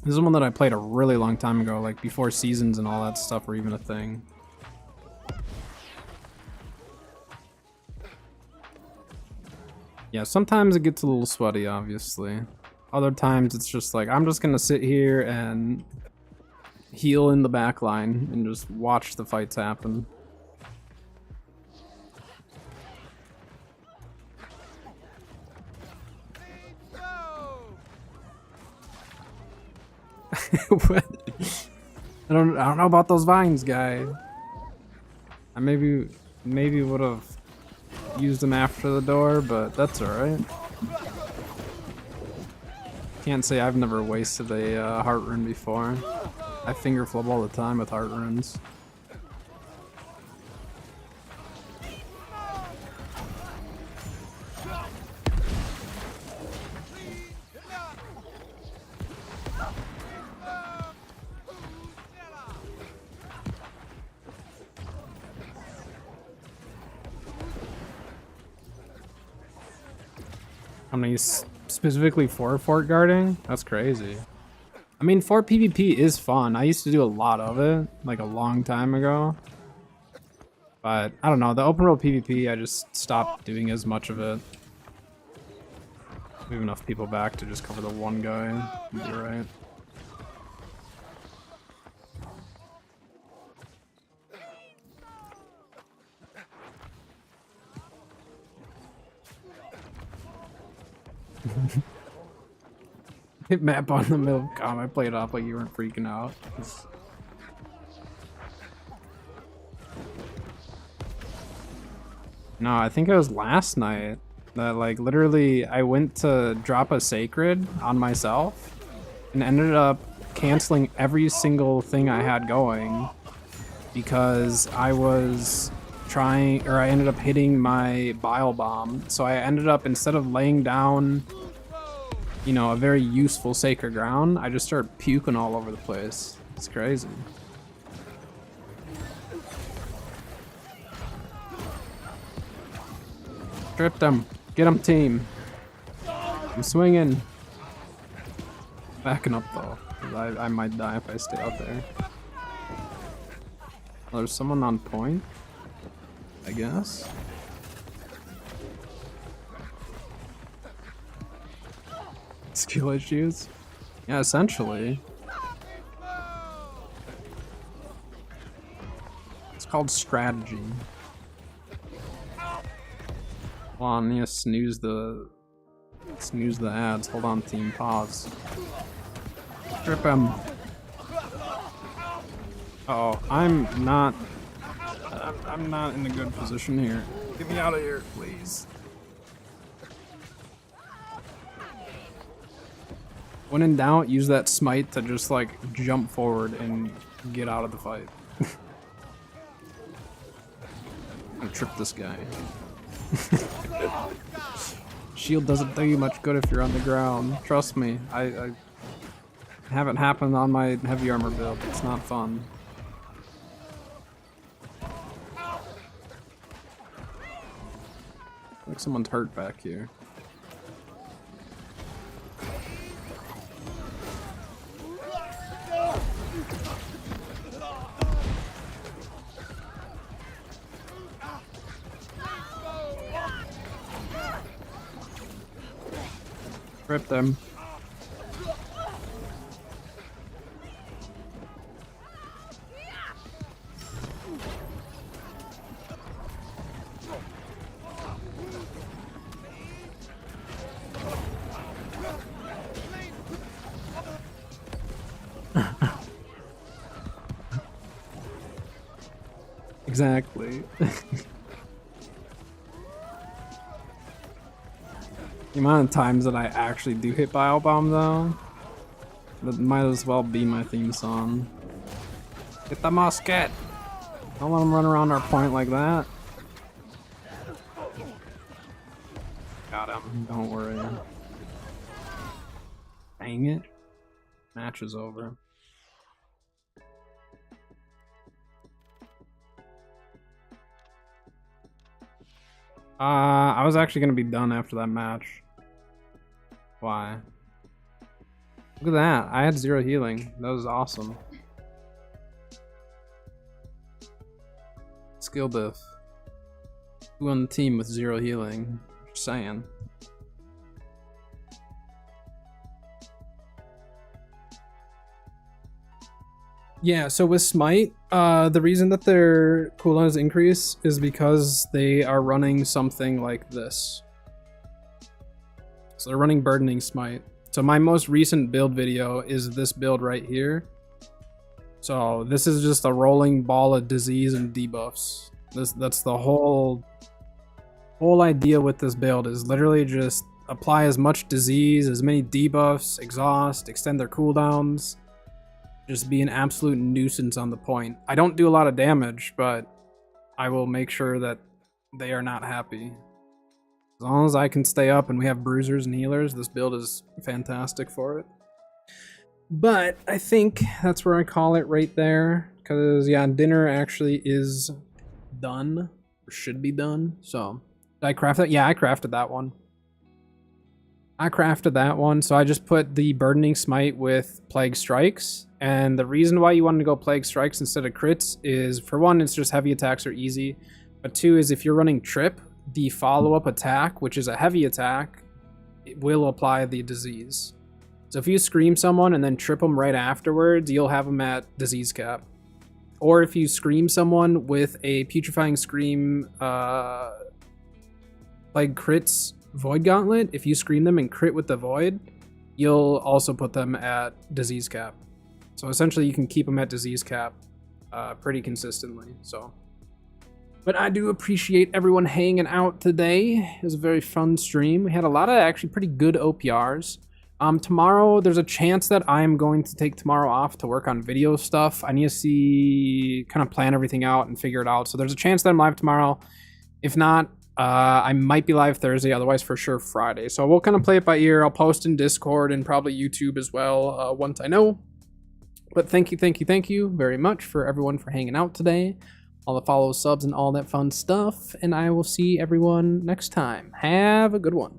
This is one that I played a really long time ago, like before seasons and all that stuff were even a thing. Yeah, sometimes it gets a little sweaty, obviously. Other times it's just like, I'm just gonna sit here and heal in the back line and just watch the fights happen. What? I don't know about those vines, guy. I maybe would have used them after the door, but that's alright. Can't say I've never wasted a heart rune before. I finger flub all the time with heart runes. How many specifically for fort guarding? That's crazy. I mean, fort PvP is fun. I used to do a lot of it, like a long time ago. But I don't know, the open world PvP, I just stopped doing as much of it. We have enough people back to just cover the one guy. You're right. Hit map on the middle of I played it off like you weren't freaking out. No, I think it was last night that like literally I went to drop a sacred on myself and ended up canceling every single thing I had going because I was trying, or I ended up hitting my bile bomb. So I ended up, instead of laying down, you know, a very useful sacred ground, I just started puking all over the place. It's crazy. Strip them. Get them, team. I'm swinging. Backing up though. I might die if I stay out there. Oh, there's someone on point, I guess. Skill issues? Yeah, essentially. It's called strategy. Hold on, I need to snooze the ads. Hold on, team, pause. Strip him. Oh, I'm not in a good position here. Get me out of here, please. When in doubt, use that smite to just like jump forward and get out of the fight. I'm gonna trip this guy. Shield doesn't do you much good if you're on the ground. Trust me, I haven't happened on my heavy armor build. It's not fun. Like someone's hurt back here. Rip them. Exactly. The amount of times that I actually do hit Bile Bomb though, that might as well be my theme song. Hit the musket! Don't let them run around our point like that. Got him, don't worry. Dang it. Match is over. I was actually gonna be done after that match. Why? Look at that. I had 0 healing. That was awesome. Skill buff. Who on the team with 0 healing? Just saying. Yeah, so with Smite, the reason that their cooldowns increase is because they are running something like this. So they're running Burdening Smite. So my most recent build video is this build right here. So this is just a rolling ball of disease and debuffs. That's the whole idea with this build, is literally just apply as much disease, as many debuffs, exhaust, extend their cooldowns. Just be an absolute nuisance on the point. I don't do a lot of damage, but I will make sure that they are not happy. As long as I can stay up and we have bruisers and healers, this build is fantastic for it. But I think that's where I call it right there. Because, yeah, dinner actually is done. Or should be done. So, did I craft that? Yeah, I crafted that one. So I just put the Burdening Smite with Plague Strikes. And the reason why you wanted to go Plague Strikes instead of crits is, for one, it's just heavy attacks are easy. But two is if you're running Trip, the follow-up attack, which is a heavy attack, it will apply the disease. So if you Scream someone and then Trip them right afterwards, you'll have them at disease cap. Or if you Scream someone with a Putrefying Scream like crits Void Gauntlet, if you Scream them and crit with the Void, you'll also put them at disease cap. So essentially you can keep them at disease cap pretty consistently. So, but I do appreciate everyone hanging out today. It was a very fun stream. We had a lot of actually pretty good OPRs. Tomorrow, there's a chance that I'm going to take tomorrow off to work on video stuff. I need to kind of plan everything out and figure it out. So there's a chance that I'm live tomorrow. If not, I might be live Thursday, otherwise for sure Friday. So we'll kind of play it by ear. I'll post in Discord and probably YouTube as well once I know. But thank you very much for everyone for hanging out today. All the follows, subs, and all that fun stuff. And I will see everyone next time. Have a good one.